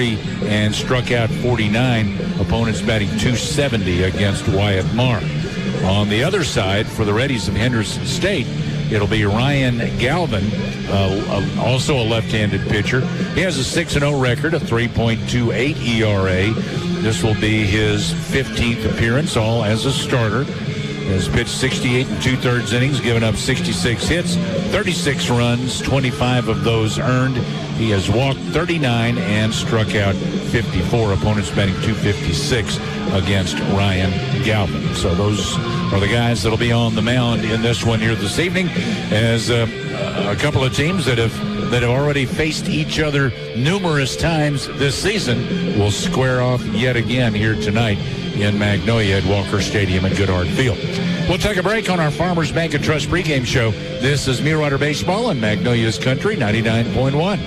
and struck out 49. Opponents batting .270 against Wyatt Marr. On the other side, for the Reddies of Henderson State, it'll be Ryan Galvin, also a left-handed pitcher. He has a 6-0 record, a 3.28 ERA. This will be his 15th appearance, all as a starter. Has pitched 68 2/3 innings, given up 66 hits, 36 runs, 25 of those earned. He has walked 39 and struck out 54. Opponents batting .256 against Ryan Galvin. So those are the guys that'll be on the mound in this one here this evening, as a couple of teams that have already faced each other numerous times this season will square off yet again here tonight in Magnolia at Walker Stadium at Goodhart Field. We'll take a break on our Farmers Bank and Trust pregame show. This is Mule Rider Baseball on Magnolia's Country 99.1.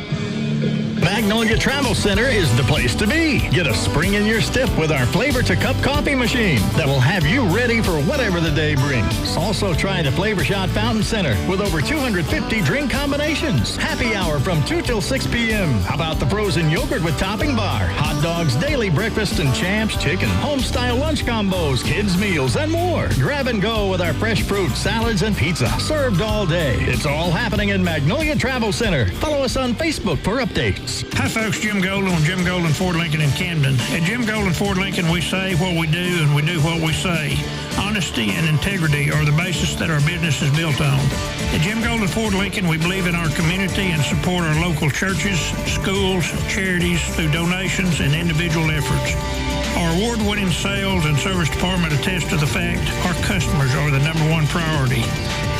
Magnolia Travel Center is the place to be. Get a spring in your step with our Flavor to Cup coffee machine that will have you ready for whatever the day brings. Also try the Flavor Shot Fountain Center with over 250 drink combinations. Happy hour from 2 till 6 p.m. How about the frozen yogurt with topping bar? Hot dogs, daily breakfast, and champs chicken. Home-style lunch combos, kids' meals, and more. Grab and go with our fresh fruit, salads, and pizza. Served all day. It's all happening in Magnolia Travel Center. Follow us on Facebook for updates. Hi folks, Jim Golden with Jim Golden Ford Lincoln in Camden. At Jim Golden Ford Lincoln, we say what we do and we do what we say. Honesty and integrity are the basis that our business is built on. At Jim Golden Ford Lincoln, we believe in our community and support our local churches, schools, charities through donations and individual efforts. Our award-winning sales and service department attest to the fact our customers are the #1 priority.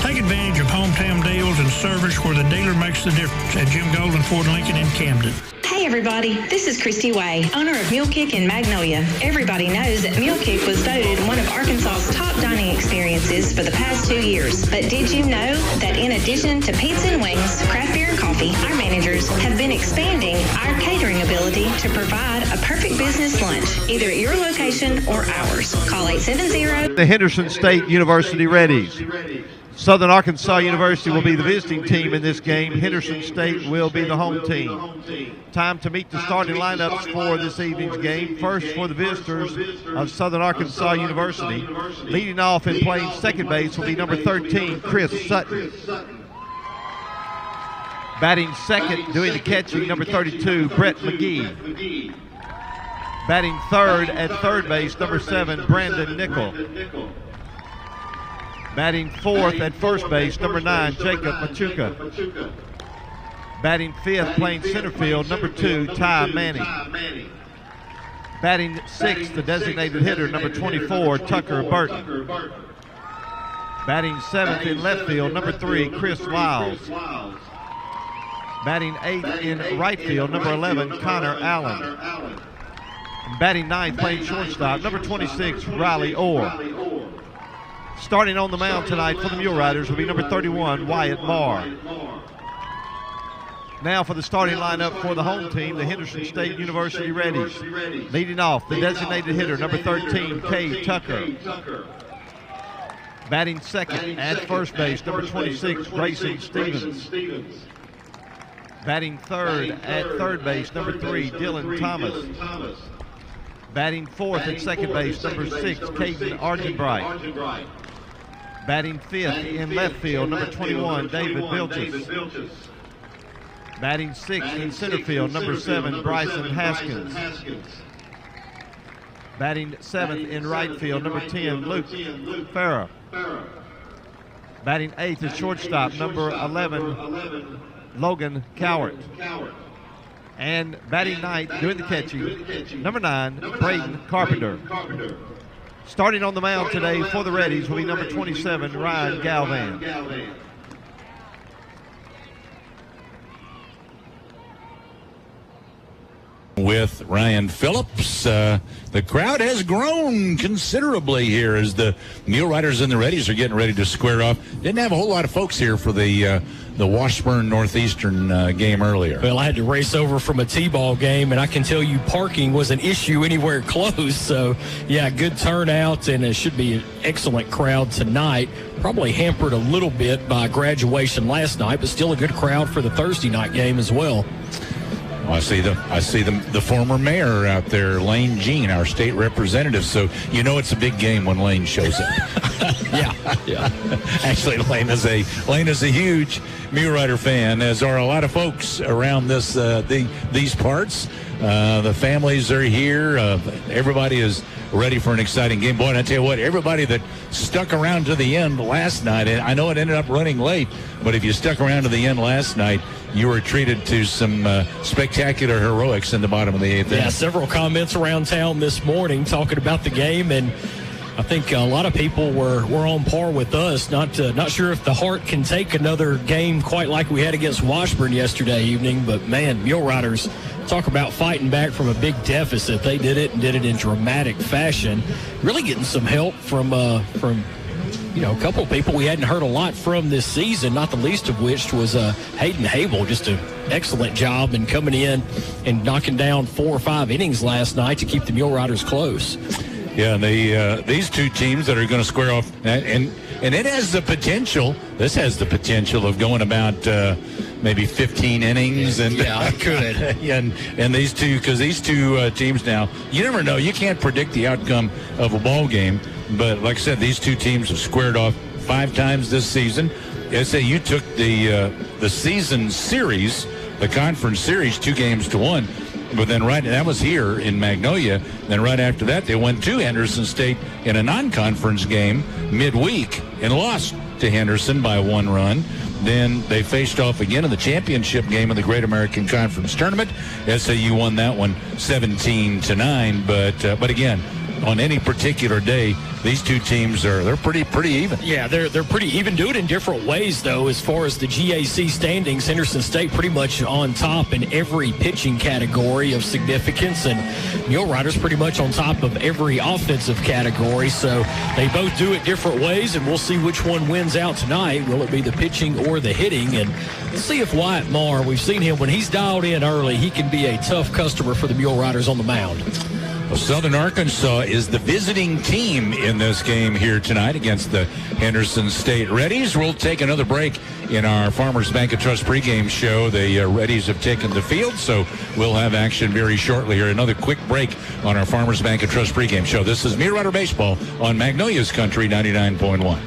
Take advantage of hometown deals and service where the dealer makes the difference at Jim Golden Ford Lincoln in Camden. Hey everybody, this is Christy Way, owner of Mule Kick in Magnolia. Everybody knows that Mule Kick was voted one of Arkansas's top dining experiences for the past 2 years. But did you know that in addition to pizza and wings, craft beer and coffee, our managers have been expanding our catering ability to provide a perfect business lunch, either at your location or ours. Call 870. The Henderson State University Reddies. Southern Arkansas University will be the visiting team in this game. Henderson State will be the home team. Time to meet the starting lineups for this evening's game. First for the visitors of Southern Arkansas University. Leading off and playing second base will be number 13, Chris Sutton. Batting second, doing the catching, number 32, Brett McGee. Batting third at third base, number 7, Brandon Nickel. Batting fourth at first base, number 9, Jacob Machuca. Batting fifth, playing center field, number 2, Ty Manning. Batting sixth, the designated hitter, number 24, Tucker Burton. Batting seventh in left field, number 3, Chris Lyles. Batting eighth in right field, number 11, Connor Allen. And batting ninth, playing shortstop, number 26, Riley Orr. Starting on the mound tonight for the Mule Riders will be number 31, Wyatt Marr. Now for the starting lineup for the home team, the Henderson State University Reddies. Leading off, the designated hitter, number 13, Kay Tucker. Batting second at first base, number 26, Grayson Stevens. Batting third at third base, number 3, Dylan Thomas. Batting fourth at second base, number 6, Caden Argenbright. Batting fifth in left field, number 21, David Bilches. Batting sixth in center field, number 7, Bryson Haskins. Batting seventh in right field, number 10, Luke Farah. Batting eighth at shortstop, number 11, Logan Cowart. And batting ninth, doing the catching, number 9, Braden Carpenter. Starting on the mound today for the Reddies will be number 27, Ryan Galvan. With Ryan Phillips. The crowd has grown considerably here as the Mule Riders and the Reddies are getting ready to square off. Didn't have a whole lot of folks here for the Washburn Northeastern game earlier. Well, I had to race over from a T-ball game, and I can tell you parking was an issue anywhere close. So, yeah, good turnout, and it should be an excellent crowd tonight. Probably hampered a little bit by graduation last night, but still a good crowd for the Thursday night game as well. I see the former mayor out there, Lane Jean, our state representative. So you know it's a big game when Lane shows up. Yeah. Actually, Lane is a huge Mule Rider fan, as are a lot of folks around these parts. The families are here. Everybody is ready for an exciting game. Boy, and I tell you what, everybody that stuck around to the end last night, and I know it ended up running late, but if you stuck around to the end last night, you were treated to some spectacular heroics in the bottom of the eighth inning. Yeah, several comments around town this morning talking about the game, and I think a lot of people were on par with us. Not sure if the Heart can take another game quite like we had against Washburn yesterday evening, but man, Mule Riders, talk about fighting back from a big deficit. They did it in dramatic fashion. Really getting some help from a couple of people we hadn't heard a lot from this season, not the least of which was Hayden Hable. Just an excellent job in coming in and knocking down 4 or 5 innings last night to keep the Mule Riders close. Yeah, these two teams that are going to square off, and it has the potential. This has the potential of going about maybe 15 innings, and yeah, it could. and these two, because these two teams now, you never know. You can't predict the outcome of a ball game, but like I said, these two teams have squared off 5 times this season. SAU took the season series, the conference series, 2-1. But then that was here in Magnolia. Then right after that, they went to Henderson State in a non-conference game midweek and lost to Henderson by 1 run. Then they faced off again in the championship game of the Great American Conference Tournament. SAU won that one 17-9. But again, on any particular day, these two teams they're pretty even. Yeah, they're pretty even. Do it in different ways, though. As far as the GAC standings, Henderson State pretty much on top in every pitching category of significance, and Mule Riders pretty much on top of every offensive category. So they both do it different ways, and we'll see which one wins out tonight. Will it be the pitching or the hitting? And let's see if Wyatt Marr, we've seen him when he's dialed in early, he can be a tough customer for the Mule Riders on the mound. Well, Southern Arkansas is the visiting team in this game here tonight against the Henderson State Reddies. We'll take another break in our Farmers Bank and Trust pregame show. The Reddies have taken the field, so we'll have action very shortly here. Another quick break on our Farmers Bank and Trust pregame show. This is Mule Rider Baseball on Magnolia's Country 99.1.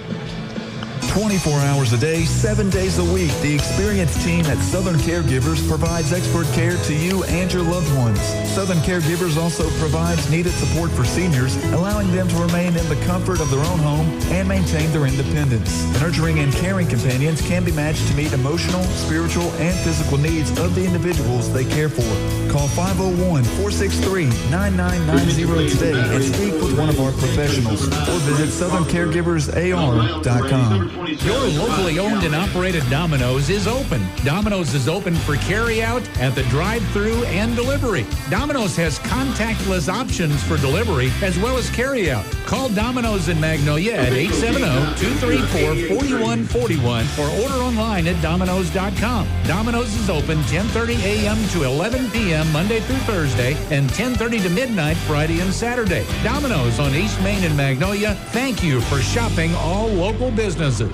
24 hours a day, 7 days a week, the experienced team at Southern Caregivers provides expert care to you and your loved ones. Southern Caregivers also provides needed support for seniors, allowing them to remain in the comfort of their own home and maintain their independence. Nurturing and caring companions can be matched to meet emotional, spiritual, and physical needs of the individuals they care for. Call 501-463-9990 today and speak with one of our professionals, or visit southerncaregiversar.com. Your locally owned and operated Domino's is open. Domino's is open for carry-out at the drive-thru and delivery. Domino's has contactless options for delivery as well as carry-out. Call Domino's in Magnolia at 870-234-4141 or order online at Domino's.com. Domino's is open 10:30 a.m. to 11 p.m. Monday through Thursday and 10:30 to midnight Friday and Saturday. Domino's on East Main in Magnolia. Thank you for shopping all local businesses.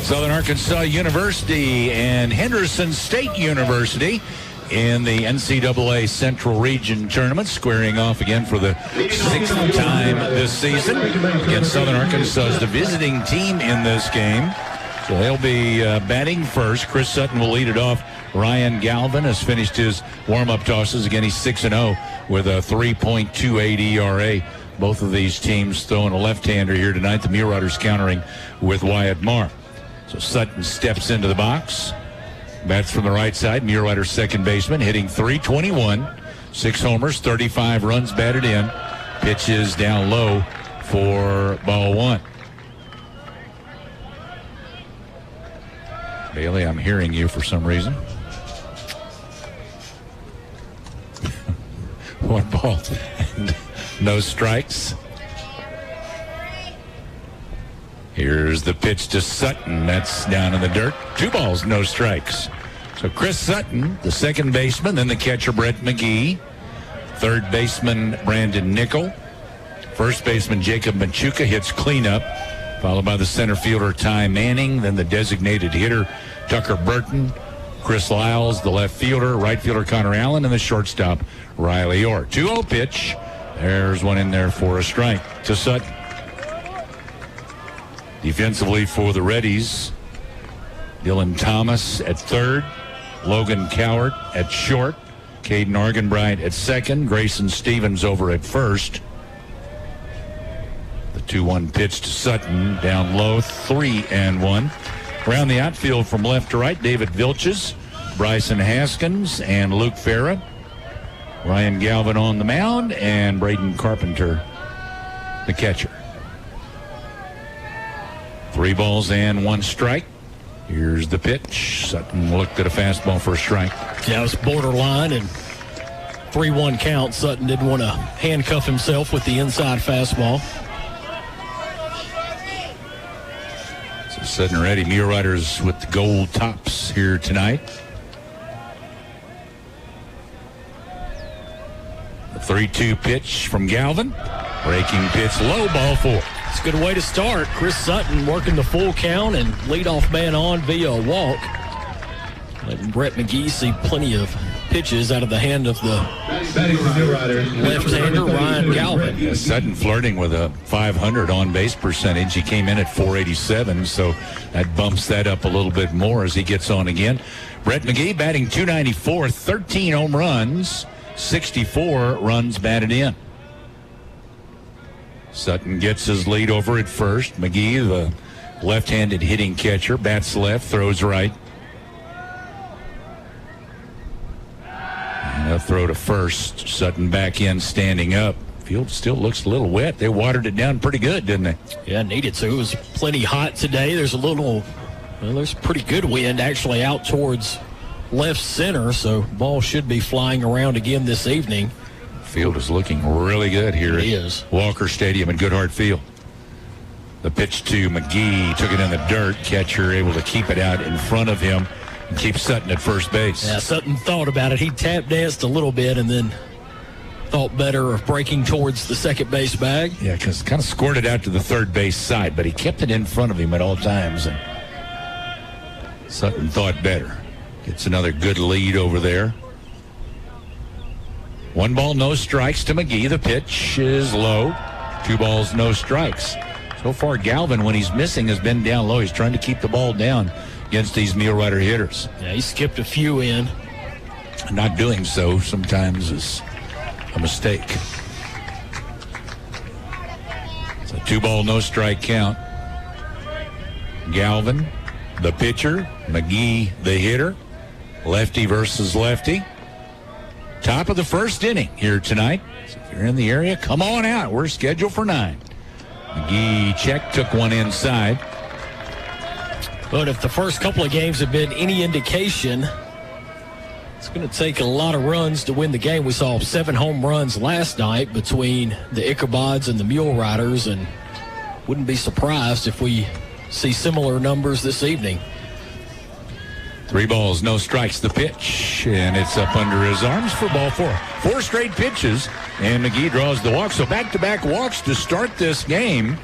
Southern Arkansas University and Henderson State University in the NCAA Central Region Tournament, squaring off again for the 6th time this season. Again, Southern Arkansas is the visiting team in this game. So they'll be batting first. Chris Sutton will lead it off. Ryan Galvin has finished his warm-up tosses. Again, he's 6-0 with a 3.28 ERA. Both of these teams throwing a left-hander here tonight. The Mule Riders countering with Wyatt Marr. So Sutton steps into the box. Bats from the right side. Mule Riders second baseman, hitting .321. 6 homers, 35 runs batted in. Pitches down low for ball 1. Bailey, I'm hearing you for some reason. 1 ball, no strikes. Here's the pitch to Sutton. That's down in the dirt. 2 balls, no strikes. So Chris Sutton, the second baseman, then the catcher Brett McGee, third baseman Brandon Nickel, first baseman Jacob Machuca hits cleanup, followed by the center fielder Ty Manning, then the designated hitter Tucker Burton, Chris Lyles, the left fielder, right fielder Connor Allen, and the shortstop Riley Orr. 2-0 pitch. There's one in there for a strike to Sutton. Defensively for the Reddies, Dylan Thomas at third, Logan Cowart at short, Caden Argenbright at second, Grayson Stevens over at first. The 2-1 pitch to Sutton, down low, 3-1. Around the outfield from left to right, David Vilches, Bryson Haskins, and Luke Farah. Ryan Galvin on the mound, and Braden Carpenter, the catcher. 3 balls and 1 strike. Here's the pitch. Sutton looked at a fastball for a strike. Yeah, it was borderline, and 3-1 count. Sutton didn't want to handcuff himself with the inside fastball. So Sutton ready. Mule Riders with the gold tops here tonight. The 3-2 pitch from Galvin. Breaking pitch, low, ball 4. It's a good way to start. Chris Sutton working the full count and leadoff man on via a walk. Letting Brett McGee see plenty of pitches out of the hand of the left-hander Ryan Galvin. Yeah, Sutton flirting with a 500 on-base percentage. He came in at 487, so that bumps that up a little bit more as he gets on again. Brett McGee batting 294, 13 home runs, 64 runs batted in. Sutton gets his lead over at first. McGee, the left-handed hitting catcher, bats left, throws right. And a throw to first. Sutton back in, standing up. Field still looks a little wet. They watered it down pretty good, didn't they? Yeah, needed to. It was plenty hot today. There's there's pretty good wind actually out towards left center, so ball should be flying around again this evening. Field is looking really good here It at is. Walker Stadium at Goodhart Field. The pitch to McGee, took it in the dirt. Catcher able to keep it out in front of him and keep Sutton at first base. Yeah, Sutton thought about it. He tap danced a little bit and then thought better of breaking towards the second base bag. Yeah, because kind of scored it out to the third base side, but he kept it in front of him at all times. And Sutton thought better. Gets another good lead over there. 1 ball, no strikes to McGee. The pitch is low. 2 balls, no strikes. So far, Galvin, when he's missing, has been down low. He's trying to keep the ball down against these Mule Rider hitters. Yeah, he skipped a few in. Not doing so sometimes is a mistake. It's a 2 ball, no strike count. Galvin, the pitcher. McGee, the hitter. Lefty versus lefty. Top of the first inning here tonight. So if you're in the area, come on out. We're scheduled for 9. McGee checked, took one inside. But if the first couple of games have been any indication, it's going to take a lot of runs to win the game. We saw 7 home runs last night between the Ichabods and the Mule Riders, and wouldn't be surprised if we see similar numbers this evening. 3 balls, no strikes, the pitch, and it's up under his arms for ball 4. 4 straight pitches, and McGee draws the walk. So back-to-back walks to start this game.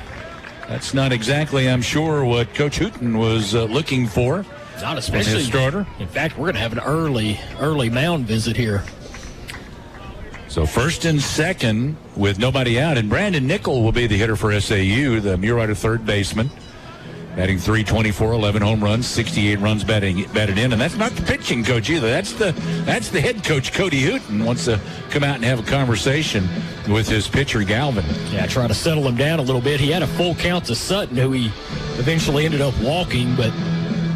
That's not exactly, I'm sure, what Coach Hooten was looking for. Not especially. His starter. In fact, we're going to have an early mound visit here. So first and second with nobody out, and Brandon Nickel will be the hitter for SAU, the Mule Rider third baseman. Batting .324, 11 home runs, 68 runs batted in, and that's not the pitching coach either. That's the head coach, Cody Hooten, wants to come out and have a conversation with his pitcher, Galvin. Yeah, try to settle him down a little bit. He had a full count to Sutton, who he eventually ended up walking, but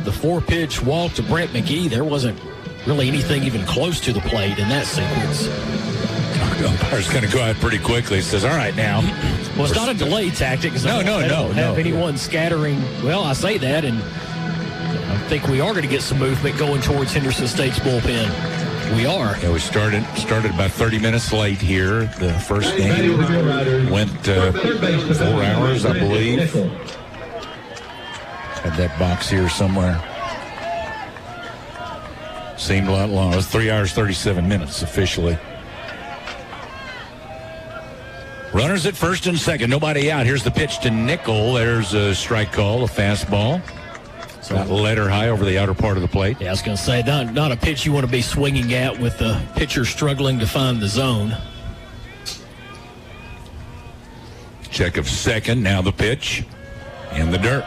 the 4-pitch walk to Brett McGee, there wasn't really anything even close to the plate in that sequence. The umpire's going to go out pretty quickly. He says, all right, now. Well, it's not a delay tactic. I don't have anyone scattering. Well, I say that, and I think we are going to get some movement going towards Henderson State's bullpen. We are. Yeah, we started about 30 minutes late here. The first game went 4 hours, I believe. Had that box here somewhere. Seemed a lot long. It was 3 hours, 37 minutes officially. Runners at first and second. Nobody out. Here's the pitch to Nickel. There's a strike call, a fastball. So that letter high over the outer part of the plate. Yeah, I was going to say, not a pitch you want to be swinging at with the pitcher struggling to find the zone. Check of second. Now the pitch in the dirt.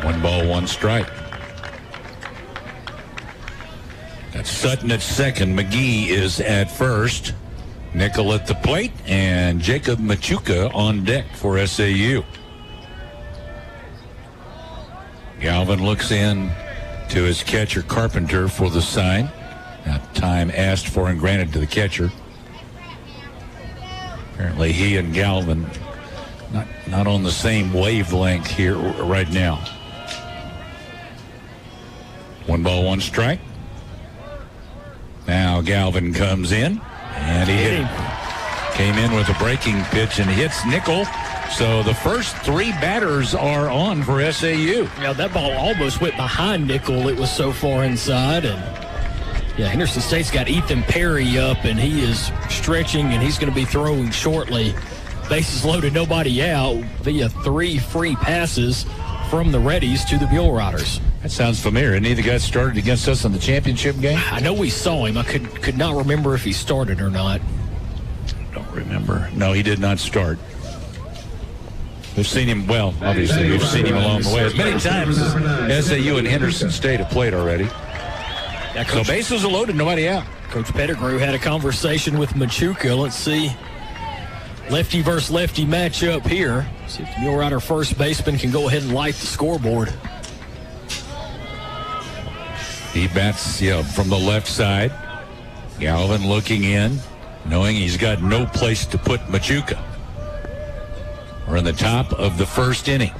1 ball, 1 strike. That's Sutton at second. McGee is at first. Nickel at the plate, and Jacob Machuca on deck for SAU. Galvin looks in to his catcher, Carpenter, for the sign. That time asked for and granted to the catcher. Apparently he and Galvin not on the same wavelength here right now. 1 ball, 1 strike. Now Galvin comes in, and he hit him. Came in with a breaking pitch and hits Nickel. So the first 3 batters are on for SAU. Yeah, that ball almost went behind Nickel. It was so far inside. And yeah, Henderson State's got Ethan Perry up, and he is stretching, and he's going to be throwing shortly. Bases loaded, nobody out, via 3 free passes from the Reddies to the Mule Riders. That sounds familiar. Isn't he the guy that started against us in the championship game? I know we saw him. I could not remember if he started or not. Don't remember. No, he did not start. We've seen him, well, obviously, we've seen him along the way. As many times as SAU and Henderson State have played already. Yeah, so bases are loaded, nobody out. Coach Pettigrew had a conversation with Machuca. Let's see. Lefty versus lefty matchup here. See if the Mule Rider first baseman can go ahead and light the scoreboard. He bats, from the left side. Galvin looking in, knowing he's got no place to put Machuca. We're in the top of the first inning.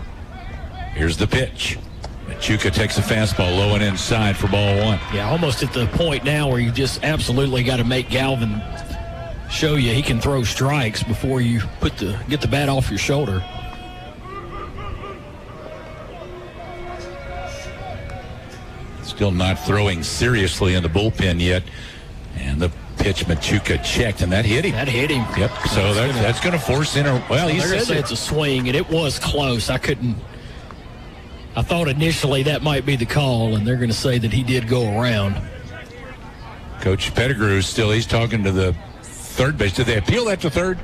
Here's the pitch. Machuca takes a fastball low and inside for ball 1. Yeah, almost at the point now where you just absolutely got to make Galvin show you he can throw strikes before you get the bat off your shoulder. Still not throwing seriously in the bullpen yet. And the pitch Machuca checked, and that hit him. That hit him. Yep. So that's going to force in a. Well, he said it's a swing, and it was close. I thought initially that might be the call, and they're going to say that he did go around. Coach Pettigrew he's talking to the third base. Did they appeal that to third?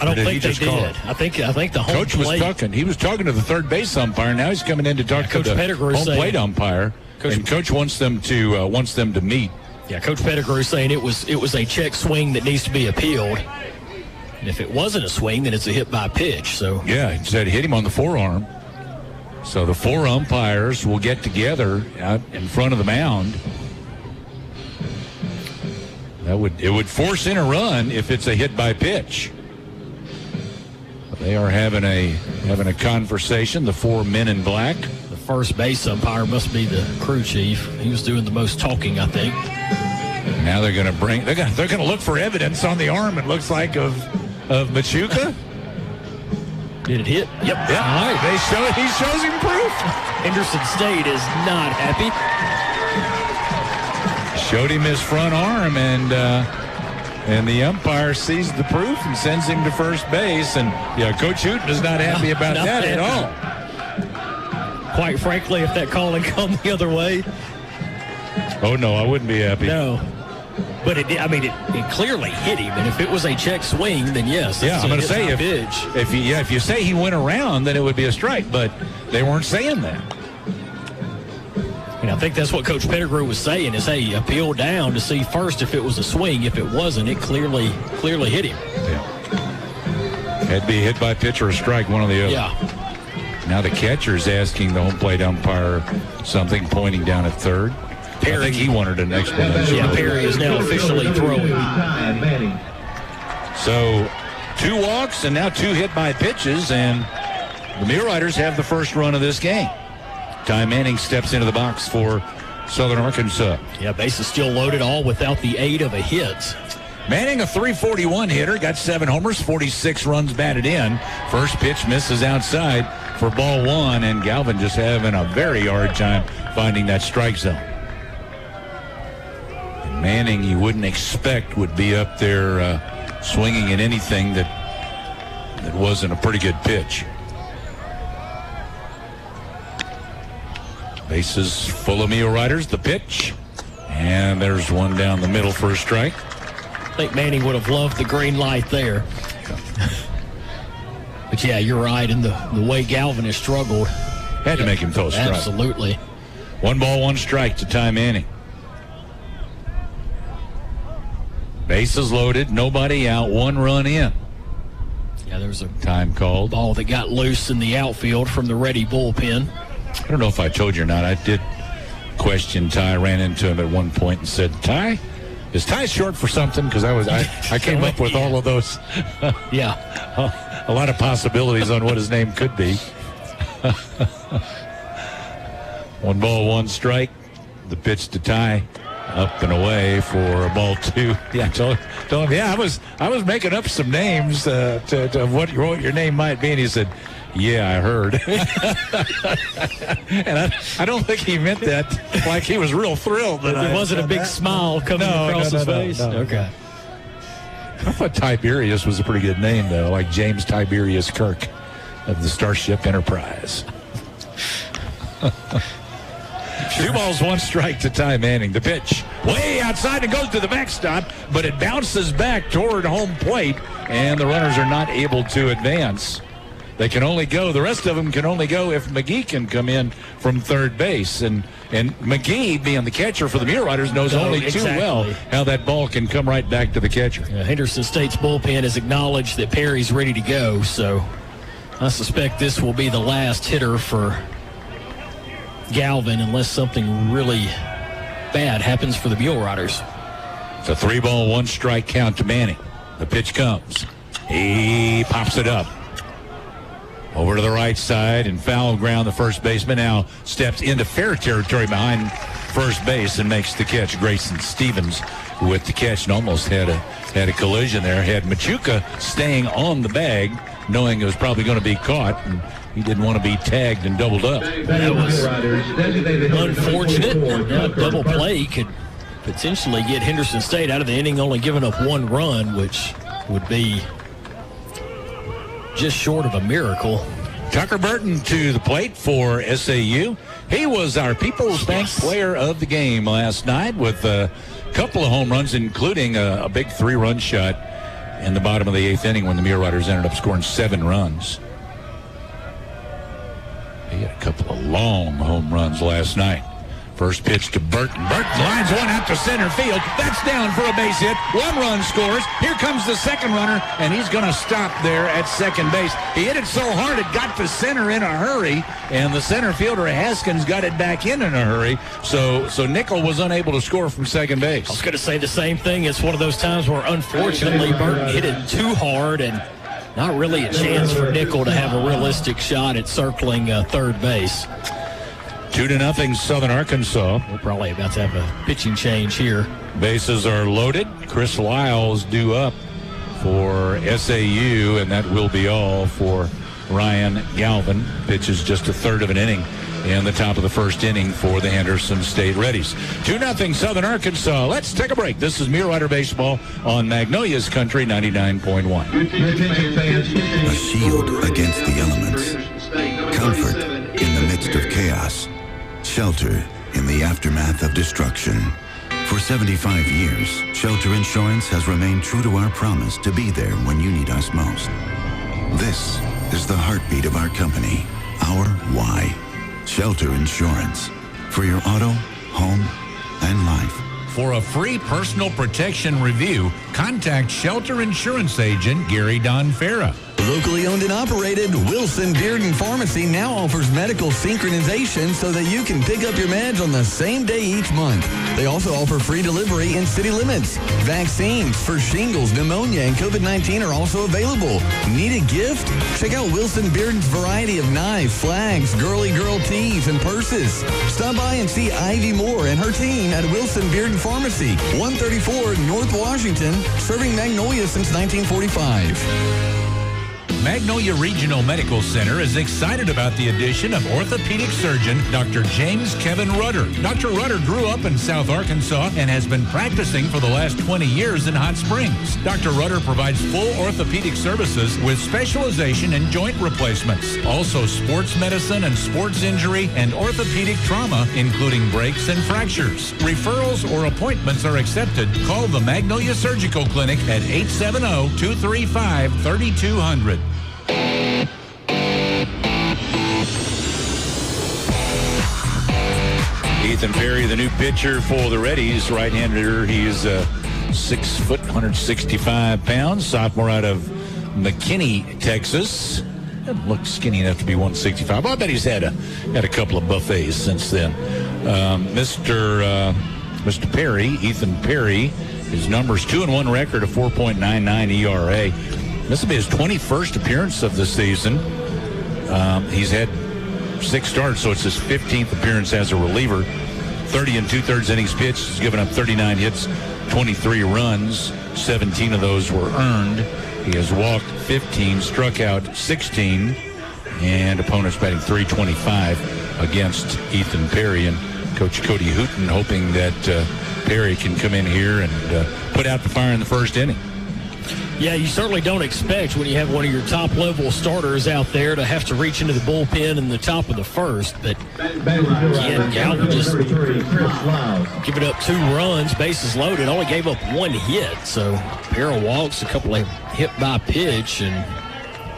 I don't think they did. I think the home coach was talking. He was talking to the third base umpire. Now he's coming in to talk to the home plate umpire. And Coach wants them to meet. Yeah, Coach Pettigrew saying it was a check swing that needs to be appealed. And if it wasn't a swing, then it's a hit by pitch. So yeah, he said hit him on the forearm. So the 4 umpires will get together out in front of the mound. It would force in a run if it's a hit by pitch. But they are having a conversation. The 4 men in black. The first base umpire must be the crew chief. He was doing the most talking, I think. Now they're going to look for evidence on the arm. It looks like of Machuca. Did it hit? Yep. Yeah. All right. He shows him proof. Henderson State is not happy. Showed him his front arm, and the umpire sees the proof and sends him to first base. And yeah, Coach Hooten is not happy about that at all. Quite frankly, if that call had come the other way. Oh no, I wouldn't be happy. No. But it clearly hit him, and if it was a check swing, then yes. Yeah, I'm going to say if you say he went around, then it would be a strike. But they weren't saying that. And I think that's what Coach Pettigrew was saying is, hey, appeal down to see first if it was a swing. If it wasn't, it clearly hit him. Yeah. Had to be hit by pitch or a strike, one or the other. Yeah. Now the catcher's asking the home plate umpire something, pointing down at third. Perry, I think he wanted an explanation. Yeah, Perry is now officially throwing. So 2 walks and now 2 hit by pitches, and the Mule Riders have the first run of this game. Ty Manning steps into the box for Southern Arkansas. Yeah, bases still loaded, all without the aid of a hit. Manning, a .341 hitter, got 7 homers, 46 runs batted in. First pitch misses outside for ball 1, and Galvin just having a very hard time finding that strike zone. And Manning, you wouldn't expect, would be up there swinging at anything that It wasn't a pretty good pitch. Bases full of Mule Riders. The pitch. And there's one down the middle for a strike. I think Manning would have loved the green light there. But, yeah, you're right. And the way Galvin has struggled. Had to make him throw a strike. Absolutely. 1 ball, 1 strike to Ty Manning. Bases loaded, nobody out, 1 run in. Yeah, there was a time called. Ball that got loose in the outfield from the Ready bullpen. I don't know if I told you or not. I did question Ty. Ran into him at one point and said, "Ty, is Ty short for something?" Because I came up with all of those. Yeah, a lot of possibilities on what his name could be. 1 ball, 1 strike. The pitch to Ty. Up and away for a ball 2. Yeah, told him. Yeah, I was making up some names to what your name might be, and he said, "Yeah, I heard." And I don't think he meant that like he was real thrilled. That it wasn't a big smile coming across his face. No. Okay. I thought Tiberius was a pretty good name though, like James Tiberius Kirk of the Starship Enterprise. 2 balls, 1 strike to Ty Manning. The pitch way outside and goes to the backstop, but it bounces back toward home plate, and the runners are not able to advance. They can only go, the rest of them can only go if McGee can come in from third base. And McGee, being the catcher for the Mule Riders, knows only too well how that ball can come right back to the catcher. Henderson State's bullpen has acknowledged that Perry's ready to go, so I suspect this will be the last hitter for Galvin unless something really bad happens for the Mule Riders. It's a 3 ball, 1 strike count to Manning. The pitch comes. He pops it up. Over to the right side and foul ground. The first baseman now steps into fair territory behind first base and makes the catch. Grayson Stevens with the catch and almost had a collision there. Had Machuca staying on the bag, knowing it was probably going to be caught, and he didn't want to be tagged and doubled up. That was unfortunate. That double play could potentially get Henderson State out of the inning, only giving up 1 run, which would be just short of a miracle. Tucker Burton to the plate for SAU. He was our People's Bank player of the game last night with a couple of home runs, including a big 3-run shot in the bottom of the 8th inning when the Mule Riders ended up scoring 7 runs. He had a couple of long home runs last night. First pitch to Burton. Burton lines one out to center field. That's down for a base hit. 1 run scores. Here comes the second runner, and he's going to stop there at second base. He hit it so hard it got to center in a hurry, and the center fielder Haskins got it back in a hurry. So Nickel was unable to score from second base. I was going to say the same thing. It's one of those times where, unfortunately, Burton hit it too hard and not really a chance for Nickel to have a realistic shot at circling third base. 2-0 Southern Arkansas. We're probably about to have a pitching change here. Bases are loaded. Chris Lyles due up for SAU, and that will be all for Ryan Galvin. Pitches just a third of an inning in the top of the first inning for the Henderson State Reddies. 2-0 Southern Arkansas. Let's take a break. This is Mule Rider Baseball on Magnolia's Country 99.1. A shield against the elements. Comfort in the midst of chaos. Shelter in the aftermath of destruction. For 75 years, Shelter Insurance has remained true to our promise to be there when you need us most. This is the heartbeat of our company, our why. Shelter Insurance. For your auto, home, and life. For a free personal protection review, contact Shelter Insurance Agent Gary Donfera. Locally owned and operated, Wilson Bearden Pharmacy now offers medical synchronization so that you can pick up your meds on the same day each month. They also offer free delivery in city limits. Vaccines for shingles, pneumonia, and COVID-19 are also available. Need a gift? Check out Wilson Bearden's variety of knives, flags, girly girl tees, and purses. Stop by and see Ivy Moore and her team at Wilson Bearden Pharmacy, 134 North Washington, serving Magnolia since 1945. Magnolia Regional Medical Center is excited about the addition of orthopedic surgeon Dr. James Kevin Rudder. Dr. Rudder grew up in South Arkansas and has been practicing for the last 20 years in Hot Springs. Dr. Rudder provides full orthopedic services with specialization in joint replacements, also sports medicine and sports injury and orthopedic trauma, including breaks and fractures. Referrals or appointments are accepted. Call the Magnolia Surgical Clinic at 870-235-3200. Ethan Perry, the new pitcher for the Reddies, right-hander. He's 6 foot, 165 pounds, sophomore out of McKinney, Texas. Doesn't look skinny enough to be 165. I bet he's had a couple of buffets since then. Mr. Perry, Ethan Perry, his numbers 2-1 record, a 4.99 ERA. This will be his 21st appearance of the season. He's had 6 starts, so it's his 15th appearance as a reliever. 30 2/3 innings pitched. He's given up 39 hits, 23 runs. 17 of those were earned. He has walked 15, struck out 16, and opponents batting .325 against Ethan Perry. And Coach Cody Hooten hoping that Perry can come in here and put out the fire in the first inning. Yeah, you certainly don't expect when you have one of your top-level starters out there to have to reach into the bullpen in the top of the first. But again, Galvin just giving up 2 runs, bases loaded, only gave up 1 hit. So a pair of walks, a couple of hit by pitch, and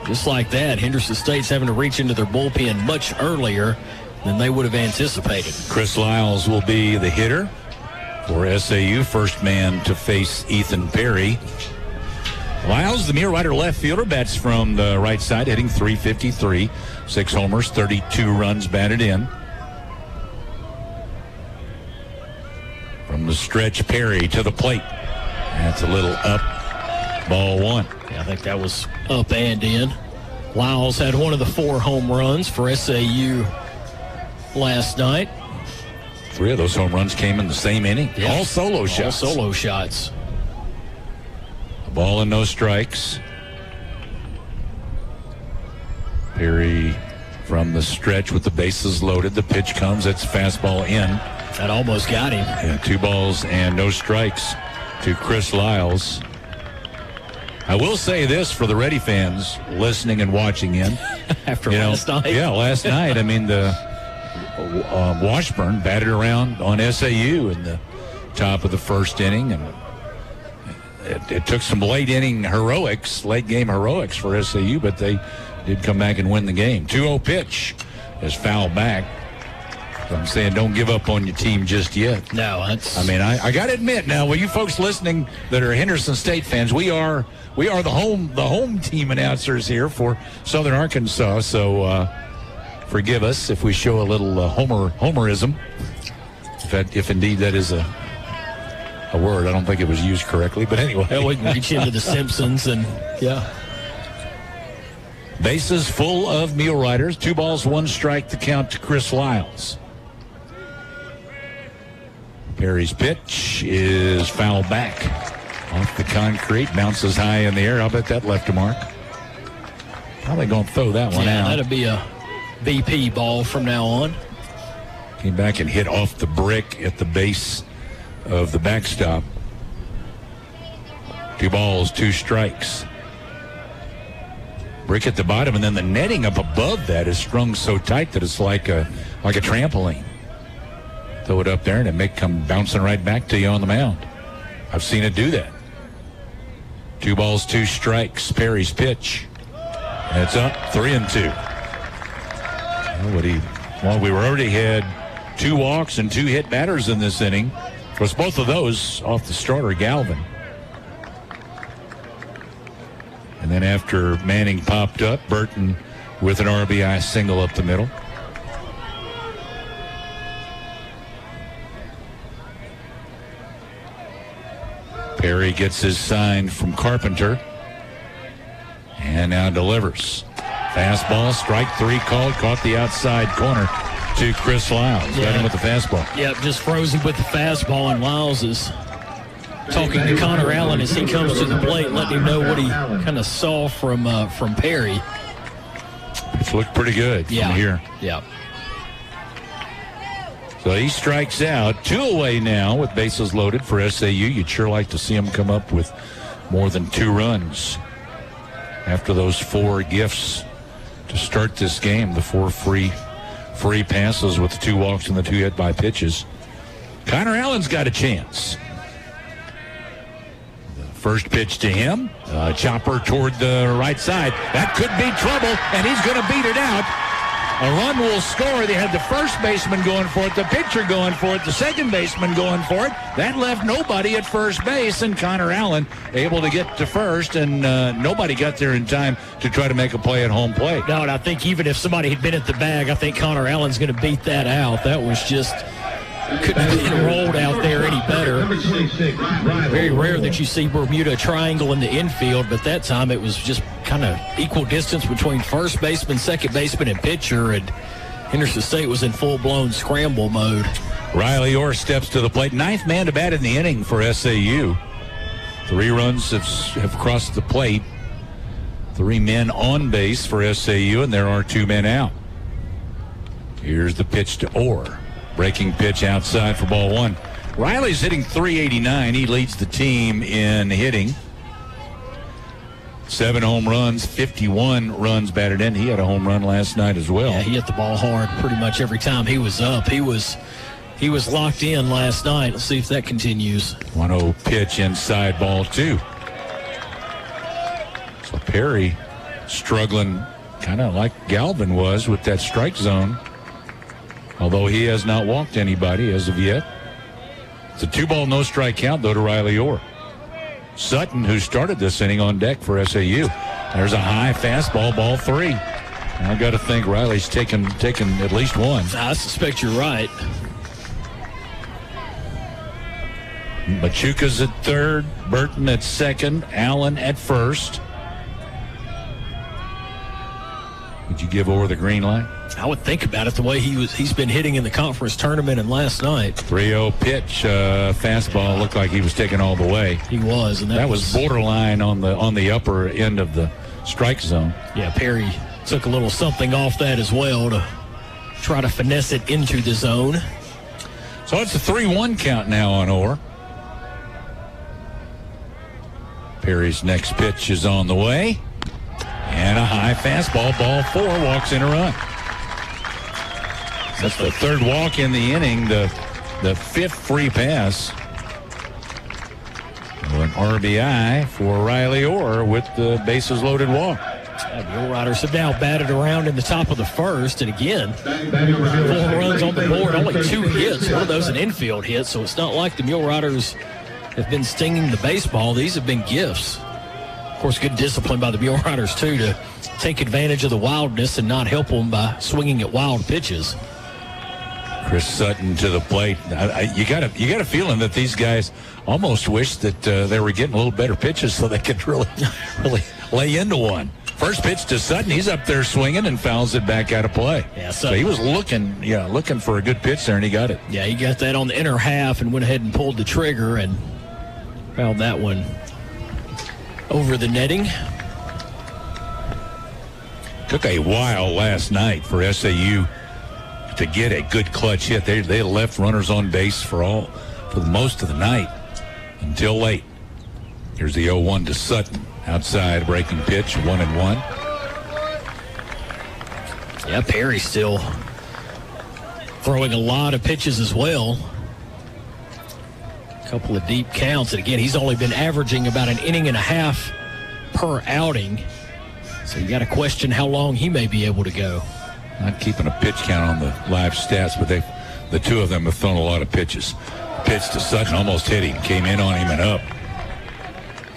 just like that, Henderson State's having to reach into their bullpen much earlier than they would have anticipated. Chris Lyles will be the hitter for SAU, first man to face Ethan Perry. Lyles, the near right or left fielder, bats from the right side, hitting .353, 6 homers, 32 runs batted in. From the stretch, Perry to the plate. That's a little up, ball 1. Yeah, I think that was up and in. Lyles had one of the 4 home runs for SAU last night. 3 of those home runs came in the same inning. Yeah. All solo shots. All solo shots. Ball and no strikes. Perry from the stretch with the bases loaded. The pitch comes. It's fastball in. That almost got him. Yeah, 2 balls and no strikes to Chris Lyles. I will say this for the Ready fans listening and watching in. After last night. Yeah, last night. I mean, the Washburn batted around on SAU in the top of the first inning, and it took some late game heroics for SAU, but they did come back and win the game. 2-0 pitch is fouled back. So I'm saying don't give up on your team just yet. No, that's... I mean, I got to admit now, well, you folks listening that are Henderson State fans, we are the home team announcers here for Southern Arkansas. So forgive us if we show a little homerism, if indeed that is a word. I don't think it was used correctly, but anyway. Well, we can reach into the Simpsons and, yeah. Bases full of Meal Riders. 2 balls, 1 strike to count to Chris Lyles. Perry's pitch is fouled back off the concrete, bounces high in the air. I'll bet that left a mark. Probably going to throw that one out. That'll be a BP ball from now on. Came back and hit off the brick at the base of the backstop. 2 balls, 2 strikes. Brick at the bottom, and then the netting up above that is strung so tight that it's like a trampoline. Throw it up there, and it may come bouncing right back to you on the mound. I've seen it do that. 2 balls, 2 strikes. Perry's pitch. And it's up, 3-2. Well, we already had 2 walks and 2 hit batters in this inning. Of course, both of those off the starter, Galvin. And then after Manning popped up, Burton with an RBI single up the middle. Perry gets his sign from Carpenter. And now delivers. Fastball, strike 3 called, caught the outside corner to Chris Lyles. Got him with the fastball. Yep, just frozen with the fastball, and Lyles is talking to Connor Allen as he comes to the plate, letting him know what he kind of saw from Perry. It's looked pretty good from here. Yeah. So he strikes out. 2 away now with bases loaded for SAU. You'd sure like to see him come up with more than 2 runs after those 4 gifts to start this game. The 4 free passes with the 2 walks and the 2 hit by pitches. Connor Allen's got a chance. The first pitch to him. Chopper toward the right side. That could be trouble, and he's going to beat it out. A run will score. They had the first baseman going for it, the pitcher going for it, the second baseman going for it. That left nobody at first base, and Connor Allen able to get to first, and nobody got there in time to try to make a play at home plate. No, and I think even if somebody had been at the bag, I think Connor Allen's going to beat that out. That was just... couldn't have been rolled out there any better. Very rare that you see Bermuda triangle in the infield, but that time it was just kind of equal distance between first baseman, second baseman, and pitcher, and Henderson State was in full-blown scramble mode. Riley Orr steps to the plate. 9th man to bat in the inning for SAU. 3 runs have crossed the plate. 3 men on base for SAU, and there are 2 men out. Here's the pitch to Orr. Breaking pitch outside for ball 1. Riley's hitting .389. He leads the team in hitting. 7 home runs, 51 runs batted in. He had a home run last night as well. Yeah, he hit the ball hard pretty much every time he was up. He was locked in last night. Let's see if that continues. 1-0 pitch inside ball 2. So Perry struggling kind of like Galvin was with that strike zone. Although he has not walked anybody as of yet. It's a 2-ball, no strike count, though, to Riley Orr. Sutton, who started this inning, on deck for SAU. There's a high fastball, ball 3. I got to think Riley's taken at least 1. I suspect you're right. Machuca's at 3rd, Burton at 2nd, Allen at 1st. Would you give Orr the green light? I would think about it the way he's been hitting in the conference tournament and last night. 3-0 pitch, fastball looked like he was taking all the way. He was, and that was borderline on the upper end of the strike zone. Yeah, Perry took a little something off that as well to try to finesse it into the zone. So it's a 3-1 count now on Orr. Perry's next pitch is on the way. And a high fastball, ball 4, walks in a run. That's the 3rd walk in the inning, the 5th free pass. An RBI for Riley Orr with the bases loaded walk. The Mule Riders have now batted around in the top of the 1st, and again, 4 runs on the board, only 2 hits, one of those an infield hit, so it's not like the Mule Riders have been stinging the baseball. These have been gifts. Of course, good discipline by the Mule Riders, too, to take advantage of the wildness and not help them by swinging at wild pitches. Chris Sutton to the plate. You got a feeling that these guys almost wish that they were getting a little better pitches so they could really lay into one. First pitch to Sutton. He's up there swinging and fouls it back out of play. Yeah, so he was looking for a good pitch there, and he got it. Yeah, he got that on the inner half and went ahead and pulled the trigger and fouled that one over the netting. Took a while last night for SAU to get a good clutch hit. They left runners on base for most of the night until late. Here's the 0-1 to Sutton. Outside breaking pitch, 1-1. Yeah, Perry still throwing a lot of pitches as well. A couple of deep counts. And again, he's only been averaging about an inning and a half per outing. So you got to question how long he may be able to go. Not keeping a pitch count on the live stats, but the 2 of them have thrown a lot of pitches. Pitch to Sutton, almost hit him, came in on him and up.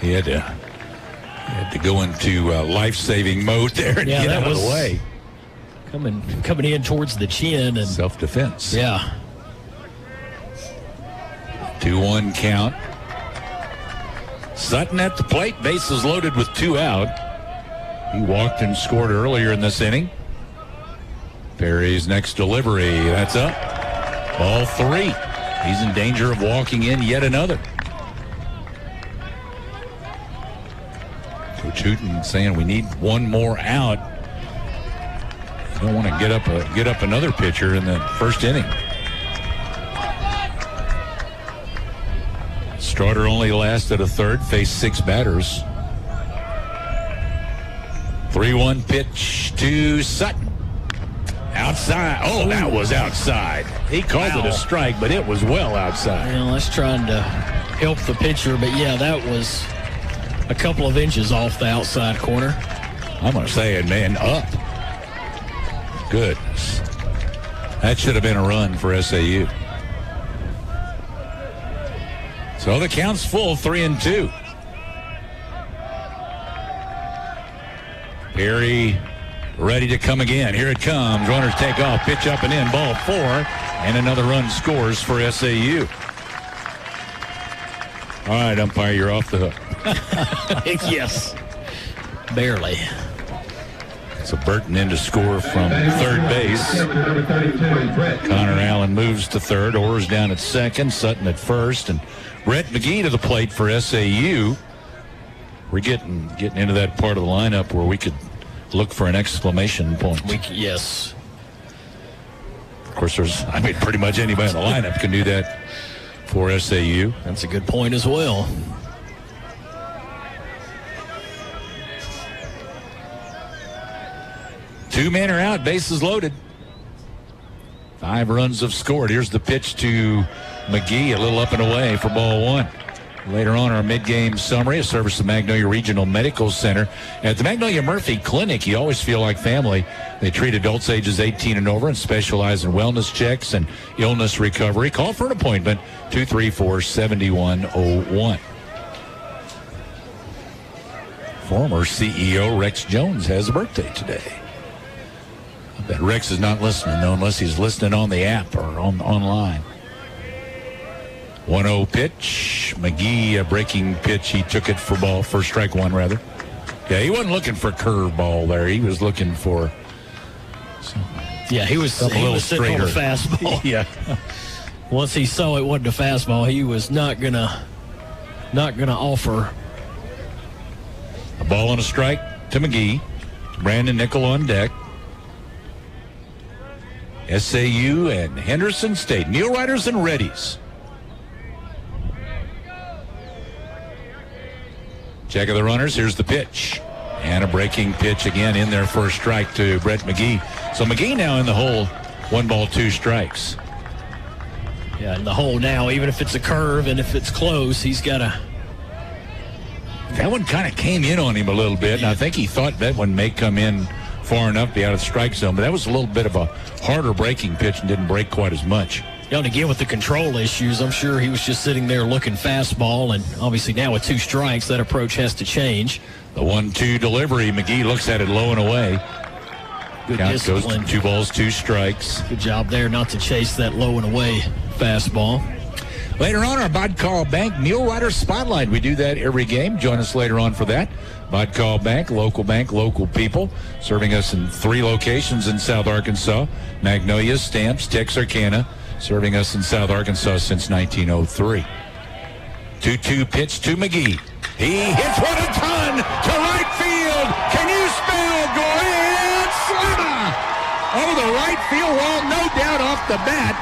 He had to go into life-saving mode there and get out of the way. Coming in towards the chin. And self-defense. Yeah. 2-1 count. Sutton at the plate, bases loaded with 2 out. He walked and scored earlier in this inning. Perry's next delivery, that's up. Ball 3. He's in danger of walking in yet another. Coach Hooten saying we need one more out. You don't want to get up another pitcher in the first inning. Starter only lasted a third, faced 6 batters. 3-1 pitch to Sutton. Outside. Oh, that was outside. He called it a strike, but it was well outside. Well, that's trying to help the pitcher, but yeah, that was a couple of inches off the outside corner. I'm going to say it, man, up. Goodness. That should have been a run for SAU. So the count's full, 3-2. Perry ready to come again. Here it comes. Runners take off. Pitch up and in. Ball 4. And another run scores for SAU. All right, umpire, you're off the hook. Yes. Barely. So Burton in to score from third base. Connor Allen moves to third. Orr's down at second. Sutton at first. And Brett McGee to the plate for SAU. We're getting into that part of the lineup where we could look for an exclamation point. Yes. Of course, pretty much anybody in the lineup can do that for SAU. That's a good point as well. Two men are out, bases loaded. 5 runs have scored. Here's the pitch to McGee, a little up and away for ball 1. Later on, our mid-game summary, a service of Magnolia Regional Medical Center. At the Magnolia Murphy Clinic, you always feel like family. They treat adults ages 18 and over and specialize in wellness checks and illness recovery. Call for an appointment, 234-7101. Former CEO Rex Jones has a birthday today. I bet Rex is not listening, though, unless he's listening on the app or online. 1-0 pitch. McGee, a breaking pitch. He took it for strike 1, rather. Yeah, he wasn't looking for curveball there. He was looking for he was sitting on the fastball. Yeah. Once he saw it wasn't a fastball, he was not gonna offer. A ball and a strike to McGee. Brandon Nickel on deck. SAU and Henderson State. Mule Riders and Reddies. Check of the runners. Here's the pitch. And a breaking pitch again in there for a strike to Brett McGee. So McGee now in the hole. 1 ball, 2 strikes. Yeah, in the hole now, even if it's a curve and if it's close, he's got to. That one kind of came in on him a little bit, and I think he thought that one may come in far enough to be out of the strike zone, but that was a little bit of a harder breaking pitch and didn't break quite as much. And again, with the control issues, I'm sure he was just sitting there looking fastball, and obviously now with 2 strikes, that approach has to change. The 1-2 delivery, McGee looks at it low and away. Good Count discipline. goes to 2 balls, 2 strikes. Good job there not to chase that low and away fastball. Later on, our Bodcall Bank Mule Rider Spotlight. We do that every game. Join us later on for that. Bodcall Bank, local people, serving us in 3 locations in South Arkansas. Magnolia, Stamps, Texarkana, serving us in South Arkansas since 1903. 2-2 pitch to McGee. He hits one a ton to right field. Can you spell grand slam? Oh, the right field wall, no doubt off the bat.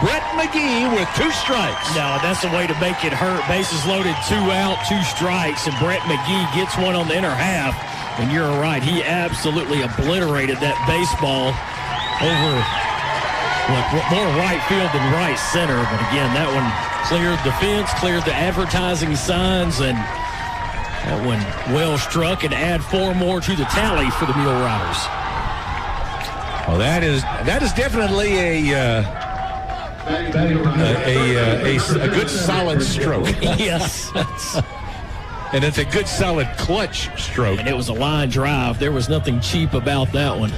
Brett McGee with 2 strikes. No, that's the way to make it hurt. Bases loaded, 2 out, 2 strikes, and Brett McGee gets one on the inner half. And you're right, he absolutely obliterated that baseball over more right field than right center. But again, that one cleared the fence, cleared the advertising signs, and that one well struck and add 4 more to the tally for the Mule Riders. Well, that is definitely a good solid stroke. Yes. And it's a good solid clutch stroke. And it was a line drive. There was nothing cheap about that one.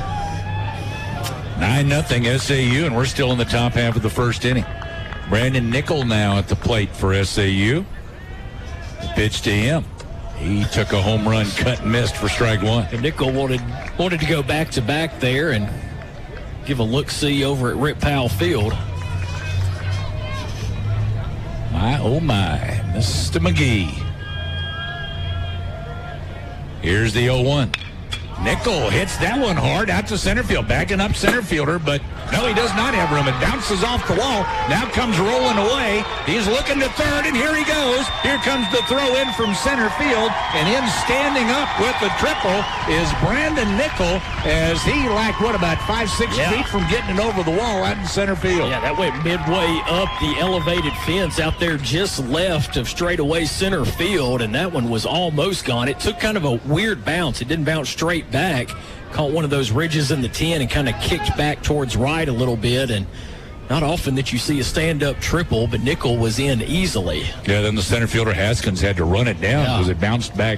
9-0 SAU, and we're still in the top half of the first inning. Brandon Nickel now at the plate for SAU. The pitch to him. He took a home run, cut and missed for strike 1. And Nickel wanted to go back-to-back there and give a look-see over at Rip Powell Field. My, oh my, Mr. McGee. Here's the 0-1. Nickel hits that one hard out to center field, backing up center fielder, but no, he does not have room. It bounces off the wall, now comes rolling away. He's looking to third, and here he goes. Here comes the throw in from center field, and in standing up with the triple is Brandon Nickel, as he lacked, about 5-6 feet from getting it over the wall out in center field. Yeah, that went midway up the elevated fence out there just left of straightaway center field, and that one was almost gone. It took kind of a weird bounce. It didn't bounce straight back, caught one of those ridges in the 10 and kind of kicked back towards right a little bit, and not often that you see a stand-up triple, but Nickel was in easily. Yeah, then the center fielder Haskins had to run it down because it bounced back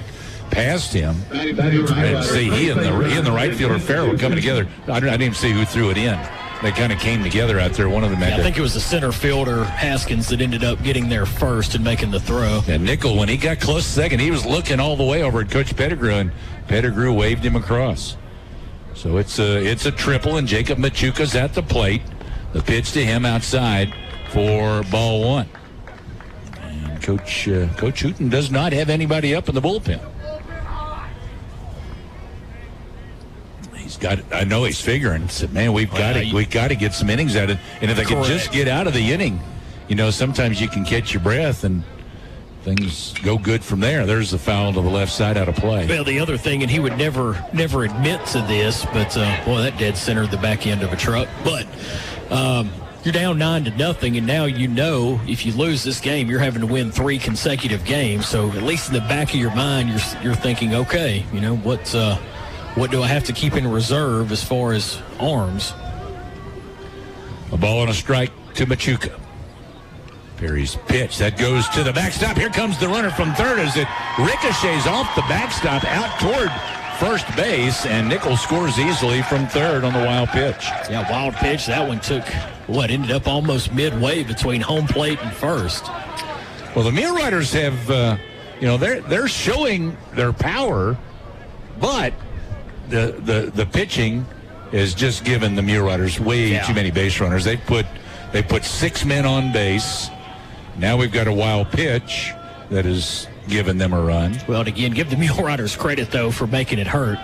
past him. I didn't see he and the right fielder Farrell were coming together. I didn't even see who threw it in. They kind of came together out there. One of them had I think it was the center fielder Haskins that ended up getting there first and making the throw. And Nickel, when he got close second, he was looking all the way over at Coach Pettigrew, and Pettigrew waved him across. So it's a triple, and Jacob Machuca's at the plate. The pitch to him outside for ball one. And Coach Hooten does not have anybody up in the bullpen. I know he's figuring. Said, man, we've got to get some innings out of it. And if they could just get out of the inning, sometimes you can catch your breath and things go good from there. There's the foul to the left side out of play. Well, the other thing, and he would never admit to this, but that dead centered the back end of a truck. But you're down 9-0, and now if you lose this game, you're having to win 3 consecutive games. So at least in the back of your mind, you're thinking, okay, what do I have to keep in reserve as far as arms? A ball and a strike to Machuca. Perry's pitch, that goes to the backstop. Here comes the runner from third as it ricochets off the backstop out toward first base, and Nickel scores easily from third on the wild pitch. Yeah, wild pitch. That one took, ended up almost midway between home plate and first. Well, the Mule Riders have, they're showing their power, but the pitching has just given the Mule Riders way too many base runners. They put 6 men on base. Now we've got a wild pitch that has given them a run. Well, and again, give the Mule Riders credit, though, for making it hurt.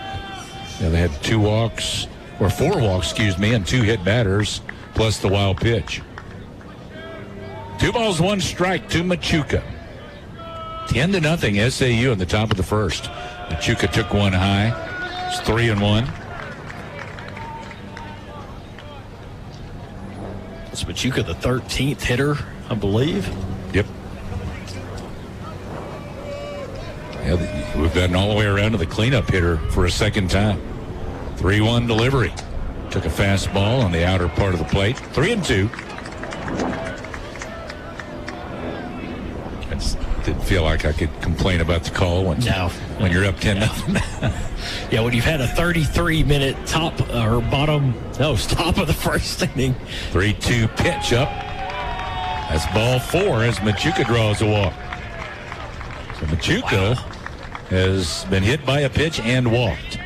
Yeah, they had 4 walks, and 2 hit batters, plus the wild pitch. 2 balls, 1 strike to Machuca. 10-0 SAU in the top of the first. Machuca took one high. It's 3-1. It's Machuca, the 13th hitter, I believe. Yep. Yeah, we've gotten all the way around to the cleanup hitter for a second time. 3-1 delivery. Took a fastball on the outer part of the plate. 3-2. I just didn't feel like I could complain about the call when you're up 10-0. Yeah, when you've had a 33-minute top of the first inning. 3-2 pitch up. That's ball 4 as Machuca draws a walk. So Machuca has been hit by a pitch and walked.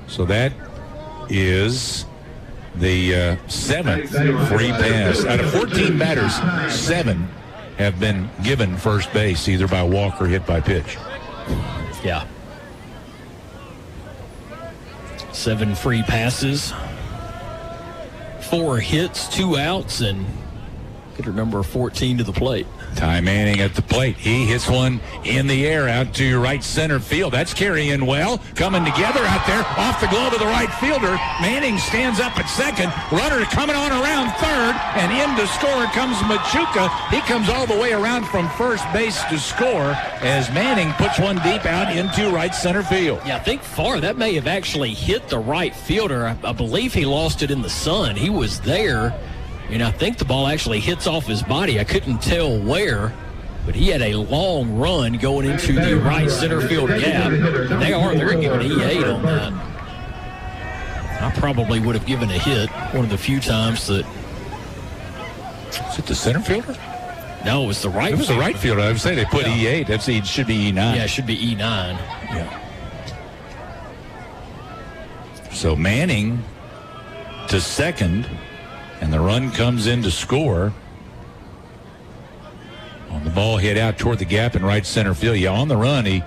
So that is the 7th free pass. Out of 14 batters, 7 have been given first base, either by walk or hit by pitch. Yeah. 7 free passes, 4 hits, 2 outs, and get her number 14 to the plate. Ty Manning at the plate. He hits one in the air out to right center field. That's carrying well. Coming together out there off the glove of the right fielder. Manning stands up at second. Runner coming on around third. And in to score comes Machuca. He comes all the way around from first base to score as Manning puts one deep out into right center field. Yeah, I think far that may have actually hit the right fielder. I believe he lost it in the sun. He was there. And I think the ball actually hits off his body. I couldn't tell where, but he had a long run going into the right center field gap. They're giving E8 on that. I probably would have given a hit one of the few times that. Is it the center fielder? No, it was the right fielder. It was the right fielder. I would say they put E8. It should be E9. Yeah, it should be E9. Yeah. So Manning to second. And the run comes in to score. On the ball hit out toward the gap in right center field. Yeah, on the run, he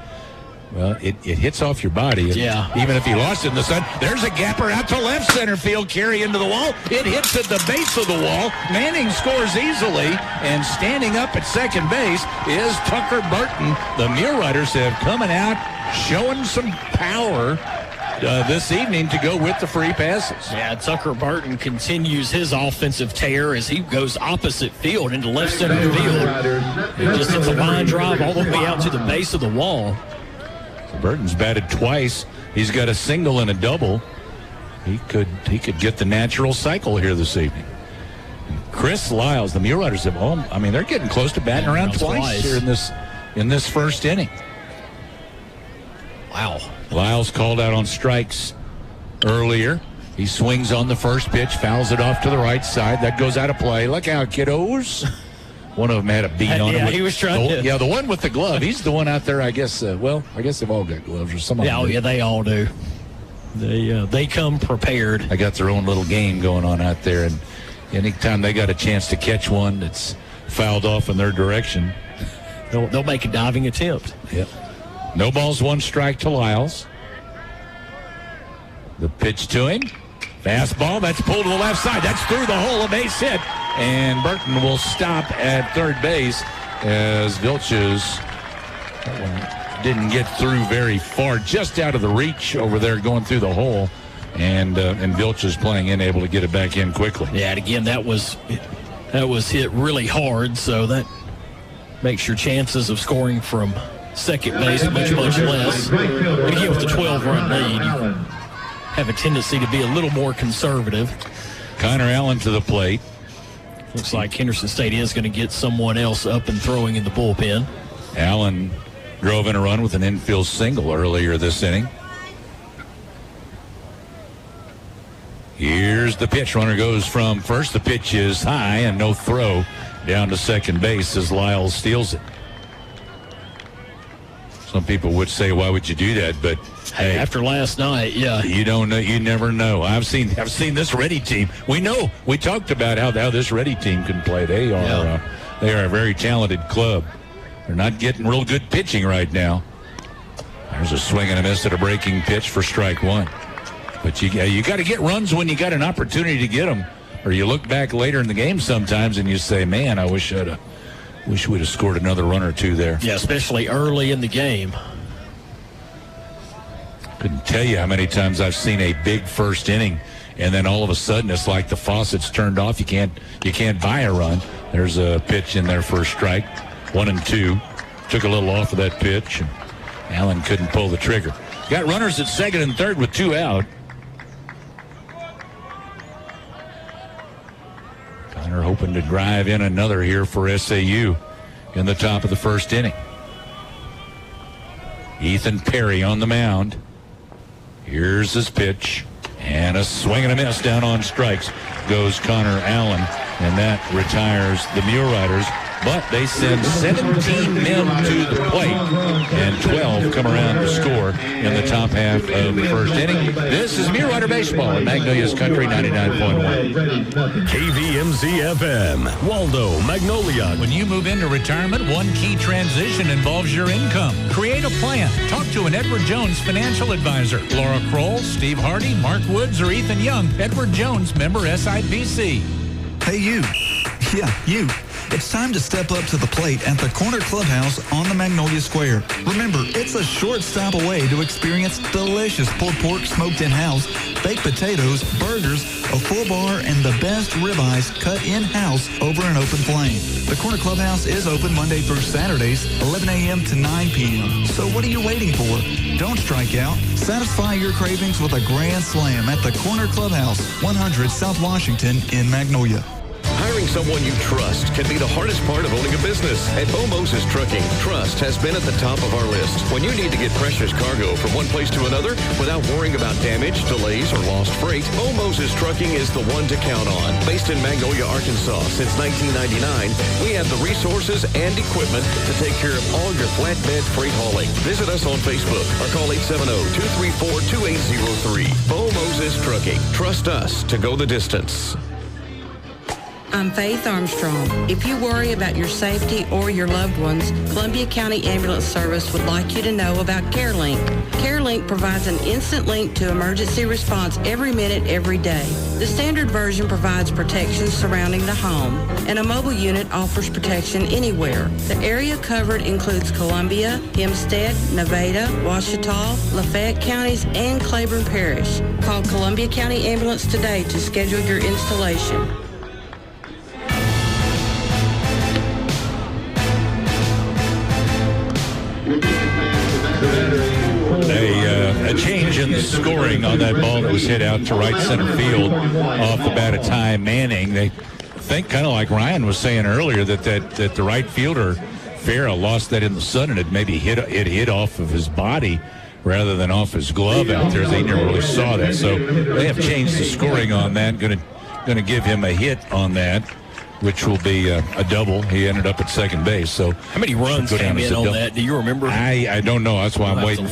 Well, it hits off your body. Yeah. Even if he lost it in the sun, there's a gapper out to left center field, carry into the wall. It hits at the base of the wall. Manning scores easily, and standing up at second base is Tucker Burton. The Mule Riders have coming out, showing some power this evening to go with the free passes. Yeah, Tucker Burton continues his offensive tear as he goes opposite field into left center field. It just hits a line drive all the way out to the base of the wall. Burton's batted twice. He's got a single and a double. He could get the natural cycle here this evening. Chris Lyles, the Mule Riders have home. I mean, they're getting close to batting around twice here in this first inning. Wow. Lyles called out on strikes earlier. He swings on the first pitch, fouls it off to the right side. That goes out of play. Look out, kiddos. One of them had a beat on him. Yeah, he was trying to. Yeah, the one with the glove. He's the one out there, I guess. I guess they've all got gloves or some of them. Oh, yeah, they all do. They come prepared. They got their own little game going on out there, and anytime they got a chance to catch one that's fouled off in their direction, they'll make a diving attempt. Yep. No balls, one strike to Lyles. The pitch to him. Fastball, that's pulled to the left side. That's through the hole, a base hit. And Burton will stop at third base as Vilches didn't get through very far, just out of the reach over there going through the hole. And Vilches playing in, able to get it back in quickly. Yeah, and again, that was hit really hard, so that makes your chances of scoring from second base much less. But again, with the 12-run lead, you have a tendency to be a little more conservative. Connor Allen to the plate. Looks like Henderson State is going to get someone else up and throwing in the bullpen. Allen drove in a run with an infield single earlier this inning. Here's the pitch. Runner goes from first. The pitch is high and no throw down to second base as Lyles steals it. Some people would say, why would you do that? But hey, after last night, yeah. You don't know. You never know. I've seen this Ready team. We know. We talked about how this Ready team can play. They are a very talented club. They're not getting real good pitching right now. There's a swing and a miss at a breaking pitch for strike one. But you got to get runs when you got an opportunity to get them. Or you look back later in the game sometimes and you say, man, I wish we'd have scored another run or two there. Yeah, especially early in the game. Couldn't tell you how many times I've seen a big first inning, and then all of a sudden it's like the faucet's turned off. You can't buy a run. There's a pitch in there for a strike, 1-2. Took a little off of that pitch, and Allen couldn't pull the trigger. Got runners at second and third with two out. Connor hoping to drive in another here for SAU in the top of the first inning. Ethan Perry on the mound. Here's his pitch. And a swing and a miss down on strikes goes Connor Allen. And that retires the Mule Riders. But they send 17 men to the plate, and 12 come around to score in the top half of the first inning. This is Mule Rider Baseball at Magnolia's Country 99.1. KVMZ-FM, Waldo, Magnolia. When you move into retirement, one key transition involves your income. Create a plan. Talk to an Edward Jones financial advisor. Laura Kroll, Steve Hardy, Mark Woods, or Ethan Young. Edward Jones, member SIPC. Hey, you. Yeah, you. It's time to step up to the plate at the Corner Clubhouse on the Magnolia Square. Remember, it's a short stop away to experience delicious pulled pork smoked in-house, baked potatoes, burgers, a full bar, and the best ribeyes cut in-house over an open flame. The Corner Clubhouse is open Monday through Saturdays, 11 a.m. to 9 p.m. So what are you waiting for? Don't strike out. Satisfy your cravings with a grand slam at the Corner Clubhouse, 100 South Washington in Magnolia. Hiring someone you trust can be the hardest part of owning a business. At Bo Moses Trucking, trust has been at the top of our list. When you need to get precious cargo from one place to another without worrying about damage, delays, or lost freight, Bo Moses Trucking is the one to count on. Based in Magnolia, Arkansas since 1999, we have the resources and equipment to take care of all your flatbed freight hauling. Visit us on Facebook or call 870-234-2803. Bo Moses Trucking. Trust us to go the distance. I'm Faith Armstrong. If you worry about your safety or your loved ones, Columbia County Ambulance Service would like you to know about CareLink. CareLink provides an instant link to emergency response every minute, every day. The standard version provides protection surrounding the home, and a mobile unit offers protection anywhere. The area covered includes Columbia, Hempstead, Nevada, Ouachita, Lafayette counties, and Claiborne Parish. Call Columbia County Ambulance today to schedule your installation. A change in the scoring on that ball that was hit out to right center field off the bat of Ty Manning. They think, kind of like Ryan was saying earlier, that the right fielder, Farrah, lost that in the sun and it maybe hit off of his body rather than off his glove out there. They never really saw that. So they have changed the scoring on that. Going to give him a hit on that, which will be a double. He ended up at second base. So how many runs came in on that? Do you remember? I don't know. That's why I'm waiting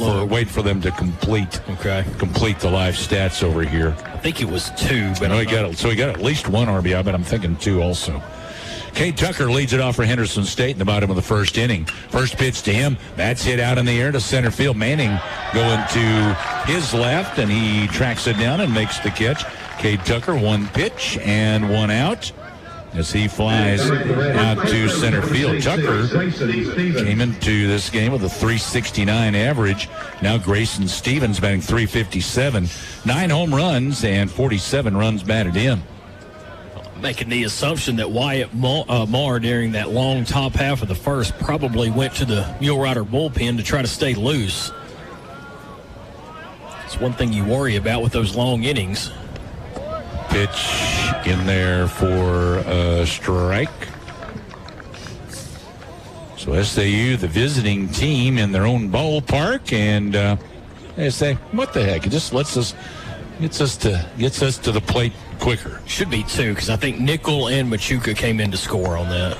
for them to complete the live stats over here. I think it was 2, but he got at least 1 RBI, but I'm thinking 2 also. Cade Tucker leads it off for Henderson State in the bottom of the first inning. First pitch to him. That's hit out in the air to center field. Manning going to his left, and he tracks it down and makes the catch. Cade Tucker, 1 pitch and 1 out as he flies out to center field. Tucker came into this game with a .369 average. Now Grayson Stevens batting .357. 9 home runs and 47 runs batted in. Making the assumption that Wyatt Marr during that long top half of the first probably went to the Mule Rider bullpen to try to stay loose. It's one thing you worry about with those long innings. Pitch in there for a strike. So SAU, the visiting team in their own ballpark, and they say, what the heck? It just gets us to the plate quicker. Should be 2, because I think Nickel and Machuca came in to score on that.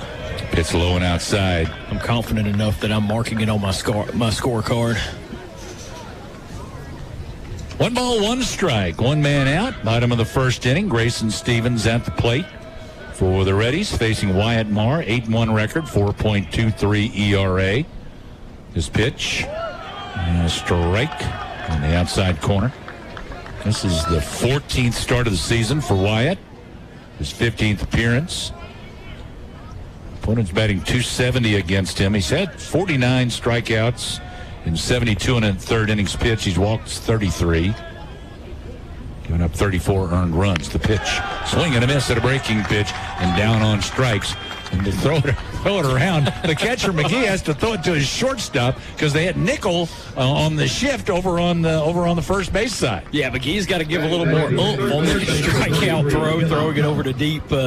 Pitch low and outside. I'm confident enough that I'm marking it on my scorecard. 1 ball, 1 strike. 1 man out. Bottom of the first inning. Grayson Stevens at the plate for the Reddies, facing Wyatt Marr. 8-1 record, 4.23 ERA. His pitch, and a strike on the outside corner. This is the 14th start of the season for Wyatt. His 15th appearance. Opponent's batting .270 against him. He's had 49 strikeouts in 72 and a third innings pitch. He's walked 33. Giving up 34 earned runs. The pitch, swing and a miss at a breaking pitch, and down on strikes. And to throw it around, the catcher McGee has to throw it to his shortstop because they had Nickel on the shift over on the first base side. Yeah, McGee's got to give a little more oomph on the strikeout throw, throwing it over to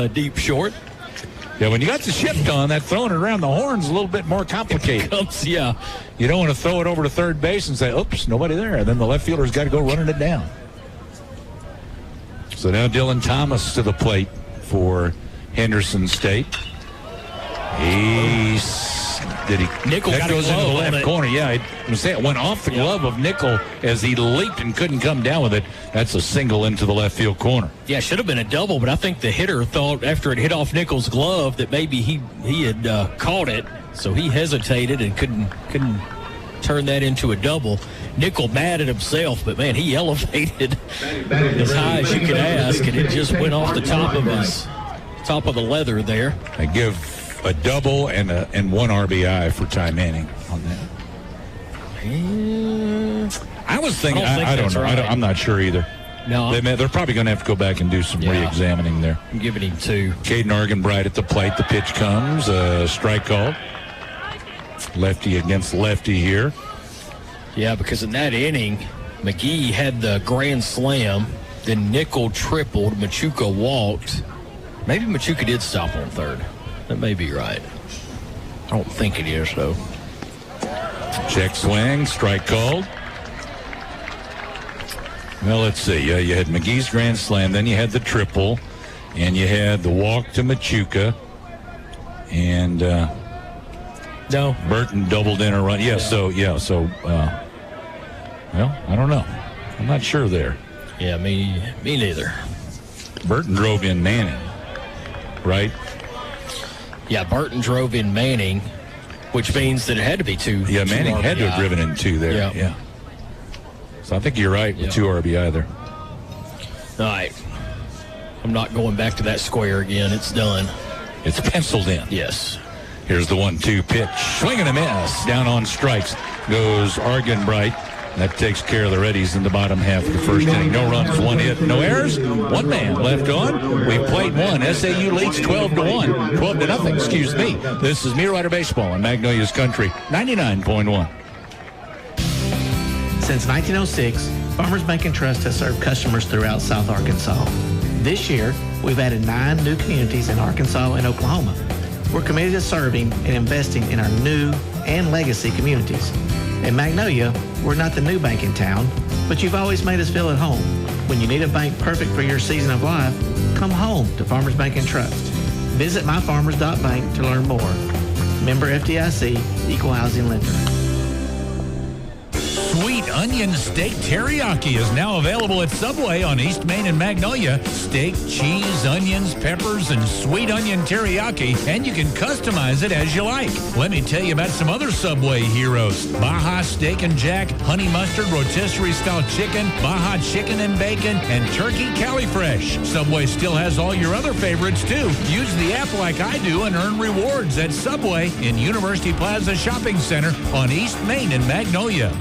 deep short. Yeah, when you got the shift on, that throwing it around the horn's a little bit more complicated. Yeah. You don't want to throw it over to third base and say, oops, nobody there. Then the left fielder's got to go running it down. So now Dylan Thomas to the plate for Henderson State. Nickel that goes into the left corner. Yeah, it went off the glove of Nickel as he leaped and couldn't come down with it. That's a single into the left field corner. Yeah, should have been a double, but I think the hitter thought after it hit off Nickel's glove that maybe he had caught it, so he hesitated and couldn't turn that into a double. Nickel mad at himself, but man, he elevated as high as you could ask, and it just went off the top of the leather there. I give a double and 1 RBI for Ty Manning on that. I was thinking, I don't know. Right. I'm not sure either. No, they're probably going to have to go back and do some re-examining there. I'm giving him 2. Caden Arganbright at the plate. The pitch comes, strike called. Lefty against lefty here. Yeah, because in that inning, McGee had the grand slam, then Nickel tripled, Machuca walked. Maybe Machuca did stop on third. That may be right. I don't think it is, though. Check swing, strike called. Well, let's see. You had McGee's grand slam, then you had the triple, and you had the walk to Machuca, and no, Burton doubled in a run. Well, I don't know. I'm not sure there. Yeah, me neither. Burton drove in Manning. right? Yeah, Burton drove in Manning, which means that it had to be 2. Yeah, Manning had to have driven in 2 there. Yeah. So I think you're right with 2 RBI there. All right. I'm not going back to that square again. It's done. It's penciled in. Yes. Here's the 1-2 pitch. Swing and a miss. Down on strikes goes Argenbright. That takes care of the Reddies in the bottom half of the first inning. No runs, 1 hit, no errors. 1 man left on. We've played 1. SAU leads 12-1. 12-0, excuse me. This is Meteor Rider Baseball in Magnolia's Country, 99.1. Since 1906, Farmers Bank and Trust has served customers throughout South Arkansas. This year, we've added 9 new communities in Arkansas and Oklahoma. We're committed to serving and investing in our new and legacy communities. In Magnolia, we're not the new bank in town, but you've always made us feel at home. When you need a bank perfect for your season of life, come home to Farmers Bank and Trust. Visit myfarmers.bank to learn more. Member FDIC, Equal Housing Lender. Sweet onion steak teriyaki is now available at Subway on East Main and Magnolia. Steak, cheese, onions, peppers, and sweet onion teriyaki, and you can customize it as you like. Let me tell you about some other Subway heroes. Baja Steak and Jack, honey mustard rotisserie-style chicken, Baja chicken and bacon, and turkey Cali Fresh. Subway still has all your other favorites, too. Use the app like I do and earn rewards at Subway in University Plaza Shopping Center on East Main in Magnolia.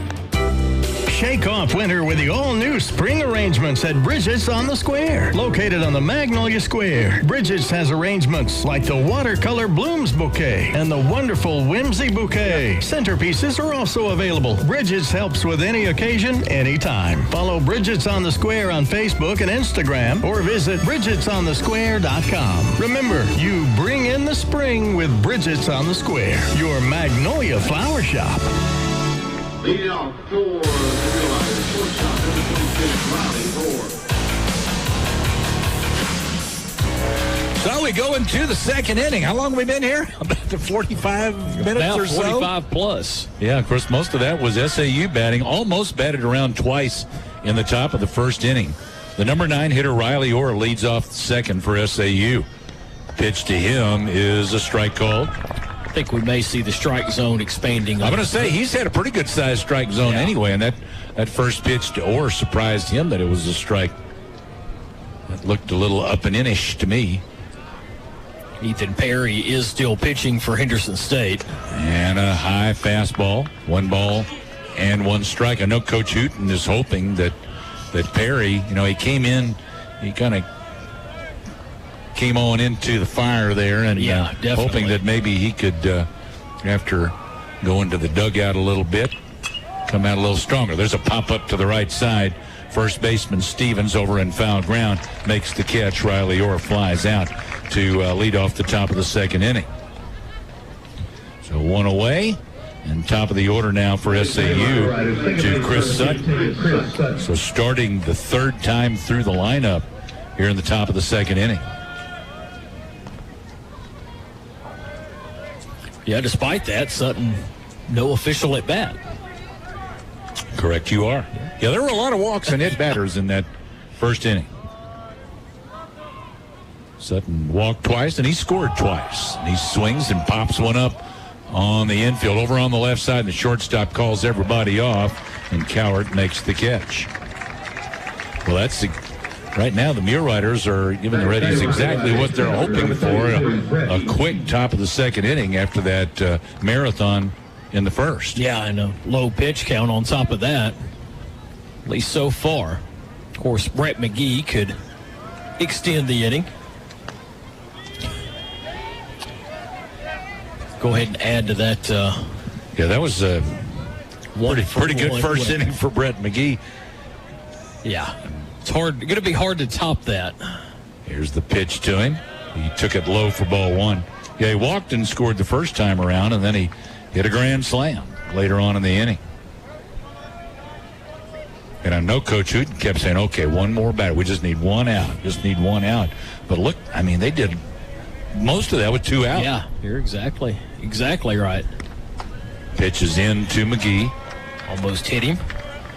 Shake off winter with the all-new spring arrangements at Bridget's on the Square. Located on the Magnolia Square, Bridget's has arrangements like the watercolor blooms bouquet and the wonderful whimsy bouquet. Centerpieces are also available. Bridget's helps with any occasion, anytime. Follow Bridget's on the Square on Facebook and Instagram or visit bridgetsonthesquare.com. Remember, you bring in the spring with Bridget's on the Square, your Magnolia flower shop. Leading off for the Riders, shortstop, number 26, Riley Moore. So we go into the second inning. How long have we been here? About 45 minutes About or so? 45 plus. Yeah, of course, most of that was SAU batting. Almost batted around twice in the top of the first inning. The number 9 hitter, Riley Orr, leads off the second for SAU. Pitch to him is a strike called. I think we may see the strike zone expanding. I'm going to say he's had a pretty good sized strike zone anyway, and that first pitch to Orr surprised him that it was a strike. That looked a little up and in-ish to me. Ethan Perry is still pitching for Henderson State. And a high fastball, 1 ball and 1 strike. I know Coach Hooten is hoping that Perry, he came in, he kind of came on into the fire there, and hoping that maybe he could, after going to the dugout a little bit, come out a little stronger. There's a pop-up to the right side. First baseman Stevens over in foul ground makes the catch. Riley Orr flies out to lead off the top of the second inning. So 1 away, and top of the order now for SAU to Chris Sutton. So starting the 3rd time through the lineup here in the top of the second inning. Yeah, despite that, Sutton, no official at bat. Correct, you are. Yeah, there were a lot of walks and hit batters in that first inning. Sutton walked twice, and he scored twice. And he swings and pops one up on the infield. Over on the left side, and the shortstop calls everybody off, and Cowart makes the catch. Well, right now, the Muir Riders are giving the Reddies exactly what they're hoping for, a quick top of the second inning after that marathon in the first. Yeah, and a low pitch count on top of that, at least so far. Of course, Brett McGee could extend the inning. Go ahead and add to that. Yeah, that was a pretty good first inning for Brett McGee. Yeah. It's going to be hard to top that. Here's the pitch to him. He took it low for ball 1. Yeah, he walked and scored the first time around, and then he hit a grand slam later on in the inning. And I know Coach Hooten kept saying, okay, 1 more batter. We just need 1 out. Just need 1 out. But look, I mean, they did most of that with 2 out. Yeah, you're exactly right. Pitches in to McGee. Almost hit him.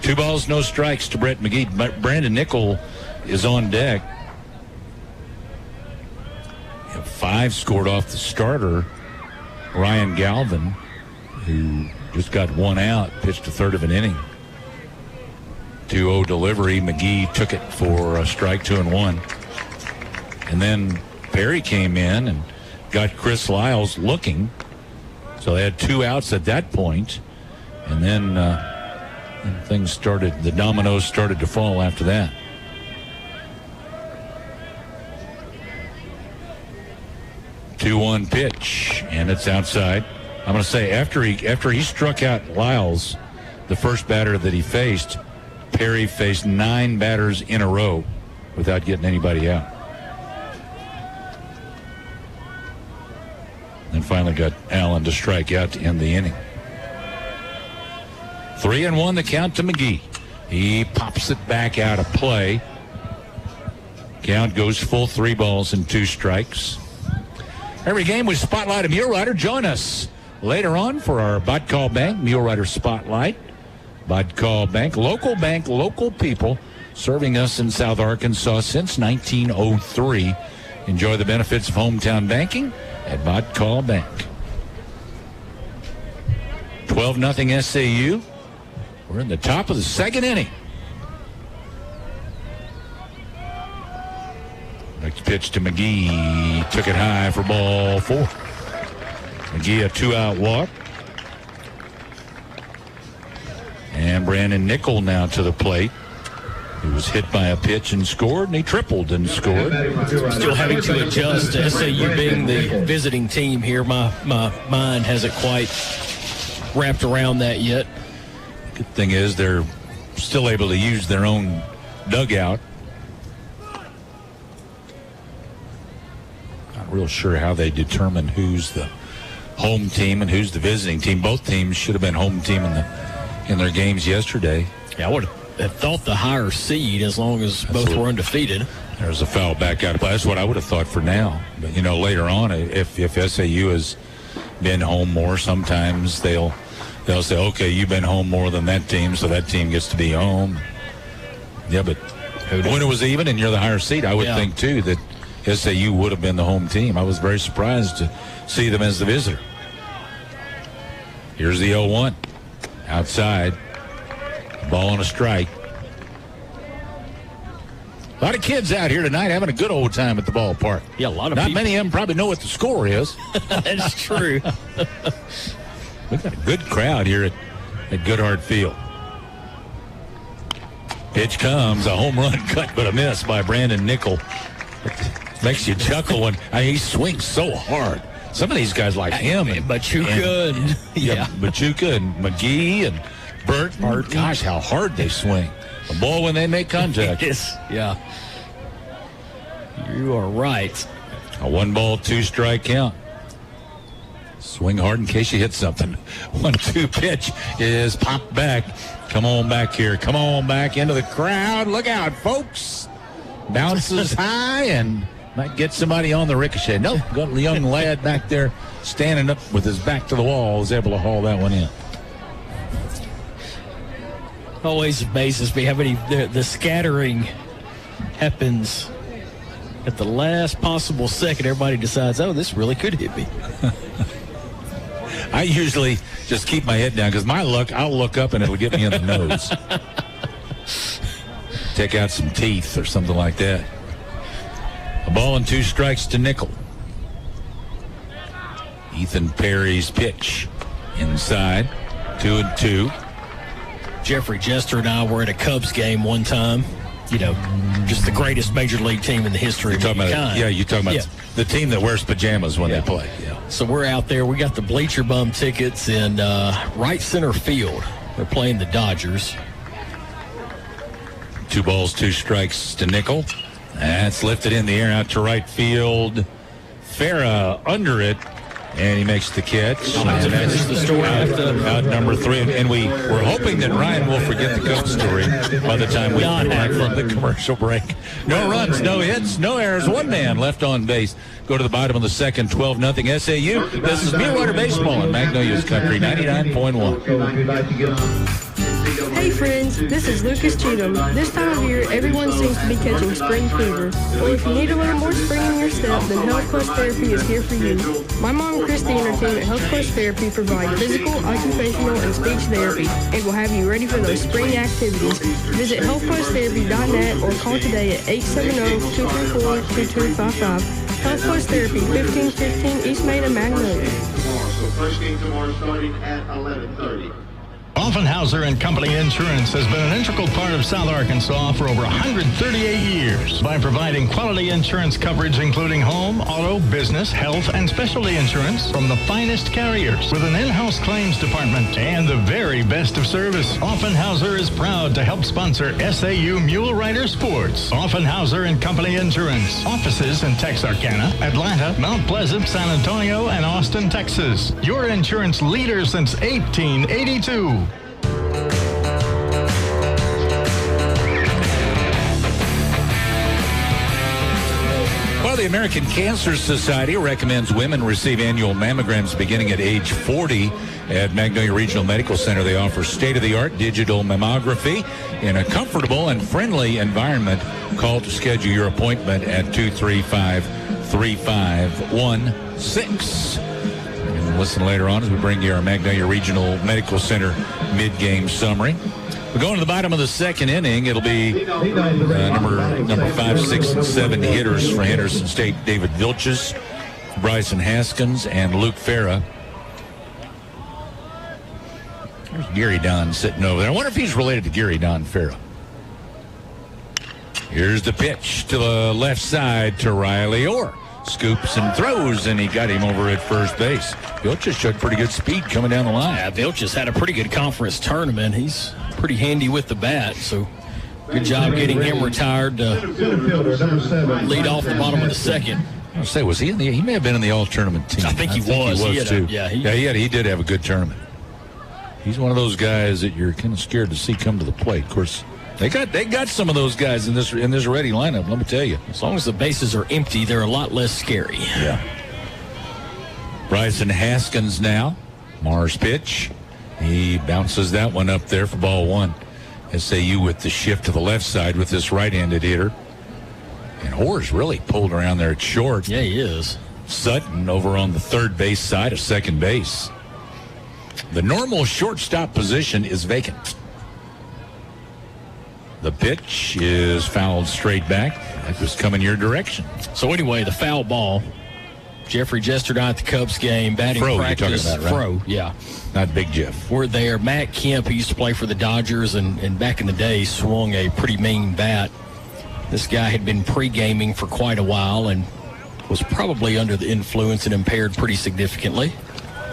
2 balls, no strikes to Brett McGee. Brandon Nickel is on deck. 5 scored off the starter, Ryan Galvin, who just got 1 out, pitched a third of an inning. 2-0 delivery. McGee took it for a strike, 2-1. And then Perry came in and got Chris Lyles looking. So they had 2 outs at that point. And then things started, the dominoes started to fall after that. Two-one pitch, and it's outside. I'm going to say after he struck out Lyles, the first batter that he faced, Perry faced 9 batters in a row without getting anybody out. And finally got Allen to strike out to end the inning. 3-1 the count to McGee. He pops it back out of play. Count goes full 3 balls and 2 strikes. Every game we spotlight a Mule Rider. Join us later on for our Bot Call Bank Mule Rider Spotlight. Bot Call Bank, local people serving us in South Arkansas since 1903. Enjoy the benefits of hometown banking at Bot Call Bank. 12-0 SAU. We're in the top of the 2nd inning. Next pitch to McGee. Took it high for ball 4. McGee a 2-out walk. And Brandon Nickel now to the plate. He was hit by a pitch and scored, and he tripled and scored. Still having to adjust to SAU being the visiting team here. My mind hasn't quite wrapped around that yet. Good thing is they're still able to use their own dugout. Not real sure how they determine who's the home team and who's the visiting team. Both teams should have been home team in their games yesterday. Yeah, I would have thought the higher seed as long as both were undefeated. There's a foul back out of play. That's what I would have thought for now. But, later on, if SAU has been home more, sometimes they'll say, okay, you've been home more than that team, so that team gets to be home. Yeah, but when it was even and you're the higher seed, I would think, too, that SAU would have been the home team. I was very surprised to see them as the visitor. Here's the 0-1. Outside. Ball and a strike. A lot of kids out here tonight having a good old time at the ballpark. Yeah, a lot of Not people. many of them probably know what the score is. That's true. We've got a good crowd here at Goodhart Field. Pitch comes, a home run cut but a miss by Brandon Nickel. Makes you chuckle when he swings so hard. Some of these guys like him. Machuca and Machuca and McGee and Burton. Gosh, how hard they swing. A ball when they make contact. Yeah. You are right. A 1-ball, 2-strike count. Swing hard in case you hit something. 1-2 pitch is popped back. Come on back here. Come on back into the crowd. Look out, folks. Bounces high and might get somebody on the ricochet. Nope, got a young lad back there standing up with his back to the wall. Was able to haul that one in. Always amazes me how many the scattering happens at the last possible second. Everybody decides, oh, this really could hit me. I usually just keep my head down because my luck, I'll look up and it'll get me in the nose. Take out some teeth or something like that. A ball and 2 strikes to Nickel. Ethan Perry's pitch inside. 2-2. Jeffrey Jester and I were at a Cubs game one time. Just the greatest major league team in the history of mankind. You're talking about the team that wears pajamas when they play. Yeah. So we're out there. We got the bleacher bum tickets in right center field. They're playing the Dodgers. 2 balls, 2 strikes to Nickel. That's lifted in the air out to right field. Farah under it, and he makes the catch. To finish the story. Out number 3. And we were hoping that Ryan will forget the Cubs story by the time we come back from the commercial break. No runs, no hits, no errors. 1 man left on base. Go to the bottom of the 2nd, 12-0 SAU. This is Mule Rider Baseball in Magnolia's Country 99.1. Hey friends, this is Lucas Cheatham. This time of year, everyone seems to be catching spring fever. Well, if you need a little more spring in your step, then Health Quest Therapy is here for you. My mom, Christy, and her team at Health Quest Therapy provide physical, occupational, and speech therapy and will have you ready for those spring activities. Visit healthquesttherapy.net or call today at 870-234-2255. Health Quest Therapy, 1515 East Main and Magnolia. So first game tomorrow starting at 11:30. Offenhauser and Company Insurance has been an integral part of South Arkansas for over 138 years by providing quality insurance coverage including home, auto, business, health, and specialty insurance from the finest carriers with an in-house claims department and the very best of service. Offenhauser is proud to help sponsor SAU Mule Rider Sports. Offenhauser and Company Insurance. Offices in Texarkana, Atlanta, Mount Pleasant, San Antonio, and Austin, Texas. Your insurance leader since 1882. Well, the American Cancer Society recommends women receive annual mammograms beginning at age 40. At Magnolia Regional Medical Center, they offer state-of-the-art digital mammography in a comfortable and friendly environment. Call to schedule your appointment at 235-3516. And listen later on as we bring you our Magnolia Regional Medical Center mid-game summary. We're going to the bottom of the second inning. It'll be number 5, 6, and 7 hitters for Henderson State. David Vilches, Bryson Haskins, and Luke Farah. There's Gary Don sitting over there. I wonder if he's related to Gary Don Farah. Here's the pitch to the left side to Riley Orr. Scoops and throws, and he got him over at first base. Vilches showed pretty good speed coming down the line. Yeah, Vilches had a pretty good conference tournament. He's pretty handy with the bat, so good job getting him retired to lead off the bottom of the second. I'll say, was he in the? He may have been in the all-tournament team. I think he was too. He did have a good tournament. He's one of those guys that you're kind of scared to see come to the plate. Of course, they got some of those guys in this ready lineup. Let me tell you, as long as the bases are empty, they're a lot less scary. Yeah. Bryson Haskins now. Mars pitch. He bounces that one up there for ball one. SAU with the shift to the left side with this right-handed hitter. And Orr's really pulled around there at short. Yeah, he is. Sutton over on the third base side of second base. The normal shortstop position is vacant. The pitch is fouled straight back. That was coming your direction. So anyway, the foul ball. Jeffrey Jesterdine at the Cubs game, batting Fro, practice. You're talking about, right? Fro, yeah. Not Big Jeff. We're there. Matt Kemp, who used to play for the Dodgers and back in the day swung a pretty mean bat. This guy had been pre-gaming for quite a while and was probably under the influence and impaired pretty significantly.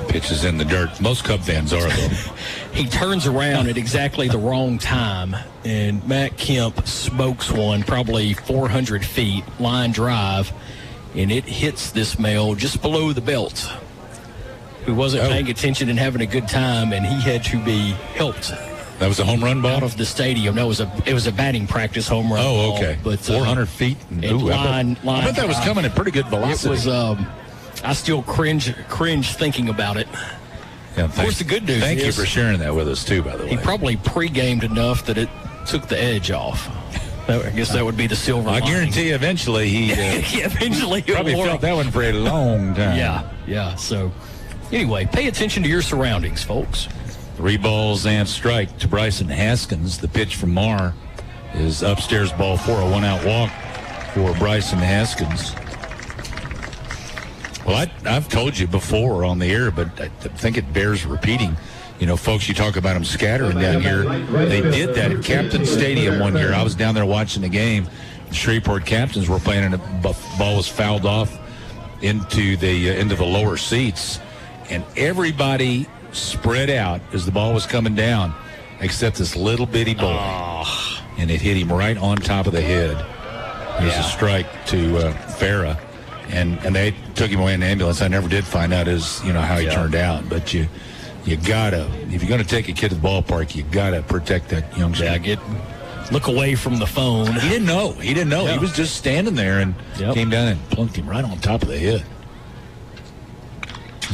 Pitches in the dirt. Most Cub fans are, though. He turns around at exactly the wrong time, and Matt Kemp smokes one probably 400 feet, line drive, and it hits this male just below the belt, who wasn't paying attention and having a good time, and he had to be helped. That was a home run ball? Out of the stadium. No, it was a batting practice home run ball. Oh, okay. But 400 feet. Ooh, I bet that was coming at pretty good velocity. It was, I still cringe thinking about it. Yeah, of course, the good news Thank is you for sharing that with us, too, by the way. He probably pre-gamed enough that it took the edge off. I guess that would be the silver lining. I guarantee eventually he probably felt that one for a long time. Yeah. So, anyway, pay attention to your surroundings, folks. 3 balls and strike to Bryson Haskins. The pitch from Marr is upstairs, ball 4, a 1-out walk for Bryson Haskins. Well, I've told you before on the air, but I think it bears repeating. You know, folks, you talk about them scattering down here. They did that at Captain Stadium one year. I was down there watching the game. The Shreveport Captains were playing, and the ball was fouled off into the lower seats, and everybody spread out as the ball was coming down, except this little bitty boy, and it hit him right on top of the head. There's a strike to Farah, and they took him away in the ambulance. I never did find out how he turned out, but you gotta, if you're gonna take a kid to the ballpark, you gotta protect that youngster. Yeah, look away from the phone. He didn't know. Yeah. He was just standing there and came down and plunked him right on top of the head.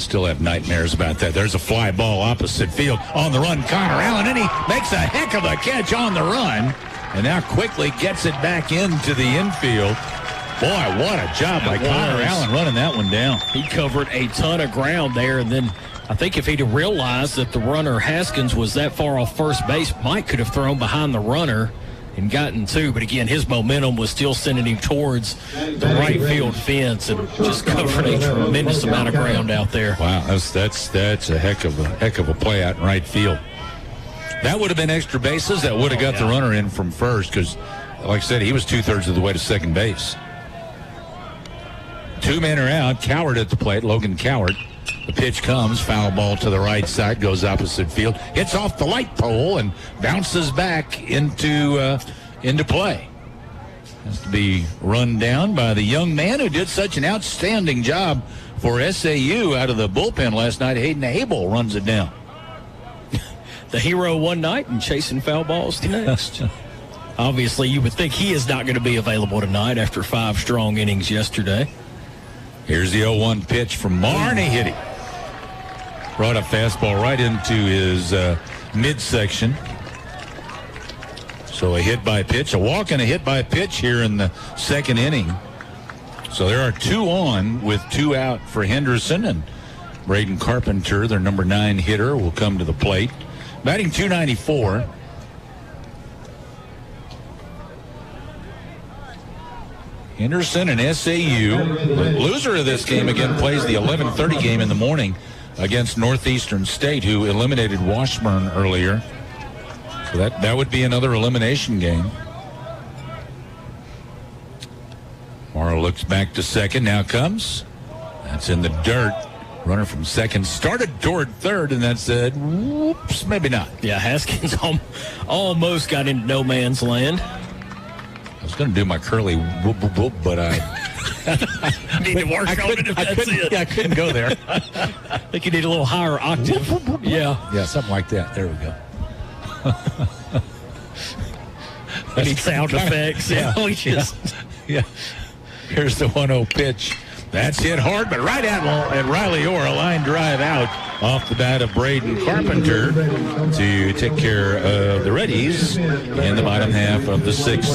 Still have nightmares about that. There's a fly ball opposite field on the run. Connor Allen, and he makes a heck of a catch on the run, and now quickly gets it back into the infield. Boy, what a job by Connor Allen running that one down. He covered a ton of ground there, and then I think if he'd have realized that the runner Haskins was that far off first base, Mike could have thrown behind the runner and gotten two. But again, his momentum was still sending him towards the right field fence and just covering a tremendous amount of ground out there. Wow, that's a heck of a play out in right field. That would have been extra bases. That would have got the runner in from first because, like I said, he was 2/3 of the way to second base. Two men are out. Coward at the plate, Logan Coward. The pitch comes, foul ball to the right side, goes opposite field, hits off the light pole and bounces back into play. Has to be run down by the young man who did such an outstanding job for SAU out of the bullpen last night. Hayden Abel runs it down. The hero one night and chasing foul balls the next. Obviously, you would think he is not going to be available tonight after 5 strong innings yesterday. Here's the 0-1 pitch from Marr, and he hit it. Brought a fastball right into his midsection. So a hit by pitch, a walk and a hit by pitch here in the second inning. So there are 2 on with 2 out for Henderson, and Braden Carpenter, their number 9 hitter, will come to the plate. Batting .294. Henderson and SAU. The loser of this game again plays the 11:30 game in the morning against Northeastern State, who eliminated Washburn earlier. So that would be another elimination game. Morrow looks back to second. Now comes. That's in the dirt. Runner from second started toward third, and that said, whoops, maybe not. Yeah, Haskins almost got into no man's land. I was going to do my curly whoop, whoop, whoop, but I need to work on it if that's it. Yeah, I couldn't go there. I think you need a little higher octave. Whoop, whoop, whoop. Yeah, something like that. There we go. We need sound effects. Yeah. Here's the 1-0 pitch. That's hit hard, but right at Riley Orr, a line drive out off the bat of Braden Carpenter to take care of the Reddies in the bottom half of the sixth.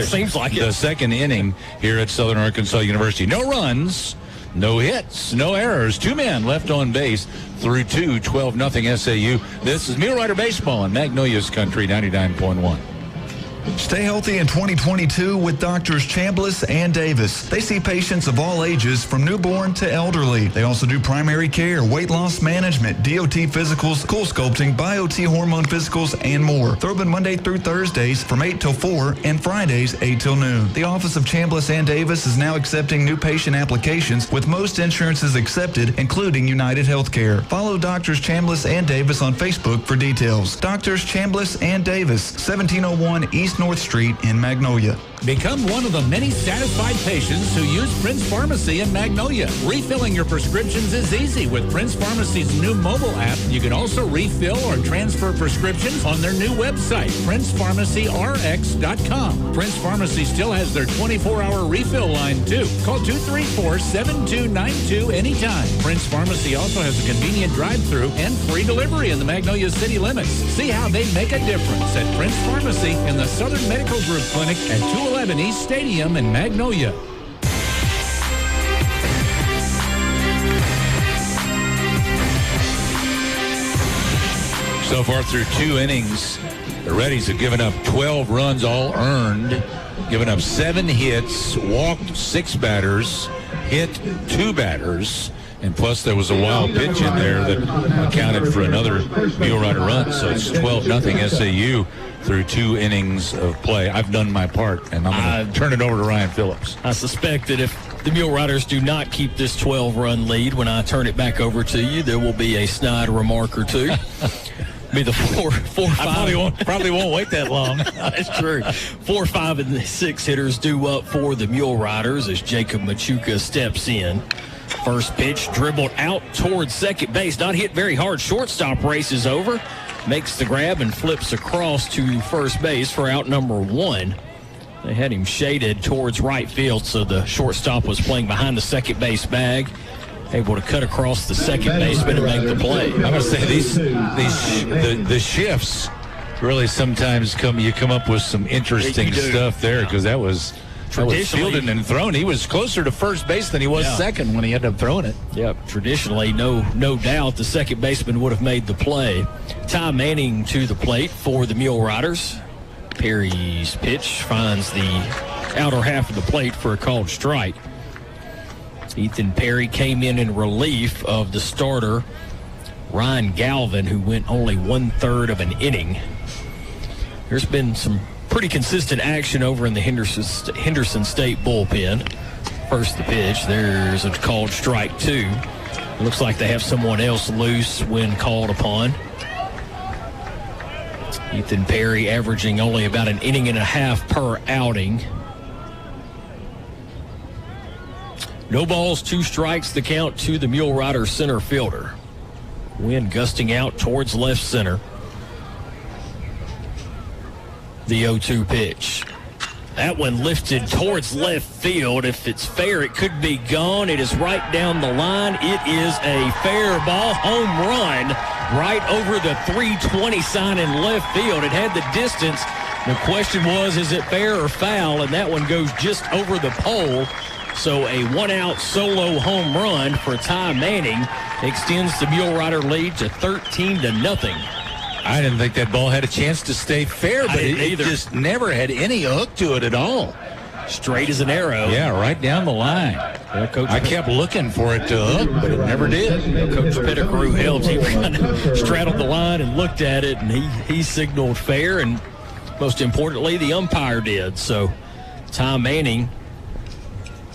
Seems like it. The second inning here at Southern Arkansas University. No runs, no hits, no errors. 2 men left on base through 2, 12-0 SAU. This is Mule Rider Baseball in Magnolia's Country, 99.1. Stay healthy in 2022 with Doctors Chambliss and Davis. They see patients of all ages from newborn to elderly. They also do primary care, weight loss management, DOT physicals, cool sculpting, BioT hormone physicals, and more. They're open Monday through Thursdays from 8 till 4 and Fridays 8 till noon. The Office of Chambliss and Davis is now accepting new patient applications with most insurances accepted, including United Healthcare. Follow Doctors Chambliss and Davis on Facebook for details. Doctors Chambliss and Davis, 1701 East North Street in Magnolia. Become one of the many satisfied patients who use Prince Pharmacy in Magnolia. Refilling your prescriptions is easy with Prince Pharmacy's new mobile app. You can also refill or transfer prescriptions on their new website, PrincePharmacyRx.com. Prince Pharmacy still has their 24-hour refill line, too. Call 234-7292 anytime. Prince Pharmacy also has a convenient drive-thru and free delivery in the Magnolia city limits. See how they make a difference at Prince Pharmacy in the Southern Medical Group Clinic at 211 East Stadium in Magnolia. So far through 2 innings, the Reddies have given up 12 runs, all earned, given up 7 hits, walked 6 batters, hit 2 batters, and plus there was a wild pitch in there that accounted for another Mule Rider run. So it's 12-0 SAU through 2 innings of play. I've done my part, and I'm going to turn it over to Ryan Phillips. I suspect that if the Mule Riders do not keep this 12-run lead, when I turn it back over to you, there will be a snide remark or two. Be the 4, 5. I probably won't wait that long. That's true. 4, 5, and 6 hitters due up for the Mule Riders as Jacob Machuca steps in. First pitch dribbled out towards second base. Not hit very hard. Shortstop races over. Makes the grab and flips across to first base for out number 1. They had him shaded towards right field, so the shortstop was playing behind the second base bag. able to cut across the second baseman and make the play. I'm going to say the shifts really sometimes you come up with some interesting stuff there, because that was fielded and thrown. He was closer to first base than he was second when he ended up throwing it. Yep, traditionally, no doubt the second baseman would have made the play. Ty Manning to the plate for the Mule Riders. Perry's pitch finds the outer half of the plate for a called strike. Ethan Perry came in relief of the starter, Ryan Galvin, who went only 1/3 of an inning. There's been some pretty consistent action over in the Henderson State bullpen. First the pitch. There's a called strike 2. It looks like they have someone else loose when called upon. Ethan Perry averaging only about an inning and a half per outing. No balls, 2 strikes, the count to the Mule Rider center fielder. Wind gusting out towards left center. The 0-2 pitch. That one lifted towards left field. If it's fair, it could be gone. It is right down the line. It is a fair ball, home run, right over the 320 sign in left field. It had the distance. The question was, is it fair or foul? And that one goes just over the pole. So a 1-out solo home run for Ty Manning extends the Mule Rider lead to 13-0. I didn't think that ball had a chance to stay fair, but it just never had any hook to it at all. Straight as an arrow. Yeah, right down the line. I kept looking for it to hook, but it never did. Coach Pettigrew helped. He kind of straddled the line and looked at it, and he signaled fair, and most importantly, the umpire did. So Ty Manning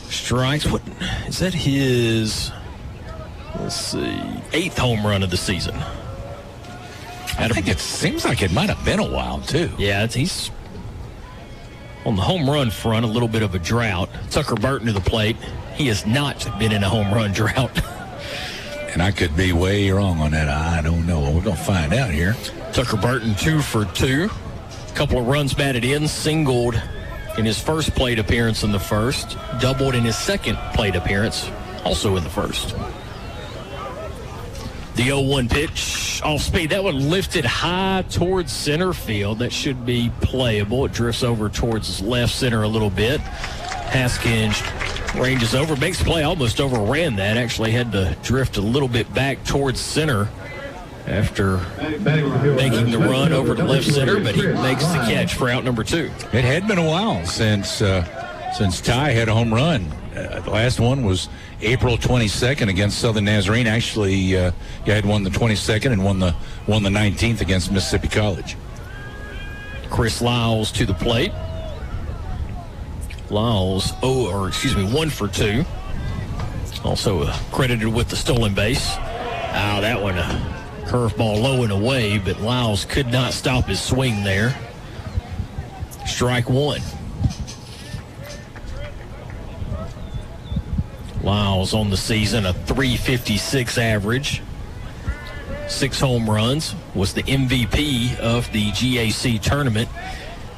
strikes. What is that? His, let's see, 8th home run of the season. I think it seems like it might have been a while, too. Yeah, he's on the home run front, a little bit of a drought. Tucker Burton to the plate. He has not been in a home run drought. And I could be way wrong on that. I don't know. We're going to find out here. Tucker Burton 2 for 2. A couple of runs batted in, singled in his first plate appearance in the first, doubled in his second plate appearance, also in the first. The 0-1 pitch, off speed. That one lifted high towards center field. That should be playable. It drifts over towards left center a little bit. Haskins ranges over, makes the play, almost overran that. Actually had to drift a little bit back towards center after making the run over to left center, but he makes the catch for out number 2. It had been a while since Ty had a home run. The last one was April 22nd against Southern Nazarene. Actually, he had won the 22nd and won the 19th against Mississippi College. Chris Lyles to the plate. Lyles, 1 for 2. Also credited with the stolen base. That one, curveball low and away, but Lyles could not stop his swing there. Strike 1. Lyles on the season, a .356 average. 6 home runs, was the MVP of the GAC tournament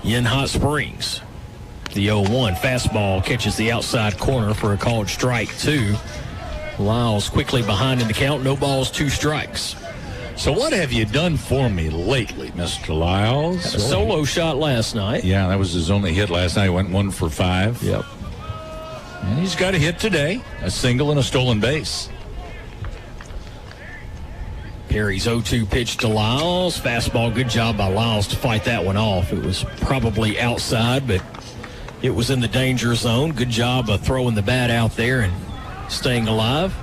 in Hot Springs. The 0-1 fastball catches the outside corner for a called strike 2. Lyles quickly behind in the count. No balls, 2 strikes. So what have you done for me lately, Mr. Lyles? Had a solo shot last night. Yeah, that was his only hit last night. He went 1 for 5. Yep. And he's got a hit today, a single and a stolen base. Perry's 0-2 pitch to Lyles. Fastball, good job by Lyles to fight that one off. It was probably outside, but it was in the danger zone. Good job of throwing the bat out there and staying alive.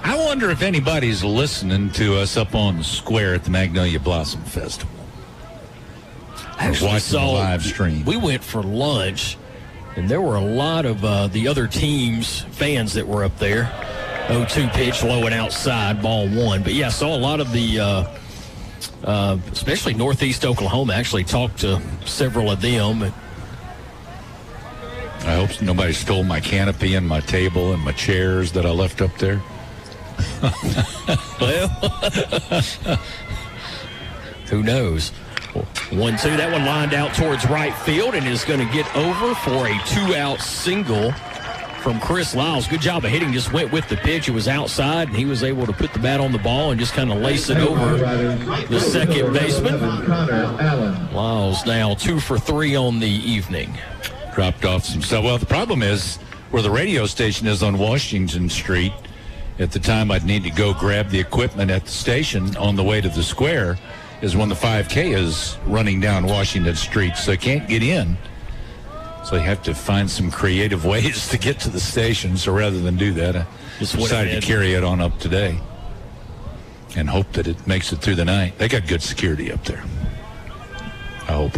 I wonder if anybody's listening to us up on the square at the Magnolia Blossom Festival. I actually watching the live stream. We went for lunch, and there were a lot of the other teams' fans that were up there. 0-2 pitch, low and outside, ball 1. But, yeah, I saw a lot of the, especially Northeast Oklahoma, actually talked to several of them. I hope nobody stole my canopy and my table and my chairs that I left up there. Well, who knows? 1-2. That one lined out towards right field and is going to get over for a 2-out single from Chris Lyles. Good job of hitting. Just went with the pitch. It was outside, and he was able to put the bat on the ball and just kind of lace it over the second baseman. Lyles now 2 for 3 on the evening. Dropped off some stuff. Well, the problem is where the radio station is on Washington Street. At the time I'd need to go grab the equipment at the station on the way to the square is when the 5K is running down Washington Street, so I can't get in. So you have to find some creative ways to get to the station. So rather than do that, I just decided to carry it on up today and hope that it makes it through the night. They got good security up there. I hope.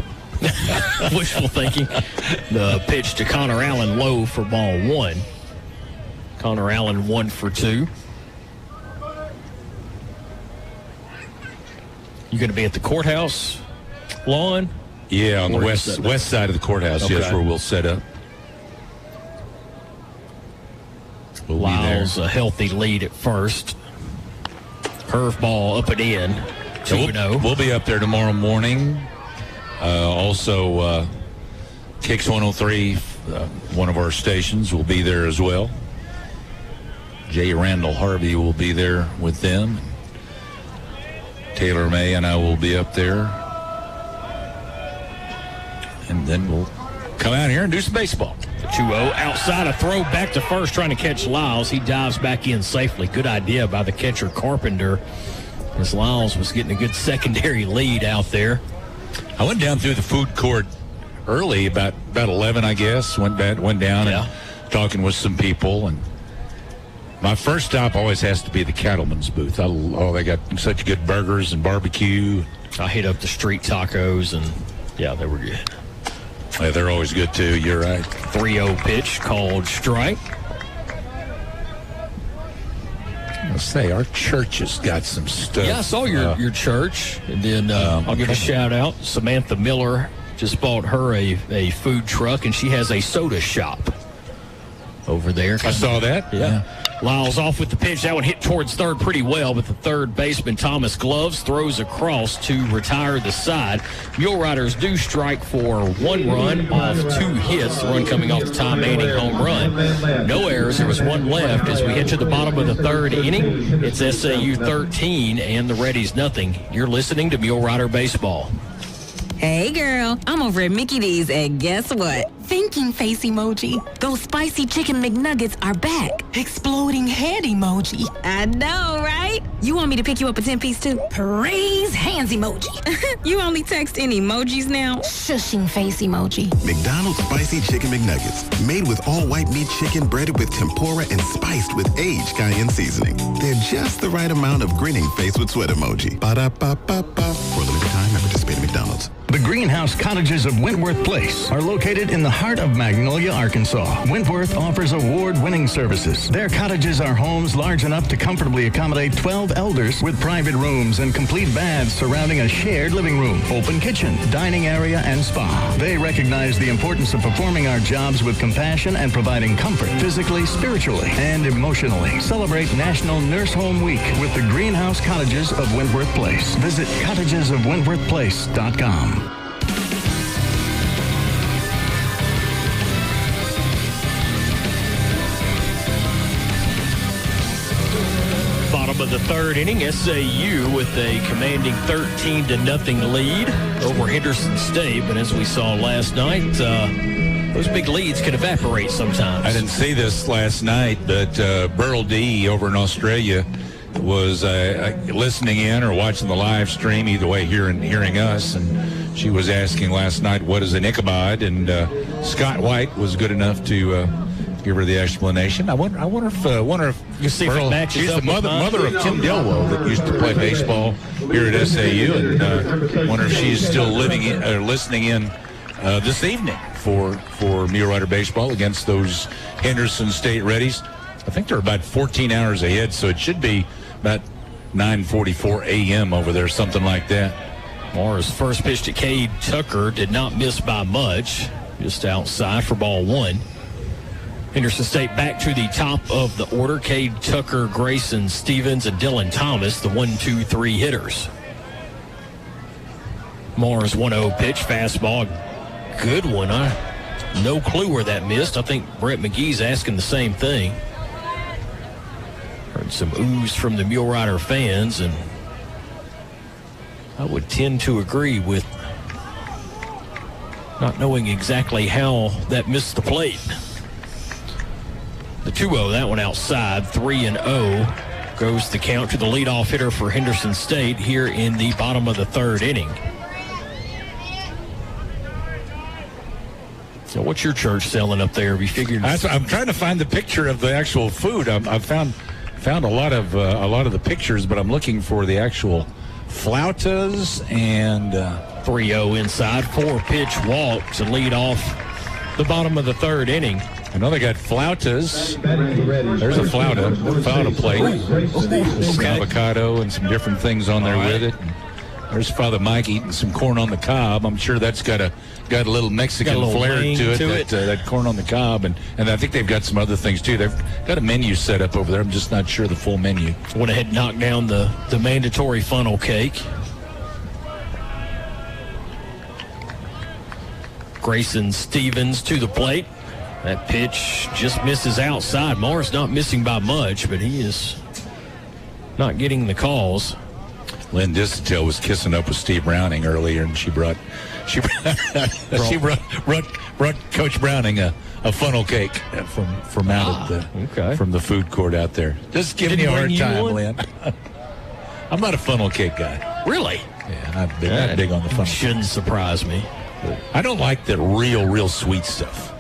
Wishful thinking. The pitch to Connor Allen low for ball 1. Connor Allen 1 for 2. You going to be at the courthouse lawn? Yeah, on the west side of the courthouse. Okay. Yes, where we'll set up. We'll Lyles a healthy lead at first. Curveball up and in. 2-0. We'll be up there tomorrow morning. Also, Kicks 103, one of our stations, will be there as well. Jay Randall Harvey will be there with them. Taylor May and I will be up there. And then we'll come out here and do some baseball. The 2-0 outside, a throw back to first, trying to catch Lyles. He dives back in safely. Good idea by the catcher Carpenter, as Lyles was getting a good secondary lead out there. I went down through the food court early, about 11, I guess. Went down and talking with some people. And my first stop always has to be the Cattleman's booth. They got such good burgers and barbecue. I hit up the street tacos, and yeah, they were good. Yeah, they're always good too. You're right. 3-0 pitch called strike. Let's say our church has got some stuff. Yeah, I saw your church, and then I'll give a shout out. Samantha Miller just bought her a food truck, and she has a soda shop over there. I saw that. Yeah. Lyles off with the pitch. That one hit towards third pretty well, but the third baseman, Thomas Gloves, throws across to retire the side. Mule Riders do strike for 1 run off 2 hits. The run coming off the Tom Manning home run. No errors. There was 1 left as we head to the bottom of the 3rd inning. It's SAU 13 and the Reddies nothing. You're listening to Mule Rider Baseball. Hey girl, I'm over at Mickey D's, and guess what? Thinking face emoji. Those spicy chicken McNuggets are back. Exploding head emoji. I know, right? You want me to pick you up a 10-piece too? Praise hands emoji. You only text in emojis now? Shushing face emoji. McDonald's Spicy Chicken McNuggets. Made with all-white meat chicken breaded with tempura and spiced with aged cayenne seasoning. They're just the right amount of grinning face with sweat emoji. Ba-da-ba-ba-ba. For a limited time at participating McDonald's. The Greenhouse Cottages of Wentworth Place are located in the heart of Magnolia, Arkansas. Wentworth offers award-winning services. Their cottages are homes large enough to comfortably accommodate 12 elders with private rooms and complete baths surrounding a shared living room, open kitchen, dining area, and spa. They recognize the importance of performing our jobs with compassion and providing comfort physically, spiritually, and emotionally. Celebrate National Nurse Home Week with the Greenhouse Cottages of Wentworth Place. Visit cottagesofwentworthplace.com. Bottom of the 3rd inning, SAU with a commanding 13-0 lead over Henderson State. But as we saw last night, those big leads can evaporate sometimes. I didn't see this last night, but Burl D over in Australia was listening in or watching the live stream, either way, hearing us, and she was asking last night, what is an Ichabod? And Scott White was good enough to give her the explanation. I wonder if you see Burl, she's the mother of Tim Dilwo that used to play baseball here at SAU, and wonder if she's still listening in this evening for Mule Rider Baseball against those Henderson State Reddies. I think they're about 14 hours ahead, so it should be about 9:44 a.m. over there, something like that. Mara's first pitch to Cade Tucker did not miss by much, just outside for ball 1. Henderson State back to the top of the order. Cade Tucker, Grayson Stevens, and Dylan Thomas, the 1-2-3 hitters. Mara's 1-0 pitch, fastball, good one. No clue where that missed. I think Brett McGee's asking the same thing. Heard some oohs from the Mule Rider fans, and I would tend to agree with not knowing exactly how that missed the plate. The 2-0, that one outside, 3-0. Goes the count to the leadoff hitter for Henderson State here in the bottom of the third inning. So what's your church selling up there? Have you figured? I'm trying to find the picture of the actual food. I've found a lot of the pictures, but I'm looking for the actual flautas and 3-0 inside, 4-pitch walk to lead off the bottom of the third inning. I know they got flautas. There's a flauta plate. Some avocado and some different things on there with it. There's Father Mike eating some corn on the cob. I'm sure that's got a little Mexican flair to it. That corn on the cob, and I think they've got some other things too. They've got a menu set up over there. I'm just not sure the full menu. Went ahead and knocked down the mandatory funnel cake. Grayson Stevens to the plate. That pitch just misses outside. Marr's not missing by much, but he is not getting the calls. Lynn Distel was kissing up with Steve Browning earlier, and she brought Coach Browning a funnel cake from out at from the food court out there. Just giving you a hard time, Lynn. I'm not a funnel cake guy. Really? Yeah, not big on the funnel. Shouldn't surprise me. I don't like the real sweet stuff.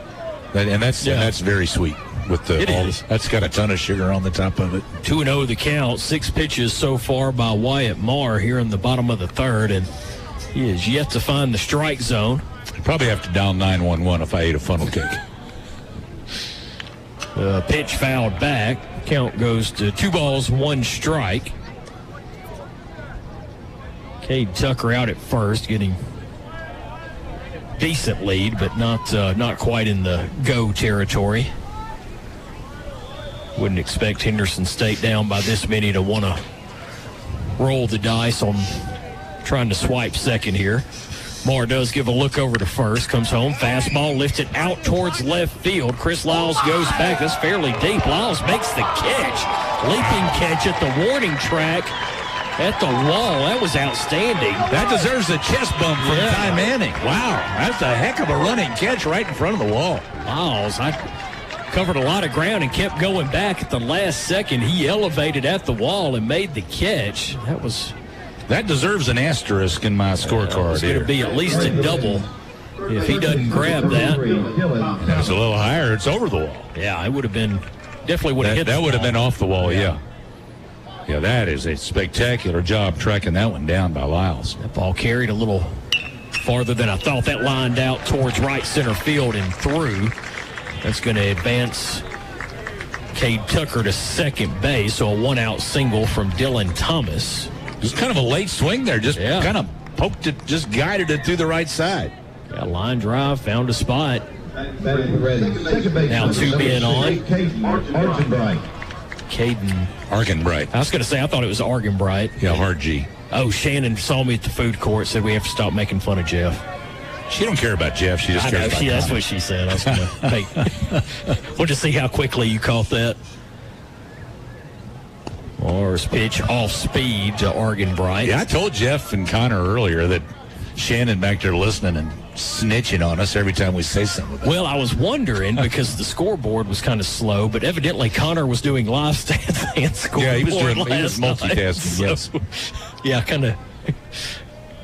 That's very sweet with that's got a ton of sugar on the top of it. 2-0 the count. 6 pitches so far by Wyatt Marr here in the bottom of the third, and he is yet to find the strike zone. I'd probably have to dial 911 if I ate a funnel cake. Pitch fouled back. Count goes to 2-1 strike. Cade Tucker out at first, getting decent lead, but not quite in the go territory. Wouldn't expect Henderson State down by this many to want to roll the dice on trying to swipe second here. Marr does give a look over to first, comes home, fastball lifted out towards left field. Chris Lyles goes back. That's fairly deep. Lyles makes the catch. Leaping catch at the warning track at the wall. That was outstanding. That deserves a chest bump from Ty Manning. Wow, that's a heck of a running catch right in front of the wall. Lyles, I covered a lot of ground and kept going back at the last second. He elevated at the wall and made the catch. That deserves an asterisk in my scorecard. It's going to be at least a double if he doesn't grab that. And if it's a little higher, it's over the wall. Yeah, it would have been, definitely would have hit the wall. That would have been off the wall, yeah. Yeah, that is a spectacular job tracking that one down by Lyles. That ball carried a little farther than I thought. That lined out towards right center field and through. That's going to advance Cade Tucker to second base, so a one-out single from Dylan Thomas. Just kind of a late swing there. Just kind of poked it, just guided it through the right side. Yeah, line drive, found a spot. Now 2 being on. Caden Argenbright. I was going to say, I thought it was Argenbright. Yeah, hard G. Oh, Shannon saw me at the food court, said we have to stop making fun of Jeff. She don't care about Jeff. She just cares about that's what she said. I was going to we'll just see how quickly you caught that. Marr's pitch off speed to Argenbright. Yeah, I told Jeff and Connor earlier that Shannon back there listening and snitching on us every time we say something. Well, I was wondering because the scoreboard was kind of slow, but evidently Connor was doing live stats and scoreboard. Yeah, he was multitasking, yes. Yeah, kind of.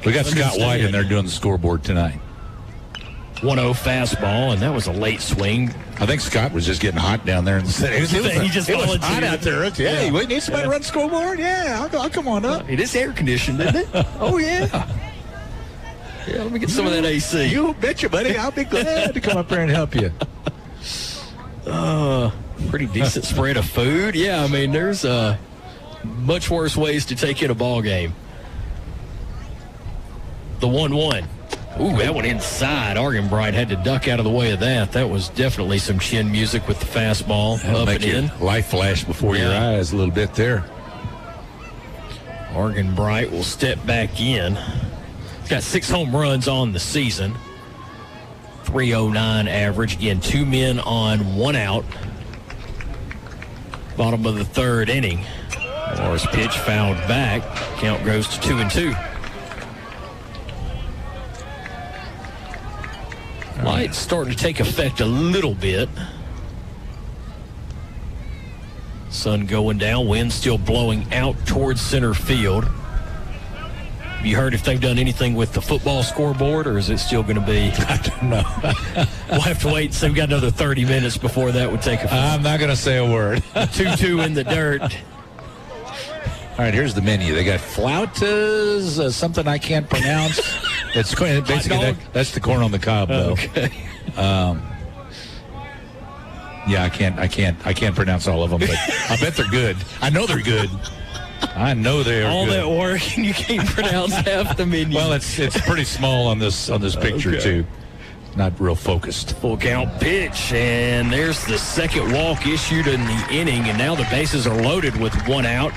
We got Scott White in there doing the scoreboard tonight. 1-0 fastball, and that was a late swing. I think Scott was just getting hot down there in the city. It was hot out there. Yeah, we need somebody to run scoreboard. Yeah, I'll come on up. It is air conditioned, isn't it? Oh, yeah. Yeah, let me get some of that AC. You betcha, buddy. I'll be glad to come up there and help you. Pretty decent spread of food. Yeah, I mean, there's much worse ways to take in a ball game. The 1-1. Ooh, that one inside. Argenbright had to duck out of the way of that. That was definitely some chin music with the fastball up and in. Life flash before your eyes a little bit there. Argenbright will step back in. Got 6 home runs on the season. .309 average. Again, 2 men on 1 out. Bottom of the 3rd inning. Moore's pitch fouled back. Count goes to 2-2. Light's starting to take effect a little bit. Sun going down, wind still blowing out towards center field. Have you heard if they've done anything with the football scoreboard, or is it still going to be? I don't know. We'll have to wait. So we've got another 30 minutes before that would take effect. I'm not going to say a word. 2-2 in the dirt. All right, here's the menu. They got flautas, something I can't pronounce. It's basically that's the corn on the cob, though. Okay. Yeah, I can't pronounce all of them, but I bet they're good. I know they're good. I know they are all good. That work and you can't pronounce half the menu. Well, it's pretty small on this picture too. Not real focused. Full count pitch, and there's the second walk issued in the inning, and now the bases are loaded with 1 out.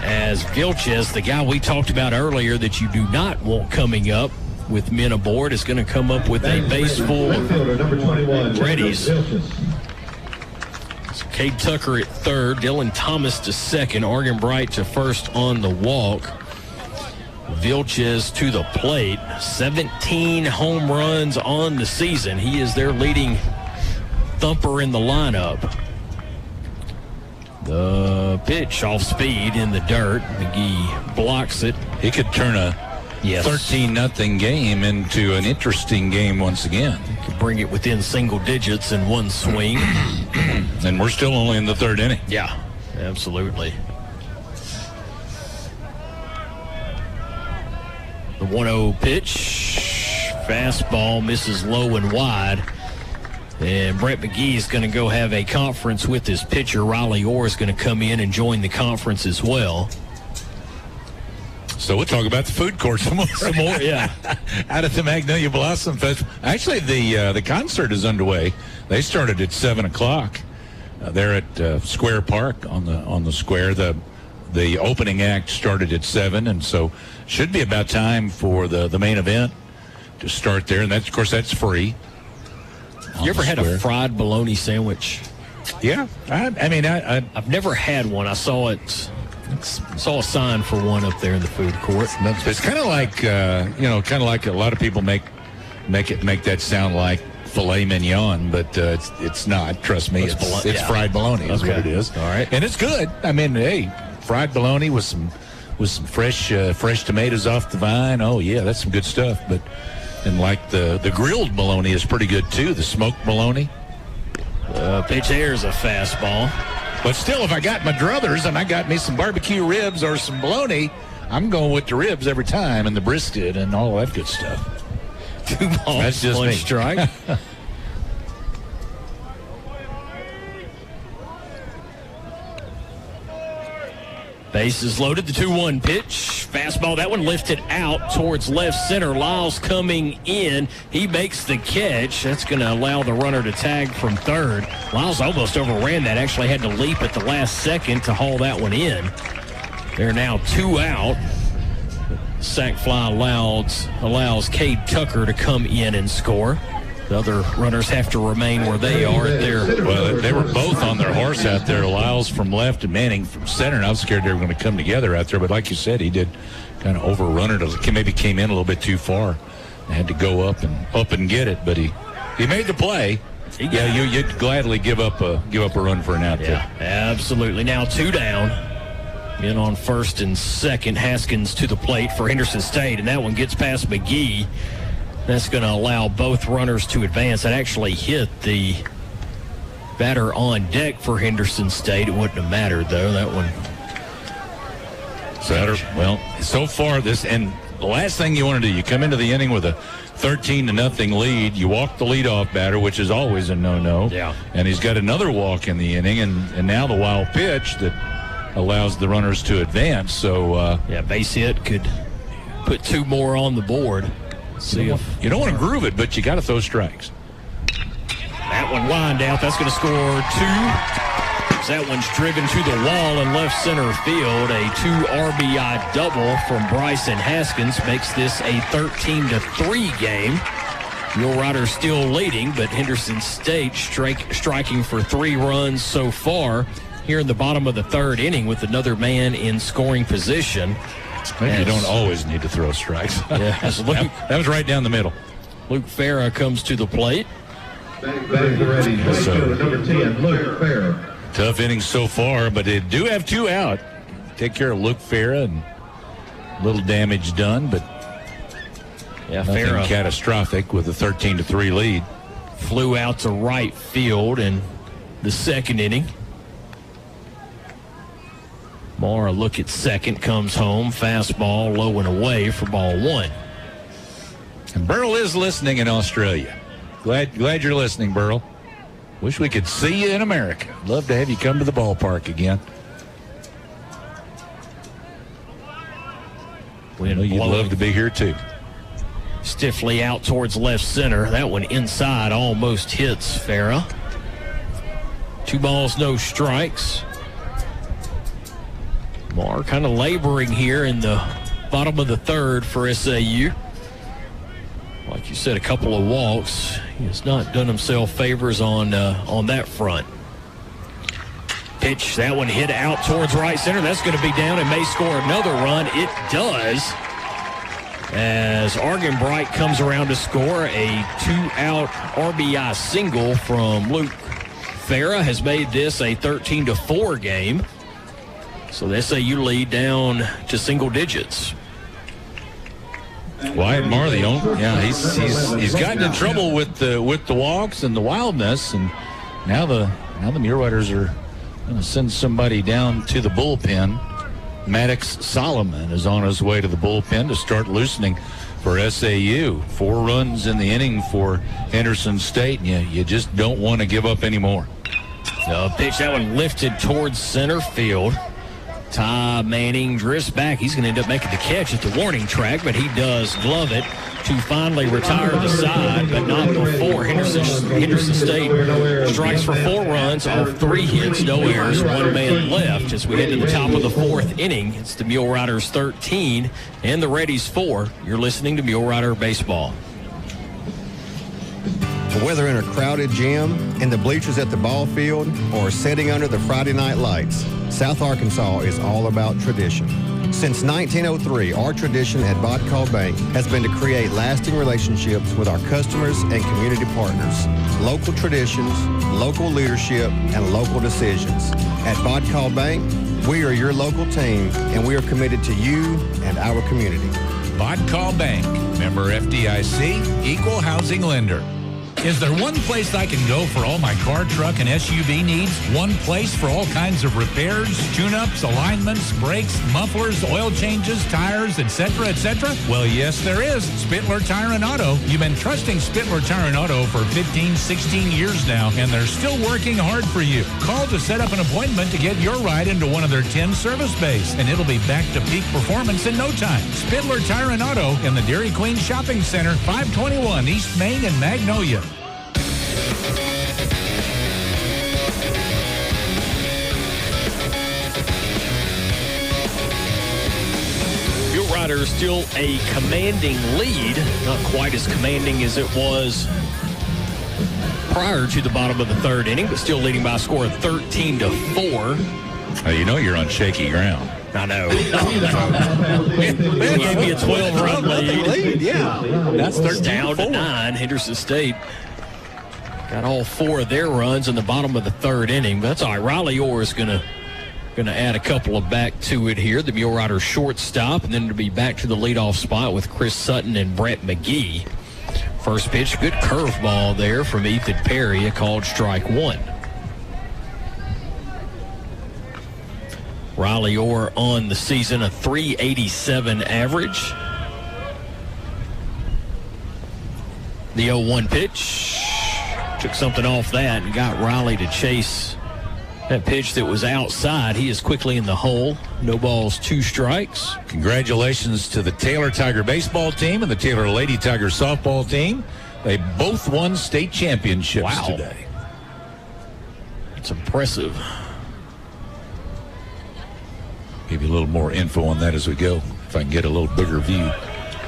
As Vilches, the guy we talked about earlier that you do not want coming up with men aboard, is going to come up with a base full of readies. So Cade Tucker at 3rd, Dylan Thomas to 2nd, Argan Bright to 1st on the walk. Vilches to the plate, 17 home runs on the season. He is their leading thumper in the lineup. The pitch off speed in the dirt. McGee blocks it. He could turn a 13-0 game into an interesting game once again. He could bring it within single digits in one swing. And we're still only in the 3rd inning. Yeah, absolutely. The 1-0 pitch. Fastball misses low and wide. And Brett McGee is going to go have a conference with his pitcher. Riley Orr is going to come in and join the conference as well. So we'll talk about the food court some more. Yeah. Out at the Magnolia Blossom Festival. Actually, the concert is underway. They started at 7 o'clock. They're at Square Park on the square. The opening act started at 7, and so should be about time for the main event to start there. And that's, of course, that's free. You ever had a fried bologna sandwich? Yeah, I've never had one. I saw a sign for one up there in the food court. It's kind of like like a lot of people make that sound like filet mignon, but it's not. Trust me, it's fried bologna. That's what it is. All right, and it's good. I mean, hey, fried bologna with some fresh tomatoes off the vine. Oh yeah, that's some good stuff. And like the grilled bologna is pretty good too. The smoked bologna. Pitch here is a fastball. But still, if I got my druthers and I got me some barbecue ribs or some bologna, I'm going with the ribs every time and the brisket and all that good stuff. 2 balls, that's just 1 me. strike. Bases loaded, the 2-1 pitch. Fastball, that one lifted out towards left center. Lyles coming in. He makes the catch. That's going to allow the runner to tag from 3rd. Lyles almost overran that. Actually had to leap at the last second to haul that one in. They're now 2 out. Sac fly allows Cade Tucker to come in and score. The other runners have to remain where they are at their... Well, they were both on their horse out there. Lyles from left and Manning from center, and I was scared they were going to come together out there. But like you said, he did kind of overrun it. Maybe came in a little bit too far. They had to go up and get it, but he made the play. You'd gladly give up a run for an out there. Absolutely. Now 2 down. In on 1st and 2nd. Haskins to the plate for Henderson State, and that one gets past McGee. That's going to allow both runners to advance. That actually hit the batter on deck for Henderson State. It wouldn't have mattered, though. That one. Well, so far and the last thing you want to do, you come into the inning with a 13-0 lead. You walk the leadoff batter, which is always a no-no. Yeah. And he's got another walk in the inning, and now the wild pitch that allows the runners to advance. So base hit could put 2 more on the board. You don't want to groove it, but you got to throw strikes. That one lined out. That's going to score 2. That one's driven to the wall in left center field. A 2 RBI double from Bryson Haskins makes this a 13-3 game. Mule Riders still leading, but Henderson State striking for 3 runs so far here in the bottom of the 3rd inning with another man in scoring position. Maybe you don't always need to throw strikes. Yeah, that was right down the middle. Luke Farah comes to the plate. Number 10, Luke Farah. Tough inning so far, but they do have 2 out. Take care of Luke Farah, and a little damage done, but nothing Farah catastrophic with a 13-3 lead. Flew out to right field in the 2nd inning. Mara look at second, comes home, fastball low and away for ball 1. And Burl is listening in Australia. Glad you're listening, Burl. Wish we could see you in America. Love to have you come to the ballpark again. We know you'd love to be here too. Stiffly out towards left center. That one inside almost hits Farah. 2 balls, no strikes. Marr kind of laboring here in the bottom of the 3rd for SAU. Like you said, a couple of walks. He has not done himself favors on that front. Pitch, that one hit out towards right center. That's going to be down and may score another run. It does. As Argenbright comes around to score a 2-out RBI single from Luke Farah, has made this a 13-4 game. So the SAU lead down to single digits. Wyatt Marr, he's gotten in trouble with the walks and the wildness, and now the Mule Riders are going to send somebody down to the bullpen. Maddox Solomon is on his way to the bullpen to start loosening for SAU. 4 runs in the inning for Henderson State, and you just don't want to give up anymore. Pitch, that one lifted towards center field. Ty Manning drifts back. He's going to end up making the catch at the warning track, but he does glove it to finally retire the side, but not before Henderson State strikes for 4 runs off 3 hits, no errors, 1 man left. As we head to the top of the 4th inning, it's the Mule Riders 13 and the Reddies 4. You're listening to Mule Rider Baseball. Whether in a crowded gym, in the bleachers at the ball field, or sitting under the Friday night lights, South Arkansas is all about tradition. Since 1903, our tradition at Vodcall Bank has been to create lasting relationships with our customers and community partners. Local traditions, local leadership, and local decisions. At Vodcall Bank, we are your local team, and we are committed to you and our community. Vodcall Bank, member FDIC, equal housing lender. Is there one place I can go for all my car, truck, and SUV needs? One place for all kinds of repairs, tune-ups, alignments, brakes, mufflers, oil changes, tires, etc., etc.? Well, yes, there is. Spittler Tire and Auto. You've been trusting Spittler Tire and Auto for 15, 16 years now, and they're still working hard for you. Call to set up an appointment to get your ride into one of their 10 service bays, and it'll be back to peak performance in no time. Spittler Tire and Auto in the Dairy Queen Shopping Center, 521 East Main in Magnolia. Riders still a commanding lead, not quite as commanding as it was prior to the bottom of the 3rd inning, but still leading by a score of 13-4. You know you're on shaky ground. I know. They gave me a 12-run lead. Yeah. That's down to 9. Henderson State got all 4 of their runs in the bottom of the 3rd inning, but that's all right. Riley Orr is going to add a couple of back to it here. The Mule Riders shortstop, and then to be back to the leadoff spot with Chris Sutton and Brett McGee. First pitch, good curveball there from Ethan Perry, a called strike 1. Riley Orr on the season, a .387 average. The 0-1 pitch. Took something off that and got Riley to chase that pitch that was outside. He is quickly in the hole. No balls, 2 strikes. Congratulations to the Taylor Tiger baseball team and the Taylor Lady Tiger softball team. They both won state championships today. It's impressive. Give you a little more info on that as we go, if I can get a little bigger view.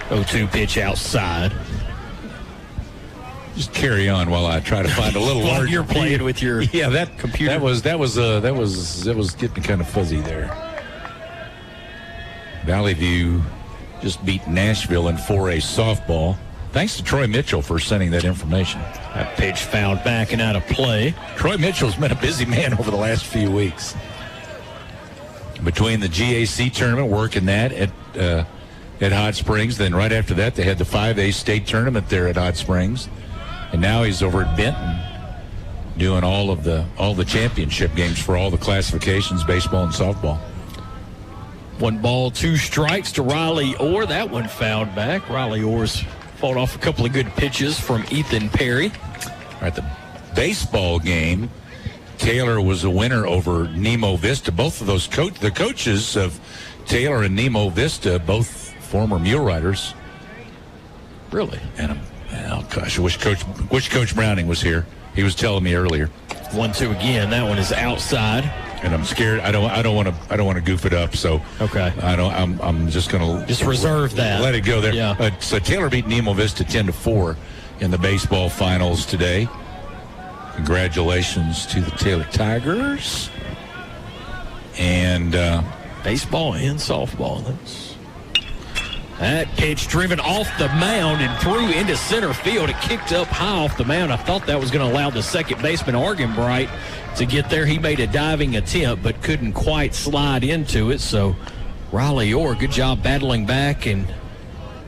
0-2 pitch outside. Just carry on while I try to find a little larger. You're playing with your computer. That was getting kind of fuzzy there. Valley View just beat Nashville in 4A softball. Thanks to Troy Mitchell for sending that information. That pitch fouled back and out of play. Troy Mitchell's been a busy man over the last few weeks. Between the GAC tournament, working that at Hot Springs, then right after that they had the 5A state tournament there at Hot Springs, and now he's over at Benton doing all the championship games for all the classifications, baseball and softball. 1 ball, 2 strikes to Riley Orr. That one fouled back. Riley Orr's fought off a couple of good pitches from Ethan Perry. All right, the baseball game, Taylor was a winner over Nemo Vista. Both of those the coaches of Taylor and Nemo Vista, both former mule riders. Really? And I wish Coach Browning was here. He was telling me earlier. 1-2 again. That one is outside. And I'm scared. I don't want to goof it up. So okay. I'm just going to reserve that. Let it go there. Yeah. So Taylor beat Nemo Vista 10-4 in the baseball finals today. Congratulations to the Taylor Tigers. And baseball and softball. That pitch driven off the mound and threw into center field. It kicked up high off the mound. I thought that was going to allow the second baseman, Argenbright, to get there. He made a diving attempt but couldn't quite slide into it. So Riley Orr, good job battling back and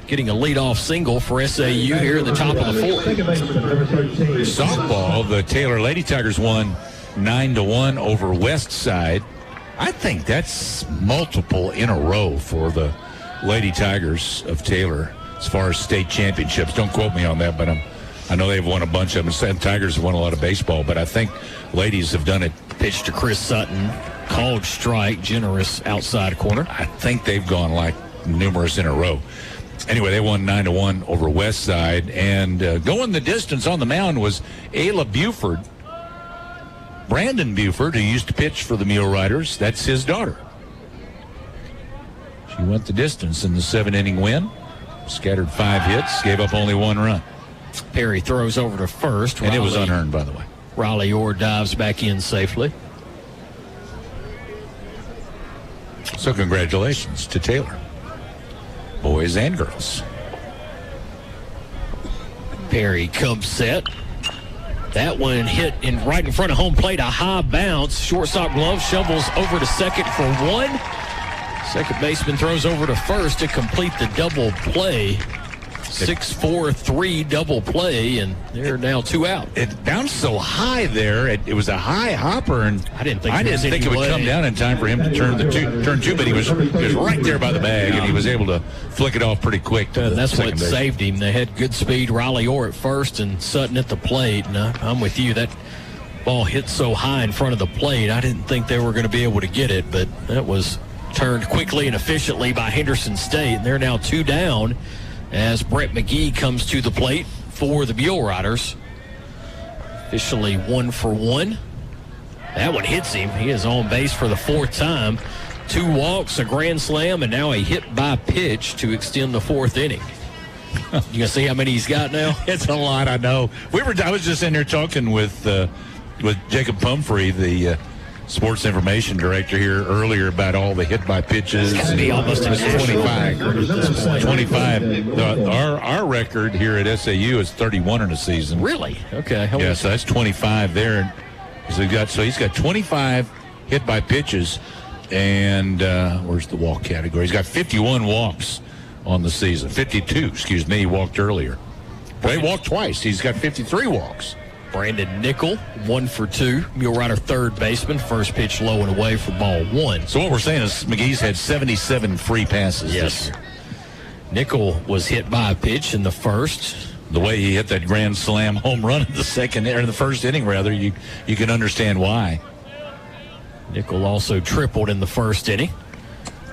getting a leadoff single for SAU here in the top of the 4th. Softball, the Taylor Lady Tigers won 9-1 over West Side. I think that's multiple in a row for the Lady Tigers of Taylor as far as state championships. Don't quote me on that, but I know they've won a bunch of them. Tigers have won a lot of baseball, but I think ladies have done it. Pitch to Chris Sutton, called strike, generous outside corner. I think they've gone like numerous in a row. Anyway, they won 9-1 over West Side, and going the distance on the mound was Ayla Buford. Brandon Buford, who used to pitch for the Mule Riders, that's his daughter. She went the distance in the 7-inning win, scattered 5 hits, gave up only 1 run. Perry throws over to first. And it was unearned, by the way. Riley Orr dives back in safely. So congratulations to Taylor, boys and girls. Perry comes set. That one hit right in front of home plate, a high bounce. Shortstop glove shovels over to second for 1. Second baseman throws over to first to complete the double play. 6-4-3 double play, and they're now 2 out. It bounced so high there. It was a high hopper, and I didn't think it would come down in time for him to turn two, but he was right there by the bag, and he was able to flick it off pretty quick. That's what saved him. They had good speed. Riley Orr at first and Sutton at the plate, and I'm with you. That ball hit so high in front of the plate, I didn't think they were going to be able to get it, but that was turned quickly and efficiently by Henderson State, and they're now 2 down as Brett McGee comes to the plate for the Mule Riders. Officially 1 for 1. That one hits him. He is on base for the 4th time. 2 walks, a grand slam, and now a hit by pitch to extend the 4th inning. You gonna see how many he's got now? It's a lot, I know. I was just in there talking with Jacob Pumphrey, the sports information director here earlier, about all the hit by pitches. It's got to be almost 25. 25. Our record here at SAU is 31 in a season. Really? Okay. Yeah, so that's 25 there. So he's got 25 hit by pitches, and where's the walk category? He's got 51 walks on the season. 52, excuse me. He walked earlier. But he walked twice. He's got 53 walks. Brandon Nickel, 1 for 2. Mule Rider third baseman. First pitch low and away for ball 1. So what we're saying is McGee's had 77 free passes. Yes. Nickel was hit by a pitch in the first. The way he hit that grand slam home run in the first inning, rather, you can understand why. Nickel also tripled in the first inning.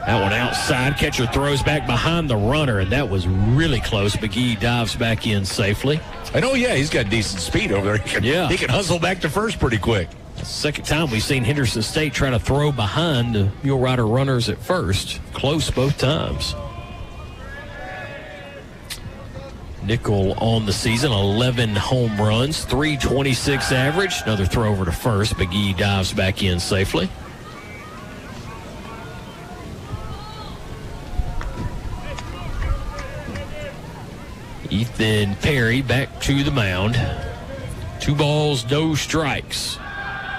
That one outside. Catcher throws back behind the runner, and that was really close. McGee dives back in safely. I know, yeah, he's got decent speed over there. He can hustle back to first pretty quick. Second time we've seen Henderson State try to throw behind the Mule Rider runners at first. Close both times. Nickel on the season, 11 home runs, .326 average. Another throw over to first. McGee dives back in safely. Ethan Perry back to the mound. 2 balls, no strikes.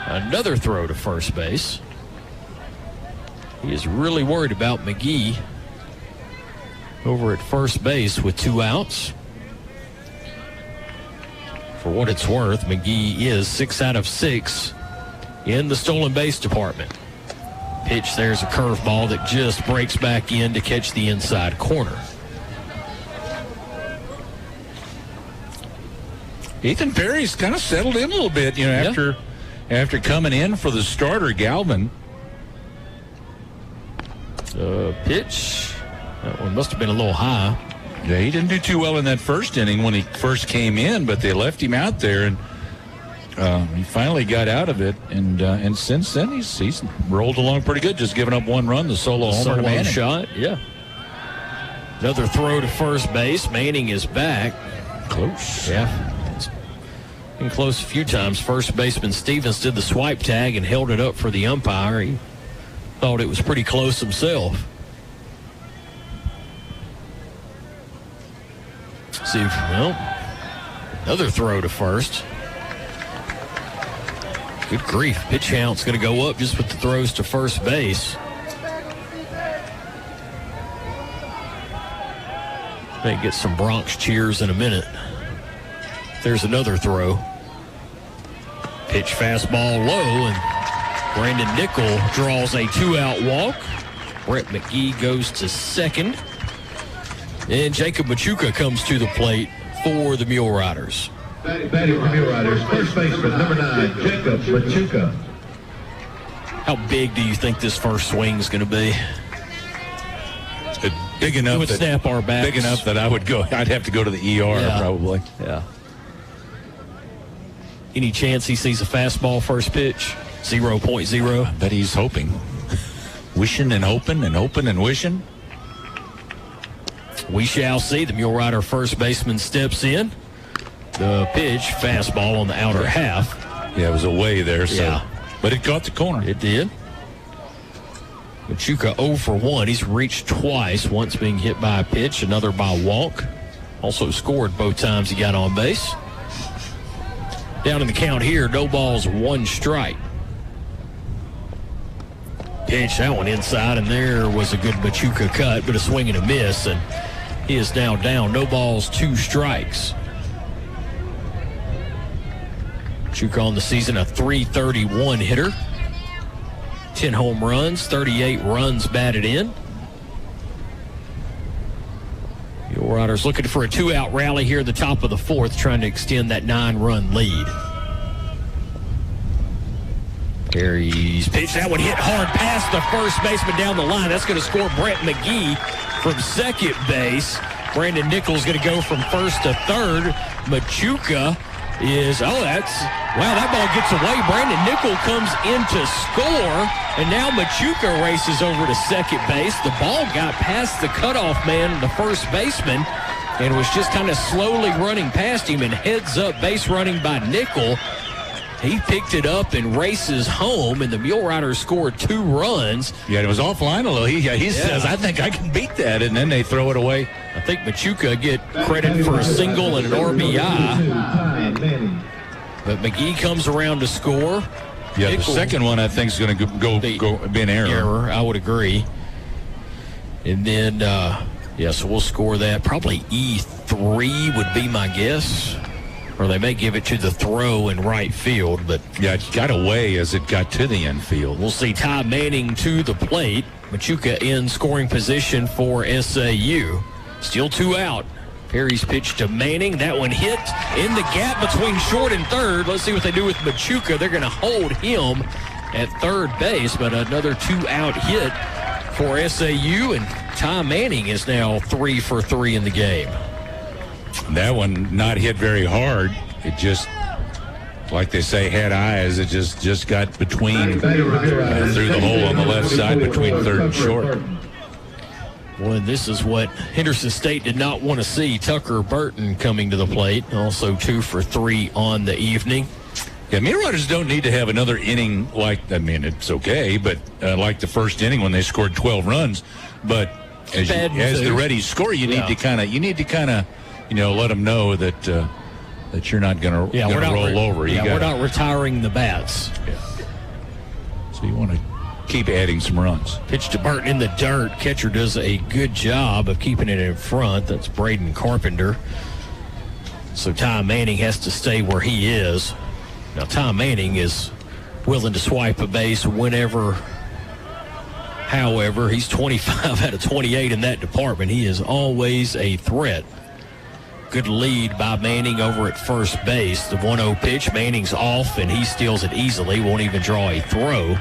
Another throw to first base. He is really worried about McGee over at first base with 2 outs. For what it's worth, McGee is 6 out of 6 in the stolen base department. Pitch, there's a curveball that just breaks back in to catch the inside corner. Ethan Perry's kind of settled in a little bit, after coming in for the starter, Galvin. Pitch. That one must have been a little high. Yeah, he didn't do too well in that first inning when he first came in, but they left him out there, and he finally got out of it. And since then, he's rolled along pretty good, just giving up 1 run, the solo homer to Manning. Shot, yeah. Another throw to first base. Manning is back. Close. Yeah. Been close a few times. First baseman Stevens did the swipe tag and held it up for the umpire. He thought it was pretty close himself. See, another throw to first. Good grief. Pitch count's going to go up just with the throws to first base. May get some Bronx cheers in a minute. There's another throw. Pitch fastball low, and Brandon Nickel draws a 2-out walk. Brett McGee goes to second. And Jacob Machuca comes to the plate for the Mule Riders. Batting for Mule Riders, first baseman, number 9, Jacob Machuca. How big do you think this first swing is going to be? Big enough. It would snap our backs. Big enough that I'd have to go to the ER probably. Yeah. Any chance he sees a fastball first pitch? 0.0. I bet he's hoping. Wishing and hoping and hoping and wishing. We shall see. The Mule Rider first baseman steps in. The pitch, fastball on the outer half. Yeah, it was away there. So. Yeah. But it caught the corner. It did. Machuca 0 for 1. He's reached twice, once being hit by a pitch, another by walk. Also scored both times he got on base. Down in the count here, no balls, 1 strike. Pitch, that one inside, and there was a good Machuca cut, but a swing and a miss, and he is now down. No balls, 2 strikes. Machuca on the season, a .331 hitter. 10 home runs, 38 runs batted in. Mule Riders looking for a 2-out rally here at the top of the 4th, trying to extend that 9-run lead. Perry's pitch. That one hit hard past the first baseman down the line. That's going to score Brett McGee from second base. Brandon Nichols going to go from first to third. Machuca is, that ball gets away. Brandon Nickel comes in to score, and now Machuca races over to second base. The ball got past the cutoff man, the first baseman, and was just kind of slowly running past him, and heads up base running by Nickel. He picked it up and races home, and the Mule Riders scored 2 runs. Yeah, it was offline a little. He says, I think I can beat that, and then they throw it away. I think Machuca get credit for a single and an RBI. But McGee comes around to score. Yeah, the second one I think is going to go be an error. I would agree. And then, so we'll score that. Probably E3 would be my guess. Or they may give it to the throw in right field, but yeah, it got away as it got to the infield. We'll see Ty Manning to the plate. Machuca in scoring position for SAU. Still 2 out. Perry's pitch to Manning. That one hit in the gap between short and third. Let's see what they do with Machuca. They're going to hold him at third base, but another 2-out hit for SAU, and Ty Manning is now 3 for 3 in the game. That one not hit very hard. It just, like they say, had eyes. It just got between, through the hole on the left side between third and short. Well, this is what Henderson State did not want to see. Tucker Burton coming to the plate, also 2 for 3 on the evening. Yeah, Marauders don't need to have another inning it's okay, but like the first inning when they scored 12 runs. But as the Reddies score, you need to kind of let them know that you're not going to roll over. We're not retiring the bats. Yeah. So you want to keep adding some runs. Pitch to Burton in the dirt. Catcher does a good job of keeping it in front. That's Braden Carpenter. So Ty Manning has to stay where he is. Now, Ty Manning is willing to swipe a base whenever. However, he's 25 out of 28 in that department. He is always a threat. Good lead by Manning over at first base. The 1-0 pitch, Manning's off, and he steals it easily. Won't even draw a throw.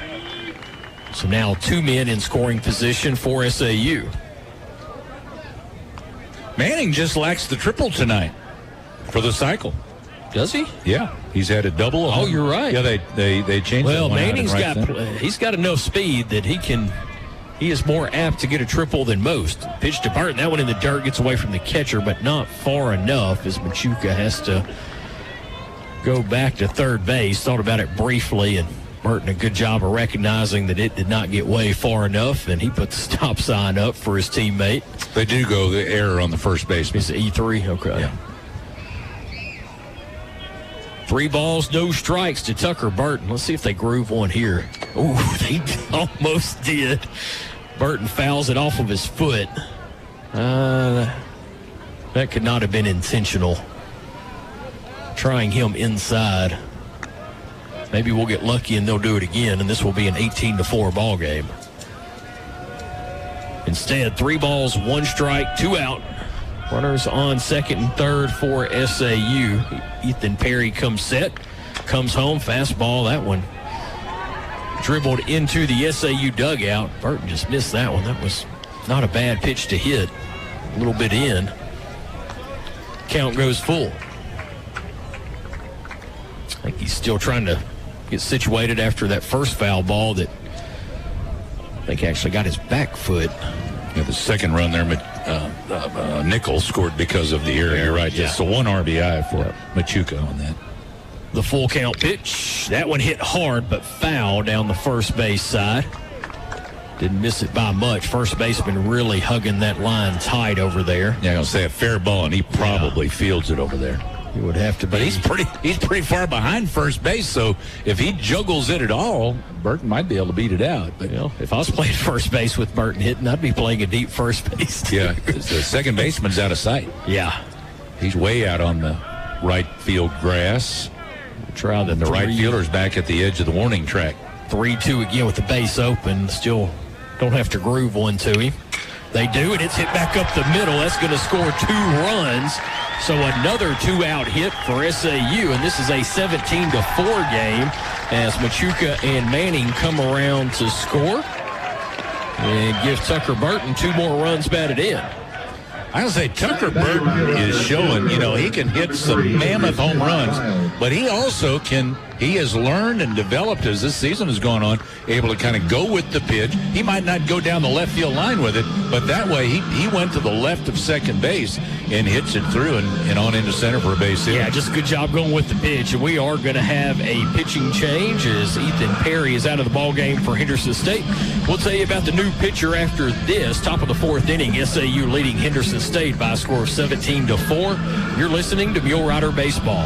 So now 2 men in scoring position for SAU. Manning just lacks the triple tonight for the cycle. Does he? Yeah, he's had a double. Oh, you're right. Yeah, they changed. Well, Manning's he's got enough speed that he is more apt to get a triple than most. Pitch to Burton. That one in the dirt gets away from the catcher, but not far enough as Machuca has to go back to third base. Thought about it briefly, and Burton a good job of recognizing that it did not get way far enough, and he put the stop sign up for his teammate. They do go the error on the first baseman. It's E3? Okay. Yeah. 3 balls, no strikes to Tucker Burton. Let's see if they groove one here. Ooh, they almost did. Burton fouls it off of his foot. That could not have been intentional. Trying him inside. Maybe we'll get lucky and they'll do it again, and this will be an 18-4 ball game. Instead, 3 balls, 1 strike, 2 out. Runners on second and third for SAU. Ethan Perry comes set, comes home, fastball. That one dribbled into the SAU dugout. Burton just missed that one. That was not a bad pitch to hit. A little bit in. Count goes full. I think he's still trying to get situated after that first foul ball that I think actually got his back foot. Yeah, the second run there, Nichols scored because of the error. You're right. Just the 1 RBI for Machuca on that. The full count pitch. That one hit hard, but foul down the first base side. Didn't miss it by much. First baseman really hugging that line tight over there. Yeah, I'm going to say a fair ball, and he probably fields it over there. He would have to be. But he's pretty far behind first base, so if he juggles it at all, Burton might be able to beat it out. But if I was playing first base with Burton hitting, I'd be playing a deep first base too. Yeah, the second baseman's out of sight. Yeah. He's way out on the right field grass. Try the right fielder's back at the edge of the warning track. 3-2 again with the base open. Still don't have to groove one to him. They do, and it's hit back up the middle. That's going to score 2 runs. So another 2-out hit for SAU, and this is a 17-4 game as Machuca and Manning come around to score and give Tucker Burton 2 more runs batted in. I would say Tucker Burton is showing, he can hit some mammoth home runs, but he also he has learned and developed as this season has gone on, able to kind of go with the pitch. He might not go down the left field line with it, but that way he went to the left of second base and hits it through and on into center for a base hit. Yeah, just a good job going with the pitch. And we are going to have a pitching change as Ethan Perry is out of the ball game for Henderson State. We'll tell you about the new pitcher after this. Top of the 4th inning, SAU leading Henderson State by a score of 17-4. You're listening to Mule Rider Baseball.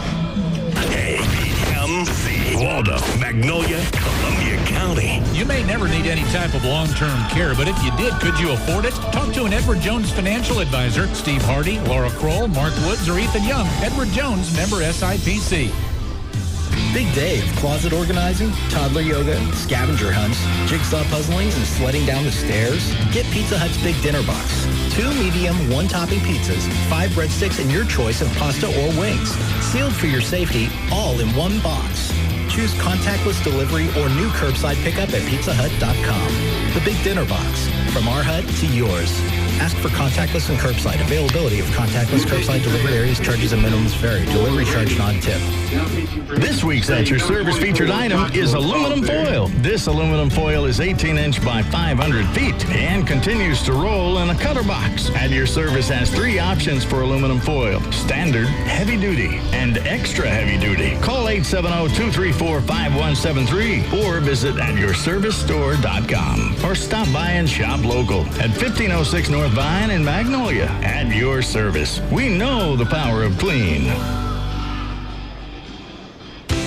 AMC, Waldo, Magnolia, Columbia County. You may never need any type of long-term care, but if you did, could you afford it? Talk to an Edward Jones financial advisor, Steve Hardy, Laura Kroll, Mark Woods, or Ethan Young. Edward Jones, member SIPC. Big Dave, closet organizing, toddler yoga, scavenger hunts, jigsaw puzzlings, and sledding down the stairs? Get Pizza Hut's Big Dinner Box. 2 medium, 1-topping pizzas, 5 breadsticks, and your choice of pasta or wings. Sealed for your safety, all in one box. Choose contactless delivery or new curbside pickup at pizzahut.com. The Big Dinner Box. From our hut to yours. Ask for contactless and curbside. Availability of contactless curbside delivery areas, charges and minimums vary. Delivery charge non-tip. This week's At Your Service featured item is aluminum foil. This aluminum foil is 18-inch by 500 feet and continues to roll in a cutter box. At Your Service has 3 options for aluminum foil: standard, heavy duty, and extra heavy duty. Call 870-234-5173 or visit atyourservicestore.com or stop by and shop local at 1506 North Vine in Magnolia. At Your Service, we know the power of clean.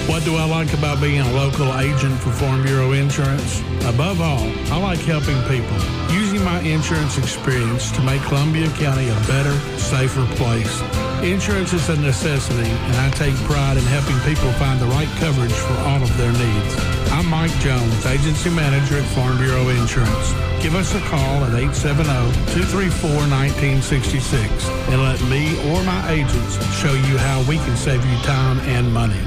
What do I like about being a local agent for Farm Bureau Insurance? Above all, I like helping people, using my insurance experience to make Columbia County a better, safer place. Insurance is a necessity, and I take pride in helping people find the right coverage for all of their needs. I'm Mike Jones, Agency Manager at Farm Bureau Insurance. Give us a call at 870-234-1966 and let me or my agents show you how we can save you time and money.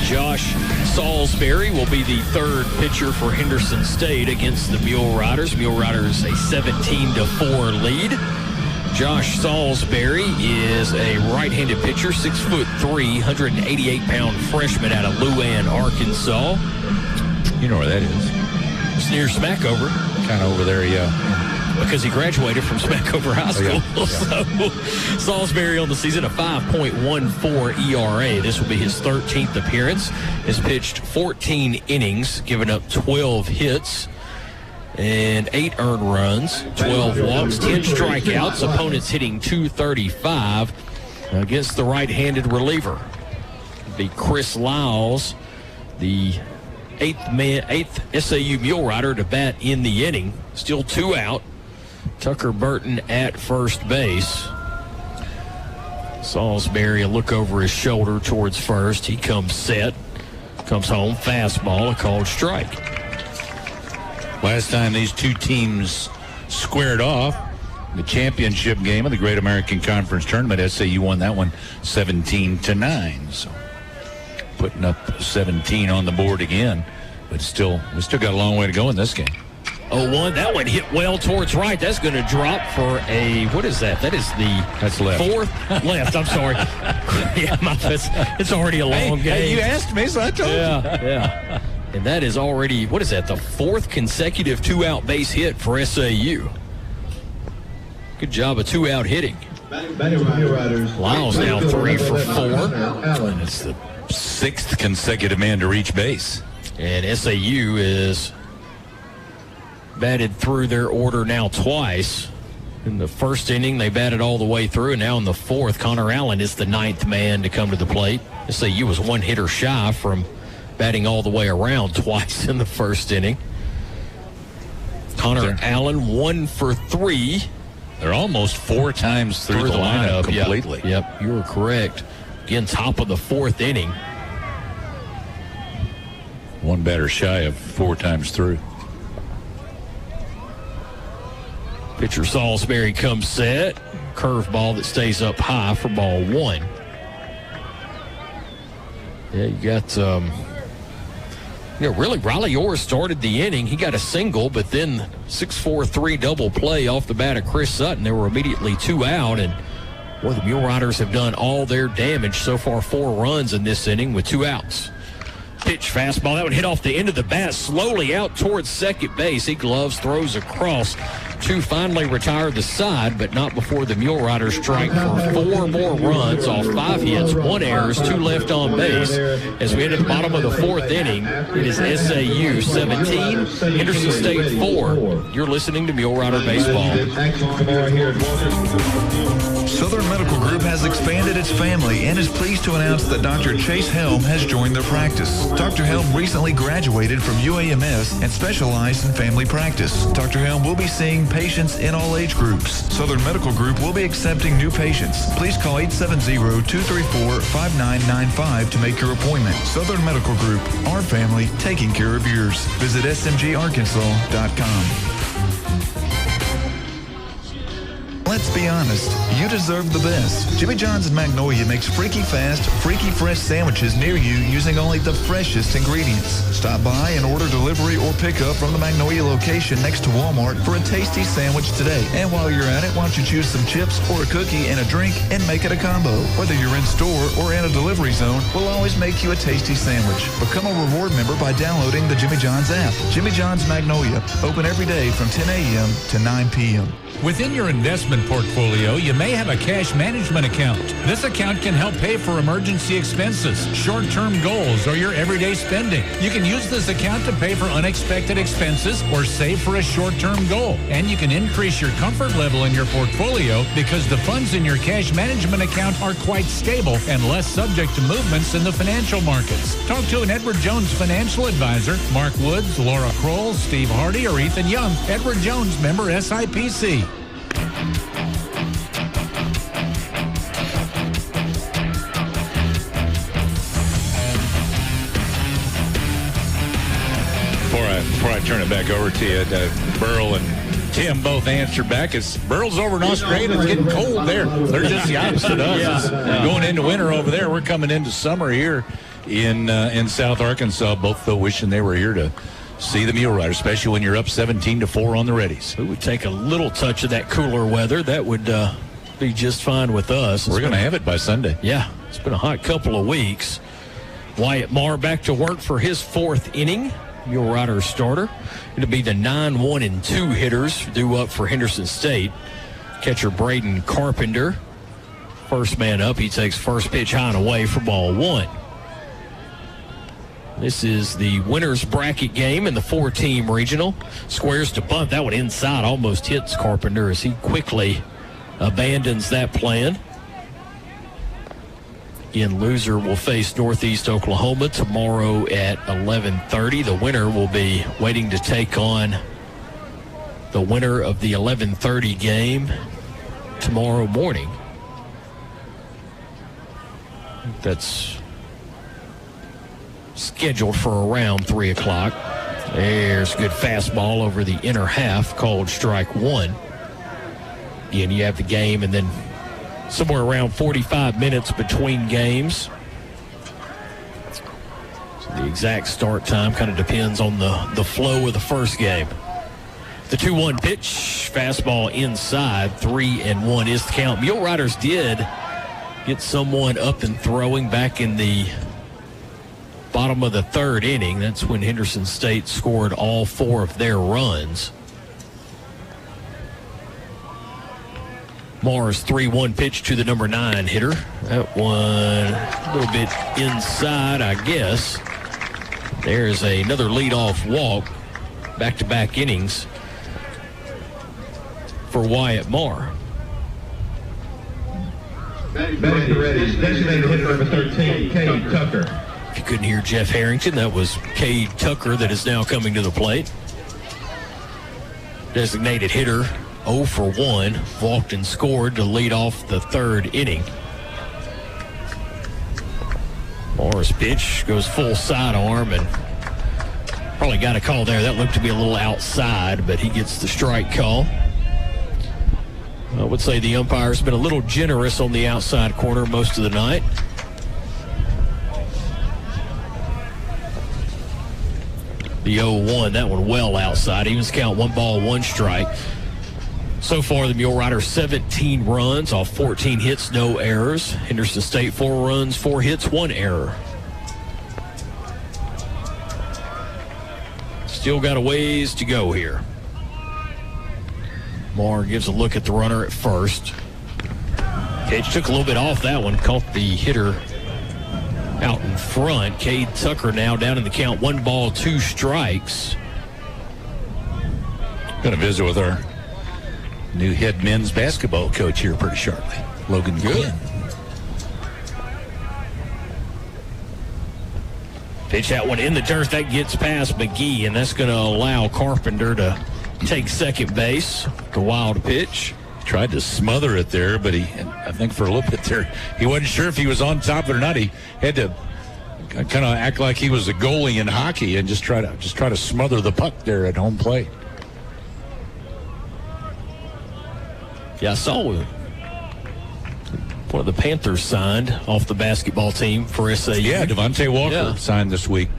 Josh Salisbury will be the third pitcher for Henderson State against the Mule Riders. Mule Riders a 17-4 lead. Josh Salisbury is a right-handed pitcher, 6'3", 188-pound freshman out of Luann, Arkansas. You know where that is. It's near Smackover. Kind of over there, yeah. Because he graduated from Smackover High School. Oh, yeah. So Salisbury on the season, a 5.14 ERA. This will be his 13th appearance. Has pitched 14 innings, given up 12 hits and 8 earned runs, 12 walks, 10 strikeouts. Opponents hitting .235 against the right-handed reliever. The Chris Lyles, the eighth SAU Mule Rider to bat in the inning. Still 2 out. Tucker Burton at first base. Salisbury, a look over his shoulder towards first. He comes set, comes home, fastball, a called strike. Last time these two teams squared off, the championship game of the Great American Conference Tournament, SAU won that one 17-9. So putting up 17 on the board again, but still, we still got a long way to go in this game. 0-1. That one hit well towards right. That's going to drop for a, what is that? That's left. Fourth left. I'm sorry. It's already a long game. Hey, you asked me, so I told you. Yeah. And that is already, what is that? The 4th consecutive 2-out base hit for SAU. Good job of 2-out hitting. Lyles now 3 for 4. And it's the 6th consecutive man to reach base. And SAU is batted through their order now twice. In the first inning, they batted all the way through, and now in the 4th, Connor Allen is the 9th man to come to the plate. SAU was 1 hitter shy from batting all the way around twice in the first inning. Connor Allen 1 for 3. They're almost 4 times through the lineup completely. Yep, you were correct. Again, top of the 4th inning. 1 batter shy of 4 times through. Pitcher Salisbury comes set. Curveball that stays up high for ball 1. Yeah, you got, really, Riley Orr started the inning. He got a single, but then 6-4-3 double play off the bat of Chris Sutton. They were immediately 2 out, and boy, the Mule Riders have done all their damage so far. 4 runs in this inning with 2 outs. Pitch fastball. That would hit off the end of the bat, slowly out towards second base. He gloves, throws across to finally retire the side, but not before the Mule Riders strike for 4 more runs off 5 hits, 1 errors, 2 left on base. As we enter the bottom of the 4th inning, it is SAU 17, Henderson State 4. You're listening to Mule Rider Baseball. Southern Medical Group has expanded its family and is pleased to announce that Dr. Chase Helm has joined their practice. Dr. Helm recently graduated from UAMS and specialized in family practice. Dr. Helm will be seeing patients in all age groups. Southern Medical Group will be accepting new patients. Please call 870-234-5995 to make your appointment. Southern Medical Group, our family taking care of yours. Visit smgarkansas.com. Let's be honest, you deserve the best. Jimmy John's in Magnolia makes freaky fast, freaky fresh sandwiches near you using only the freshest ingredients. Stop by and order delivery or pickup from the Magnolia location next to Walmart for a tasty sandwich today. And while you're at it, why don't you choose some chips or a cookie and a drink and make it a combo. Whether you're in store or in a delivery zone, we'll always make you a tasty sandwich. Become a reward member by downloading the Jimmy John's app. Jimmy John's Magnolia, open every day from 10 a.m. to 9 p.m. Within your investment portfolio, you may have a cash management account. This account can help pay for emergency expenses, short-term goals, or your everyday spending. You can use this account to pay for unexpected expenses or save for a short-term goal. And you can increase your comfort level in your portfolio because the funds in your cash management account are quite stable and less subject to movements in the financial markets. Talk to an Edward Jones financial advisor, Mark Woods, Laura Kroll, Steve Hardy, or Ethan Young. Edward Jones, member SIPC. Before I turn it back over to you, Burl and Tim both answered back. Burl's over in Australia. It's getting cold there. They're just the opposite of us. Yeah. Going into winter over there. We're coming into summer here in South Arkansas. Both though wishing they were here to see the Mule Riders, especially when you're up 17-4 on the Reddies. We would take a little touch of that cooler weather. That would be just fine with us. We're going to have it by Sunday. Yeah, it's been a hot couple of weeks. Wyatt Marr back to work for his fourth inning. Mule Riders starter. It'll be the 9-1-2 hitters due up for Henderson State. Catcher Braden Carpenter, first man up. He takes first pitch high and away for ball one. This is the winner's bracket game in the 4-team regional. Squares to bunt. That one inside almost hits Carpenter as he quickly abandons that plan. Again, loser will face Northeast Oklahoma tomorrow at 11:30. The winner will be waiting to take on the winner of the 11:30 game tomorrow morning. That's scheduled for around 3 o'clock. There's a good fastball over the inner half, called strike one. Again, you have the game and then somewhere around 45 minutes between games. So the exact start time kind of depends on the flow of the first game. The 2-1 pitch, fastball inside, 3-1 is the count. Mule Riders did get someone up and throwing back in the bottom of the third inning. That's when Henderson State scored all 4 of their runs. Marr's 3-1 pitch to the number 9 hitter. That one a little bit inside, I guess. There's another leadoff walk, back-to-back innings for Wyatt Marr. Batting for the Reddies, designated hitter number 13, Cade Tucker. If you couldn't hear Jeff Harrington, that was Cade Tucker that is now coming to the plate. Designated hitter, 0 for 1, walked and scored to lead off the third inning. Marr's pitch goes full sidearm and probably got a call there. That looked to be a little outside, but he gets the strike call. I would say the umpire's been a little generous on the outside corner most of the night. The 0-1, that one well outside. Evens count, 1 ball, 1 strike. So far, the Mule Riders 17 runs off 14 hits, no errors. Henderson State 4 runs, 4 hits, 1 error. Still got a ways to go here. Marr gives a look at the runner at first. Pitch took a little bit off that one, caught the hitter out in front. Cade Tucker now down in the count, 1 ball, 2 strikes. Going to visit with our new head men's basketball coach here pretty shortly, Logan Quinn. Pitch that one in the dirt. That gets past McGee, and that's going to allow Carpenter to take second base. The wild pitch. Tried to smother it there, but I think for a little bit there, he wasn't sure if he was on top of it or not. He had to kind of act like he was a goalie in hockey and just try to smother the puck there at home plate. Yeah, I saw one of the Panthers signed off the basketball team for SAU. Yeah, Devontae Walker signed this week.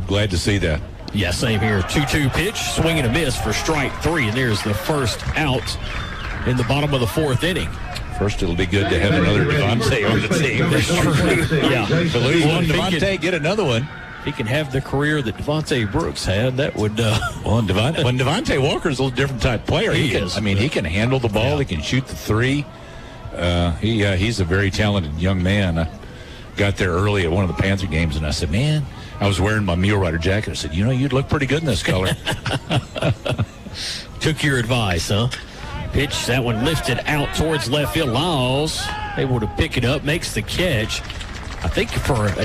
Glad to see that. Yeah, same here. 2-2 pitch, swing and a miss for strike 3, and there's the first out in the bottom of the 4th inning. First, it'll be good to have another Devontae on the team. That's true. Yeah. To lose one Devontae, get another one. He can have the career that Devontae Brooks had. That would. Well, when Devontae Walker's a little different type of player. He is. I mean, he can handle the ball. Yeah. He can shoot the 3. He's a very talented young man. I got there early at one of the Panther games, and I said, man, I was wearing my Mule Rider jacket. I said, you'd look pretty good in this color. Took your advice, huh? Pitch, that one lifted out towards left field. Lyles able to pick it up, makes the catch. I think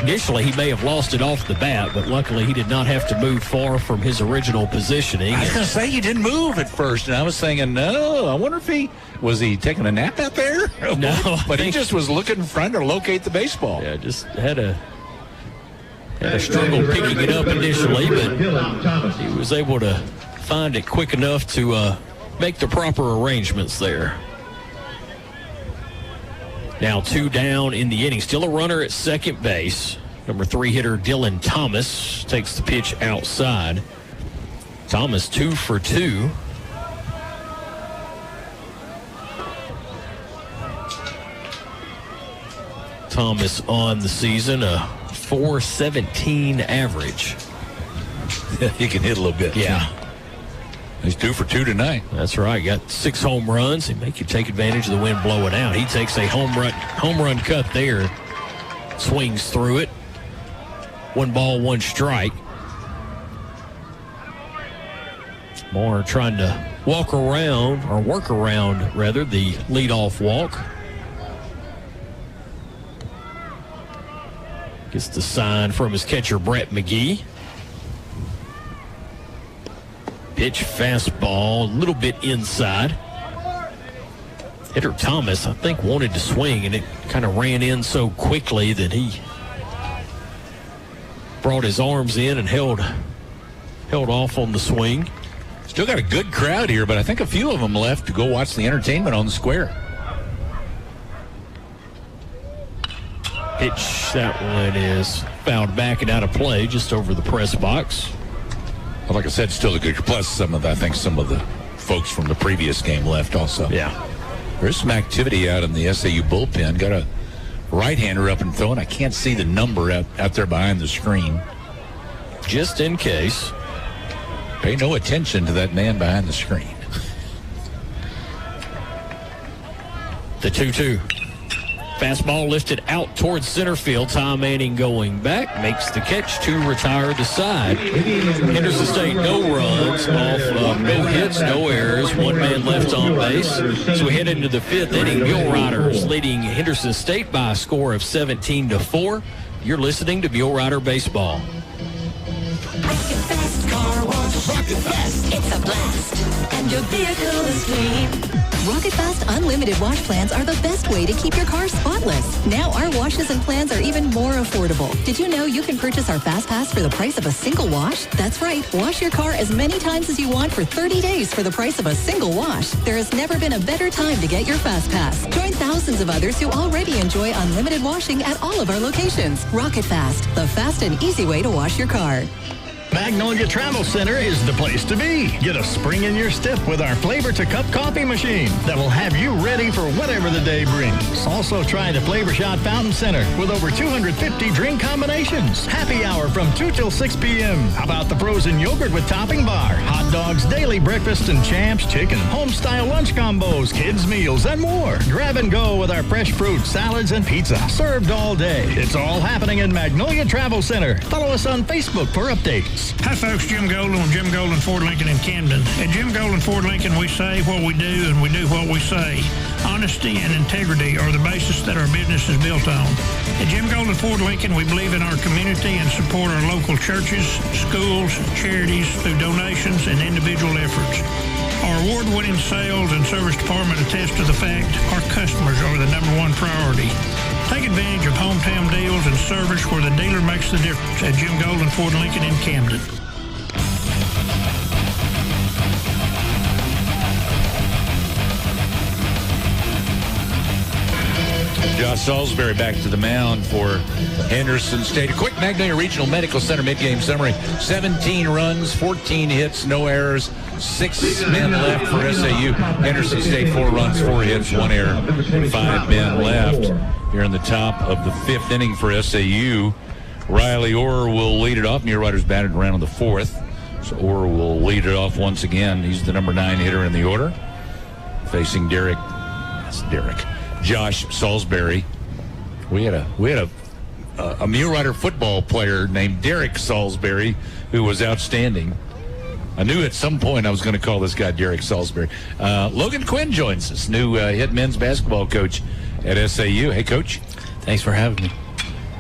initially he may have lost it off the bat, but luckily he did not have to move far from his original positioning. I was going to say he didn't move at first, and I was thinking, no, I wonder if was he taking a nap out there? No, but he just was looking trying to locate the baseball. Yeah, just had a struggle picking it up initially, but he was able to find it quick enough to make the proper arrangements there. Now 2 down in the inning. Still a runner at second base. Number 3 hitter Dylan Thomas takes the pitch outside. Thomas 2 for 2. Thomas on the season, a .417 average. He can hit a little bit. Yeah. He's 2 for 2 tonight. That's right. Got 6 home runs. He make you take advantage of the wind blowing out. He takes a home run cut there. Swings through it. 1 ball, 1 strike. Moore trying to work around the leadoff walk. Gets the sign from his catcher, Brett McGee. Pitch, fastball, a little bit inside. Hitter Thomas, I think, wanted to swing, and it kind of ran in so quickly that he brought his arms in and held off on the swing. Still got a good crowd here, but I think a few of them left to go watch the entertainment on the square. Pitch, that one is fouled back and out of play just over the press box. Well, like I said, still a good, plus I think some of the folks from the previous game left also. Yeah. There's some activity out in the SAU bullpen. Got a right-hander up and throwing. I can't see the number out there behind the screen. Just in case. Pay no attention to that man behind the screen. The 2-2. Fastball lifted out towards center field. Ty Manning going back, makes the catch to retire the side. Henderson State, no runs off no hits, no errors, 1 man left on base. So we head into the 5th inning. Mule Riders leading Henderson State by a score of 17-4. You're listening to Mule Rider Baseball. Rocket Fast Car Wash. Rocket Fast. It's a blast. And your vehicle is clean. Rocket Fast Unlimited Wash Plans are the best way to keep your car spotless. Now our washes and plans are even more affordable. Did you know you can purchase our Fast Pass for the price of a single wash? That's right. Wash your car as many times as you want for 30 days for the price of a single wash. There has never been a better time to get your Fast Pass. Join thousands of others who already enjoy unlimited washing at all of our locations. Rocket Fast, the fast and easy way to wash your car. Magnolia Travel Center is the place to be. Get a spring in your step with our Flavor to Cup coffee machine that will have you ready for whatever the day brings. Also try the Flavor Shot Fountain Center with over 250 drink combinations. Happy hour from 2 till 6 p.m. How about the frozen yogurt with topping bar, hot dogs, daily breakfast, and Champs Chicken, home-style lunch combos, kids' meals, and more. Grab and go with our fresh fruit, salads, and pizza served all day. It's all happening in Magnolia Travel Center. Follow us on Facebook for updates. Hi folks, Jim Golden with Jim Golden Ford Lincoln in Camden. At Jim Golden Ford Lincoln, we say what we do and we do what we say. Honesty and integrity are the basis that our business is built on. At Jim Golden Ford Lincoln, we believe in our community and support our local churches, schools, charities through donations and individual efforts. Our award-winning sales and service department attest to the fact our customers are the #1 priority. Take advantage of hometown deals and service where the dealer makes the difference at Jim Golden Ford Lincoln in Camden. Josh Salisbury back to the mound for Henderson State. A quick Magnolia Regional Medical Center mid-game summary. 17 runs, 14 hits, no errors, 6 men left for SAU. Henderson State, 4 runs, 4 hits, 1 error, 5 men left. Here in the top of the 5th inning for SAU. Riley Orr will lead it off. Near Riders batted around in the 4th. So Orr will lead it off once again. He's the number 9 hitter in the order. Facing Josh Salisbury. We had a Mule Rider football player named Derek Salisbury who was outstanding. I knew at some point I was going to call this guy Derek Salisbury. Logan Quinn joins us, new head men's basketball coach at SAU. Hey, Coach. Thanks for having me.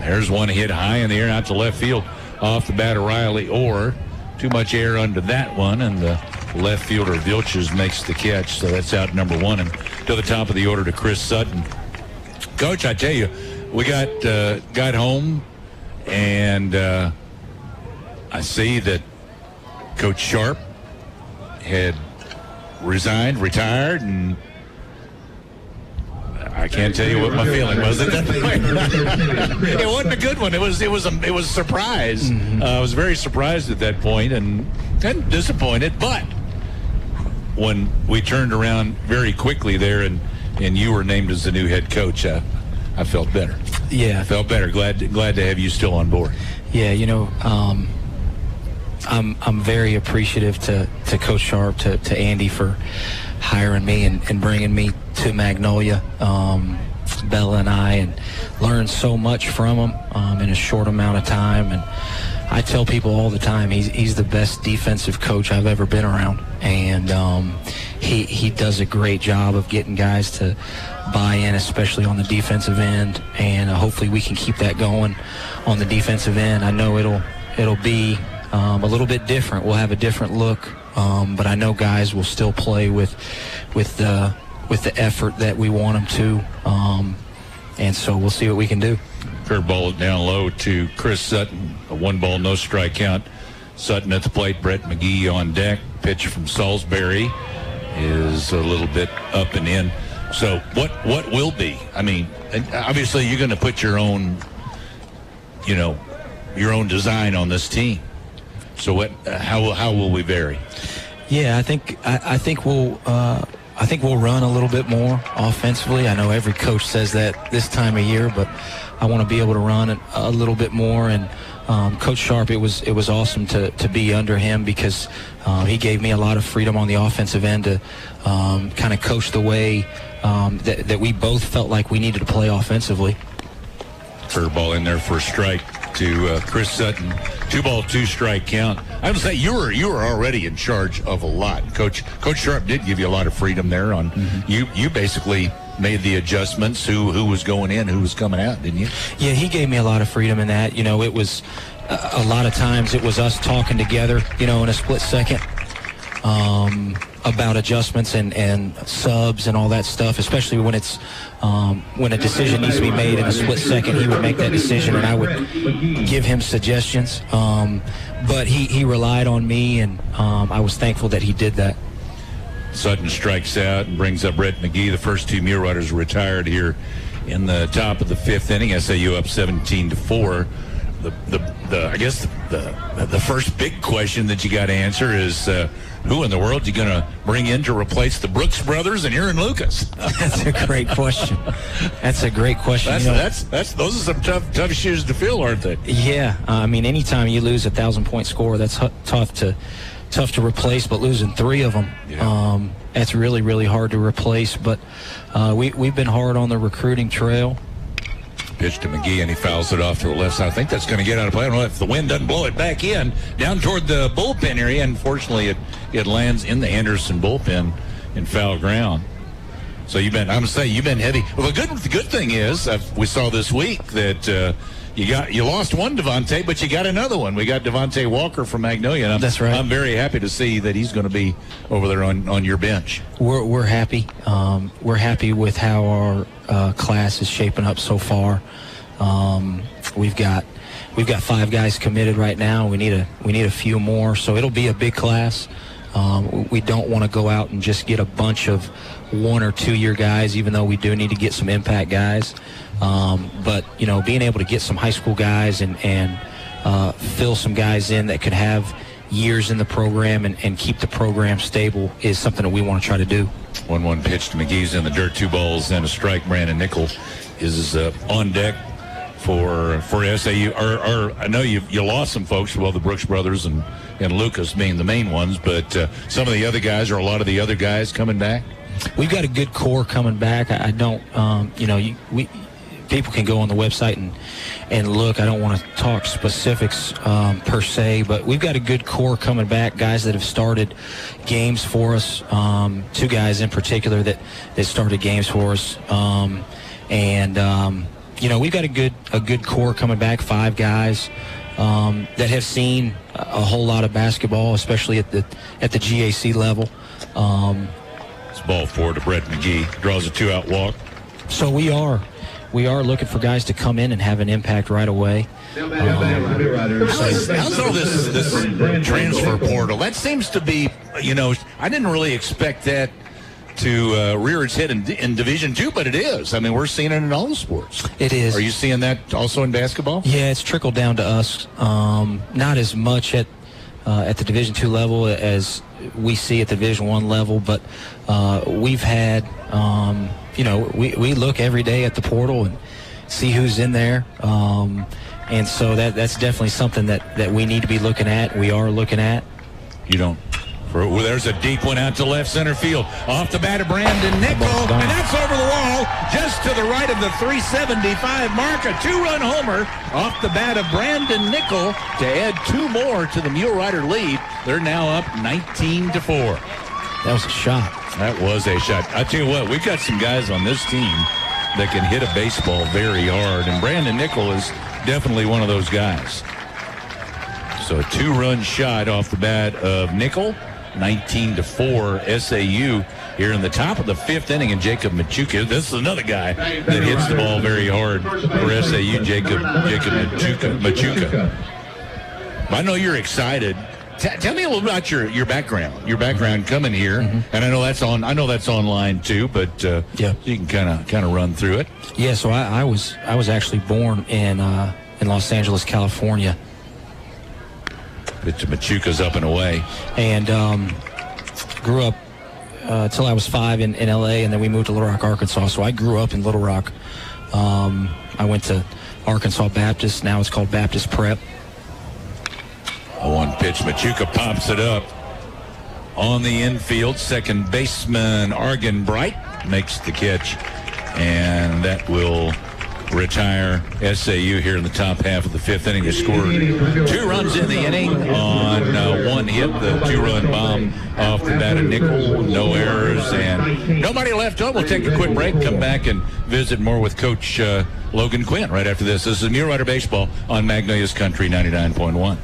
There's one hit high in the air out to left field off the bat of Riley Orr. Too much air under that one, and the left fielder Vilches makes the catch, so that's out number 1. And to the top of the order to Chris Sutton. Coach, I tell you, we got home, and I see that Coach Sharp had retired, and I can't tell you what my feeling was at that point. It wasn't a good one. It was a surprise. Mm-hmm. I was very surprised at that point and disappointed. But when we turned around very quickly there and you were named as the new head coach, I felt better. Yeah, I felt better. Glad to have you still on board. Yeah, I'm very appreciative to Coach Sharp, to Andy for hiring me and bringing me to Magnolia. Bella and I learned so much from him in a short amount of time. And I tell people all the time he's the best defensive coach I've ever been around. And he does a great job of getting guys to buy in, especially on the defensive end. And hopefully we can keep that going on the defensive end. I know it'll be a little bit different. We'll have a different look, but I know guys will still play with the effort that we want them to, and so we'll see what we can do. Curveball down low to Chris Sutton. A 1-ball, no strike count. Sutton at the plate. Brett McGee on deck. Pitch from Salisbury is a little bit up and in. So what will be? I mean, obviously you're going to put your own design on this team. So how will we vary? Yeah, I think we'll run a little bit more offensively. I know every coach says that this time of year, but I want to be able to run a little bit more. And Coach Sharp, it was awesome to be under him because he gave me a lot of freedom on the offensive end to kind of coach the way that we both felt like we needed to play offensively. Curveball in there for a strike to Chris Sutton. 2-ball, 2-strike count. I would say you were already in charge of a lot. Coach Sharp did give you a lot of freedom there. On you basically made the adjustments. Who was going in, who was coming out, didn't you? Yeah, he gave me a lot of freedom in that. It was a lot of times it was us talking together. In a split second. About adjustments and subs and all that stuff, especially when it's when a decision needs to be made in a split second. He would make that decision and I would give him suggestions, but he relied on me, and I was thankful that he did that. Sutton strikes out and brings up Brett McGee. The first 2 Mule Riders retired here in the top of the 5th inning. SAU up 17-4. I guess the first big question that you got to answer is who in the world you going to bring in to replace the Brooks brothers and Aaron Lucas? That's a great question. That's a great question. Those are some tough shoes to fill, aren't they? Yeah, I mean, anytime you lose a 1,000-point scorer, that's tough to replace. But losing 3 of them, that's really, really hard to replace. But we've been hard on the recruiting trail. Pitch to McGee, and he fouls it off to the left side. I think that's going to get out of play. I don't know if the wind doesn't blow it back in, down toward the bullpen area. Unfortunately, it lands in the Henderson bullpen in foul ground. So you've been heavy. Well, the good thing is, we saw this week that you lost one Devontae, but you got another one. We got Devontae Walker from Magnolia. That's right. I'm very happy to see that he's going to be over there on your bench. We're happy. We're happy with how our class is shaping up so far. We've got 5 guys committed right now. We need a few more, so it'll be a big class. We don't want to go out and just get a bunch of 1 or 2 year guys, even though we do need to get some impact guys. But, being able to get some high school guys and fill some guys in that could have years in the program and keep the program stable is something that we want to try to do. 1-1 pitch to McGee's in the dirt, 2 balls and a strike. Brandon Nickel is on deck for SAU. Or I know you lost some folks, well, the Brooks brothers and Lucas being the main ones, but some of the other guys, or a lot of the other guys coming back? We've got a good core coming back. I don't, people can go on the website and look. I don't want to talk specifics per se, but we've got a good core coming back, guys that have started games for us, 2 guys in particular that started games for us. We've got a good core coming back, 5 guys that have seen a whole lot of basketball, especially at the GAC level. It's ball 4 to Brett McGee. Draws a 2-out walk. So we are looking for guys to come in and have an impact right away. How's all this transfer portal? That seems to be, I didn't really expect that to rear its head in Division II, but it is. I mean, we're seeing it in all the sports. It is. Are you seeing that also in basketball? Yeah, it's trickled down to us. Not as much at the Division II level as we see at the Division I level, but we've had, we look every day at the portal and see who's in there. And so that's definitely something that we need to be looking at. We are looking at. You don't. There's a deep one out to left center field. Off the bat of Brandon Nickel, and that's over the wall, just to the right of the 375 mark. A 2-run homer off the bat of Brandon Nickel to add 2 more to the Mule Rider lead. They're now up 19-4. That was a shot. That was a shot. I tell you what, we've got some guys on this team that can hit a baseball very hard, and Brandon Nickel is definitely one of those guys. So a 2-run shot off the bat of Nickel. 19-4 SAU here in the top of the 5th inning, and Jacob Machuca. This is another guy that hits the ball very hard for SAU, Jacob Machuca. I know you're excited. Tell me a little about your background. Your background coming here, and I know that's online too. But yeah, you can kind of run through it. Yeah. So I was actually born in Los Angeles, California. Machuca's up and away. And grew up till I was 5 in L.A., and then we moved to Little Rock, Arkansas. So I grew up in Little Rock. I went to Arkansas Baptist. Now it's called Baptist Prep. A 1 pitch. Machuca pops it up on the infield. Second baseman Argan Bright makes the catch, and that will retire SAU here in the top half of the 5th inning. They scored 2 runs in the inning on 1 hit, the 2-run bomb off the bat of Nickel. No errors and nobody left on. We'll take a quick break, come back and visit more with Coach Logan Quinn right after this. This is Mule Rider Baseball on Magnolia's Country 99.1.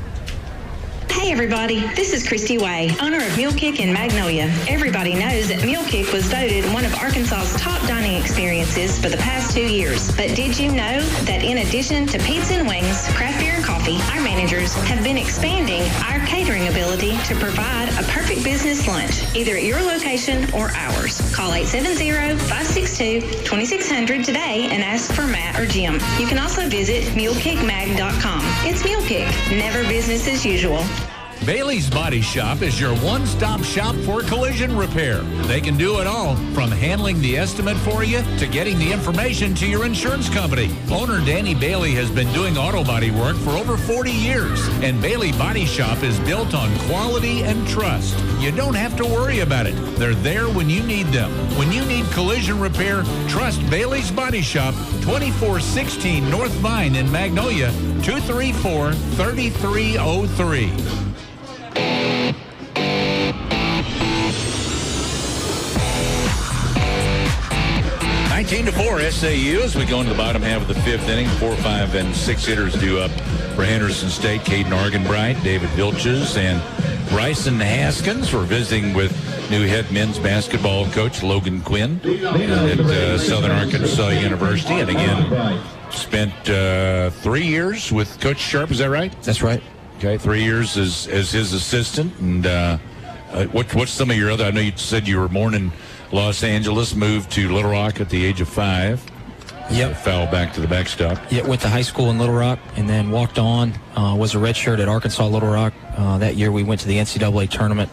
Hey everybody, this is Christy Way, owner of Mule Kick in Magnolia. Everybody knows that Mule Kick was voted one of Arkansas's top dining experiences for the past 2 years. But did you know that in addition to pizza and wings, craft beer and coffee, our managers have been expanding our catering ability to provide a perfect business lunch, either at your location or ours. Call 870-562-2600 today and ask for Matt or Jim. You can also visit mulekickmag.com. It's Mule Kick, never business as usual. Bailey's Body Shop is your one-stop shop for collision repair. They can do it all, from handling the estimate for you to getting the information to your insurance company. Owner Danny Bailey has been doing auto body work for over 40 years, and Bailey Body Shop is built on quality and trust. You don't have to worry about it. They're there when you need them. When you need collision repair, trust Bailey's Body Shop, 2416 North Vine in Magnolia, 234-3303. 19-4 SAU as we go into the bottom half of the 5th inning. 4, 5, and 6 hitters due up for Henderson State. Caden Arganbright, David Vilches, and Bryson Haskins. We're visiting with new head men's basketball coach Logan Quinn at Southern Arkansas University. And again, spent 3 years with Coach Sharp. Is that right? That's right. Okay, 3 years as his assistant, and What's some of your other? I know you said you were born in Los Angeles, moved to Little Rock at the age of 5. Yep. Fell back to the backstop. Yeah, went to high school in Little Rock and then walked on. Was a redshirt at Arkansas Little Rock. That year we went to the NCAA tournament.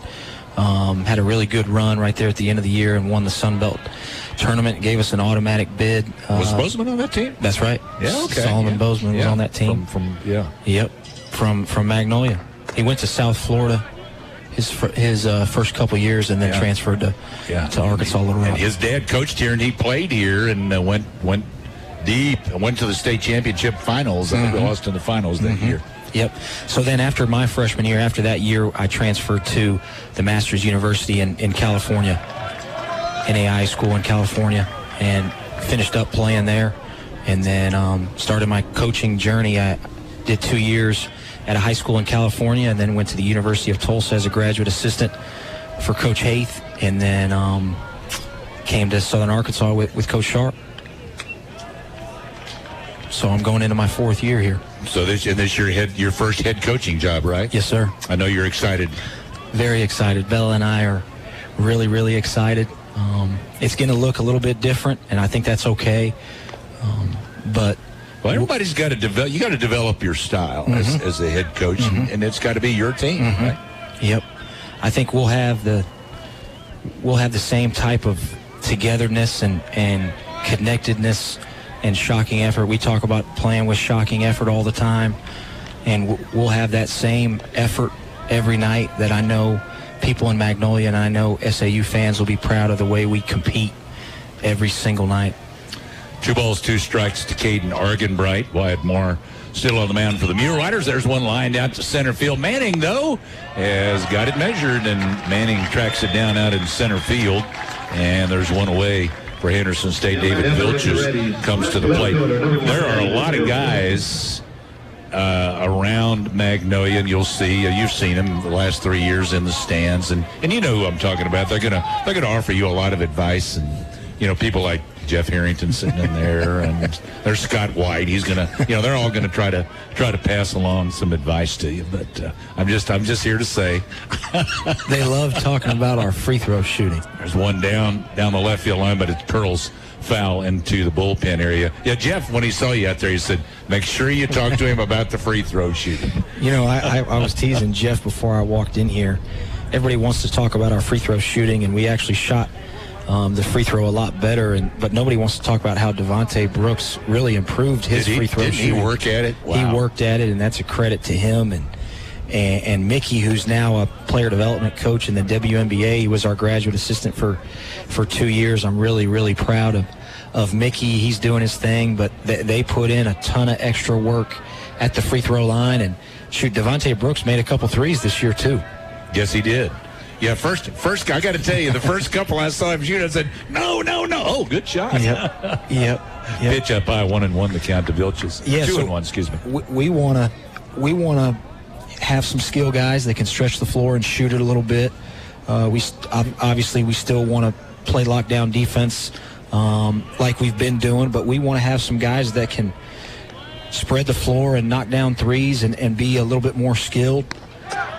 Had a really good run right there at the end of the year and won the Sun Belt tournament. Gave us an automatic bid. Was Bozeman on that team? That's right. Yeah, okay. Solomon Bozeman was on that team. Yep. From Magnolia. He went to South Florida his first couple years and then transferred to Arkansas Little Rock. And his dad coached here and he played here and went deep and went to the state championship finals. I think we lost in the finals that year. Yep. So then after my freshman year, after that year, I transferred to the Masters University in California, NAI school in California, and finished up playing there. And then started my coaching journey. I did 2 years at a high school in California and then went to the University of Tulsa as a graduate assistant for Coach Haith. And then came to Southern Arkansas with Coach Sharp. So I'm going into my 4th year here. So this your first head coaching job, right? Yes, sir. I know you're excited. Very excited. Bella and I are really, really excited. It's going to look a little bit different, and I think that's okay. But everybody's got to develop. You got to develop your style as a head coach, and it's got to be your team, right? Yep. I think we'll have the same type of togetherness and connectedness and shocking effort. We talk about playing with shocking effort all the time, and we'll have that same effort every night that I know people in Magnolia and I know SAU fans will be proud of the way we compete every single night. 2 balls, 2 strikes to Caden Argenbright. Wyatt Moore still on the mound for the Mule Riders. There's one lined out to center field. Manning, though, has got it measured, and Manning tracks it down out in center field, and there's one away for Henderson State. David Vilches comes to the plate. There are a lot of guys around Magnolia, and you'll see, you've seen them the last 3 years in the stands, and you know who I'm talking about. They're gonna offer you a lot of advice, and people like Jeff Harrington sitting in there, and there's Scott White. He's gonna, they're all gonna try to pass along some advice to you. But I'm just here to say, they love talking about our free throw shooting. There's one down the left field line, but it curls foul into the bullpen area. Yeah, Jeff, when he saw you out there, he said, make sure you talk to him about the free throw shooting. I was teasing Jeff before I walked in here. Everybody wants to talk about our free throw shooting, and we actually shot the free throw a lot better, but nobody wants to talk about how Devontae Brooks really improved his free throw shooting. Did he work at it? Wow. He worked at it, and that's a credit to him. And Mickey, who's now a player development coach in the WNBA, he was our graduate assistant for 2 years. I'm really, really proud of Mickey. He's doing his thing, but they put in a ton of extra work at the free throw line. And Devontae Brooks made a couple threes this year too. Yes, he did. Yeah, first, I got to tell you, the first couple I saw him shoot, I said, no. Oh, good shot. Yep. Pitch up high, 1-1 the count to Vilches. Yeah, 2-1, excuse me. We want to have some skill guys that can stretch the floor and shoot it a little bit. We still want to play lockdown defense like we've been doing, but we want to have some guys that can spread the floor and knock down threes and be a little bit more skilled.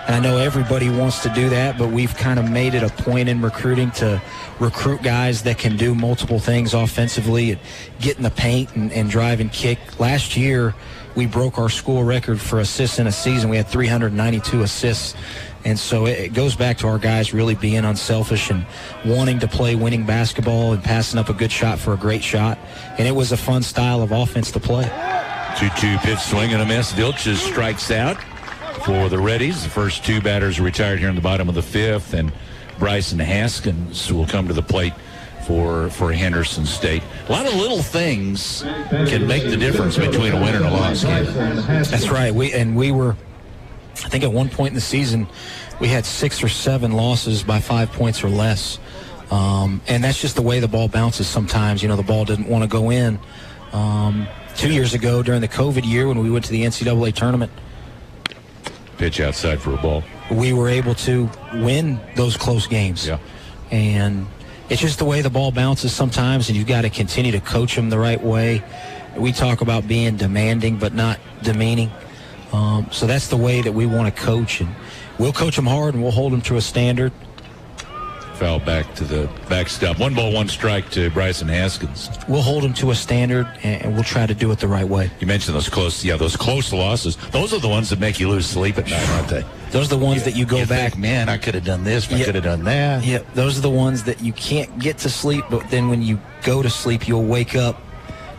And I know everybody wants to do that, but we've kind of made it a point in recruiting to recruit guys that can do multiple things offensively and get in the paint and drive and kick. Last year, we broke our school record for assists in a season. We had 392 assists. And so it goes back to our guys really being unselfish and wanting to play winning basketball and passing up a good shot for a great shot. And it was a fun style of offense to play. 2-2 pitch, swing and a miss. Vilches strikes out for the Reddies. The first 2 batters are retired here in the bottom of the 5th, and Bryson Haskins will come to the plate for Henderson State. A lot of little things can make the difference between a win and a loss. That's right. We were, I think at one point in the season, we had 6 or 7 losses by 5 points or less. And that's just the way the ball bounces sometimes. The ball didn't want to go in. 2 years ago during the COVID year when we went to the NCAA tournament, pitch outside for a ball, we were able to win those close games. Yeah. And it's just the way the ball bounces sometimes, and you've got to continue to coach them the right way. We talk about being demanding but not demeaning. So that's the way that we want to coach, and we'll coach them hard and we'll hold them to a standard. Foul back to the backstop. 1 ball, 1 strike to Bryson Haskins. We'll hold them to a standard, and we'll try to do it the right way. You mentioned those close losses. Those are the ones that make you lose sleep at night, aren't they? Those are the ones that you go back. Think, man, I could have done this. I could have done that. Yeah, those are the ones that you can't get to sleep, but then when you go to sleep, you'll wake up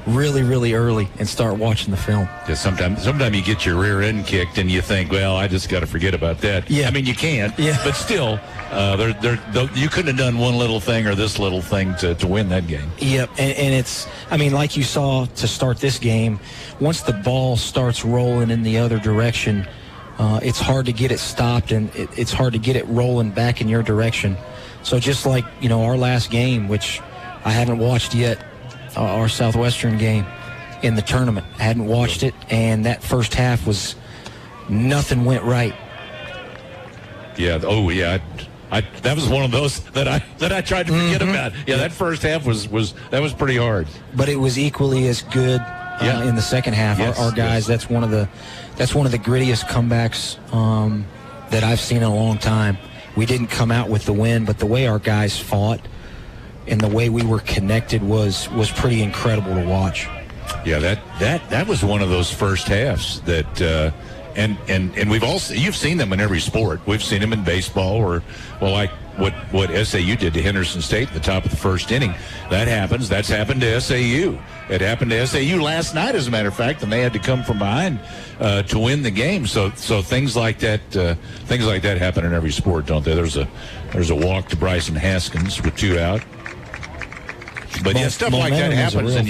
really, really early and start watching the film. Yeah, sometimes you get your rear end kicked and you think, well, I just got to forget about that. Yeah. I mean, you can't. Yeah. But still, you couldn't have done one little thing or this little thing to win that game. Yep, and it's, I mean, like you saw to start this game, once the ball starts rolling in the other direction, it's hard to get it stopped, and it's hard to get it rolling back in your direction. So just like, our last game, which I haven't watched yet, our Southwestern game in the tournament. I hadn't watched it, and that first half was nothing went right. Yeah. Oh, yeah. That was one of those that I tried to forget about. Yeah, that first half was pretty hard. But it was equally as good in the second half. Yes, our guys, that's one of the grittiest comebacks that I've seen in a long time. We didn't come out with the win, but the way our guys fought and the way we were connected was pretty incredible to watch. Yeah, that was one of those first halves that and you've seen them in every sport. We've seen them in baseball like what SAU did to Henderson State at the top of the first inning. That happens. That's happened to SAU. It happened to SAU last night, as a matter of fact, and they had to come from behind to win the game. So things like that happen in every sport, don't they? There's a walk to Bryson Haskins with 2 out. But stuff like that happens, and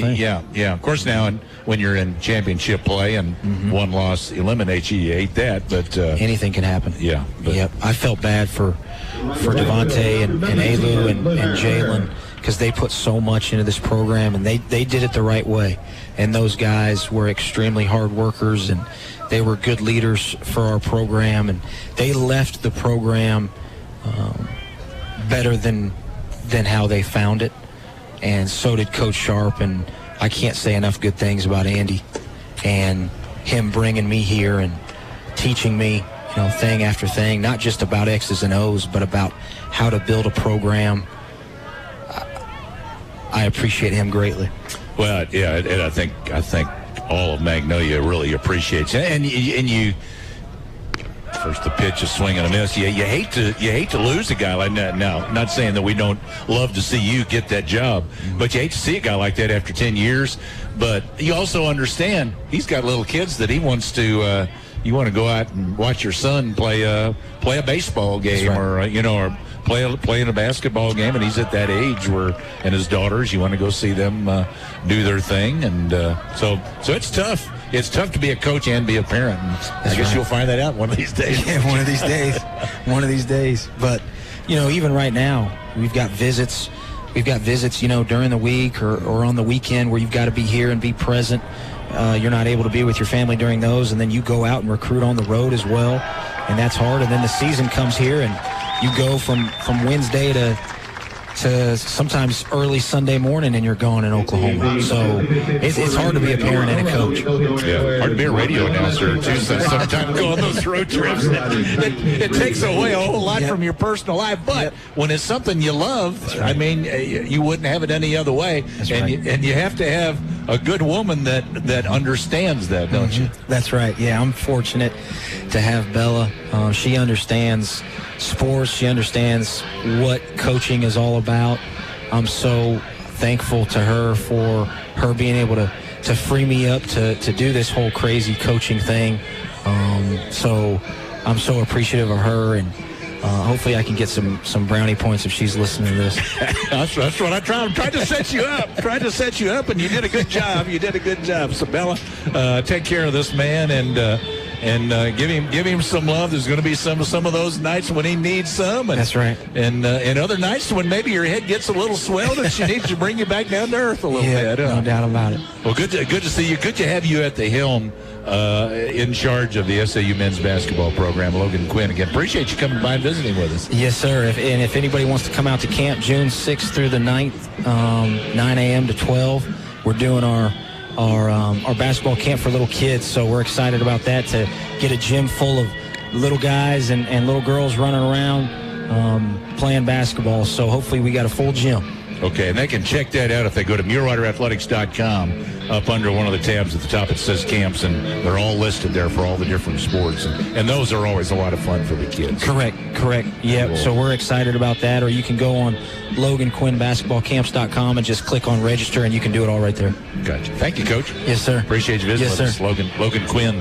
of course now, when you're in championship play and one loss eliminates you, you hate that. But anything can happen. Yeah. Yep. I felt bad for Devontae and Alu and Jalen, because they put so much into this program, and they did it the right way. And those guys were extremely hard workers, and they were good leaders for our program, and they left the program better than how they found it. And so did Coach Sharp, and I can't say enough good things about Andy and him bringing me here and teaching me, thing after thing, not just about X's and O's, but about how to build a program. I appreciate him greatly. Well, yeah, and I think all of Magnolia really appreciates it. And you first the pitch, a swing and a miss. You hate to lose a guy like that. Now, not saying that we don't love to see you get that job, but you hate to see a guy like that after 10 years. But you also understand he's got little kids that he wants to. You want to go out and watch your son play a baseball game, right. or play in a basketball game, and he's at that age and his daughters, you want to go see them do their thing, and so it's tough. It's tough to be a coach and be a parent. I guess you'll find that out one of these days. Yeah, one of these days. But even right now, we've got visits. During the week or on the weekend where you've got to be here and be present. You're not able to be with your family during those, and then you go out and recruit on the road as well, and that's hard. And then the season comes here, and you go from Wednesday to sometimes early Sunday morning, and you're gone in Oklahoma. So it's hard to be a parent and a coach. Yeah, hard to be a radio announcer too. Sometimes go on those road trips. It takes away a whole lot from your personal life. But when it's something you love, I mean, you wouldn't have it any other way. And you have to have a good woman that understands that, don't you? That's right. Yeah, I'm fortunate to have Bella. She understands sports. She understands what coaching is all about. I'm so thankful to her for her being able to free me up to do this whole crazy coaching thing. So I'm so appreciative of her, and hopefully I can get some brownie points if she's listening to this. That's what I tried. I'm trying to set you up. And you did a good job. So Bella, take care of this man and give him some love. There's going to be some of those nights when he needs some. And, that's right. And other nights when maybe your head gets a little swelled and she needs to bring you back down to earth a little bit. No doubt about it. Well, good to see you. Good to have you at the helm in charge of the SAU men's basketball program. Logan Quinn, again, appreciate you coming by and visiting with us. Yes, sir. If anybody wants to come out to camp June 6th through the 9th, 9 a.m. to 12, we're doing our our basketball camp for little kids. So we're excited about that, to get a gym full of little guys and little girls running around playing basketball. So hopefully we got a full gym. Okay, and they can check that out if they go to MuleRiderAthletics.com. Up under one of the tabs at the top, it says camps, and they're all listed there for all the different sports. And those are always a lot of fun for the kids. Correct. Yep. Cool. So we're excited about that. Or you can go on LoganQuinnBasketballCamps.com and just click on register, and you can do it all right there. Gotcha. Thank you, Coach. Yes, sir. Appreciate you visiting Yes, with us. sir. Logan Quinn,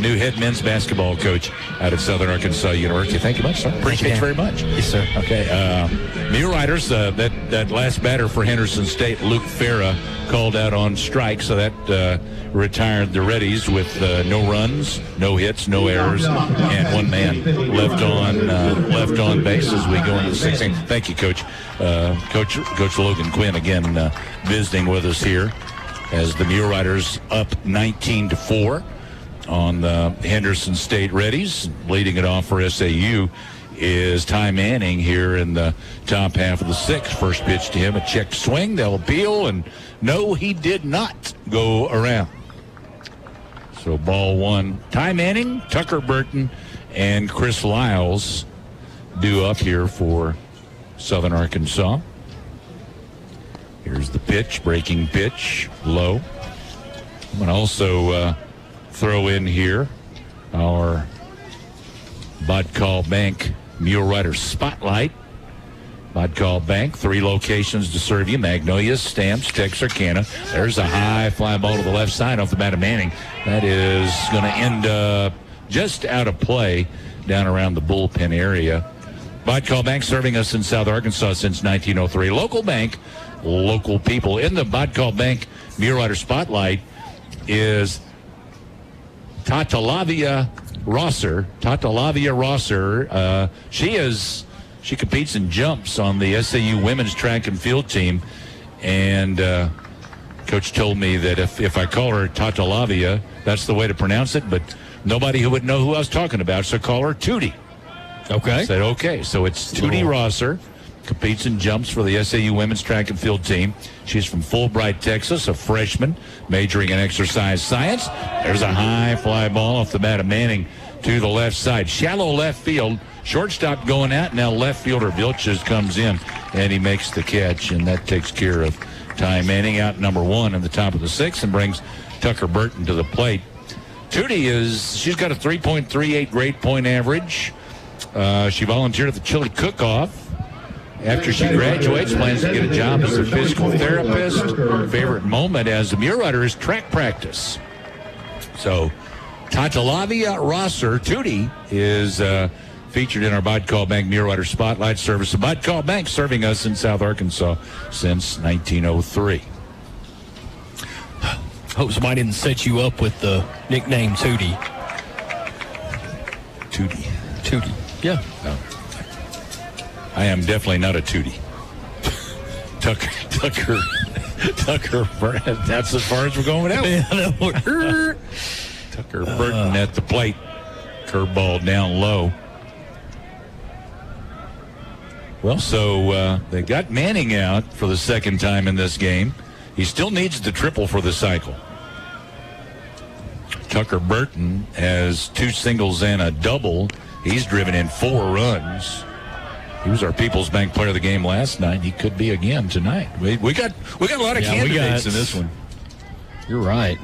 new head men's basketball coach out of Southern Arkansas University. Thank you much, sir. Appreciate you very much. Yes, sir. Okay. Mule Riders, that last batter for Henderson State, Luke Farah, called out on strike, so that retired the Reddies with no runs, no hits, no errors, and one man left on base as we go into the 16th. Thank you, Coach. Coach Logan Quinn again visiting with us here as the Mule Riders up 19-4 on the Henderson State Reddies. Leading it off for SAU is Ty Manning here in the top half of the sixth. First pitch to him, a check swing. They'll appeal, and no, he did not go around. So ball one. Ty Manning, Tucker Burton, and Chris Lyles due up here for Southern Arkansas. Here's the pitch, breaking pitch, low. I'm going to also throw in here our Bodcall Bank Mule Rider Spotlight. Bodcall Bank, 3 locations to serve you: Magnolia, Stamps, Texarkana. There's a high fly ball to the left side off the bat of Manning. That is going to end up just out of play down around the bullpen area. Bodcall Bank serving us in South Arkansas since 1903. Local bank, local people. In the Bodcall Bank Mule Rider Spotlight is Tatalavia Rosser. She competes in jumps on the SAU women's track and field team, and Coach told me that if I call her Tatalavia, that's the way to pronounce it, but nobody who would know who I was talking about, so call her Tootie. Okay. I said, okay. So it's Tootie Rosser, competes in jumps for the SAU women's track and field team. She's from Fulbright, Texas, a freshman, majoring in exercise science. There's a high fly ball off the bat of Manning to the left side. Shallow left field. Shortstop going out. Now left fielder Vilches comes in, and he makes the catch, and that takes care of Ty Manning out number 1 in the top of the 6th and brings Tucker Burton to the plate. Tootie she's got a 3.38 grade point average. She volunteered at the Chili Cook-Off. After she graduates, plans to get a job as a physical therapist. Favorite moment as a Mule Rider is track practice. So Tatalavia Rosser, Tootie, is featured in our Bodcall Bank Mule Rider Spotlight service. The Bodcall Bank serving us in South Arkansas since 1903. Hope somebody didn't set you up with the nickname Tootie. Tootie. Yeah. No. I am definitely not a Tootie. Tucker. That's as far as we're going with that one. Tucker Burton at the plate. Curveball down low. Well, so they got Manning out for the second time in this game. He still needs the triple for the cycle. Tucker Burton has 2 singles and a double. He's driven in 4 runs. He was our People's Bank Player of the Game last night. He could be again tonight. We got a lot of candidates in this one. You're right.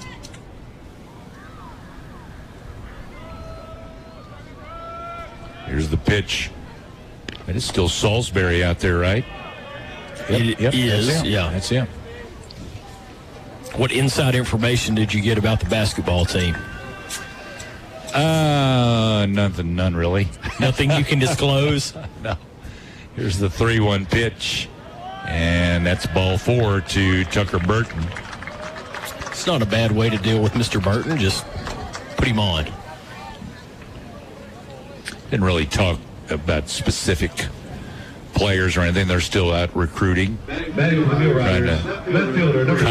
Here's the pitch. It is still Salisbury out there, right? It is, That's him. What inside information did you get about the basketball team? None really. Nothing you can disclose? No. Here's the 3-1 pitch, and that's ball 4 to Tucker Burton. It's not a bad way to deal with Mr. Burton. Just put him on. Didn't really talk about specific players or anything. They're still out recruiting. Trying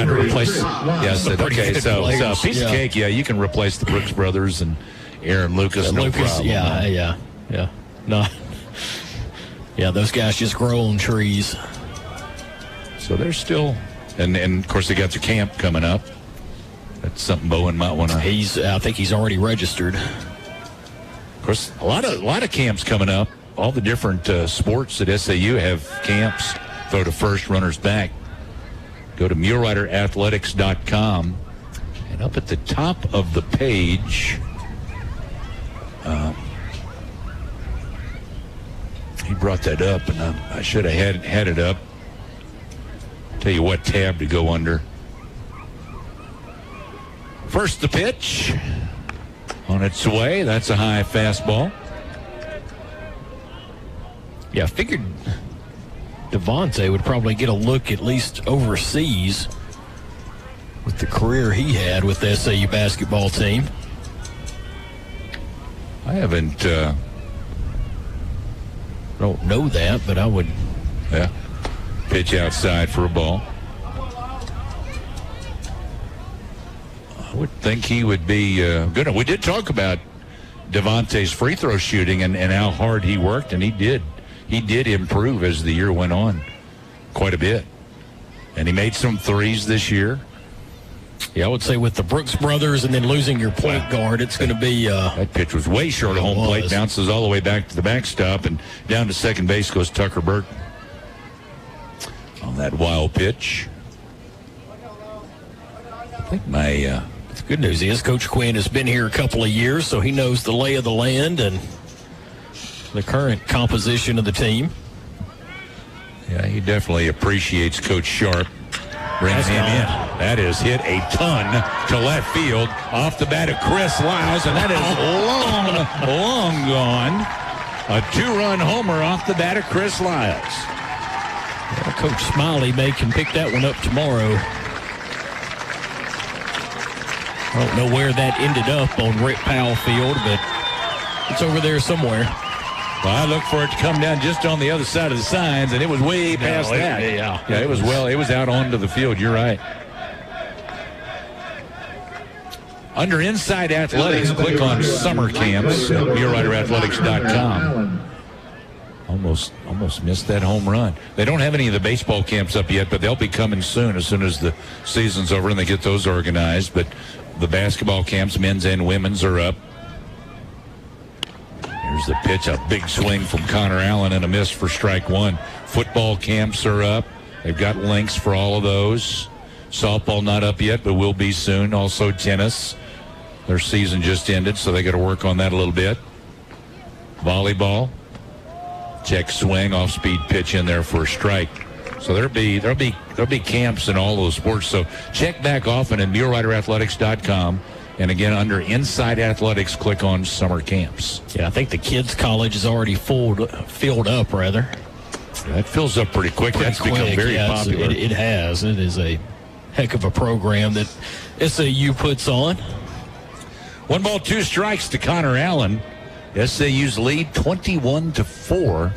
to replace. Yes. Okay. So piece of cake. Yeah, you can replace the Brooks brothers and Aaron Lucas. No problem. Yeah. No. Yeah, those guys just grow on trees. So they're still, and of course they got their camp coming up. That's something Bowen might want to. I think he's already registered. Of course, a lot of camps coming up. All the different sports at SAU have camps. Throw to first, runners back. Go to MuleRiderAthletics.com, and up at the top of the page, he brought that up, and I should have had it up. Tell you what tab to go under. First, the pitch on its way. That's a high fastball. Yeah, I figured Devontae would probably get a look at least overseas with the career he had with the SAU basketball team. I haven't. I don't know that, but I would. Yeah. Pitch outside for a ball. I would think he would be good. We did talk about Devontae's free throw shooting and how hard he worked, and he did. He did improve as the year went on quite a bit. And he made some threes this year. Yeah, I would say with the Brooks brothers and then losing your point guard, it's going to be... that pitch was way short of home plate, bounces all the way back to the backstop, and down to second base goes Tucker Burton on that wild pitch. I think the good news is Coach Quinn has been here a couple of years, so he knows the lay of the land and the current composition of the team. Yeah, he definitely appreciates Coach Sharp bringing him in. That is hit a ton to left field off the bat of Chris Lyles, and that is long gone. A 2-run homer off the bat of Chris Lyles. Well, Coach Smiley can pick that one up tomorrow. I don't know where that ended up on Rick Powell Field, but it's over there somewhere. Well, I looked for it to come down just on the other side of the signs, and it was way past that. Yeah, it was out onto the field. You're right. Under Inside Athletics, click on Summer Camps at MuleRiderAthletics.com. Almost missed that home run. They don't have any of the baseball camps up yet, but they'll be coming soon as the season's over and they get those organized. But the basketball camps, men's and women's, are up. Here's the pitch, a big swing from Connor Allen and a miss for strike one. Football camps are up. They've got links for all of those. Softball not up yet, but will be soon. Also tennis. Their season just ended, so they got to work on that a little bit. Volleyball. Check swing, off-speed pitch in there for a strike. So there'll be camps in all those sports. So check back often at MuleRiderAthletics.com. And again, under Inside Athletics, click on Summer Camps. Yeah, I think the kids' college is already filled up, rather. That fills up pretty quick. That's become very popular. It has. It is a heck of a program that SAU puts on. 1 ball, 2 strikes to Connor Allen. SAU's lead 21-4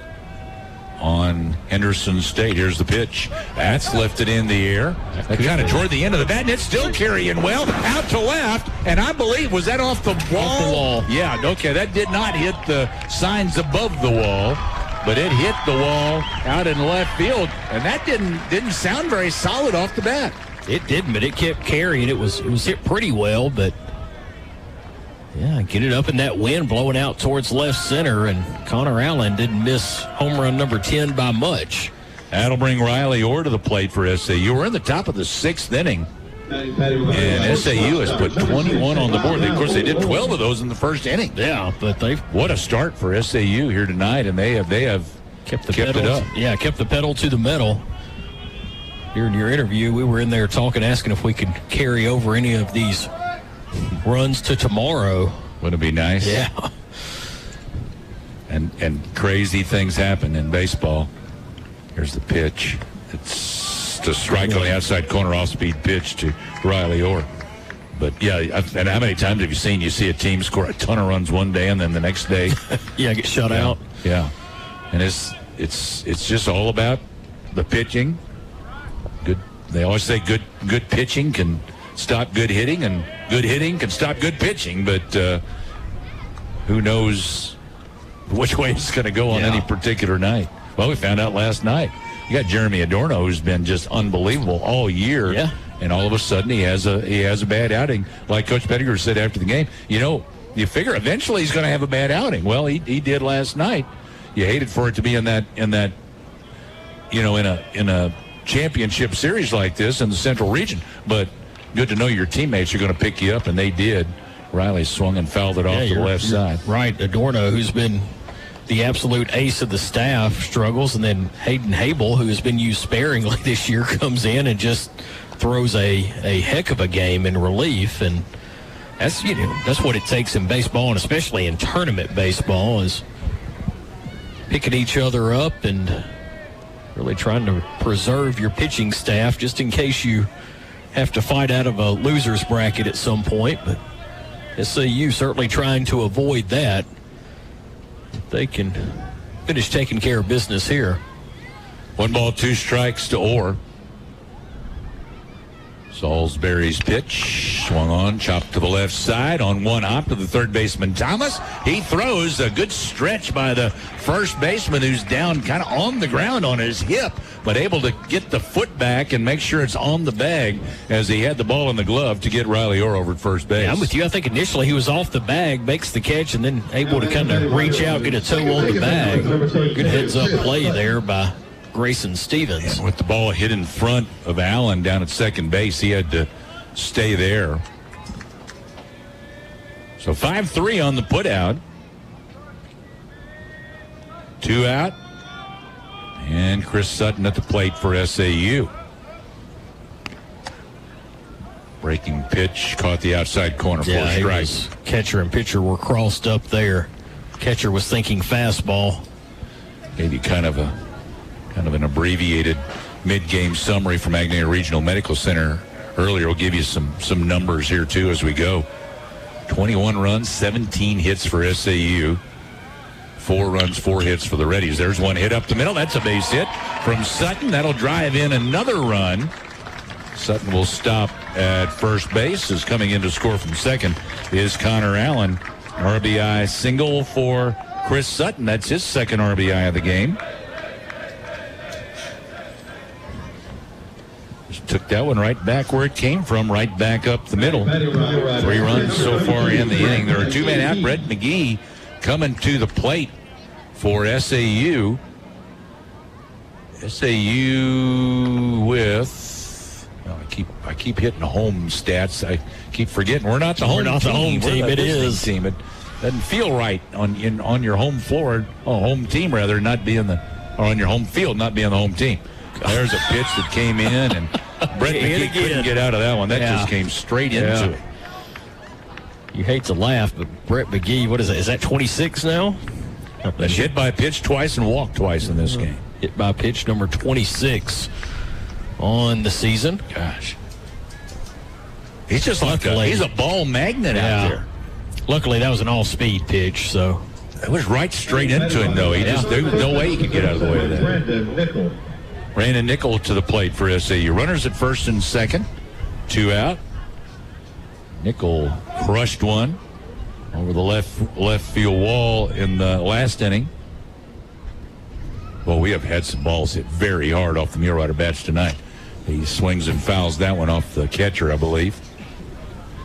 on Henderson State. Here's the pitch. That's lifted in the air. That kind of toward the end of the bat, and it's still carrying well out to left. And I believe, was that off the wall? Off the wall. Yeah, okay. That did not hit the signs above the wall, but it hit the wall out in left field. And that didn't sound very solid off the bat. It didn't, but it kept carrying. It was hit pretty well, but yeah, get it up in that wind blowing out towards left center, and Connor Allen didn't miss home run number 10 by much. That'll bring Riley Orr to the plate for SAU. We're in the top of the 6th inning, and SAU has put 21 on the board. Of course, they did 12 of those in the first inning. Yeah, but what a start for SAU here tonight, and they have kept it up. Yeah, kept the pedal to the metal. During your interview, we were in there asking if we could carry over any of these runs to tomorrow. Wouldn't it be nice? Yeah. And crazy things happen in baseball. Here's the pitch. It's to strike on the outside corner, off-speed pitch to Riley Orr. But yeah, and how many times have you see a team score a ton of runs one day and then the next day get shut out? Yeah. And it's just all about the pitching. Good. They always say good pitching can stop good hitting, and good hitting can stop good pitching, but who knows which way it's going to go on any particular night. Well, we found out last night. You got Jeremy Adorno, who's been just unbelievable all year. Yeah. and all of a sudden he has a bad outing. Like Coach Pettigrew said after the game, you figure eventually he's going to have a bad outing. Well, he did last night. You hated for it to be in a championship series like this in the Central Region, but good to know your teammates are going to pick you up, and they did. Riley swung and fouled it off to the left side. Right. Adorno, who's been the absolute ace of the staff, struggles, and then Hayden Habel, who has been used sparingly this year, comes in and just throws a heck of a game in relief. And that's what it takes in baseball, and especially in tournament baseball, is picking each other up and really trying to preserve your pitching staff just in case you have to fight out of a loser's bracket at some point. But SAU certainly trying to avoid that. They can finish taking care of business here. 1 ball, 2 strikes to Orr. Salisbury's pitch swung on, chopped to the left side on one hop to the third baseman Thomas. He throws a good stretch by the first baseman, who's down kind of on the ground on his hip, but able to get the foot back and make sure it's on the bag as he had the ball in the glove to get Riley Orr over at first base. Yeah, I'm with you. I think initially he was off the bag, makes the catch, and then able to kind of reach out, get a toe on the bag. Good heads-up play there by Grayson Stevens. And with the ball hit in front of Allen down at second base, he had to stay there. So 5-3 on the putout. 2 out. And Chris Sutton at the plate for SAU. Breaking pitch, caught the outside corner for a strike. Catcher and pitcher were crossed up there. Catcher was thinking fastball. Maybe kind of an abbreviated mid-game summary from Magnolia Regional Medical Center earlier. We'll give you some numbers here, too, as we go. 21 runs, 17 hits for SAU. 4 runs, 4 hits for the Reddies. There's one hit up the middle. That's a base hit from Sutton. That'll drive in another run. Sutton will stop at first base. As coming in to score from second is Connor Allen. RBI single for Chris Sutton. That's his second RBI of the game. Just took that one right back where it came from, right back up the middle. 3 runs so far in the inning. There are 2 men out. Brett McGee coming to the plate for SAU. SAU with, I keep hitting home stats. I keep forgetting we're not the home team. It is. Team. It doesn't feel right on your home floor, home team rather, not being on your home field, not being the home team. There's a pitch that came in, and Brett McGee couldn't get out of that one. That just came straight into it. You hate to laugh, but Brett McGee, what is it? Is that 26 now? Been hit by pitch twice and walked twice in this game. Hit by pitch number 26 on the season. Gosh. He's just he's a ball magnet out there. Luckily, that was an all-speed pitch, so. It was right straight into him, though. There was no way he could get out of the way of that. Brandon Nickel to the plate for SAU. Runners at first and second. 2 out. Nickel crushed one over the left field wall in the last inning. Well, we have had some balls hit very hard off the Mule Rider bats tonight. He swings and fouls that one off the catcher, I believe.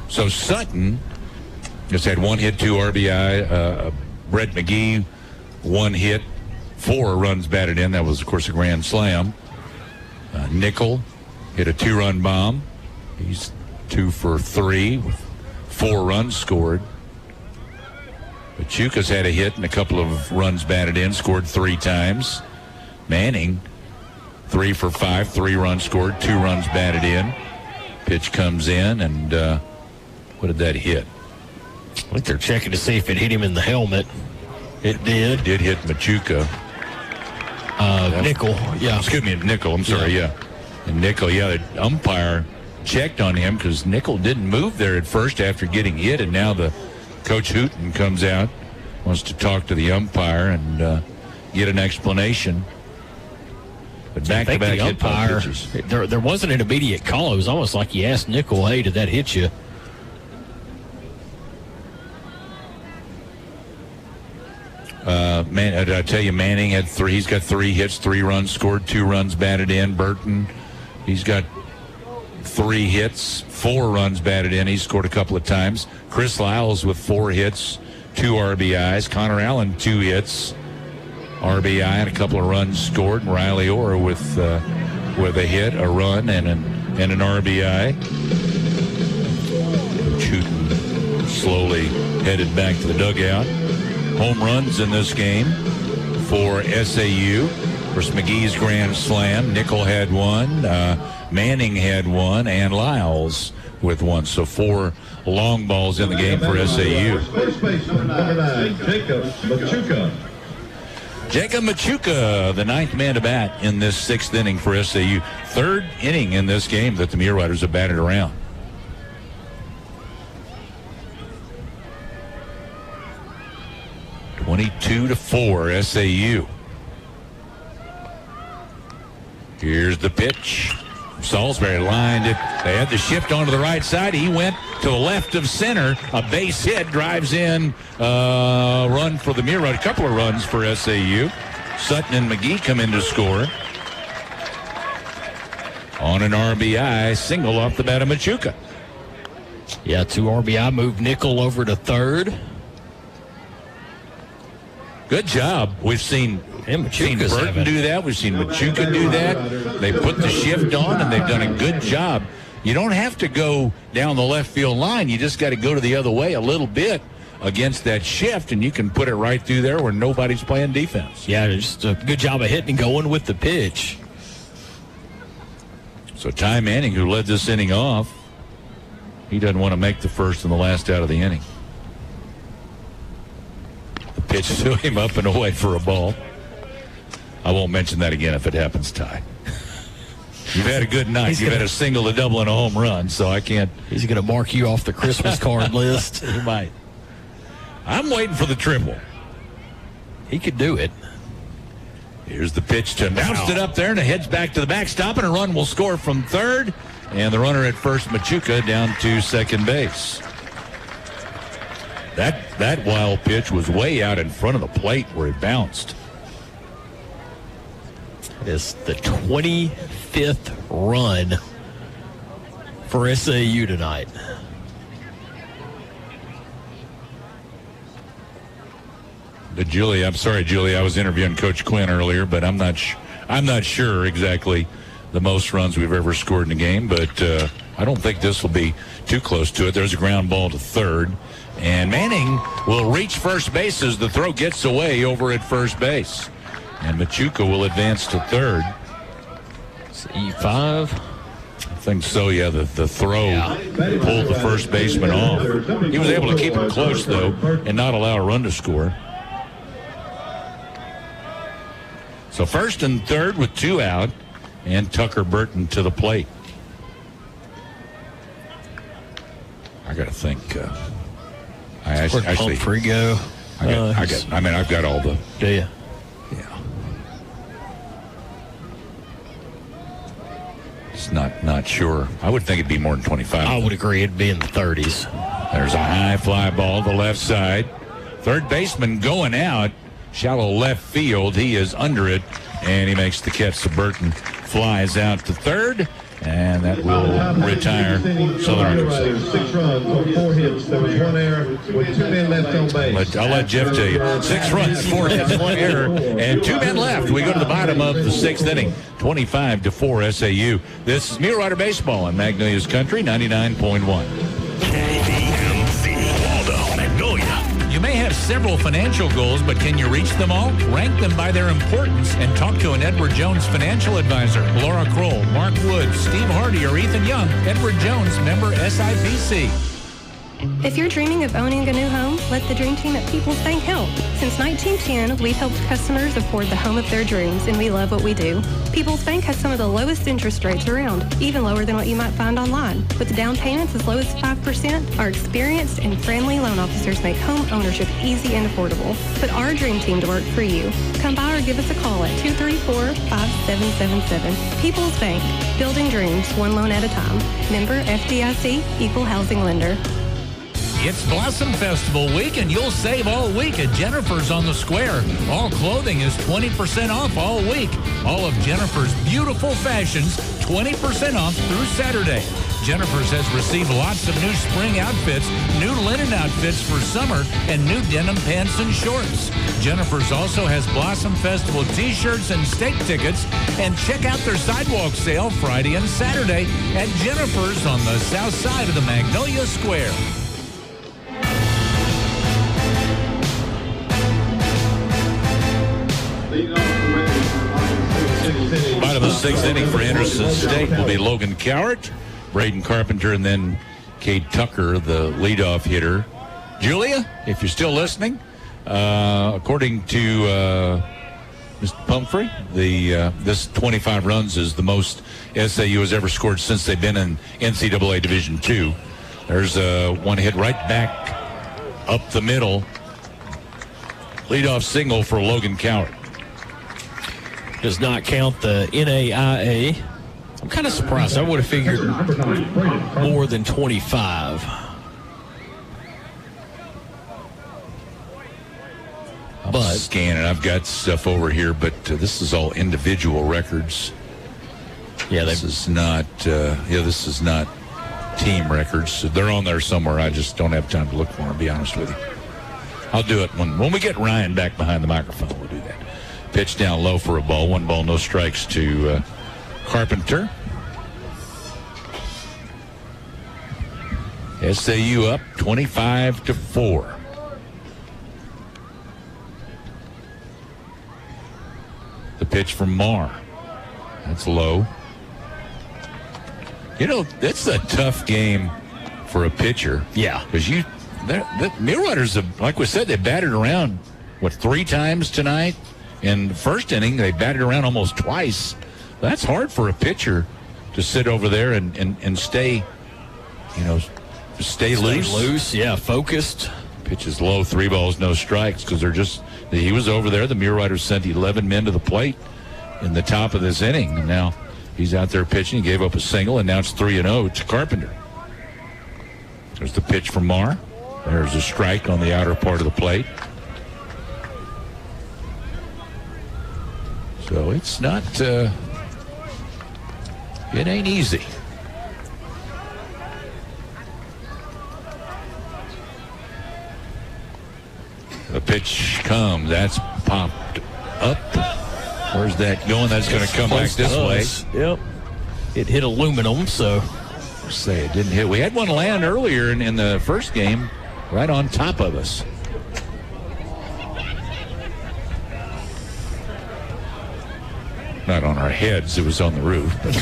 So Sutton just had 1 hit, 2 RBI. Brett McGee, 1 hit, 4 runs batted in. That was, of course, a grand slam. Nickel hit a 2-run bomb. He's 2 for 3 with 4 runs scored. Pachuca's had a hit and a couple of runs batted in, scored 3 times. Manning, 3 for 5, 3 runs scored, 2 runs batted in. Pitch comes in, and what did that hit? I think they're checking to see if it hit him in the helmet. It did. It did hit Machuca. Nickel, yeah. Excuse me, Nickel, I'm sorry, yeah. And Nickel, the umpire checked on him because Nickel didn't move there at first after getting hit, and now the Coach Hooten comes out, wants to talk to the umpire and get an explanation. But back-to-back hit by pitches. There wasn't an immediate call. It was almost like he asked Nickel, hey, did that hit you? Did I tell you Manning had 3? He's got 3 hits, 3 runs scored, 2 runs batted in. Burton, he's got 3 hits, 4 runs batted in. He scored a couple of times. Chris Lyles with 4 hits, 2 RBIs. Connor Allen, 2 hits, RBI, and a couple of runs scored. And Riley Orr with a hit, a run, and an RBI. Chutin slowly headed back to the dugout. Home runs in this game for SAU. Of course, McGee's grand slam. Nickel had 1. Manning had 1, and Lyles with 1. So 4 long balls in the game for SAU. First base, number 9, Jacob Machuca. Jacob Machuca, the 9th man to bat in this 6th inning for SAU. 3rd inning in this game that the Mule Riders have batted around. (22-4) SAU. Here's the pitch. Salisbury lined it. They had the shift onto the right side. He went to the left of center. A base hit drives in. Run for the Mule Riders. A couple of runs for SAU. Sutton and McGee come in to score. On an RBI single off the bat of Machuca. Yeah, 2 RBI. Moved Nickel over to 3rd. Good job. We've seen Burton do that. We've seen Machuca do that. They put the shift on, and they've done a good job. You don't have to go down the left field line. You just got to go to the other way a little bit against that shift, and you can put it right through there where nobody's playing defense. Yeah, just a good job of hitting and going with the pitch. So Ty Manning, who led this inning off, he doesn't want to make the first and the last out of the inning. The pitch to him up and away for a ball. I won't mention that again if it happens, Ty. You've had a good night. You've had a single, a double, and a home run, so I can't. He's going to mark you off the Christmas card list. He might. I'm waiting for the triple. He could do it. Here's the pitch to bounced it up there, and it heads back to the backstop, and a run will score from 3rd. And the runner at first, Machuca, down to 2nd base. That wild pitch was way out in front of the plate where it bounced. It is the 25th run for SAU tonight. I'm sorry, Julie. I was interviewing Coach Quinn earlier, but I'm not sure exactly the most runs we've ever scored in a game. But I don't think this will be too close to it. There's a ground ball to 3rd, and Manning will reach first base as the throw gets away over at first base, and Machuca will advance to 3rd. It's E5. I think so. Yeah, the throw pulled the first baseman off. He was able to keep it close though, and not allow a run to score. So 1st and 3rd with 2 out, and Tucker Burton to the plate. I got to think. I actually free go. I've got all the. Do you? Yeah. It's not sure. I would think it'd be more than 25. I would agree. It'd be in the 30s. There's a high fly ball to the left side. 3rd baseman going out. Shallow left field. He is under it, and he makes the catch. So Burton flies out to 3rd, and that will retire Southern Arkansas. 6 runs on 4 hits. There was 1 error with 2 men left on base. I'll let Jeff tell you. 6 runs, 4 hits, 1 error, and 2 men left. We go to the bottom of the 6th inning. 25-4 SAU. This is Mule Rider Baseball in Magnolia's Country, 99.1. You may have several financial goals, but can you reach them all? Rank them by their importance and talk to an Edward Jones financial advisor. Laura Kroll, Mark Woods, Steve Hardy, or Ethan Young. Edward Jones, member SIPC. If you're dreaming of owning a new home, let the Dream Team at People's Bank help. Since 1910, we've helped customers afford the home of their dreams, and we love what we do. People's Bank has some of the lowest interest rates around, even lower than what you might find online. With down payments as low as 5%, our experienced and friendly loan officers make home ownership easy and affordable. Put our Dream Team to work for you. Come by or give us a call at 234-5777. People's Bank, building dreams one loan at a time. Member FDIC, Equal Housing Lender. It's Blossom Festival week, and you'll save all week at Jennifer's on the Square. All clothing is 20% off all week. All of Jennifer's beautiful fashions, 20% off through Saturday. Jennifer's has received lots of new spring outfits, new linen outfits for summer, and new denim pants and shorts. Jennifer's also has Blossom Festival t-shirts and steak tickets. And check out their sidewalk sale Friday and Saturday at Jennifer's on the south side of the Magnolia Square. Bottom of the sixth inning for Henderson State will be Logan Cowart, Braden Carpenter, and then Cade Tucker, the leadoff hitter. Julia, if you're still listening, according to Mr. Pumphrey, this 25 runs is the most SAU has ever scored since they've been in NCAA Division II. There's one hit right back up the middle. Leadoff single for Logan Cowart. Does not count the NAIA. I'm kind of surprised. I would have figured more than 25. But scanning, I've got stuff over here, but this is all individual records. Yeah, this is not. This is not team records. They're on there somewhere. I just don't have time to look for them. To be honest with you, I'll do it when we get Ryan back behind the microphone. We'll do that. Pitch down low for a ball. 1 ball, no strikes to Carpenter. SAU up 25-4. The pitch from Marr. That's low. You know, that's a tough game for a pitcher. Yeah. Because the Mule Riders, like we said, they batted around, 3 times tonight? In the first inning, they batted around almost twice. That's hard for a pitcher to sit over there and stay, stay loose. Yeah, focused. Pitch is low, 3 balls, no strikes, because he was over there. The Mule Riders sent 11 men to the plate in the top of this inning. And now he's out there pitching. He gave up a single, and now it's 3-0 to Carpenter. There's the pitch from Marr. There's a strike on the outer part of the plate. So it's not, it ain't easy. The pitch comes. That's popped up. Where's that going? That's going to come back this way. Yep. It hit aluminum, so. Say it didn't hit. We had one land earlier in the first game right on top of us. Not on our heads, it was on the roof, but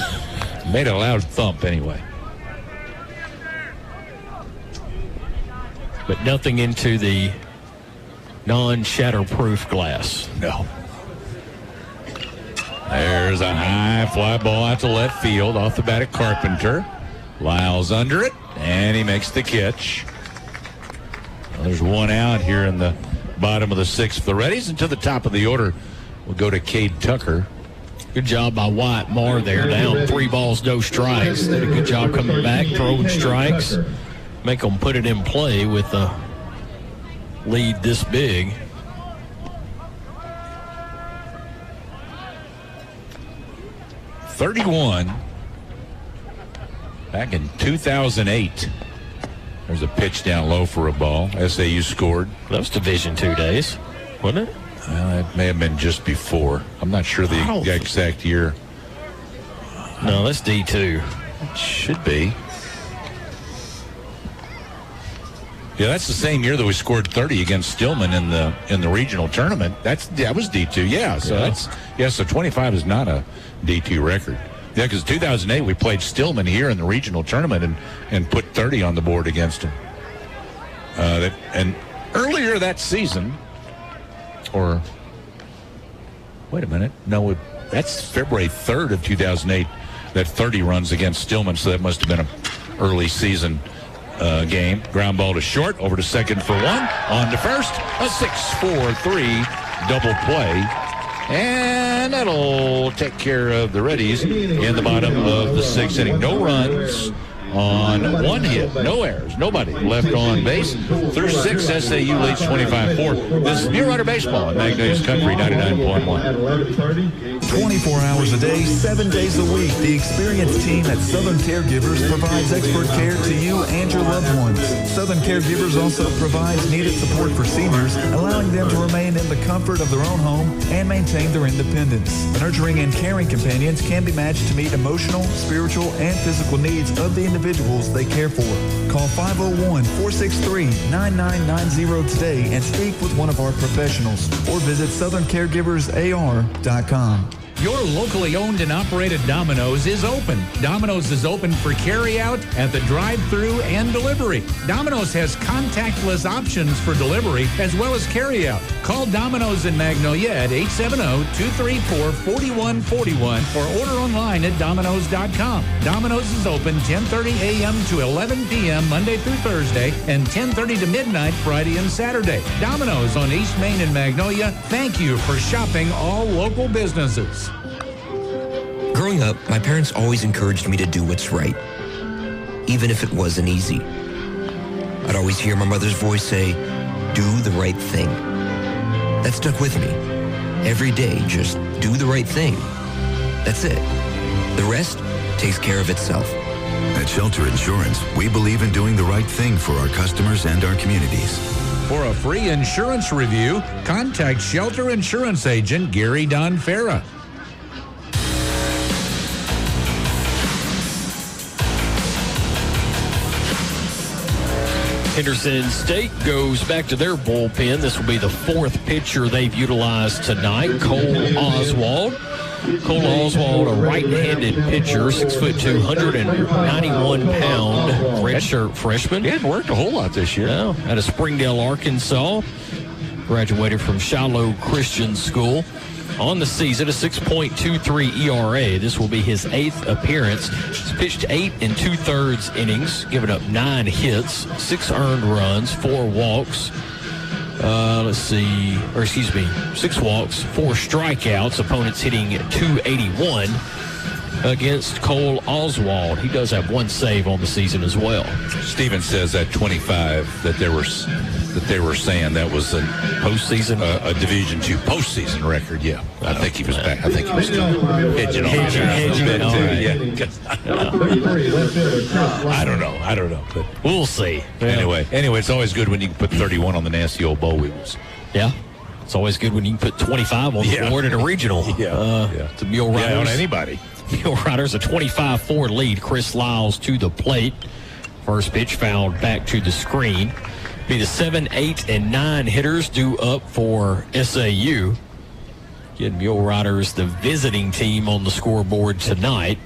made a loud thump anyway. But nothing into the non-shatterproof glass. No. There's a high fly ball out to left field off the bat of Carpenter. Lyle's under it, and he makes the catch. Well, there's one out here in the bottom of the sixth for the Reddies, and to the top of the order we'll go to Cade Tucker. Good job by Wyatt Marr there, down 3 balls, no strikes. Did a good job coming back, throwing strikes. Make them put it in play with a lead this big. .31 back in 2008. There's a pitch down low for a ball. SAU scored. That was Division II days, wasn't it? Well, it may have been just before. I'm not sure the exact year. No, that's D2. It should be. Yeah, that's the same year that we scored 30 against Stillman in the regional tournament. That was D2. Yeah, so so 25 is not a D2 record. Yeah, because 2008 we played Stillman here in the regional tournament and put 30 on the board against him. And earlier that season. Or, wait a minute. No, that's February 3rd of 2008, that 30 runs against Stillman, so that must have been an early season game. Ground ball to short, over to second for 1, on to first, a 6-4-3 double play. And that'll take care of the Reddies in the bottom of the 6th inning. No runs on one hit. No errors. Nobody left on base. Through 6, SAU leads 25-4. This is Mule Rider Baseball on Magnolia's Country 99.1. 24 hours a day, 7 days a week, the experienced team at Southern Caregivers provides expert care to you and your loved ones. Southern Caregivers also provides needed support for seniors, allowing them to remain in the comfort of their own home and maintain their independence. Nurturing and caring companions can be matched to meet emotional, spiritual, and physical needs of the individuals they care for. Call 501-463-9990 today and speak with one of our professionals, or visit southerncaregiversar.com. Your locally owned and operated Domino's is open. Domino's is open for carry-out at the drive-thru and delivery. Domino's has contactless options for delivery as well as carry-out. Call Domino's in Magnolia at 870-234-4141 or order online at Domino's.com. Domino's is open 10:30 a.m. to 11 p.m. Monday through Thursday and 10:30 to midnight Friday and Saturday. Domino's on East Main in Magnolia. Thank you for shopping all local businesses. Growing up, my parents always encouraged me to do what's right, even if it wasn't easy. I'd always hear my mother's voice say, "Do the right thing." That stuck with me. Every day, just do the right thing. That's it. The rest takes care of itself. At Shelter Insurance, we believe in doing the right thing for our customers and our communities. For a free insurance review, contact Shelter Insurance Agent Gary Donfera. Henderson State goes back to their bullpen. This will be the fourth pitcher they've utilized tonight, Cole Oswald. Cole Oswald, a right-handed pitcher, 6'2", 191-pound redshirt freshman. He hadn't worked a whole lot this year. No, out of Springdale, Arkansas. Graduated from Shiloh Christian School. On the season, a 6.23 ERA. This will be his 8th appearance. He's pitched 8 2/3 innings, given up 9 hits, 6 earned runs, 4 walks. 6 walks, 4 strikeouts. Opponents hitting .281 against Cole Oswald. He does have 1 save on the season as well. Steven says at 25 that they were saying that was a postseason, a Division II postseason record. Yeah, I think he was back. I think he was hedging on it. I don't know. But we'll see. Anyway, it's always good when you can put 31 on the nasty old boll weevils. Yeah. It's always good when you can put 25 on the board at a regional. The Mule Riders. Yeah, on anybody. Mule Riders a 25-4 lead. Chris Lyles to the plate. First pitch fouled back to the screen. Be the 7, 8, and 9 hitters due up for SAU. Get Mule Riders, the visiting team, on the scoreboard tonight.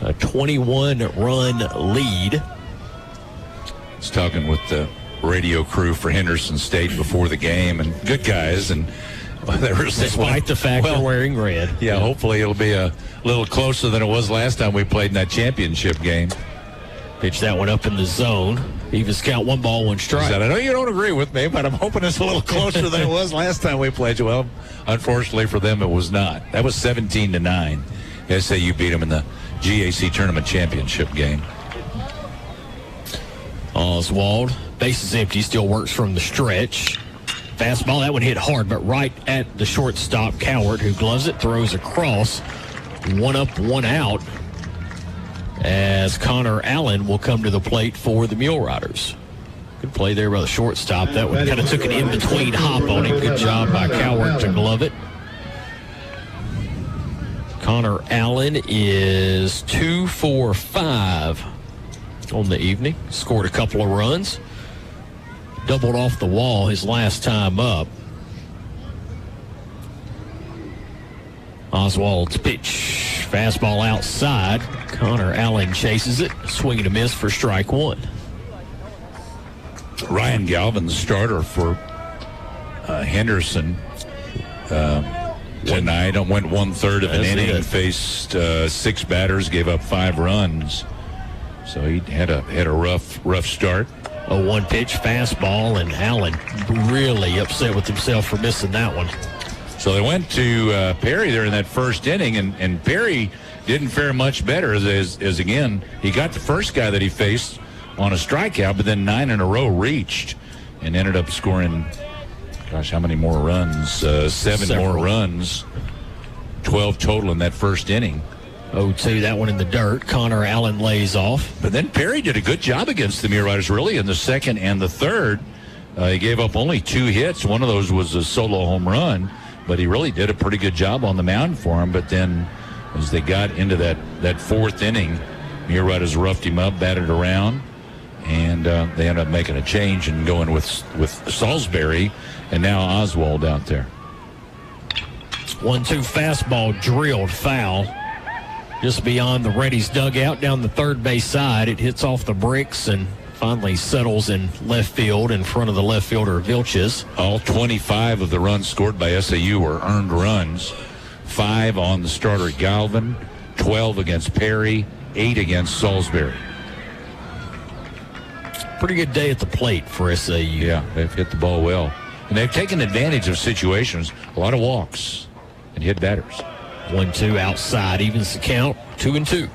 A 21-run lead. I was talking with the radio crew for Henderson State before the game, and good guys, and despite the fact they're wearing red. Yeah, hopefully it'll be a little closer than it was last time we played in that championship game. Pitch that one up in the zone. Even count, 1 ball, 1 strike. I know you don't agree with me, but I'm hoping it's a little closer than it was last time we played you. Well, unfortunately for them, it was not. That was 17-9. SAU beat them in the GAC tournament championship game. Oswald, bases empty, still works from the stretch. Fastball, that one hit hard, but right at the shortstop, Coward, who gloves it, throws across. 1 up, 1 out. As Connor Allen will come to the plate for the Mule Riders. Good play there by the shortstop. That one kind of took an in-between hop on him. Good job by Coward to glove it. Connor Allen is 2 for 5 on the evening. Scored a couple of runs. Doubled off the wall his last time up. Oswald's pitch. Fastball outside. Connor Allen chases it. Swing and a miss for strike 1. Ryan Galvin, the starter for Henderson tonight. Went 1/3 of an inning. Faced 6 batters. Gave up 5 runs. So he had a rough start. A 1 pitch fastball, and Allen really upset with himself for missing that one. So they went to Perry there in that first inning, and Perry didn't fare much better as again, he got the first guy that he faced on a strikeout, but then 9 in a row reached and ended up scoring, gosh, how many more runs? Seven more runs. 12 total in that first inning. 0-2, that one in the dirt. Connor Allen lays off. But then Perry did a good job against the Muir Riders, really, in the second and the third. He gave up only 2 hits. One of those was a solo home run, but he really did a pretty good job on the mound for him. But then as they got into that fourth inning, Muir Riders roughed him up, batted around, and they ended up making a change and going with Salisbury and now Oswald out there. 1-2 fastball drilled foul. Just beyond the Reddies dugout down the third base side. It hits off the bricks and finally settles in left field in front of the left fielder Vilches. All 25 of the runs scored by SAU were earned runs. 5 on the starter Galvin, 12 against Perry, 8 against Salisbury. Pretty good day at the plate for SAU. Yeah, they've hit the ball well. And they've taken advantage of situations, a lot of walks, and hit batters. 1-2 outside, evens the count, 2-2.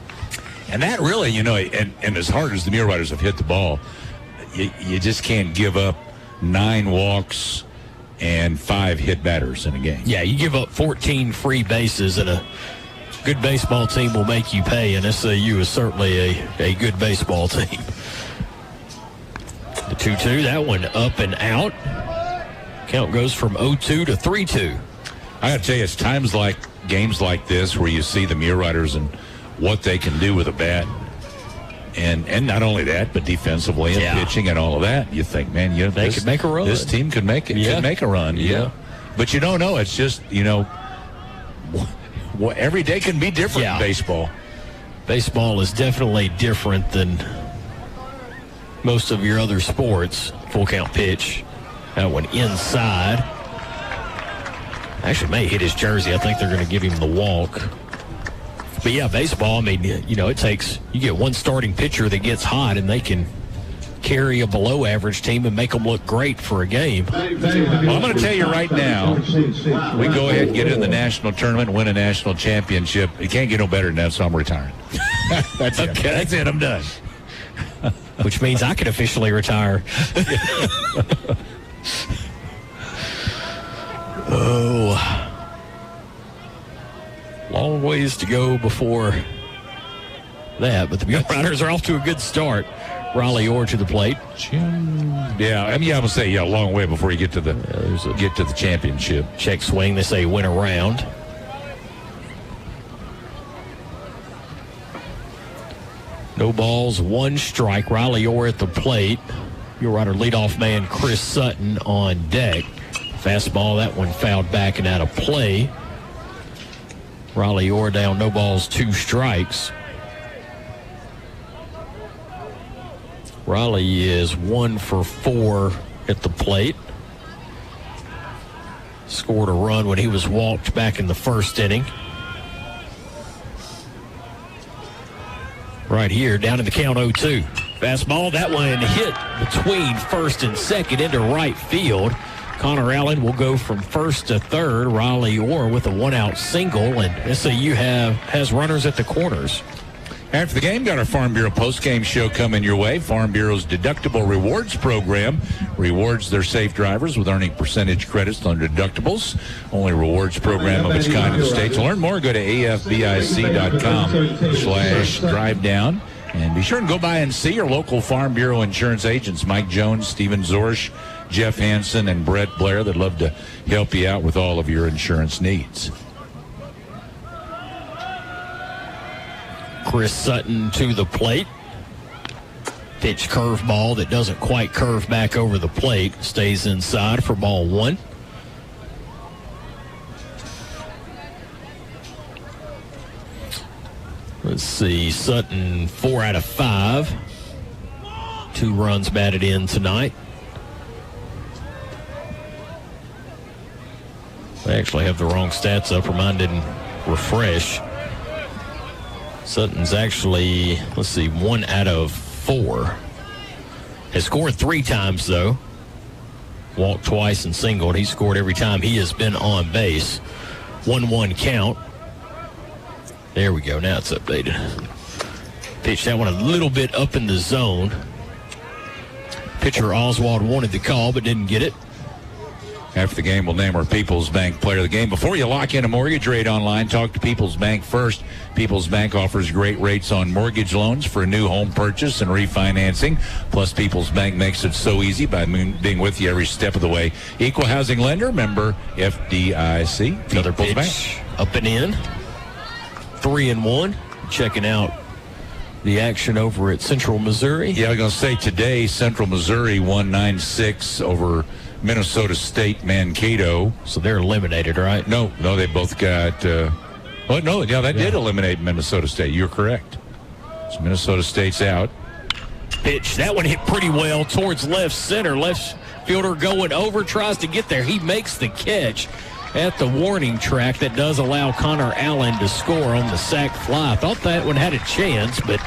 And that really, and as hard as the Muir Riders have hit the ball, you just can't give up 9 walks and 5 hit batters in a game. Yeah, you give up 14 free bases, and a good baseball team will make you pay, and SAU is certainly a good baseball team. The 2-2, that one up and out. Count goes from 0-2 to 3-2. I got to tell you, it's games like this where you see the Muir Riders and what they can do with a bat. And not only that, but defensively and pitching and all of that. You think, man, they could make a run. This team could make it. Yeah. Could make a run. Yeah. But you don't know. It's just, every day can be different in baseball. Baseball is definitely different than most of your other sports. Full count pitch. That one inside. Actually may hit his jersey. I think they're going to give him the walk. But yeah, baseball, I mean, it takes, you get one starting pitcher that gets hot and they can carry a below average team and make them look great for a game. Well, I'm going to tell you right now, we go ahead and get in the national tournament and win a national championship. It can't get no better than that, so I'm retiring. That's it. Okay. That's it. I'm done. Which means I could officially retire. Oh, long ways to go before that, but the Muir Riders are off to a good start. Riley Orr to the plate. Yeah, I would say a long way before you get to the championship. Check swing. They say went around. No balls, 1 strike. Riley Orr at the plate. Muir Rider leadoff man Chris Sutton on deck. Fastball, that one fouled back and out of play. Riley Orr down, no balls, 2 strikes. Riley is 1 for 4 at the plate. Scored a run when he was walked back in the first inning. Right here, down in the count 0-2. Fastball, that one hit between first and second into right field. Connor Allen will go from first to third. Riley Orr with a 1-out single, and SAU has runners at the corners. After the game, got our Farm Bureau post-game show coming your way. Farm Bureau's deductible rewards program rewards their safe drivers with earning percentage credits on deductibles. Only rewards program of its kind in the state. To learn more, go to afbic.com/drive down. And be sure and go by and see your local Farm Bureau insurance agents, Mike Jones, Steven Zorsch, Jeff Hansen, and Brett Blair, that'd love to help you out with all of your insurance needs. Chris Sutton to the plate. Pitch curveball that doesn't quite curve back over the plate. Stays inside for ball 1. Let's see, Sutton 4 out of 5. 2 runs batted in tonight. I actually have the wrong stats up, or mine didn't refresh. Sutton's actually, 1 out of 4. Has scored 3 times, though. Walked twice and singled. He scored every time he has been on base. 1-1 count. There we go. Now it's updated. Pitched that one a little bit up in the zone. Pitcher Oswald wanted the call but didn't get it. After the game, we'll name our People's Bank Player of the Game. Before you lock in a mortgage rate online, talk to People's Bank first. People's Bank offers great rates on mortgage loans for a new home purchase and refinancing. Plus, People's Bank makes it so easy by being with you every step of the way. Equal housing lender, member FDIC. Another People's pitch Bank. up and in. 3-1. Checking out the action over at Central Missouri. Yeah, I was going to say today, Central Missouri won 9-6 over Minnesota State Mankato. So they're eliminated, right? No, they both got... did eliminate Minnesota State. You're correct. So Minnesota State's out. Pitch. That one hit pretty well towards left center. Left fielder going over, tries to get there. He makes the catch at the warning track. That does allow Connor Allen to score on the sac fly. I thought that one had a chance, but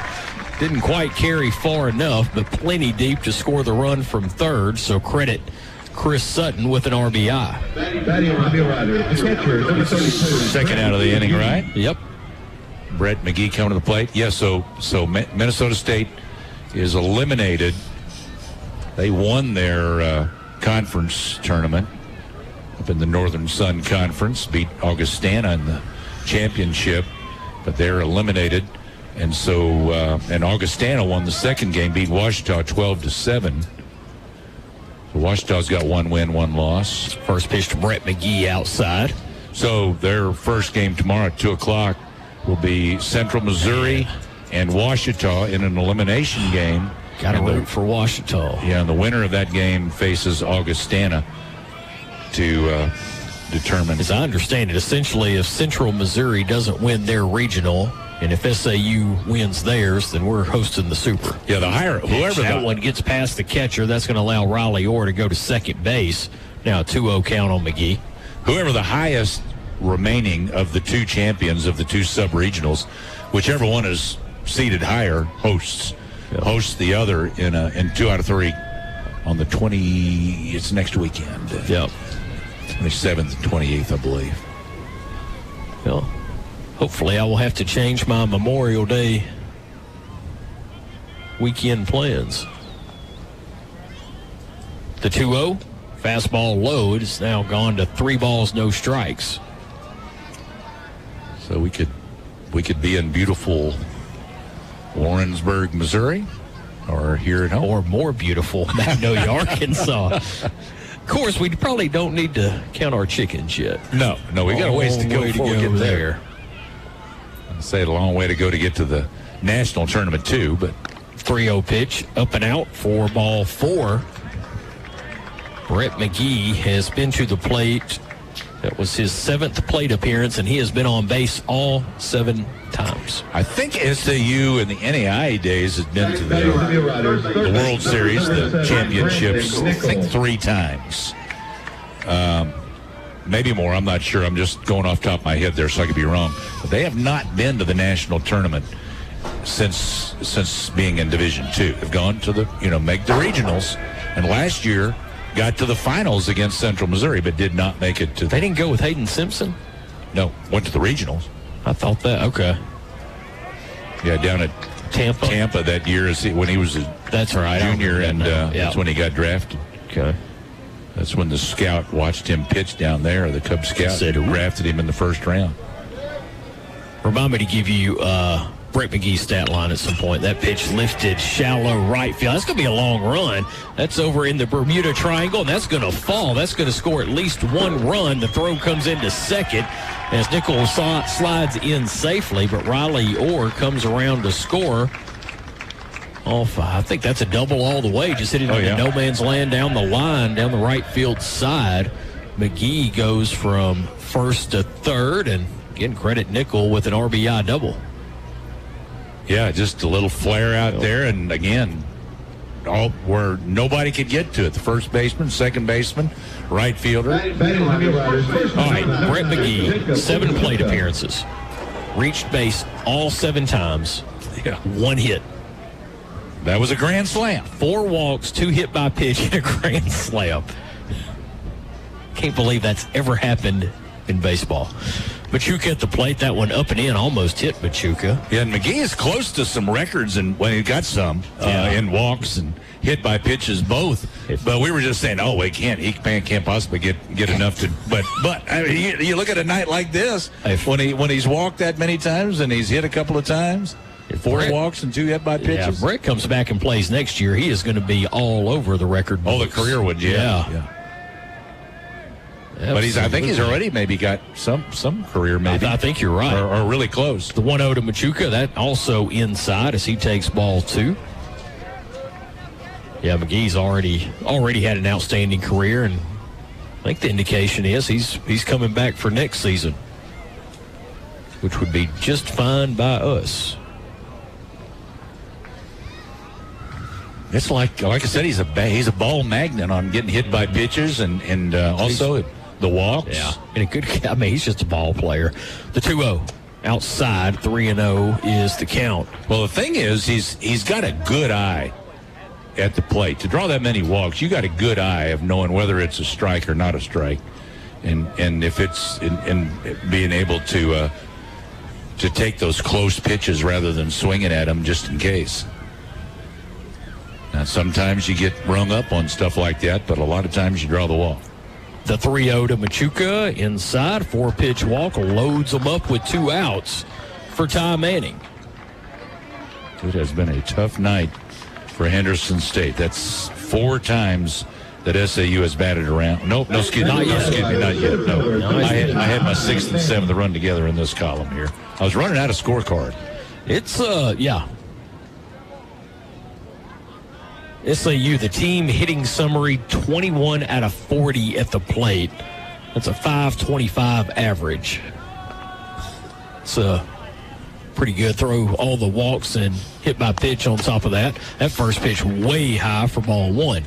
didn't quite carry far enough, but plenty deep to score the run from third. So credit Chris Sutton with an RBI. Second out of the inning, right? Yep. Brett McGee coming to the plate. Yeah, so Minnesota State is eliminated. They won their conference tournament up in the Northern Sun Conference, beat Augustana in the championship, but they're eliminated. And so, and Augustana won the second game, beat Ouachita 12-7. Ouachita's got 1 win, 1 loss. First pitch to Brett McGee outside. So their first game tomorrow at 2 o'clock will be Central Missouri and Ouachita in an elimination game. Got to root for Ouachita. Yeah, and the winner of that game faces Augustana to determine. As I understand it, essentially if Central Missouri doesn't win their regional, and if SAU wins theirs, then we're hosting the Super. Yeah, whoever that one gets past the catcher, that's going to allow Riley Orr to go to second base. Now a 2-0 count on McGee. Whoever the highest remaining of the two champions of the two sub-regionals, whichever one is seated higher, hosts the other in 2 out of 3 on the 20. It's next weekend. Yep. 27th and 28th, I believe. Well, hopefully I will have to change my Memorial Day weekend plans. The 2-0, fastball low. It's now gone to 3 balls, no strikes. So we could be in beautiful Warrensburg, Missouri, or here at home. Or more beautiful Magnolia, Arkansas. Of course, we probably don't need to count our chickens yet. No, we got a ways to go before we get there. I'd say a long way to go to get to the national tournament too, but 3-0 pitch, up and out for ball 4. Brett McGee has been to the plate. That was his 7th plate appearance, and he has been on base all 7 times. I think SAU in the NAIA days has been to the World Series, the championships, I think 3 times. Maybe more, I'm not sure. I'm just going off the top of my head there, so I could be wrong. But they have not been to the national tournament since being in Division II. They've gone to make the regionals, and last year got to the finals against Central Missouri, but did not make it to. They didn't go with Hayden Simpson? No, went to the regionals. I thought that. Okay. Yeah, down at Tampa that year when he was that's right, junior, and that's when he got drafted. Okay. That's when the scout watched him pitch down there, the Cub scout drafted him in the first round. Remind me to give you Brett McGee's stat line at some point. That pitch lifted shallow right field. That's going to be a long run. That's over in the Bermuda Triangle, and that's going to fall. That's going to score at least 1 run. The throw comes into second as Nichols slides in safely, but Riley Orr comes around to score. I think that's a double all the way. Just hitting the no man's land down the line, down the right field side. McGee goes from first to third, and again, credit Nickel with an RBI double. Yeah, just a little flare out there, and again, where nobody could get to it. The first baseman, second baseman, right fielder. All right, Brett McGee, 7 plate appearances. Reached base all 7 times. Yeah. 1 hit. That was a grand slam. 4 walks, 2 hit by pitch, and a grand slam. Can't believe that's ever happened in baseball. Machuca at the plate, that one up and in, almost hit Machuca. Yeah, and McGee is close to some records, and when he got some in walks and hit by pitches both. But we were just saying, he can't possibly get enough to. But I mean, you look at a night like this when he's walked that many times and he's hit a couple of times. 4 walks and 2 hit by pitches. Yeah, if Brett comes back and plays next year, he is going to be all over the record books. The career would, yeah. But I think he's already maybe got some career, maybe. I think you're right. Or really close. The 1-0 to Machuca, that also inside as he takes ball 2. Yeah, McGee's already had an outstanding career, and I think the indication is he's coming back for next season, which would be just fine by us. It's like I said, he's a ball magnet on getting hit by pitchers and also the walks. Yeah, and he's just a ball player. The 2-0 outside, 3-0 is the count. Well, the thing is, he's got a good eye at the plate. To draw that many walks, you got a good eye of knowing whether it's a strike or not a strike, and if it's in being able to take those close pitches rather than swinging at them just in case. Now, sometimes you get rung up on stuff like that, but a lot of times you draw the walk. The 3-0 to Machuca inside, 4-pitch walk, loads them up with 2 outs for Ty Manning. It has been a tough night for Henderson State. That's 4 times that SAU has batted around. Nope, not yet. No. I had my 6th and 7th run together in this column here. I was running out of scorecard. It's SAU, the team hitting summary 21 out of 40 at the plate. That's a .525 average. It's pretty good. Throw all the walks and hit by pitch on top of that. That first pitch way high for ball 1.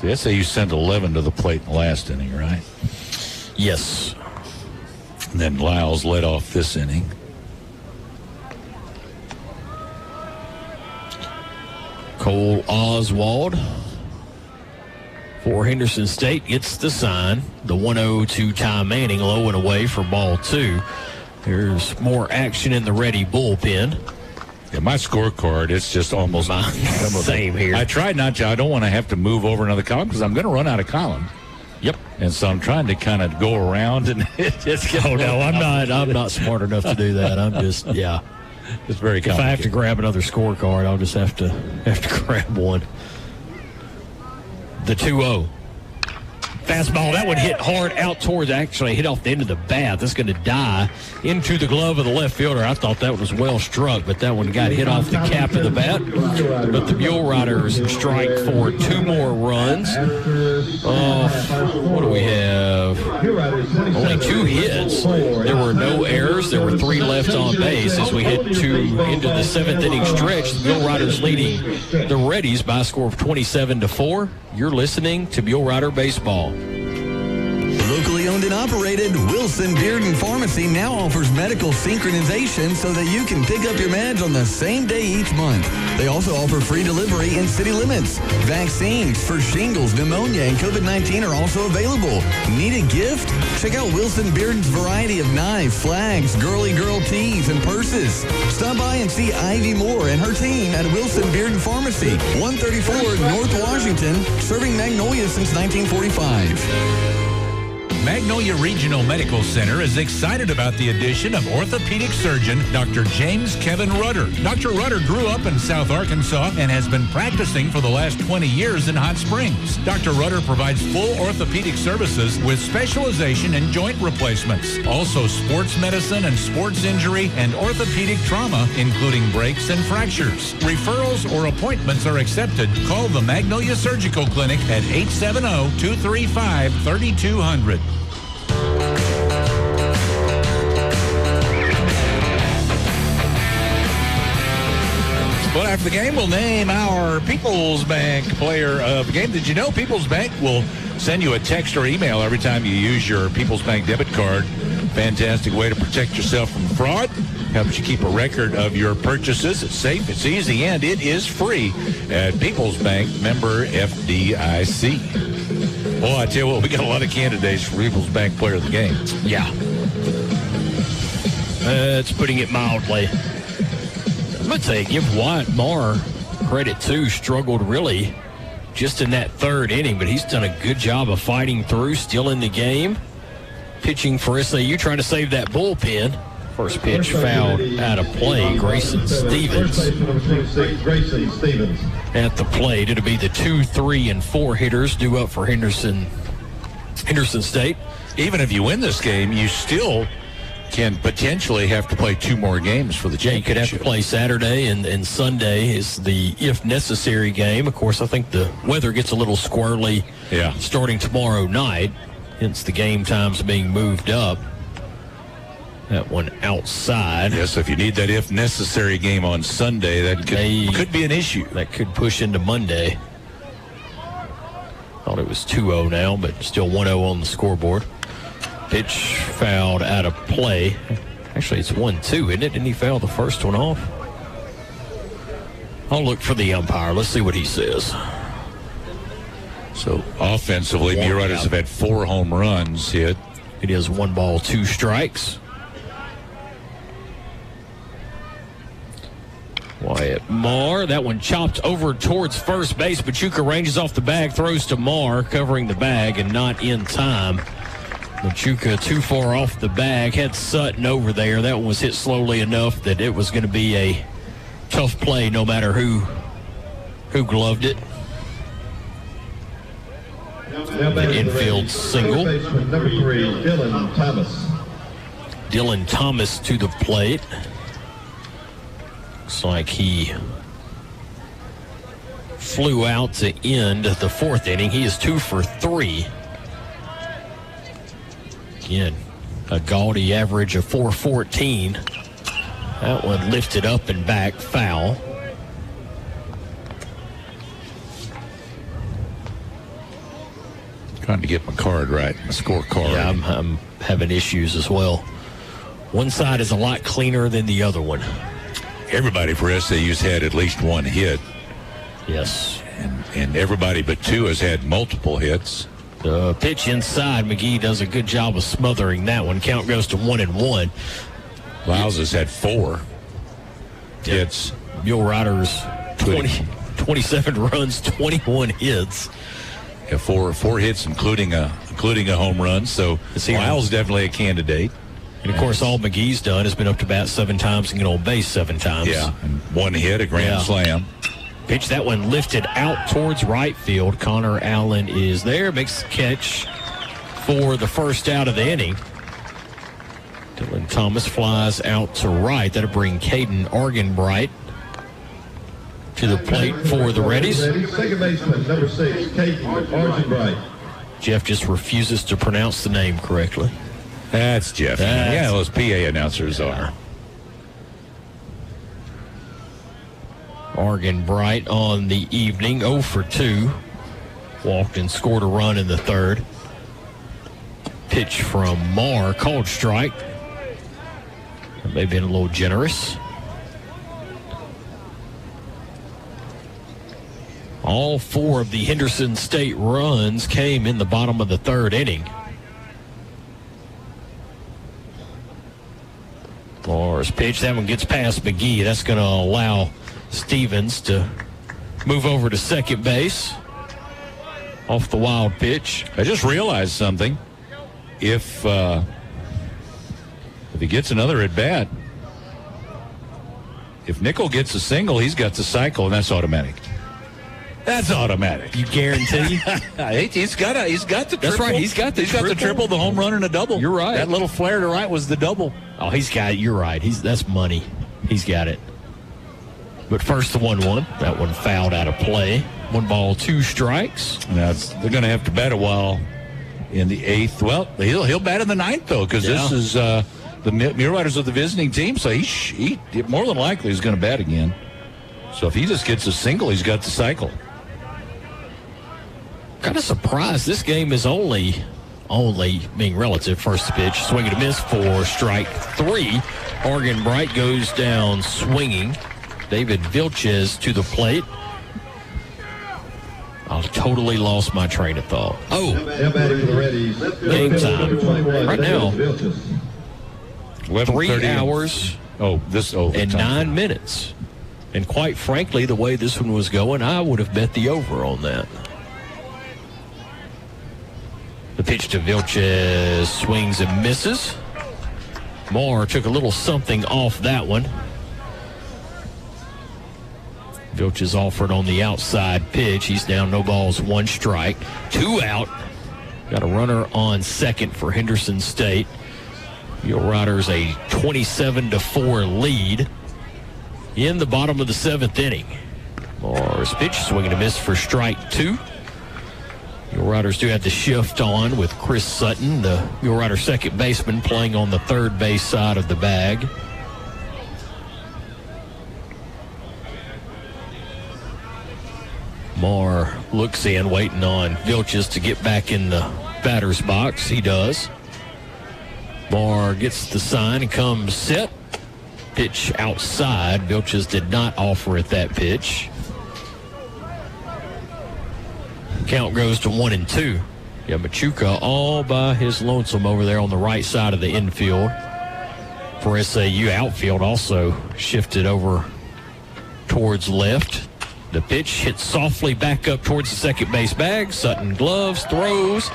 The SAU sent 11 to the plate in the last inning, right? Yes. And then Lyles led off this inning. Cole Oswald for Henderson State gets the sign. The 1-0 to Ty Manning, low and away for ball 2. There's more action in the ready bullpen. Yeah, my scorecard, it's just almost same here. I tried not to. I don't want to have to move over another column because I'm going to run out of columns. Yep. And so I'm trying to kind of go around and just get. I'm not smart enough to do that. I'm just It's very complicated. If I have to grab another scorecard, I'll just have to grab one. The 2-0. Fastball, that one hit hard out towards, actually hit off the end of the bat. That's going to die into the glove of the left fielder. I thought that was well struck, but that one got hit off the cap of the bat. But the Mule Riders strike for 2 more runs. What do we have? Only 2 hits. There were no errors. There were 3 left on base as we hit into the 7th inning stretch. The Mule Riders leading the Reddies by a score of 27-4. You're listening to Mule Rider Baseball. Locally owned and operated, Wilson Bearden Pharmacy now offers medical synchronization so that you can pick up your meds on the same day each month. They also offer free delivery in city limits. Vaccines for shingles, pneumonia, and COVID-19 are also available. Need a gift? Check out Wilson Bearden's variety of knives, flags, girly girl tees, and purses. Stop by and see Ivy Moore and her team at Wilson Bearden Pharmacy, 134 North Washington, serving Magnolia since 1945. Magnolia Regional Medical Center is excited about the addition of orthopedic surgeon Dr. James Kevin Rudder. Dr. Rudder grew up in South Arkansas and has been practicing for the last 20 years in Hot Springs. Dr. Rudder provides full orthopedic services with specialization in joint replacements, also sports medicine and sports injury and orthopedic trauma, including breaks and fractures. Referrals or appointments are accepted. Call the Magnolia Surgical Clinic at 870-235-3200. Well, after the game, we'll name our People's Bank player of the game. Did you know People's Bank will send you a text or email every time you use your People's Bank debit card? Fantastic way to protect yourself from fraud. Helps you keep a record of your purchases. It's safe, it's easy, and it is free at People's Bank, member FDIC. Well, I tell you what, we got a lot of candidates for People's Bank Player of the Game. Yeah. It's putting it mildly. I'm going to say, give Wyatt Marr credit, too. Struggled really just in that third inning, but he's done a good job of fighting through, still in the game. Pitching for SAU, trying to save that bullpen. First pitch fouled out of play. Grayson Stevens at the plate. It'll be the 2, 3, and 4 hitters due up for Henderson State. Even if you win this game, you still can potentially have to play 2 more games for the championship. You could have to play Saturday, and Sunday is the if necessary game. Of course, I think the weather gets a little squirrely starting tomorrow night, hence the game times being moved up. That one outside. Yes, if you need that if necessary game on Sunday, that could be an issue. That could push into Monday. Thought it was 2-0 now, but still 1-0 on the scoreboard. Pitch fouled out of play. Actually, it's 1-2, isn't it? Didn't he foul the first one off? I'll look for the umpire. Let's see what he says. So, offensively, Muir Riders have had 4 home runs hit. It is 1 ball, 2 strikes. Wyatt Marr, that one chopped over towards first base. Machuca ranges off the bag, throws to Marr, covering the bag and not in time. Machuca too far off the bag, had Sutton over there. That one was hit slowly enough that it was going to be a tough play no matter who gloved it. The infield single. Number 3, Dylan Thomas. Dylan Thomas to the plate. Looks like he flew out to end the 4th inning. He is 2 for 3. Again, a gaudy average of 414. That one lifted up and back, foul. Trying to get my card right, my scorecard. Yeah, I'm having issues as well. One side is a lot cleaner than the other one. Everybody for SAU's had at least 1 hit. Yes. And everybody but 2 has had multiple hits. The pitch inside, McGee does a good job of smothering that one. Count goes to 1-1. Lyles has had 4 hits. Mule Riders, 27 runs, 21 hits. Yeah, four hits, including a home run. So Lyles definitely a candidate. And, of course, all McGee's done has been up to bat 7 times and get on base 7 times. Yeah, and 1 hit, a grand slam. Pitch, that one lifted out towards right field. Connor Allen is there, makes the catch for the first out of the inning. Dylan Thomas flies out to right. That'll bring Caden Argenbright to the plate for the Reddies. Second baseman, number 6, Caden Argenbright. Jeff just refuses to pronounce the name correctly. That's Jeff. Yeah, those PA announcers are. Argenbright on the evening, 0 for 2. Walked and scored a run in the 3rd. Pitch from Marr, called strike. That may have been a little generous. All 4 of the Henderson State runs came in the bottom of the 3rd inning. Marr's pitch, that one gets past McGee. That's going to allow Stevens to move over to second base off the wild pitch. I just realized something. If he gets another at bat, if Nickel gets a single, he's got the cycle, and that's automatic. That's automatic. You guarantee? He's got the triple. That's right. He's got the triple, the home run, and a double. You're right. That little flare to right was the double. Oh, he's got it. You're right. That's money. He's got it. But first the 1-1. That one fouled out of play. 1 ball, 2 strikes. Now they're going to have to bat a while in the 8th. Well, he'll bat in the 9th, though, because this is the Muir Riders of the visiting team, so he more than likely is going to bat again. So if he just gets a single, he's got the cycle. Kind of surprised this game is only only being relative. First pitch, swing and a miss for strike 3. Argenbright goes down swinging. David Vilches to the plate. I totally lost my train of thought. Oh, game time. Right now, 3 hours and 9 minutes. And quite frankly, the way this one was going, I would have bet the over on that. The pitch to Vilches swings and misses. Moore took a little something off that one. Vilches offered on the outside pitch. He's down, no balls, 1 strike. 2 out. Got a runner on second for Henderson State. Mule Riders a 27-4 lead in the bottom of the 7th inning. Moore's pitch, swing and a miss for strike 2. Mule Riders do have the shift on with Chris Sutton, the Mule Rider second baseman, playing on the third base side of the bag. Moore looks in, waiting on Vilches to get back in the batter's box. He does. Moore gets the sign and comes set. Pitch outside. Vilches did not offer at that pitch. Count goes to 1-2. Yeah, Machuca all by his lonesome over there on the right side of the infield. For SAU, outfield also shifted over towards left. The pitch hits softly back up towards the second base bag. Sutton gloves, throws,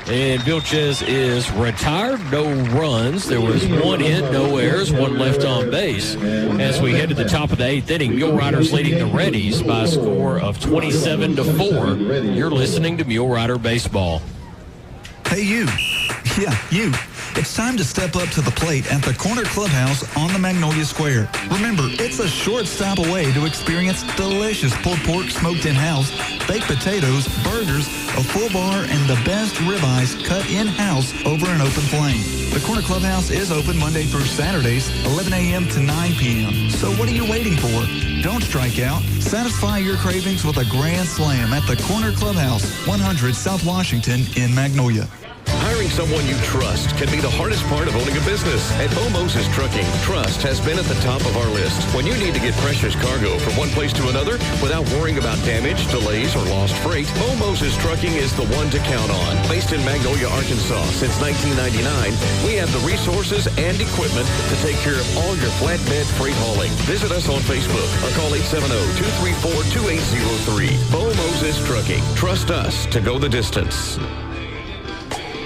and Vilches is retired. No runs. There was 1 hit, no errors, 1 left on base. As we head to the top of the 8th inning, Mule Riders leading the Reddies by a score of 27-4. You're listening to Mule Rider Baseball. Hey, you. Yeah, you. It's time to step up to the plate at the Corner Clubhouse on the Magnolia Square. Remember, it's a short stop away to experience delicious pulled pork smoked in-house, baked potatoes, burgers, a full bar, and the best ribeyes cut in-house over an open flame. The Corner Clubhouse is open Monday through Saturdays, 11 a.m. to 9 p.m. So what are you waiting for? Don't strike out. Satisfy your cravings with a grand slam at the Corner Clubhouse, 100 South Washington in Magnolia. Hiring someone you trust can be the hardest part of owning a business. At Bo Moses Trucking, trust has been at the top of our list. When you need to get precious cargo from one place to another without worrying about damage, delays, or lost freight, Bo Moses Trucking is the one to count on. Based in Magnolia, Arkansas since 1999, we have the resources and equipment to take care of all your flatbed freight hauling. Visit us on Facebook or call 870-234-2803. Bo Moses Trucking. Trust us to go the distance.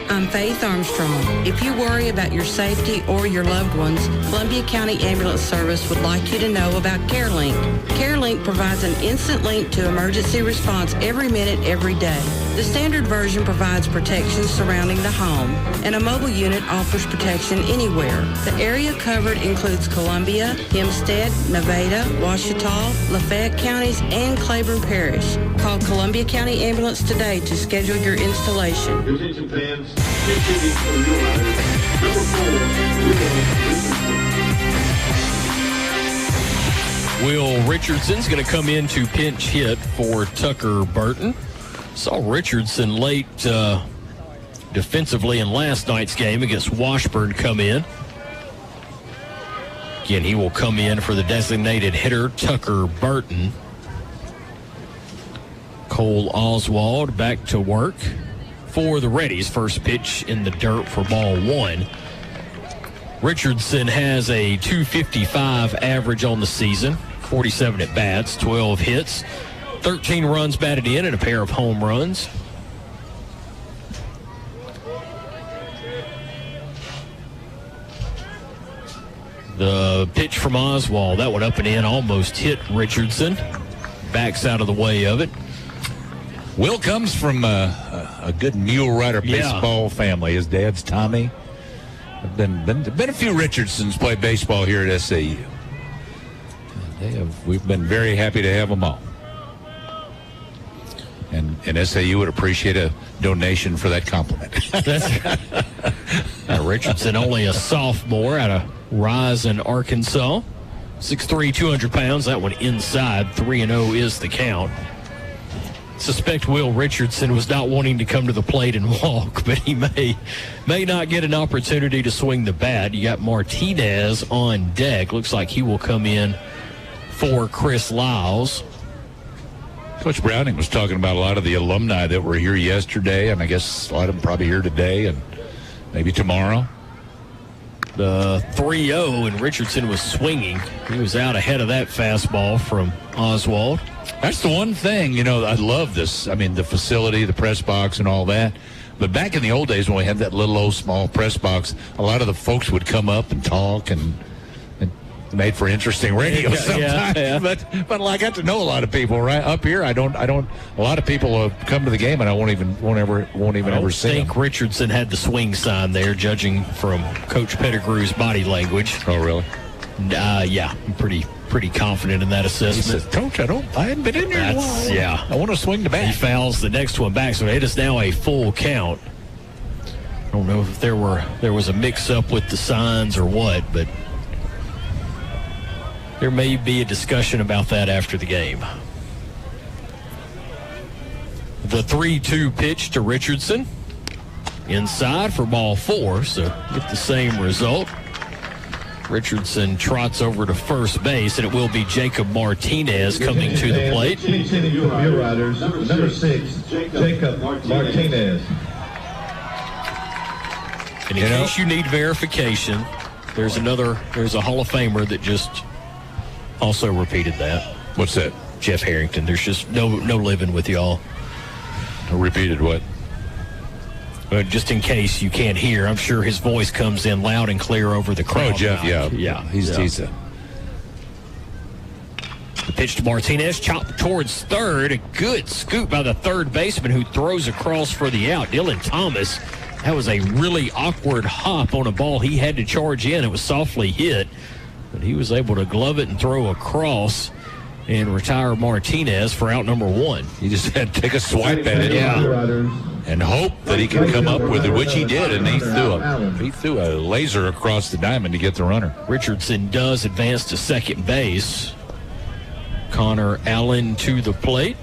I'm Faith Armstrong. If you worry about your safety or your loved ones, Columbia County Ambulance Service would like you to know about CareLink. CareLink provides an instant link to emergency response every minute, every day. The standard version provides protection surrounding the home, and a mobile unit offers protection anywhere. The area covered includes Columbia, Hempstead, Nevada, Ouachita, Lafayette counties, and Claiborne Parish. Call Columbia County Ambulance today to schedule your installation. Attention fans, tickets for Mule Riders. Number 4, Will Richardson's going to come in to pinch hit for Tucker Burton. Saw Richardson late defensively in last night's game against Washburn come in. Again, he will come in for the designated hitter, Tucker Burton. Cole Oswald back to work for the Reddies. First pitch in the dirt for ball 1. Richardson has a .255 average on the season, 47 at bats, 12 hits, 13 runs batted in, and a pair of home runs. The pitch from Oswald, that one up and in, almost hit Richardson. Backs out of the way of it. Will comes from a good Mule Rider baseball family. His dad's Tommy. Been a few Richardsons play baseball here at SAU. We've been very happy to have them all. And SAU would appreciate a donation for that compliment. Richardson, only a sophomore out of Rise in Arkansas. 6'3", 200 pounds. That one inside. 3-0 is the count. suspect Will Richardson was not wanting to come to the plate and walk, but he may not get an opportunity to swing the bat. You got Martinez on deck. Looks like he will come in for Chris Lyles. Coach Browning was talking about a lot of the alumni that were here yesterday, and I guess a lot of them probably here today and maybe tomorrow. The 3-0, and Richardson was swinging. He was out ahead of that fastball from Oswald. That's the one thing, I love this. I mean, the facility, the press box and all that. But back in the old days when we had that little old small press box, a lot of the folks would come up and talk and made for interesting radio sometimes. Yeah. But I got to know a lot of people right up here. I don't. A lot of people come to the game and I won't even ever see them. I think Richardson had the swing sign there, judging from Coach Pettigrew's body language. Oh, really? Yeah, I'm pretty confident in that assessment. He says, Coach, I hadn't been in here in a while. Yeah. I want to swing the bat. He fouls the next one back, so it is now a full count. I don't know if there was a mix-up with the signs or what, but there may be a discussion about that after the game. The 3-2 pitch to Richardson. Inside for ball 4, so get the same result. Richardson trots over to first base, and it will be Jacob Martinez coming to the plate. Field riders, number 6, Jacob Martinez. And in case you need verification, there's a Hall of Famer that just also repeated that. What's that? Jeff Harrington. There's just no living with y'all. Repeated what? Just in case you can't hear, I'm sure his voice comes in loud and clear over the crowd. Oh, Jeff, yeah. He's The pitch to Martinez, chopped towards third. A good scoop by the third baseman who throws across for the out. Dylan Thomas, that was a really awkward hop on a ball he had to charge in. It was softly hit, but he was able to glove it and throw across and retire Martinez for out number 1. He just had to take a swipe at it. Yeah. And hope that he can come up with it, which he did, and he threw a laser across the diamond to get the runner. Richardson does advance to second base. Connor Allen to the plate.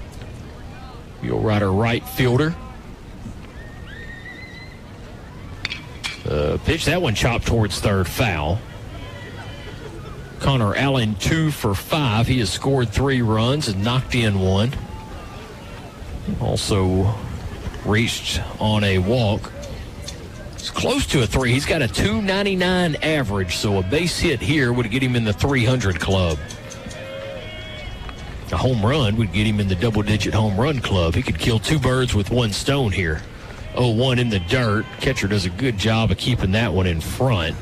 Field rider right fielder. Pitch, that one chopped towards third, foul. Connor Allen 2 for 5. He has scored 3 runs and knocked in 1. Also reached on a walk. It's close to a 3. He's got a 299 average, so a base hit here would get him in the 300 club. A home run would get him in the double-digit home run club. He could kill 2 birds with 1 stone here. 0-1 in the dirt. Catcher does a good job of keeping that one in front.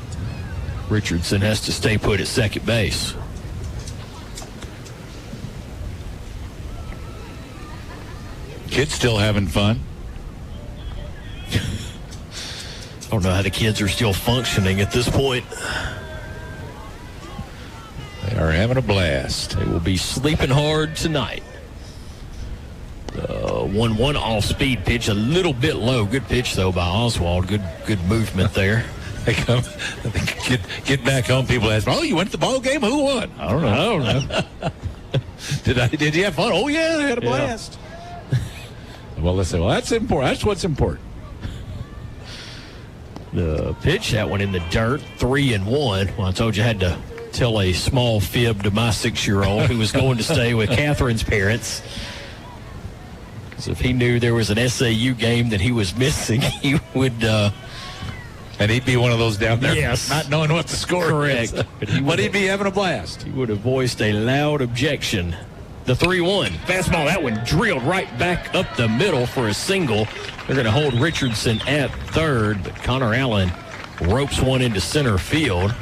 Richardson has to stay put at second base. Kids still having fun? I don't know how the kids are still functioning at this point. They are having a blast. They will be sleeping hard tonight. 1-1 off-speed pitch, a little bit low. Good pitch, though, by Oswald. Good movement there. They come, get back home. People ask, "Oh, you went to the ball game? Who won?" I don't know. Did you have fun? Oh yeah, I had a blast. Well, let's say, that's important. That's what's important. The pitch, that one in the dirt, 3-1. Well, I told you I had to tell a small fib to my 6-year-old who was going to stay with Catherine's parents. Because if he knew there was an SAU game that he was missing, he would. And he'd be one of those down there, yes, not knowing what the score correct. is. But he'd be having a blast. He would have voiced a loud objection. The 3-1. Fastball, that one drilled right back up the middle for a single. They're going to hold Richardson at third, but Connor Allen ropes one into center field.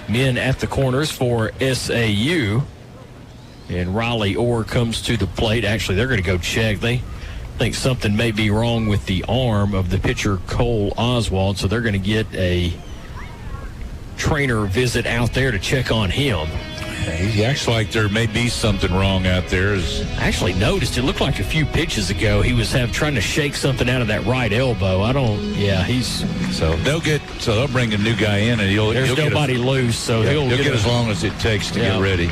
Men at the corners for SAU. And Riley Orr comes to the plate. Actually, they're going to go check. They think something may be wrong with the arm of the pitcher, Cole Oswald, so they're going to get a trainer visit out there to check on him. He acts like there may be something wrong out there. I actually noticed it looked like a few pitches ago he was trying to shake something out of that right elbow. They'll bring a new guy in and there's nobody loose, so he'll get as long as it takes to get ready.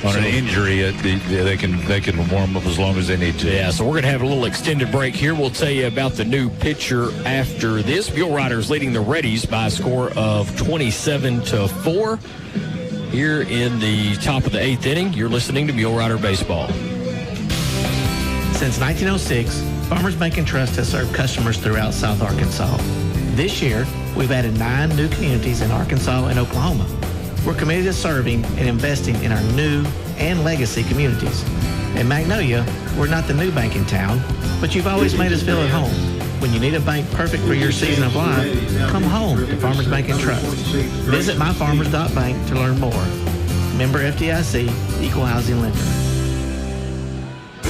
on an injury, they can warm up as long as they need to. Yeah, so we're going to have a little extended break here. We'll tell you about the new pitcher after this. Mule Riders leading the Reddies by a score of 27-4. Here in the top of the 8th inning, you're listening to Mule Rider Baseball. Since 1906, Farmers Bank and Trust has served customers throughout South Arkansas. This year, we've added 9 new communities in Arkansas and Oklahoma. We're committed to serving and investing in our new and legacy communities. In Magnolia, we're not the new bank in town, but you've always made us feel at home. When you need a bank perfect for your season of life, come home to Farmers Bank and Trust. Visit myfarmers.bank to learn more. Member FDIC, Equal Housing Lender.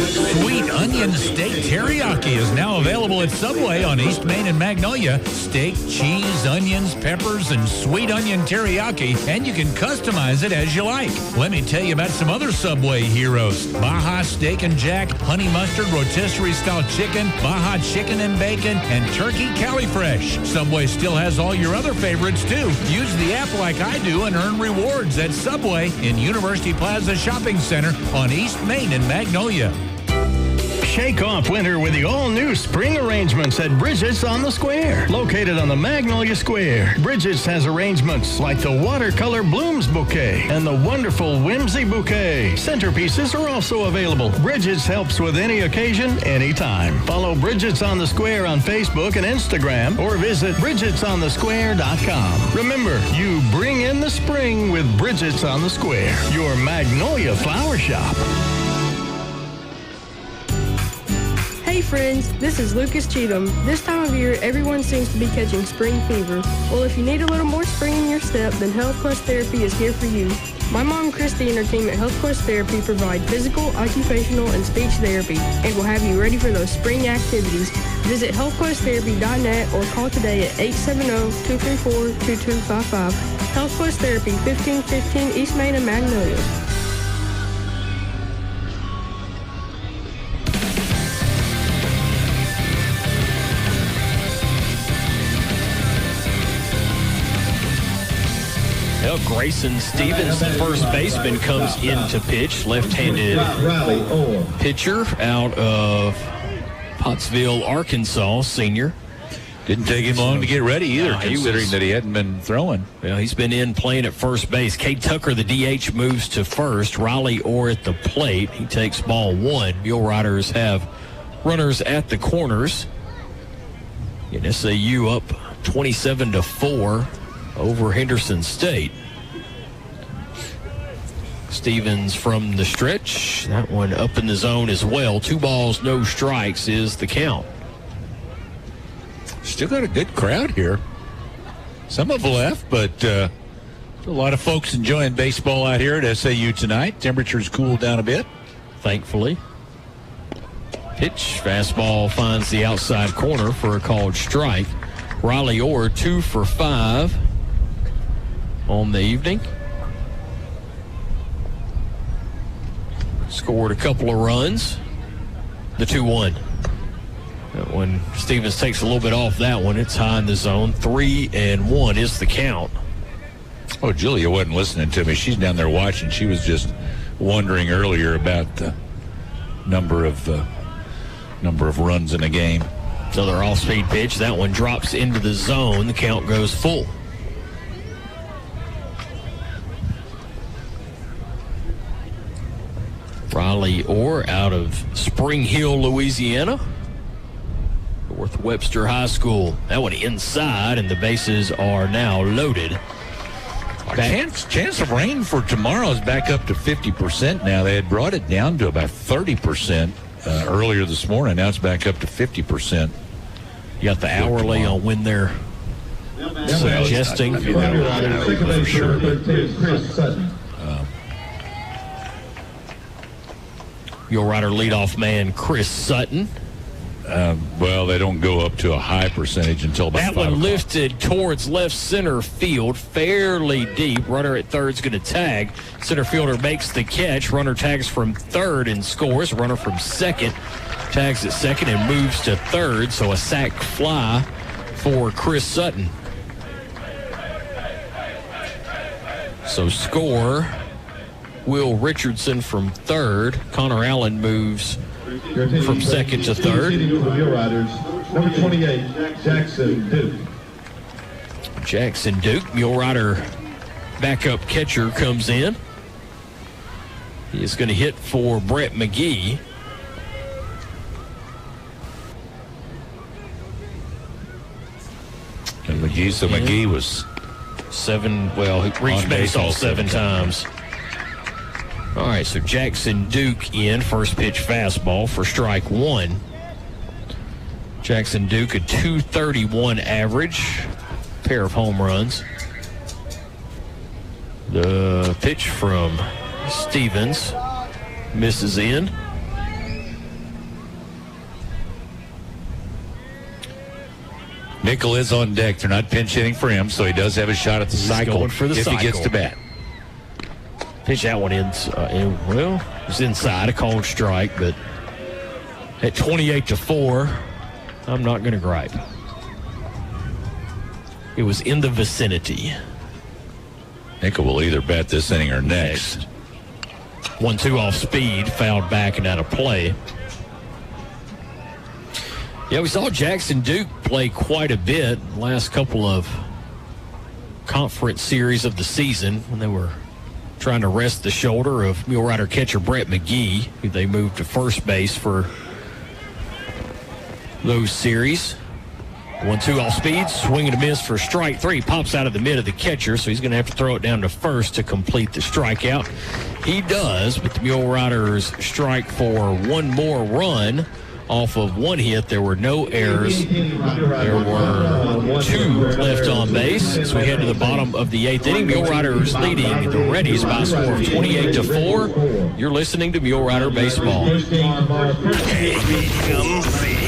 Sweet Onion Steak Teriyaki is now available at Subway on East Main and Magnolia. Steak, cheese, onions, peppers, and sweet onion teriyaki, and you can customize it as you like. Let me tell you about some other Subway heroes. Baja Steak and Jack, honey mustard, rotisserie-style chicken, Baja chicken and bacon, and turkey Cali Fresh. Subway still has all your other favorites, too. Use the app like I do and earn rewards at Subway in University Plaza Shopping Center on East Main and Magnolia. Shake off winter with the all-new spring arrangements at Bridget's on the Square. Located on the Magnolia Square, Bridget's has arrangements like the watercolor blooms bouquet and the wonderful whimsy bouquet. Centerpieces are also available. Bridget's helps with any occasion, anytime. Follow Bridget's on the Square on Facebook and Instagram or visit bridgetsonthesquare.com. Remember, you bring in the spring with Bridget's on the Square, your Magnolia flower shop. Hey friends, this is Lucas Cheatham. This time of year, everyone seems to be catching spring fever. Well, if you need a little more spring in your step, then Health Quest Therapy is here for you. My mom, Christy, and her team at Health Quest Therapy provide physical, occupational, and speech therapy and will have you ready for those spring activities. Visit healthquesttherapy.net or call today at 870-234-2255. Health Quest Therapy, 1515 East Main and Magnolia. Well, Grayson Stevens, the first baseman, comes into pitch. Left-handed pitcher out of Pottsville, Arkansas, senior. Didn't take him long to get ready either, considering that he hadn't been throwing. Well, he's been in playing at first base. Cade Tucker, the DH, moves to first. Riley Orr at the plate. He takes ball 1. Mule Riders have runners at the corners. And SAU up 27-4 over Henderson State. Stevens from the stretch. That one up in the zone as well. 2 balls, no strikes is the count. Still got a good crowd here. Some have left, but a lot of folks enjoying baseball out here at SAU tonight. Temperatures cooled down a bit. Thankfully. Pitch, fastball finds the outside corner for a called strike. Riley Orr 2 for 5 on the evening. Scored a couple of runs. The 2-1. That one, Stevens takes a little bit off that one. It's high in the zone. 3-1 is the count. Oh, Julia wasn't listening to me. She's down there watching. She was just wondering earlier about the number of runs in a game. Another off-speed pitch. That one drops into the zone. The count goes full. Riley Orr out of Spring Hill, Louisiana. North Webster High School. That one inside, and the bases are now loaded. Chance of rain for tomorrow is back up to 50% now. They had brought it down to about 30% earlier this morning. Now it's back up to 50%. You got the hourly on when they're suggesting. For sure. Your Rider leadoff man, Chris Sutton. Well, they don't go up to a high percentage until about 5 That one o'clock. lifted towards left center field, fairly deep. Runner at third's going to tag. Center fielder makes the catch. Runner tags from third and scores. Runner from second tags at second and moves to third. So a sac fly for Chris Sutton. So score Will Richardson from third. Connor Allen moves from second to third. Number 28, Jackson Duke. Jackson Duke, Mule Rider backup catcher, comes in. He is going to hit for Brett McGee. And McGee was he reached base all seven times. All right, so Jackson Duke in, first pitch fastball for strike one. Jackson Duke, a .231 average, pair of home runs. The pitch from Stevens misses in. Nickel is on deck. They're not pinch hitting for him, so he does have a shot at the cycle for the if cycle. he gets to bat. Pitch that one in. It was inside, a called strike, but at 28-4, I'm not going to gripe. It was in the vicinity. Nickel will either bat this inning or next. 1-2 off speed, fouled back and out of play. Yeah, we saw Jackson Duke play quite a bit last couple of conference series of the season when they were trying to rest the shoulder of Mule Rider catcher Brett McGee, who they moved to first base for those series. 1-2 off speed, swing and a miss for strike three. Pops out of the mid of the catcher, so he's going to have to throw it down to first to complete the strikeout. He does, but the Mule Riders strike for one more run. Off of one hit, there were no errors. There were two left on base as we head to the bottom of the eighth inning. Mule Riders leading the Reddies by a score of 28-4. You're listening to Mule Rider Baseball.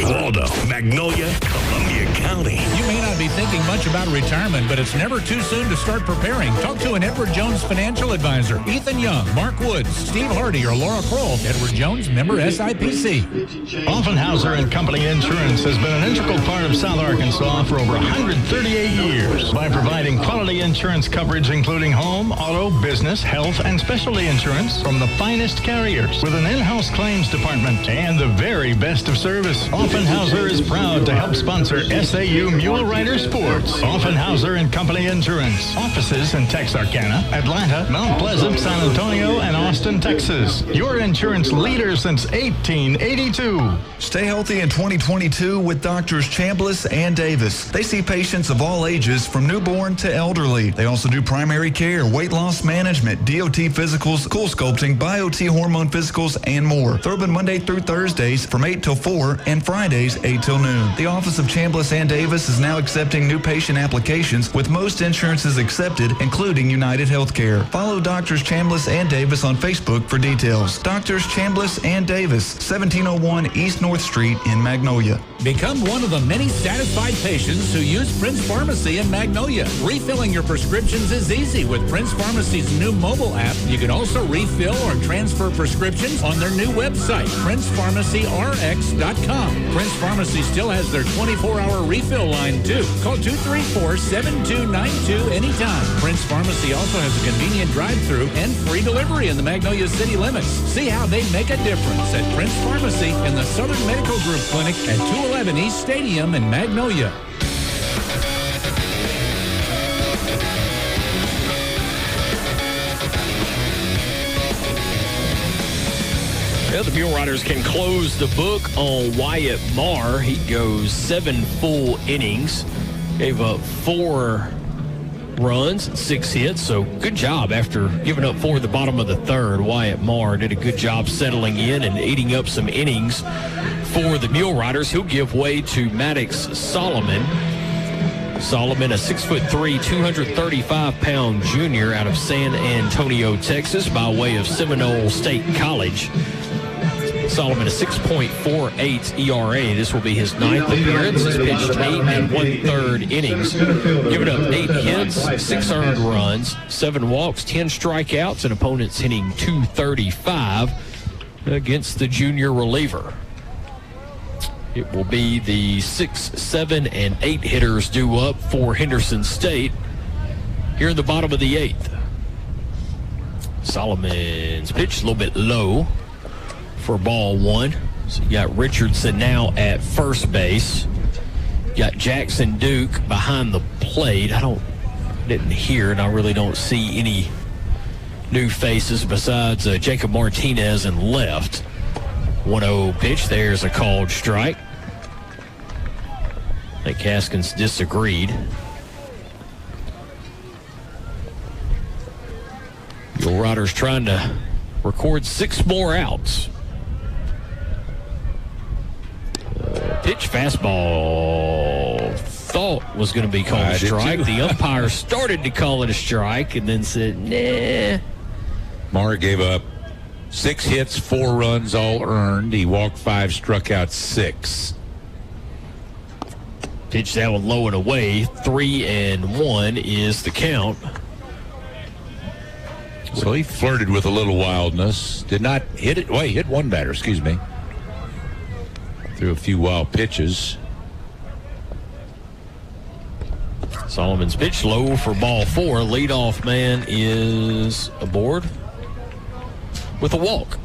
Waldo, Magnolia, Columbia County. You may not be thinking much about retirement, but it's never too soon to start preparing. Talk to an Edward Jones financial advisor. Ethan Young, Mark Woods, Steve Hardy, or Laura Kroll. Edward Jones, member SIPC. Offenhauser and Company Insurance has been an integral part of South Arkansas for over 138 years by providing quality insurance coverage including home, auto, business, health, and specialty insurance from the finest carriers with an in-house claims department and the very best of service. Offenhauser is proud to help sponsor SAU Mule Rider Sports. Offenhauser and Company Insurance. Offices in Texarkana, Atlanta, Mount Pleasant, San Antonio, and Austin, Texas. Your insurance leader since 1882. Stay healthy in 2022 with Doctors Chambliss and Davis. They see patients of all ages from newborn to elderly. They also do primary care, weight loss management, DOT physicals, cool sculpting, BioT hormone physicals, and more. They're open Monday through Thursdays from 8 till 4 and Fridays 8 till noon. The Office of Chambliss and Davis is now accepting new patient applications with most insurances accepted, including United Healthcare. Follow Doctors Chambliss and Davis on Facebook for details. Doctors Chambliss and Davis, 1701 East North Street in Magnolia. Become one of the many satisfied patients who use Prince Pharmacy in Magnolia. Refilling your prescriptions is easy with Prince Pharmacy's new mobile app. You can also refill or transfer prescriptions on their new website, PrincePharmacyRx.com. Prince Pharmacy still has their 24-hour refill line, too. Call 234-7292 anytime. Prince Pharmacy also has a convenient drive-thru and free delivery in the Magnolia city limits. See how they make a difference at Prince Pharmacy in the Southern Medical Group Clinic at 211 East Stadium in Magnolia. Well, the Mule Riders can close the book on Wyatt Marr. He goes 7 full innings, gave up 4 runs and 6 hits, so good job after giving up 4 at the bottom of the third. Wyatt Marr did a good job settling in and eating up some innings for the Mule Riders. He'll give way to Maddox Solomon. Solomon, a 6'3", 235-pound junior out of San Antonio, Texas, by way of Seminole State College. Solomon, a 6.48 ERA. This will be his 9th appearance. He's pitched 8 1/3 innings, giving up 8 hits, 6 earned runs, 7 walks, 10 strikeouts, and opponents hitting .235 against the junior reliever. It will be the 6, 7, and 8 hitters due up for Henderson State here in the bottom of the 8th. Solomon's pitch a little bit low for ball one. So you got Richardson now at first base. You got Jackson Duke behind the plate. Didn't hear, and I really don't see any new faces besides Jacob Martinez in left. 1-0 pitch. There's a called strike. I think Haskins disagreed. Your Riders trying to record 6 more outs. Pitch fastball. Thought was going to be called a strike. The umpire started to call it a strike and then said, nah. Marr gave up 6 hits, 4 runs, all earned. He walked 5, struck out 6. Pitch that one low and away. 3-1 is the count. So he flirted with a little wildness. Did not hit it. Wait, hit one batter, excuse me. Threw a few wild pitches. Solomon's pitch low for ball 4. Leadoff man is aboard with a walk.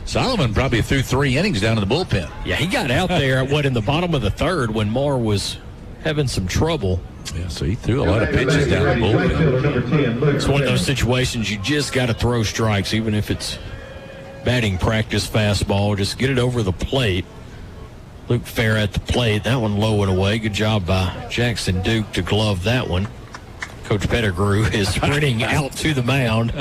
Solomon probably threw 3 innings down to the bullpen. Yeah, he got out there in the bottom of the 3rd when Marr was having some trouble. Yeah, so he threw a lot of pitches down the bullpen. It's one of those situations you just got to throw strikes, even if it's batting practice fastball. Just get it over the plate. Luke Fair at the plate. That one low and away. Good job by Jackson Duke to glove that one. Coach Pettigrew is sprinting out to the mound.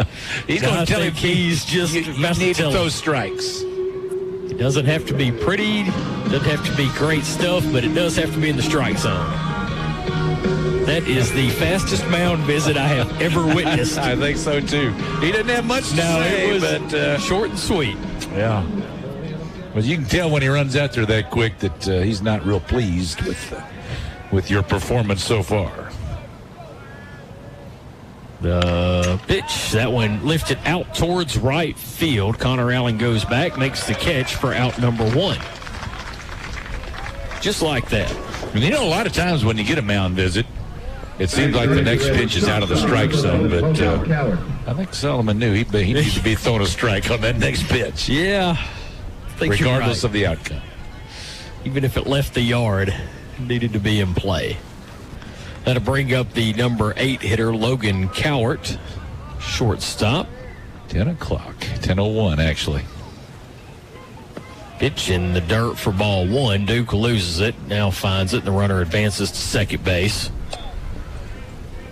He's going to tell him he's just you need to throw strikes. It doesn't have to be pretty, doesn't have to be great stuff, but it does have to be in the strike zone. That is the fastest mound visit I have ever witnessed. I think so too. He didn't have much to say, it was but short and sweet. Yeah. But you can tell when he runs out there that quick that he's not real pleased with your performance so far. The pitch, that one lifted out towards right field. Connor Allen goes back, makes the catch for out number 1. Just like that. And you know, a lot of times when you get a mound visit, it seems like the next pitch is out of the strike zone, but I think Solomon knew he needed to be throwing a strike on that next pitch. Yeah. Regardless of the outcome. Even if it left the yard, it needed to be in play. That'll bring up the number 8 hitter, Logan Cowart, shortstop. 10 o'clock, 10:01 actually. Pitch in the dirt for ball 1. Duke loses it, now finds it, and the runner advances to second base.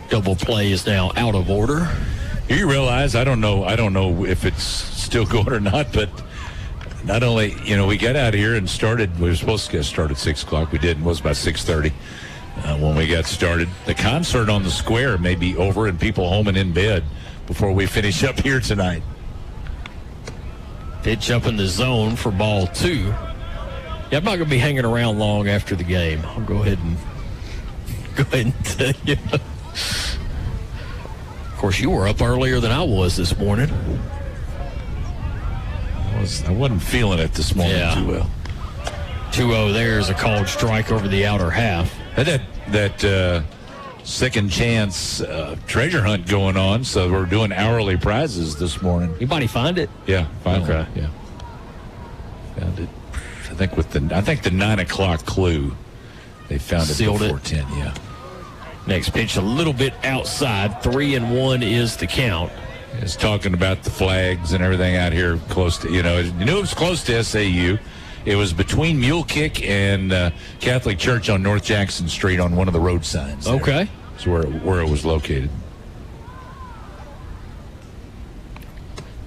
Double play is now out of order. You realize, I don't know if it's still going or not, but not only, we got out of here and started, we were supposed to get started at 6 o'clock. We didn't. It was about 6:30 when we got started. The concert on the square may be over and people home and in bed before we finish up here tonight. Pitch up in the zone for ball 2. Yeah, I'm not going to be hanging around long after the game. I'll go ahead and tell you. Of course, you were up earlier than I was this morning. I wasn't feeling it this morning too well. 2-0 there is a called strike over the outer half. That second chance treasure hunt going on, so we're doing hourly prizes this morning. Anybody find it? Yeah, finally. Okay. Yeah, found it. I think the 9 o'clock clue. They found it before 10. Yeah. Next pitch a little bit outside. 3-1 is the count. It's talking about the flags and everything out here close to, you knew it was close to SAU. It was between Mule Kick and Catholic Church on North Jackson Street on one of the road signs. There. Okay. That's where it was located.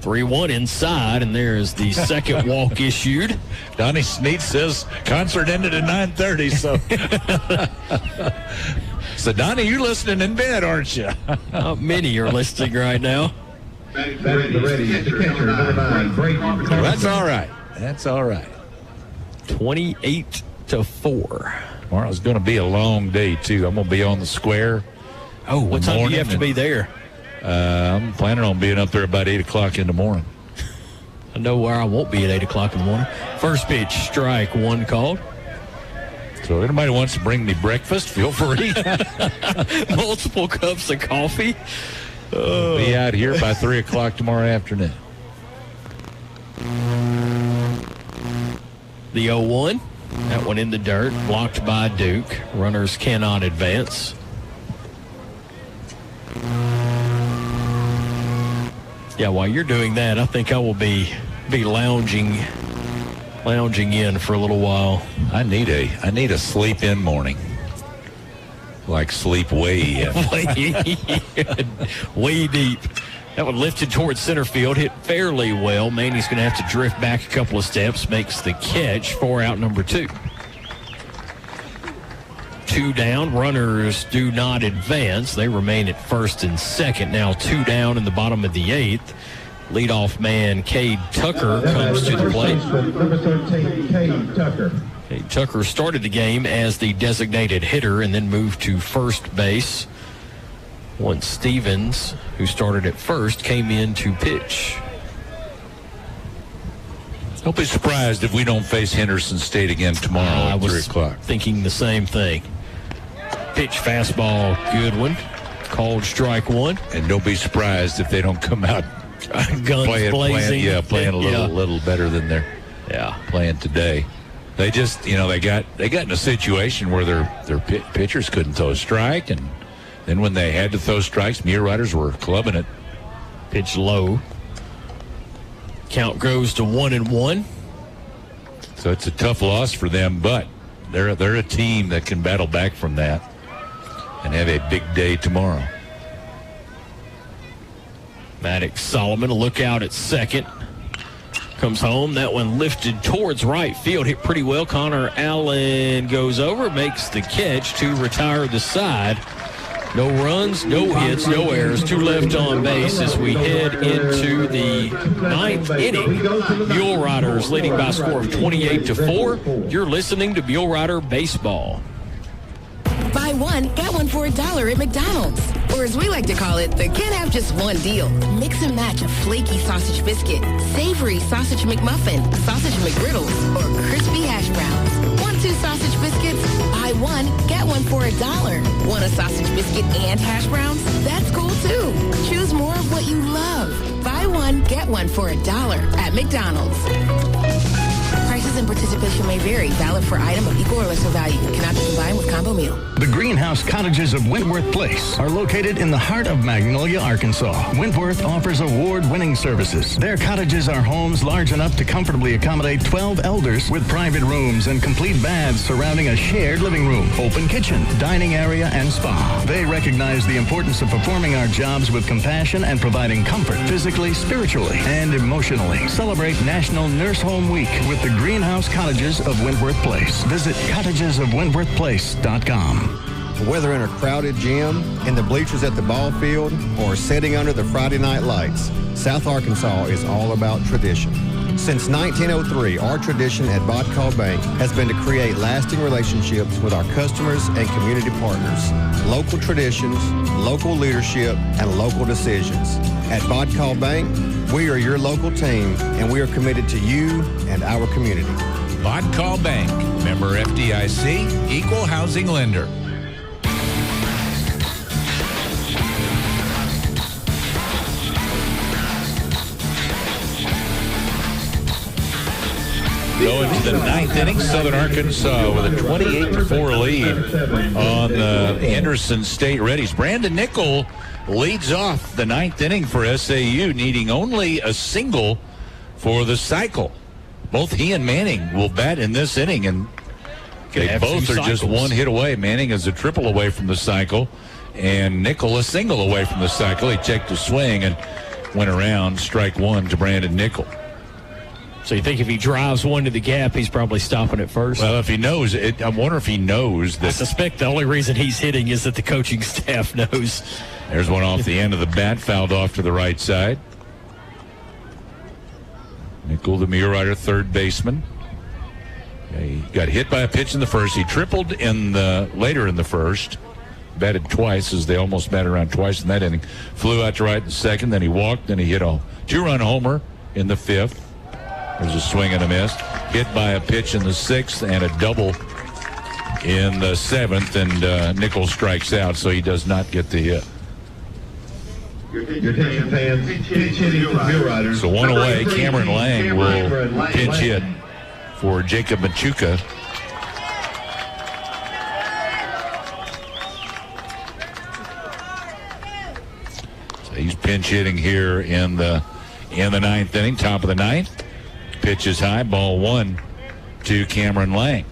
3-1 inside, and there is the second walk issued. Donnie Sneed says concert ended at 9:30, so. So, Donnie, you're listening in bed, aren't you? Many are listening right now. That's all right. That's all right. 28-4. Tomorrow's going to be a long day, too. I'm going to be on the square. Oh, what time do you have to be there? I'm planning on being up there about 8 o'clock in the morning. I know where I won't be at 8 o'clock in the morning. First pitch, strike 1 called. So if anybody wants to bring me breakfast, feel free. Multiple cups of coffee. Be out here by 3 o'clock tomorrow afternoon. The 0-1. That one in the dirt. Blocked by Duke. Runners cannot advance. Yeah, while you're doing that, I think I will be lounging in for a little while. I need a sleep in morning. Like sleep way in. Way deep. That one lifted towards center field, hit fairly well. Manny's going to have to drift back a couple of steps, makes the catch. 4 out, number 2. 2 down. Runners do not advance. They remain at first and second. Now 2 down in the bottom of the 8th. Leadoff man Cade Tucker comes to the plate. Number 13, Cade Tucker. Cade Tucker started the game as the designated hitter and then moved to first base. Once Stevens, who started at first, came in to pitch. Don't be surprised if we don't face Henderson State again tomorrow at 3 o'clock. Thinking the same thing. Pitch, fastball, good one. Called strike 1. And don't be surprised if they don't come out guns blazing. Playing a little better than they're playing today. They just, they got in a situation where their pitchers couldn't throw a strike, and then when they had to throw strikes, Muir Riders were clubbing it. Pitch low. Count goes to 1-1. So it's a tough loss for them, but they're a team that can battle back from that and have a big day tomorrow. Maddox Solomon, a look out at second. Comes home. That one lifted towards right field. Hit pretty well. Connor Allen goes over, makes the catch to retire the side. No runs, no hits, no errors. 2 left on base as we head into the 9th inning. Mule Riders leading by a score of 28-4. You're listening to Mule Rider Baseball. Buy one, get one for $1 at McDonald's. Or as we like to call it, the can't have just one deal. Mix and match a flaky sausage biscuit, savory sausage McMuffin, sausage McGriddles, or crispy hash browns. Want 2 sausage biscuits? Buy one, get one for $1. Want a sausage biscuit and hash browns? That's cool too. Choose more of what you love. Buy one, get one for $1 at McDonald's. Prices and participation may vary. Valid for item of equal or lesser value. Cannot be combined with combo meal. The Greenhouse Cottages of Wentworth Place are located in the heart of Magnolia, Arkansas. Wentworth offers award-winning services. Their cottages are homes large enough to comfortably accommodate 12 elders with private rooms and complete baths surrounding a shared living room, open kitchen, dining area, and spa. They recognize the importance of performing our jobs with compassion and providing comfort physically, spiritually, and emotionally. Celebrate National Nurse Home Week with the Greenhouse Cottages of Wentworth Place. Visit cottagesofwentworthplace.com. Whether in a crowded gym, in the bleachers at the ball field, or sitting under the Friday night lights, South Arkansas is all about tradition. Since 1903, our tradition at Bodcall Bank has been to create lasting relationships with our customers and community partners. Local traditions, local leadership, and local decisions. At Bodcall Bank, we are your local team, and we are committed to you and our community. Bodcall Bank, member FDIC, equal housing lender. Going to the 9th inning, Southern Arkansas with a 28-4 lead on the Henderson State Reddies. Brandon Nickel leads off the 9th inning for SAU, needing only a single for the cycle. Both he and Manning will bat in this inning, and they both are just 1 hit away. Manning is a triple away from the cycle, and Nickel a single away from the cycle. He checked the swing and went around, strike 1 to Brandon Nickel. So you think if he drives one to the gap, he's probably stopping at first? Well, if he knows it, I wonder if he knows that. I suspect the only reason he's hitting is that the coaching staff knows. There's one off the end of the bat, fouled off to the right side. Nickel, the Muir Rider, third baseman. He got hit by a pitch in the first. He tripled later in the first. Batted twice, as they almost batted around twice in that inning. Flew out to right in the second, then he walked, then he hit a 2-run homer in the 5th. There's a swing and a miss. Hit by a pitch in the 6th and a double in the 7th, and Nickel strikes out, so he does not get the hit. Your attention fans, pinch hitting for the Mule Riders. So one away, Cameron Lang will pinch hit for Jacob Machuca. So he's pinch hitting here in the ninth inning, top of the ninth. Pitch is high, ball one to Cameron Lang.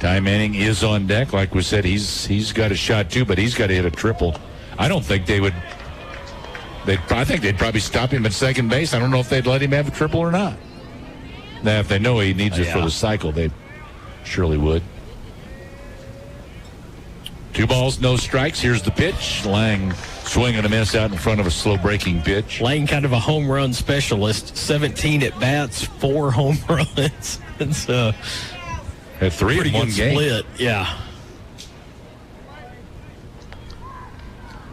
Ty Manning is on deck. Like we said, he's got a shot too, but he's got to hit a triple. I don't think they would. I think they'd probably stop him at second base. I don't know if they'd let him have a triple or not. Now, if they know he needs it for the cycle, they surely would. 2 balls, no strikes. Here's the pitch. Lang swing and a miss out in front of a slow breaking pitch. Lang kind of a home run specialist. 17 at bats, 4 home runs. It's had 3 in one game. Split. Yeah.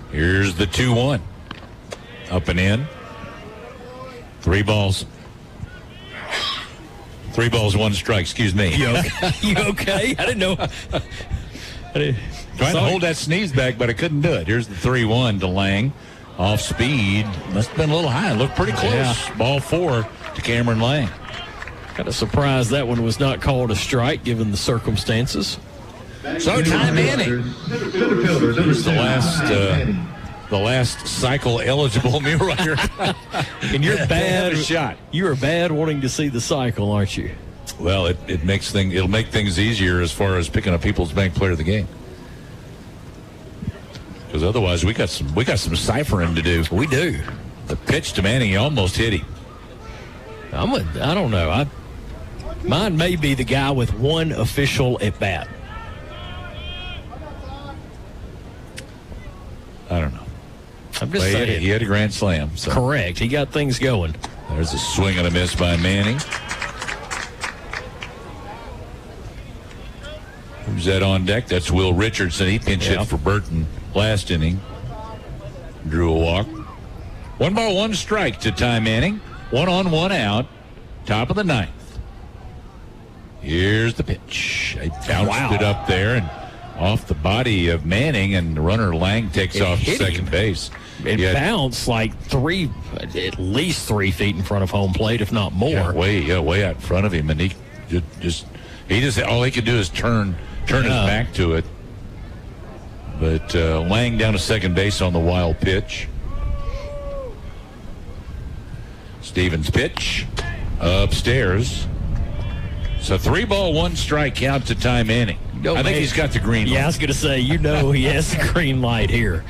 Here's the 2-1. Up and in. 3 balls. 3 balls, 1 strike. Excuse me. You okay? You okay? I didn't know. Trying to hold that sneeze back, but I couldn't do it. Here's the 3-1 to Lang. Off speed. Must have been a little high. Looked pretty close. Yeah. Ball 4 to Cameron Lang. Kind of surprised that one was not called a strike given the circumstances. So Ty Manning is the last cycle eligible Mule Rider. And you're bad. Shot. You are bad wanting to see the cycle, aren't you? Well, it'll make things easier as far as picking a People's Bank Player of the Game. Because otherwise, we got some ciphering to do. We do. The pitch to Manning, he almost hit him. I don't know. Mine may be the guy with 1 official at bat. I don't know. I'm just saying. He had a grand slam. So. Correct. He got things going. There's a swing and a miss by Manning. Who's that on deck? That's Will Richardson. He pinch hit for Burton last inning. Drew a walk. 1 ball, 1 strike to Ty Manning. 1 on, 1 out. Top of the ninth. Here's the pitch. They bounced it up there and off the body of Manning, and the runner Lang takes off to second base. It bounced like at least 3 feet in front of home plate, if not more. Yeah, way out in front of him, and he just all he could do is turn his back to it. But Lang down to second base on the wild pitch. Stevens pitch upstairs. So 3 ball, 1 strike count to Ty Manning. I think he's got the green light. Yeah, I was going to say, he has the green light here.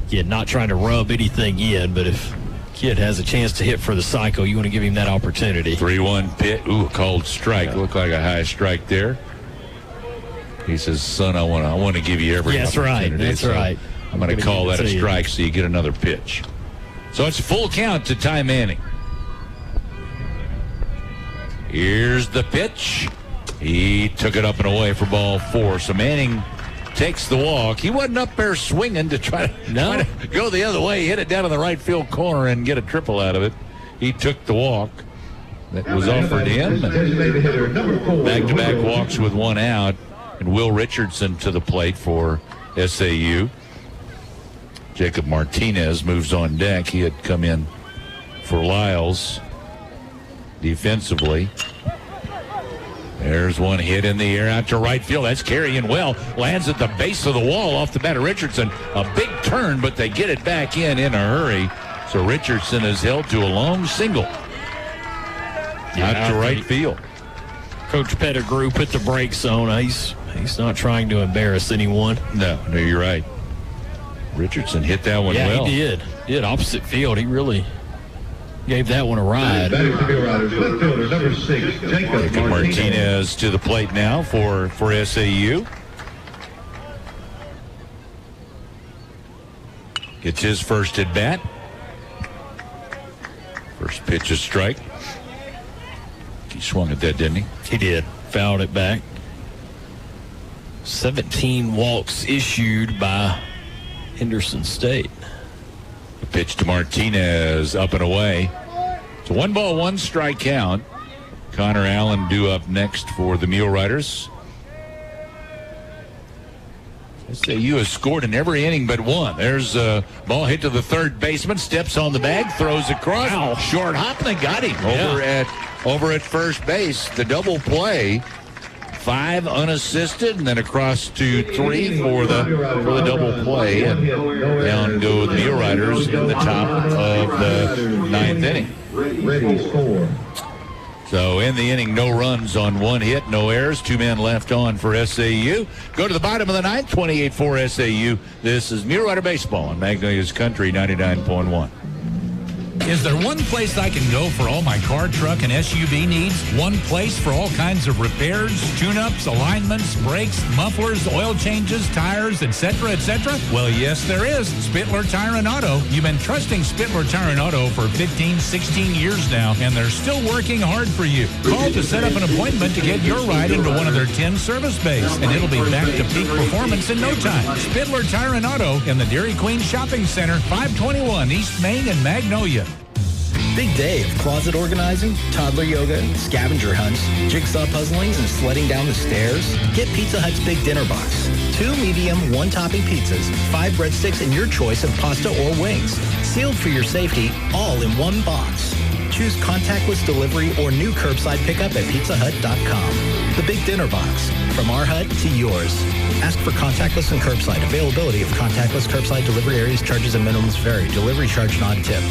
Yeah, not trying to rub anything in, but if kid has a chance to hit for the cycle, you want to give him that opportunity. 3-1 pitch. Ooh, called strike. Yeah. Looked like a high strike there. He says, son, I want to give you every opportunity. That's right. I'm going to call that a strike so you get another pitch. So it's full count to Ty Manning. Here's the pitch. He took it up and away for ball 4. So Manning takes the walk. He wasn't up there swinging to try to go the other way. He hit it down in the right field corner and get a triple out of it. He took the walk that was offered him. Back-to-back walks with 1 out. And Will Richardson to the plate for SAU. Jacob Martinez moves on deck. He had come in for Lyles defensively. There's one hit in the air out to right field. That's carrying well. Lands at the base of the wall off the bat of Richardson. A big turn, but they get it back in a hurry. So Richardson is held to a long single. Out to right field. Coach Pettigrew put the brakes on. He's not trying to embarrass anyone. No, you're right. Richardson hit that one well. Yeah, he did. Opposite field. He really gave that one a ride. Number 6, Jacob Martinez to the plate now for SAU. Gets his first at bat. First pitch is strike. He swung at that, didn't he? He did. Fouled it back. 17 walks issued by Henderson State. The pitch to Martinez, up and away. It's a 1 ball, 1 strike count. Connor Allen due up next for the Mule Riders. SAU has scored in every inning but one. There's a ball hit to the third baseman, steps on the bag, throws across. Wow. Short hop, and they got him over at first base. The double play. 5 unassisted, and then across to 3 for the double play, and down go the Mule Riders in the top of the 9th inning. Ready, score. So in the inning, no runs on 1 hit, no errors, 2 men left on for SAU. Go to the bottom of the 9th, 28-4 SAU. This is Mule Rider Baseball on Magnolia's Country 99.1. Is there one place I can go for all my car, truck, and SUV needs? One place for all kinds of repairs, tune-ups, alignments, brakes, mufflers, oil changes, tires, etc., etc.? Well, yes, there is. Spittler Tire and Auto. You've been trusting Spittler Tire and Auto for 15, 16 years now, and they're still working hard for you. Call to set up an appointment to get your ride into one of their 10 service bays, and it'll be back to peak performance in no time. Spittler Tire and Auto in the Dairy Queen Shopping Center, 521 East Main in Magnolia. Big day of closet organizing, toddler yoga, scavenger hunts, jigsaw puzzlings, and sledding down the stairs? Get Pizza Hut's Big Dinner Box. 2 medium, 1-topping pizzas, 5 breadsticks, and your choice of pasta or wings. Sealed for your safety, all in one box. Choose contactless delivery or new curbside pickup at pizzahut.com. The Big Dinner Box. From our hut to yours. Ask for contactless and curbside. Availability of contactless curbside delivery areas, charges, and minimums vary. Delivery charge non-tip.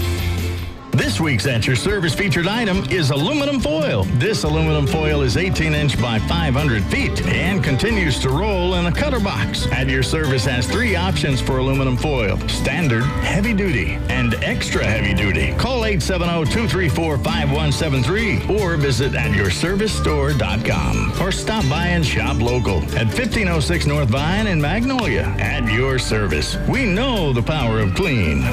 This week's At Your Service featured item is aluminum foil. This aluminum foil is 18-inch by 500 feet and continues to roll in a cutter box. At Your Service has 3 options for aluminum foil: standard, heavy duty, and extra heavy duty. Call 870-234-5173 or visit atyourservicestore.com or stop by and shop local at 1506 North Vine in Magnolia. At Your Service, we know the power of clean.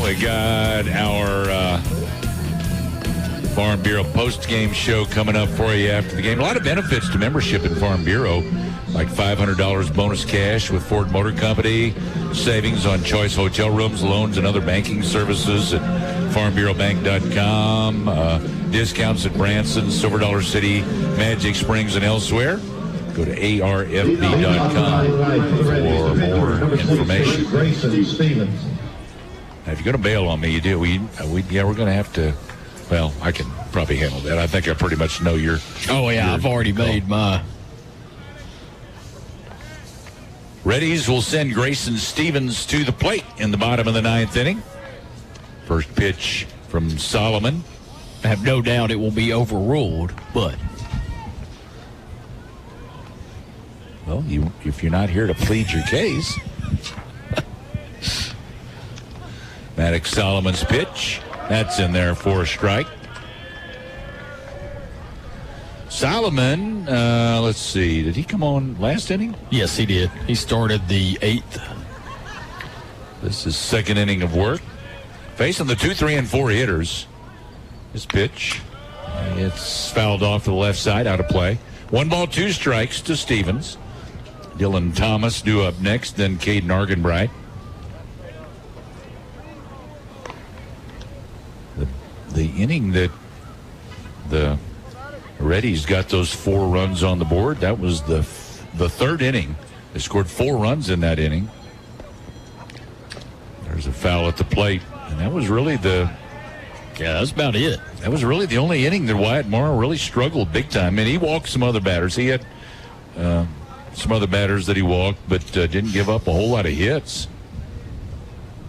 We got our Farm Bureau post-game show coming up for you after the game. A lot of benefits to membership in Farm Bureau, like $500 bonus cash with Ford Motor Company, savings on choice hotel rooms, loans, and other banking services at farmbureaubank.com, discounts at Branson, Silver Dollar City, Magic Springs, and elsewhere. Go to arfb.com for more information. Grayson Stevens. Now, if you're going to bail on me, you do. We're going to have to. Well, I can probably handle that. I think I pretty much know your. Oh yeah, I've already made my. Reddies will send Grayson Stevens to the plate in the bottom of the 9th inning. First pitch from Solomon. I have no doubt it will be overruled, but. Well, if you're not here to plead your case. Maddox Solomon's pitch. That's in there for a strike. Solomon, let's see. Did he come on last inning? Yes, he did. He started the 8th. This is second inning of work. Facing the 2, 3, and 4 hitters. His pitch. It's fouled off to the left side, out of play. 1 ball, 2 strikes to Stevens. Dylan Thomas due up next, then Caden Argenbright. The inning that the Reddies got those 4 runs on the board, that was the 3rd inning. They scored 4 runs in that inning. There's a foul at the plate, and that was really Yeah, that's about it. That was really the only inning that Wyatt Morrow really struggled big time. I mean, he walked some other batters. He had some other batters that he walked, but didn't give up a whole lot of hits.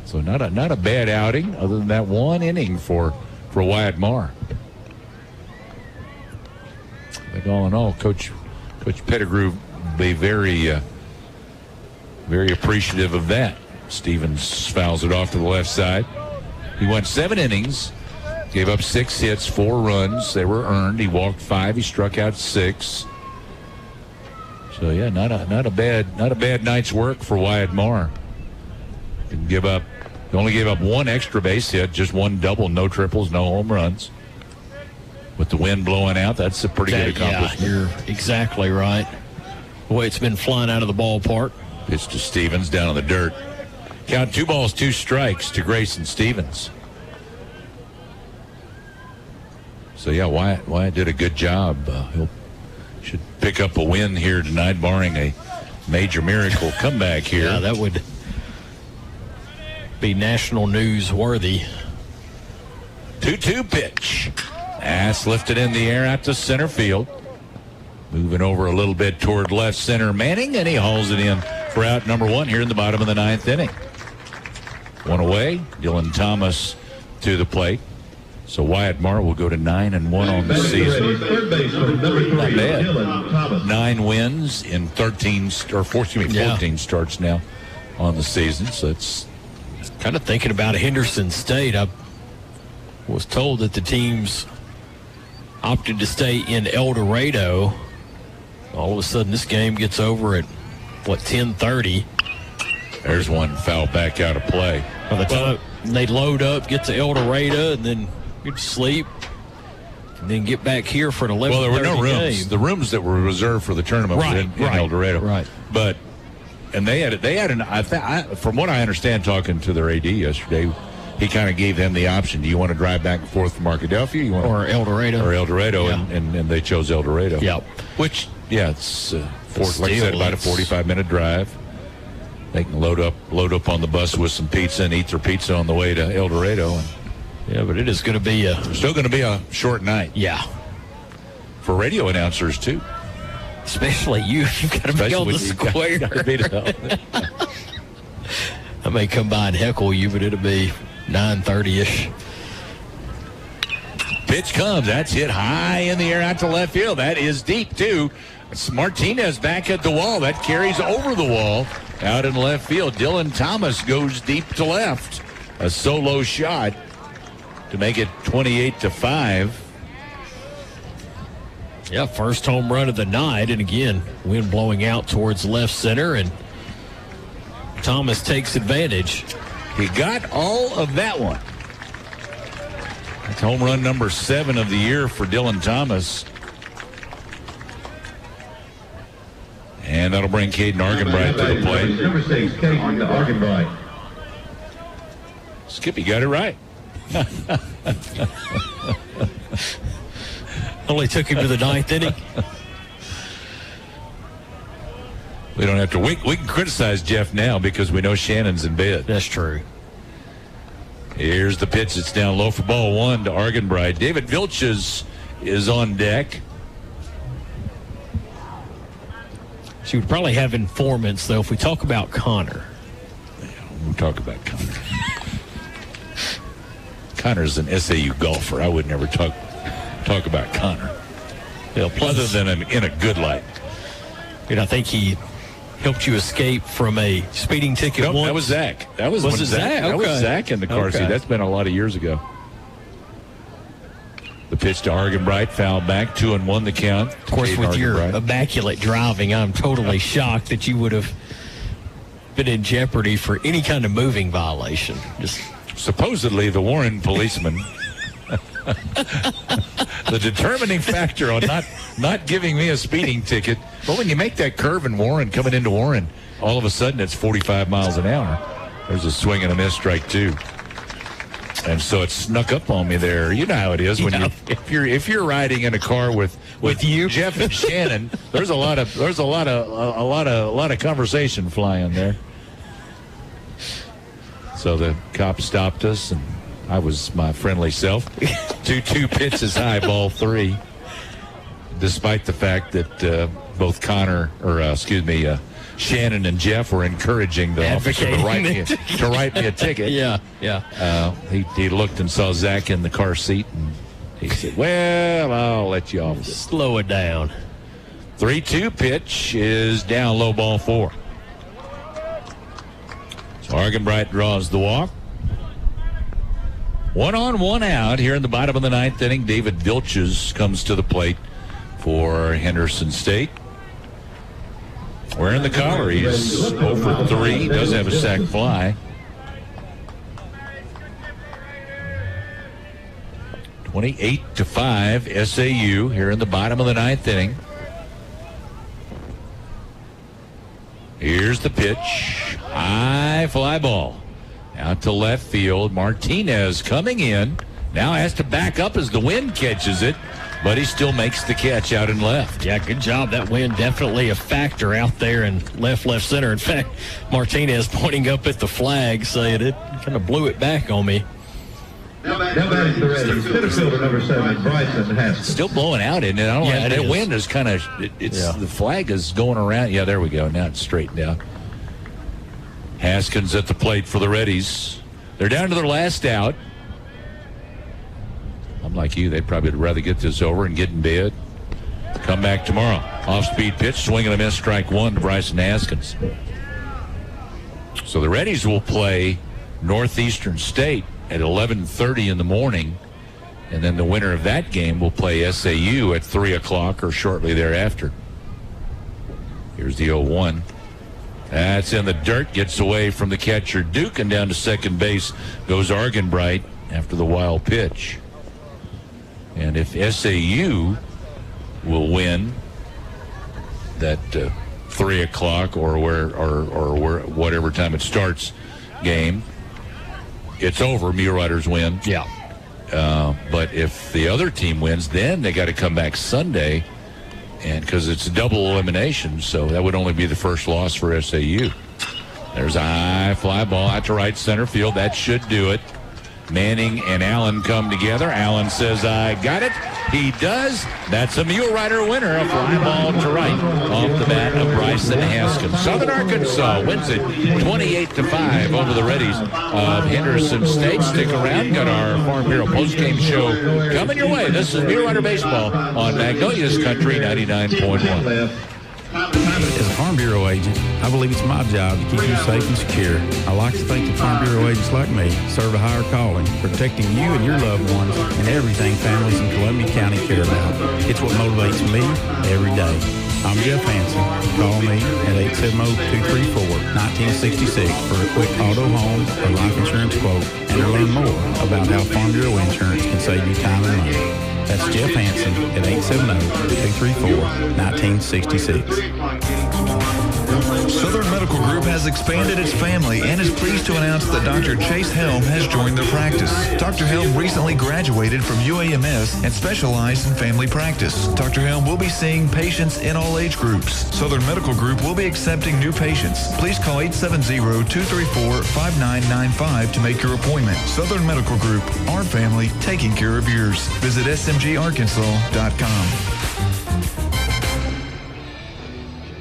So not a bad outing, other than that 1 inning for Wyatt Marr. I think all in all, Coach Pettigrew will be very appreciative of that. Stevens fouls it off to the left side. He went 7 innings, gave up 6 hits, 4 runs. They were earned. He walked 5. He struck out 6. So yeah, not a bad night's work for Wyatt Marr. He only gave up 1 extra base hit, just 1 double, no triples, no home runs. With the wind blowing out, that's a pretty good accomplishment. Yeah, you're exactly right. The way it's been flying out of the ballpark. Pitch to Stevens down in the dirt. Count 2 balls, 2 strikes to Grayson Stevens. So, yeah, Wyatt did a good job. He'll should pick up a win here tonight, barring a major miracle comeback here. Yeah, that would be national news worthy. 2-2 pitch. That's lifted in the air out to center field. Moving over a little bit toward left center Manning, and he hauls it in for out number 1 here in the bottom of the 9th inning. 1 away. Dylan Thomas to the plate. So Wyatt Marr will go to 9-1 on the season. Not bad. 9 wins in 14 starts now on the season. So it's kind of thinking about Henderson State. I was told that the teams opted to stay in El Dorado. All of a sudden, this game gets over at 10:30. There's one foul back out of play. By the time they load up, get to El Dorado, and then go to sleep, and then get back here for an 11:30 Well, there were no rooms. game. The rooms that were reserved for the tournament were in El Dorado. Right. But they had an. From what I understand, talking to their AD yesterday, he kind of gave them the option. Do you want to drive back and forth from Arkadelphia? Or El Dorado. Yeah. And they chose El Dorado. Yep. Which, it's like I said, about a 45-minute drive. They can load up on the bus with some pizza and eat their pizza on the way to El Dorado. Yeah, but it is going to be still going to be a short night. Yeah. For radio announcers too. Especially you. You've got to be on the square. Gotta beat it up. I may come by and heckle you, but it'll be 9:30-ish. Pitch comes. That's hit high in the air out to left field. That is deep, too. It's Martinez back at the wall. That carries over the wall out in left field. Dylan Thomas goes deep to left. A solo shot to make it 28-5. Yeah, first home run of the night. And again, wind blowing out towards left center, and Thomas takes advantage. He got all of that one. That's home run number 7 of the year for Dylan Thomas. And that'll bring Caden Argenbright to the plate. Number 6, Caden Argenbright. Skippy got it right. Only took him to the 9th inning. We don't have to. We can criticize Jeff now because we know Shannon's in bed. That's true. Here's the pitch. It's down low for ball 1 to Argenbright. David Vilches is on deck. She would probably have informants, though, if we talk about Connor. Yeah, we'll talk about Connor. Connor's an SAU golfer. I would never talk about Connor. Other than in a good light. And I think he helped you escape from a speeding ticket once. That was Zach. That was it Zach? That was Okay. Zach in the car seat. That's been a lot of years ago. The pitch to Argenbright, foul back, 2-1 the count. Of course, with your immaculate driving, I'm totally shocked that you would have been in jeopardy for any kind of moving violation. Just supposedly the Warren policeman. The determining factor on not giving me a speeding ticket. But when you make that curve in Warren, coming into Warren, all of a sudden it's 45 miles an hour. There's a swing and a miss, strike 2. And so it snuck up on me there. You know how it is when if you're riding in a car with you, Jeff and Shannon. There's a lot of conversation flying there. So the cop stopped us, and I was my friendly self. 2-2 pitches high, ball 3. Despite the fact that both Shannon and Jeff were encouraging the officer to write me a ticket. Yeah. He looked and saw Zach in the car seat, and he said, "Well, I'll let you off. Slow it down." 3-2 pitch is down low, ball 4. So Argenbright draws the walk. 1 on, 1 out here in the bottom of the 9th inning. David Vilches comes to the plate for Henderson State. Wearing the collar. He's 0 for 3. He does have a sac fly. 28-5 SAU here in the bottom of the 9th inning. Here's the pitch. High fly ball. Out to left field. Martinez coming in. Now has to back up as the wind catches it, but he still makes the catch out and left. Yeah, good job. That wind definitely a factor out there in left center. In fact, Martinez pointing up at the flag saying it kind of blew it back on me. Now batting the Reds, center fielder number 7, Bryson Haskins. Still blowing out, isn't it? I don't know. That wind is kind of, the flag is going around. Yeah, there we go. Now it's straightened out. Haskins at the plate for the Reddies. They're down to their last out. I'm like you. They'd probably rather get this over and get in bed. Come back tomorrow. Off-speed pitch, swing and a miss, strike one to Bryson Haskins. So the Reddies will play Northeastern State at 11:30 in the morning, and then the winner of that game will play SAU at 3 o'clock or shortly thereafter. Here's the 0-1. That's in the dirt, gets away from the catcher Duke, and down to second base goes Argenbright after the wild pitch. And if SAU will win that 3 o'clock or whatever time it starts game, it's over. Mule Riders win. Yeah. But if the other team wins, then they got to come back Sunday, and because it's a double elimination, so that would only be the first loss for SAU. There's a high fly ball out to right center field. That should do it. Manning and Allen come together. Allen says, I got it. He does. That's a Mule Rider winner. A fly ball to right off the bat of Bryson Haskins. Southern Arkansas wins it 28-5 over the Reddies of Henderson State. Stick around. Got our Farm Bureau postgame show coming your way. This is Mule Rider Baseball on Magnolia's Country 99.1. As a Farm Bureau agent, I believe it's my job to keep you safe and secure. I like to think that Farm Bureau agents like me serve a higher calling, protecting you and your loved ones and everything families in Columbia County care about. It's what motivates me every day. I'm Jeff Hansen. Call me at 870-234-1966 for a quick auto, home, or life insurance quote and to learn more about how Farm Bureau insurance can save you time and money. That's Jeff Hansen at 870-234-1966. Southern Medical Group has expanded its family and is pleased to announce that Dr. Chase Helm has joined their practice. Dr. Helm recently graduated from UAMS and specialized in family practice. Dr. Helm will be seeing patients in all age groups. Southern Medical Group will be accepting new patients. Please call 870-234-5995 to make your appointment. Southern Medical Group, our family taking care of yours. Visit smgarkansas.com.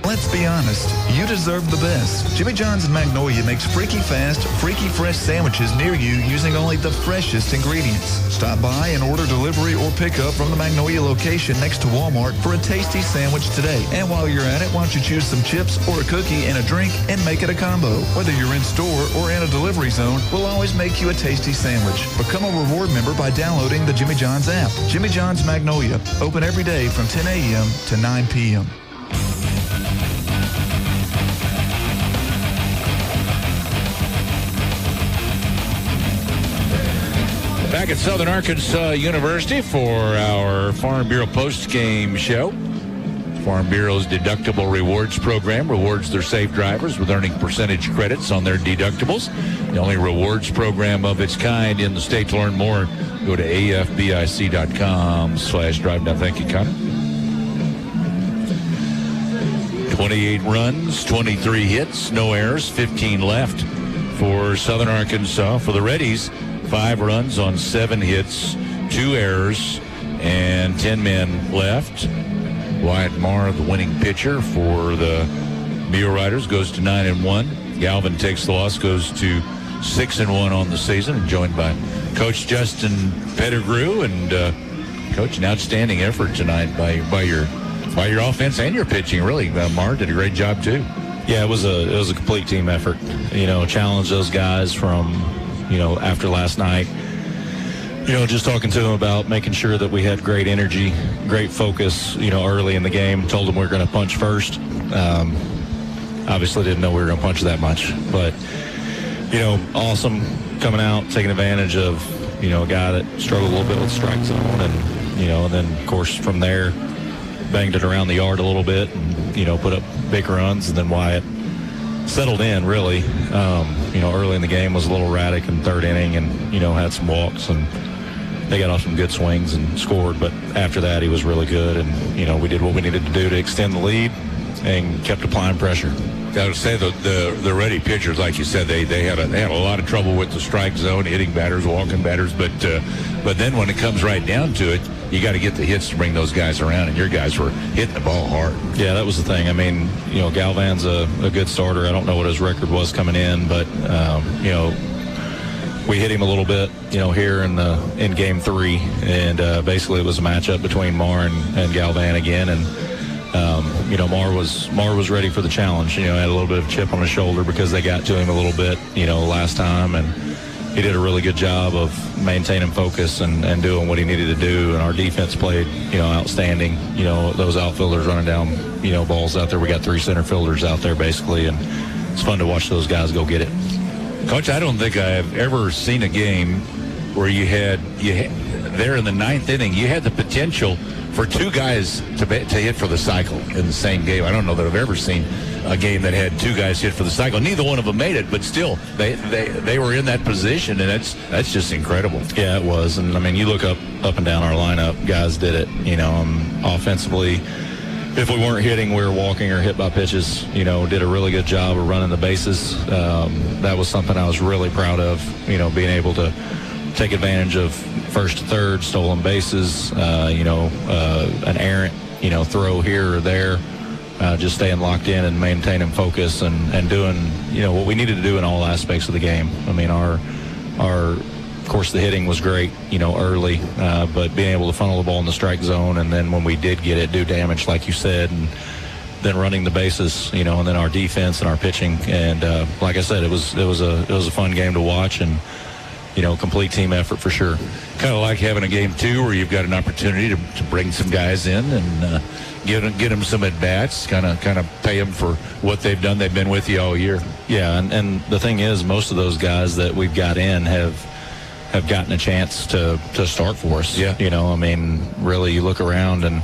Let's be honest, you deserve the best. Jimmy John's in Magnolia makes freaky fast, freaky fresh sandwiches near you using only the freshest ingredients. Stop by and order delivery or pickup from the Magnolia location next to Walmart for a tasty sandwich today. And while you're at it, why don't you choose some chips or a cookie and a drink and make it a combo. Whether you're in store or in a delivery zone, we'll always make you a tasty sandwich. Become a reward member by downloading the Jimmy John's app. Jimmy John's Magnolia, open every day from 10 a.m. to 9 p.m. Back at Southern Arkansas University for our Farm Bureau post-game show. Farm Bureau's deductible rewards program rewards their safe drivers with earning percentage credits on their deductibles. The only rewards program of its kind in the state. To learn more, go to afbic.com/drive. Now, thank you, Connor. 28 runs, 23 hits, no errors, 15 left for Southern Arkansas. For the Reddies, 5 runs on 7 hits, 2 errors, and 10 men left. Wyatt Marr, the winning pitcher for the Mule Riders, goes to 9-1. Galvin takes the loss, goes to 6-1 on the season, and joined by Coach Justin Pettigrew. And Coach, an outstanding effort tonight by your offense and your pitching. Really, Marr did a great job too. Yeah, it was a complete team effort. Challenge those guys from after last night, just talking to them about making sure that we had great energy, great focus, early in the game. Told them we were going to punch first. Obviously didn't know we were going to punch that much, but, awesome coming out, taking advantage of, a guy that struggled a little bit with strike zone. And then, of course, from there, banged it around the yard a little bit and, put up big runs. And then Wyatt settled in, really. Early in the game was a little erratic in third inning and, had some walks, and they got off some good swings and scored. But after that, he was really good, and, we did what we needed to do to extend the lead and kept applying pressure. I would say the ready pitchers, like you said, they had a lot of trouble with the strike zone, hitting batters, walking batters. But then when it comes right down to it, you got to get the hits to bring those guys around, and your guys were hitting the ball hard. Yeah, that was the thing. I mean, Galvan's a good starter. I don't know what his record was coming in, but we hit him a little bit, here in Game 3, and basically it was a matchup between Mar and Galvan again, and Mar was ready for the challenge. Had a little bit of chip on his shoulder because they got to him a little bit, last time, and he did a really good job of maintaining focus and doing what he needed to do. And our defense played, outstanding. Those outfielders running down, balls out there. We got 3 center fielders out there basically, and it's fun to watch those guys go get it. Coach, I don't think I've ever seen a game where you had there in the 9th inning, you had the potential for 2 guys to hit for the cycle in the same game. I don't know that I've ever seen a game that had 2 guys hit for the cycle. Neither one of them made it, but still, they were in that position, and that's just incredible. Yeah, it was. And, I mean, you look up and down our lineup, guys did it. Offensively, if we weren't hitting, we were walking or hit by pitches, did a really good job of running the bases. That was something I was really proud of, being able to take advantage of first to third, stolen bases, an errant, throw here or there, just staying locked in and maintaining focus and doing, what we needed to do in all aspects of the game. I mean, our of course, the hitting was great, early, but being able to funnel the ball in the strike zone, and then when we did get it, do damage, like you said, and then running the bases, and then our defense and our pitching, and like I said, it was a fun game to watch, and complete team effort for sure. Kind of like having a game 2 where you've got an opportunity to bring some guys in and get them some at bats, kind of pay them for what they've done. They've been with you all year. Yeah, and the thing is, most of those guys that we've got in have gotten a chance to start for us. Yeah. I mean, really, you look around and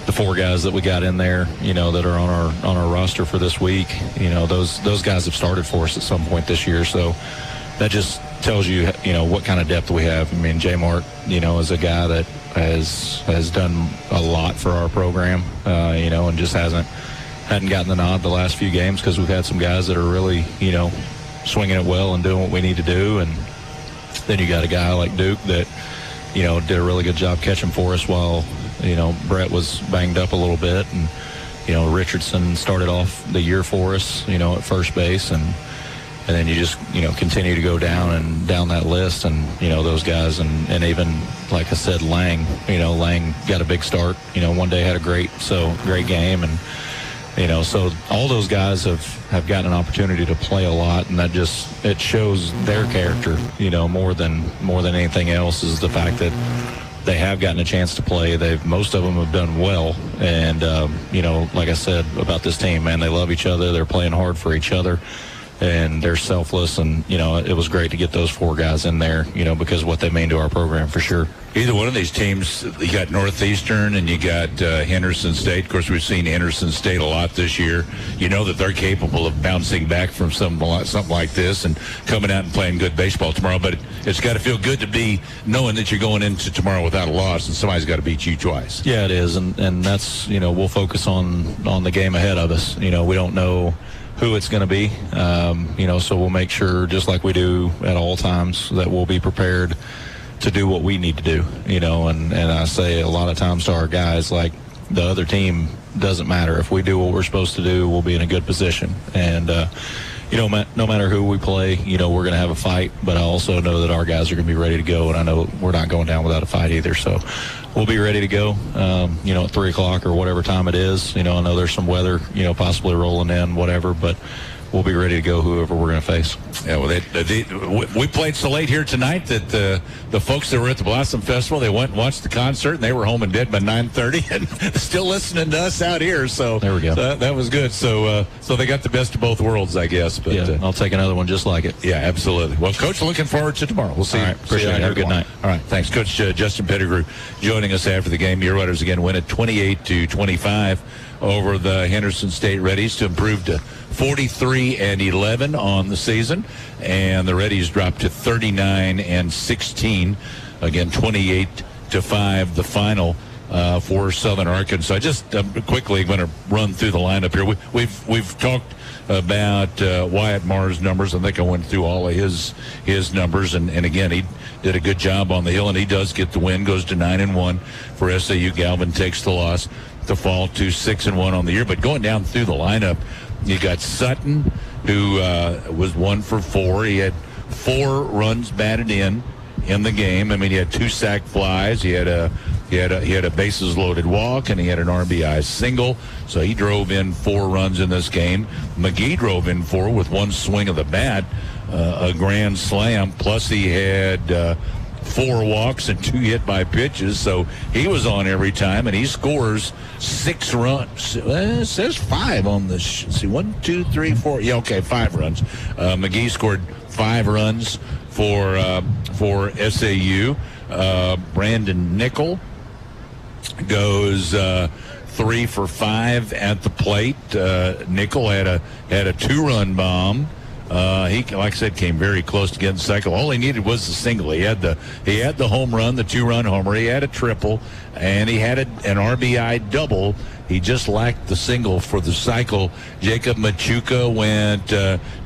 the 4 guys that we got in there, that are on our roster for this week, those guys have started for us at some point this year. So that just tells you, what kind of depth we have. I mean, J. Mark, is a guy that has done a lot for our program, and just hadn't gotten the nod the last few games because we've had some guys that are really, swinging it well and doing what we need to do. And then you got a guy like Duke that, did a really good job catching for us while, Brett was banged up a little bit. And, Richardson started off the year for us, at first base. And then you just, continue to go down that list. And, those guys and even, like I said, Lang got a big start. One day had a great game. And, so all those guys have gotten an opportunity to play a lot, and that it shows their character, more than anything else, is the fact that they have gotten a chance to play. Most of them have done well, and like I said about this team, man, they love each other. They're playing hard for each other, and they're selfless. And it was great to get those 4 guys in there, because of what they mean to our program for sure. Either one of these teams, you got Northeastern and you got Henderson State. Of course, we've seen Henderson State a lot this year. You know that they're capable of bouncing back from something like this and coming out and playing good baseball tomorrow. But it's got to feel good to be knowing that you're going into tomorrow without a loss, and somebody's got to beat you twice. Yeah, it is, and that's we'll focus on the game ahead of us. We don't know who it's going to be, so we'll make sure, just like we do at all times, that we'll be prepared to do what we need to do, and I say a lot of times to our guys, like, the other team doesn't matter. If we do what we're supposed to do, we'll be in a good position. And, no matter who we play, we're going to have a fight, but I also know that our guys are going to be ready to go, and I know we're not going down without a fight either. So we'll be ready to go, at 3 o'clock or whatever time it is. I know there's some weather, possibly rolling in, whatever, but we'll be ready to go whoever we're going to face. Yeah, well, we played so late here tonight that the folks that were at the Blossom Festival, they went and watched the concert, and they were home in bed by 9:30 and still listening to us out here. So there we go. That was good. So they got the best of both worlds, I guess. But yeah, I'll take another one just like it. Yeah, absolutely. Well, Coach, looking forward to tomorrow. We'll see you. All right, appreciate it. Have a good night. All right, thanks. Coach Justin Pettigrew joining us after the game. Your Rudders again win it 28-25 over the Henderson State Reddies to improve to 43-11 on the season, and the Reddies dropped to 39-16. Again, 28-5 the final for Southern Arkansas. Just quickly going to run through the lineup here. We've talked about Wyatt Marr's numbers. I think I went through all of his numbers, and again, he did a good job on the hill, and he does get the win. Goes to 9-1 for SAU. Galvin takes the loss to fall to 6-1 on the year. But going down through the lineup, you got Sutton, who was 1 for 4. He had 4 runs batted in the game. I mean, he had 2 sac flies. He had a bases loaded walk, and he had an RBI single. So he drove in 4 runs in this game. McGee drove in 4 with 1 swing of the bat, a grand slam. Plus he had 4 walks and 2 hit by pitches. So he was on every time, and he scores 6 runs. It says 5 on the see 1, 2, 3, 4. Yeah, okay, 5 runs. McGee scored 5 runs for SAU. Brandon Nickel goes 3 for 5 at the plate. Nickel had a 2-run bomb. He, like I said, came very close to getting the cycle. All he needed was the single. He had the home run, the 2-run homer. He had a triple, and he had an RBI double. He just lacked the single for the cycle. Jacob Machuca went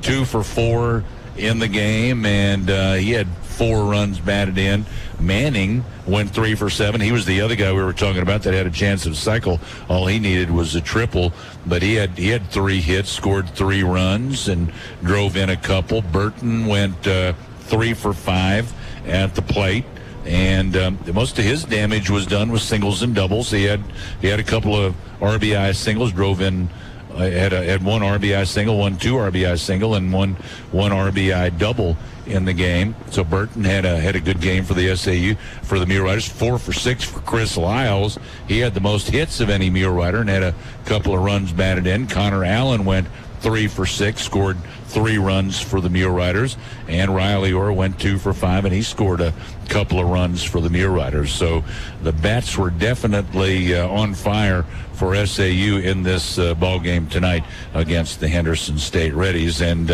2 for 4 in the game, and he had 4 runs batted in. Manning went 3 for 7. He was the other guy we were talking about that had a chance of cycle. All he needed was a triple, but he had 3 hits, scored 3 runs, and drove in a couple. Burton went 3 for 5 at the plate, and most of his damage was done with singles and doubles. He had a couple of RBI singles, drove in. Had 1 RBI single, 1 2 RBI single, and one RBI double in the game. So Burton had a good game for the SAU, for the Mule Riders. 4 for 6 for Chris Lyles. He had the most hits of any Mule Rider and had a couple of runs batted in. Connor Allen went 3 for 6, scored 3 runs for the Mule Riders, and Riley Orr went 2 for 5, and he scored a couple of runs for the Mule Riders. So the bats were definitely on fire for SAU in this ball game tonight against the Henderson State Reddies. And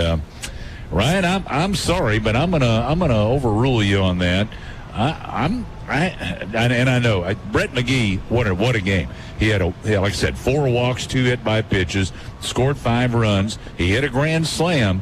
Ryan, I'm sorry, but I'm gonna overrule you on that. I know Brett McGee. What a game! He had like I said, 4 walks, 2 hit by pitches, scored 5 runs. He hit a grand slam,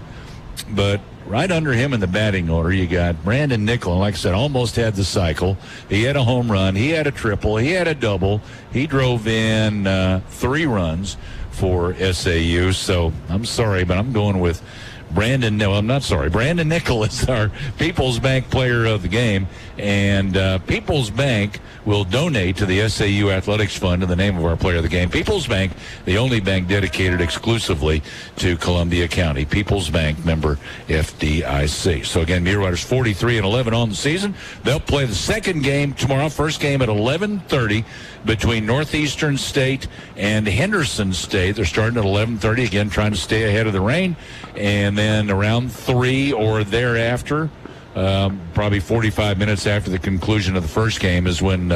but right under him in the batting order, you got Brandon Nickel, and like I said, almost had the cycle. He had a home run. He had a triple. He had a double. He drove in 3 runs for SAU. So I'm sorry, but I'm going with Brandon Nickel is our People's Bank Player of the Game, and People's Bank will donate to the SAU Athletics Fund in the name of our Player of the Game. People's Bank, the only bank dedicated exclusively to Columbia County. People's Bank, member FDIC. So again, Mule Riders 43-11 on the season. They'll play the second game tomorrow. First game at 11:30 between Northeastern State and Henderson State. They're starting at 11:30, again trying to stay ahead of the rain. And then around 3 or thereafter, probably 45 minutes after the conclusion of the first game, is when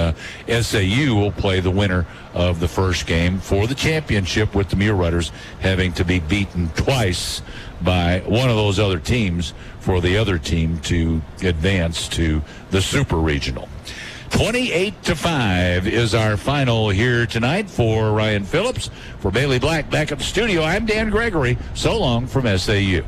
SAU will play the winner of the first game for the championship, with the Mule Riders having to be beaten twice by one of those other teams for the other team to advance to the Super Regional. 28-5 is our final here tonight. For Ryan Phillips, for Bailey Black back at the studio, I'm Dan Gregory. So long from SAU.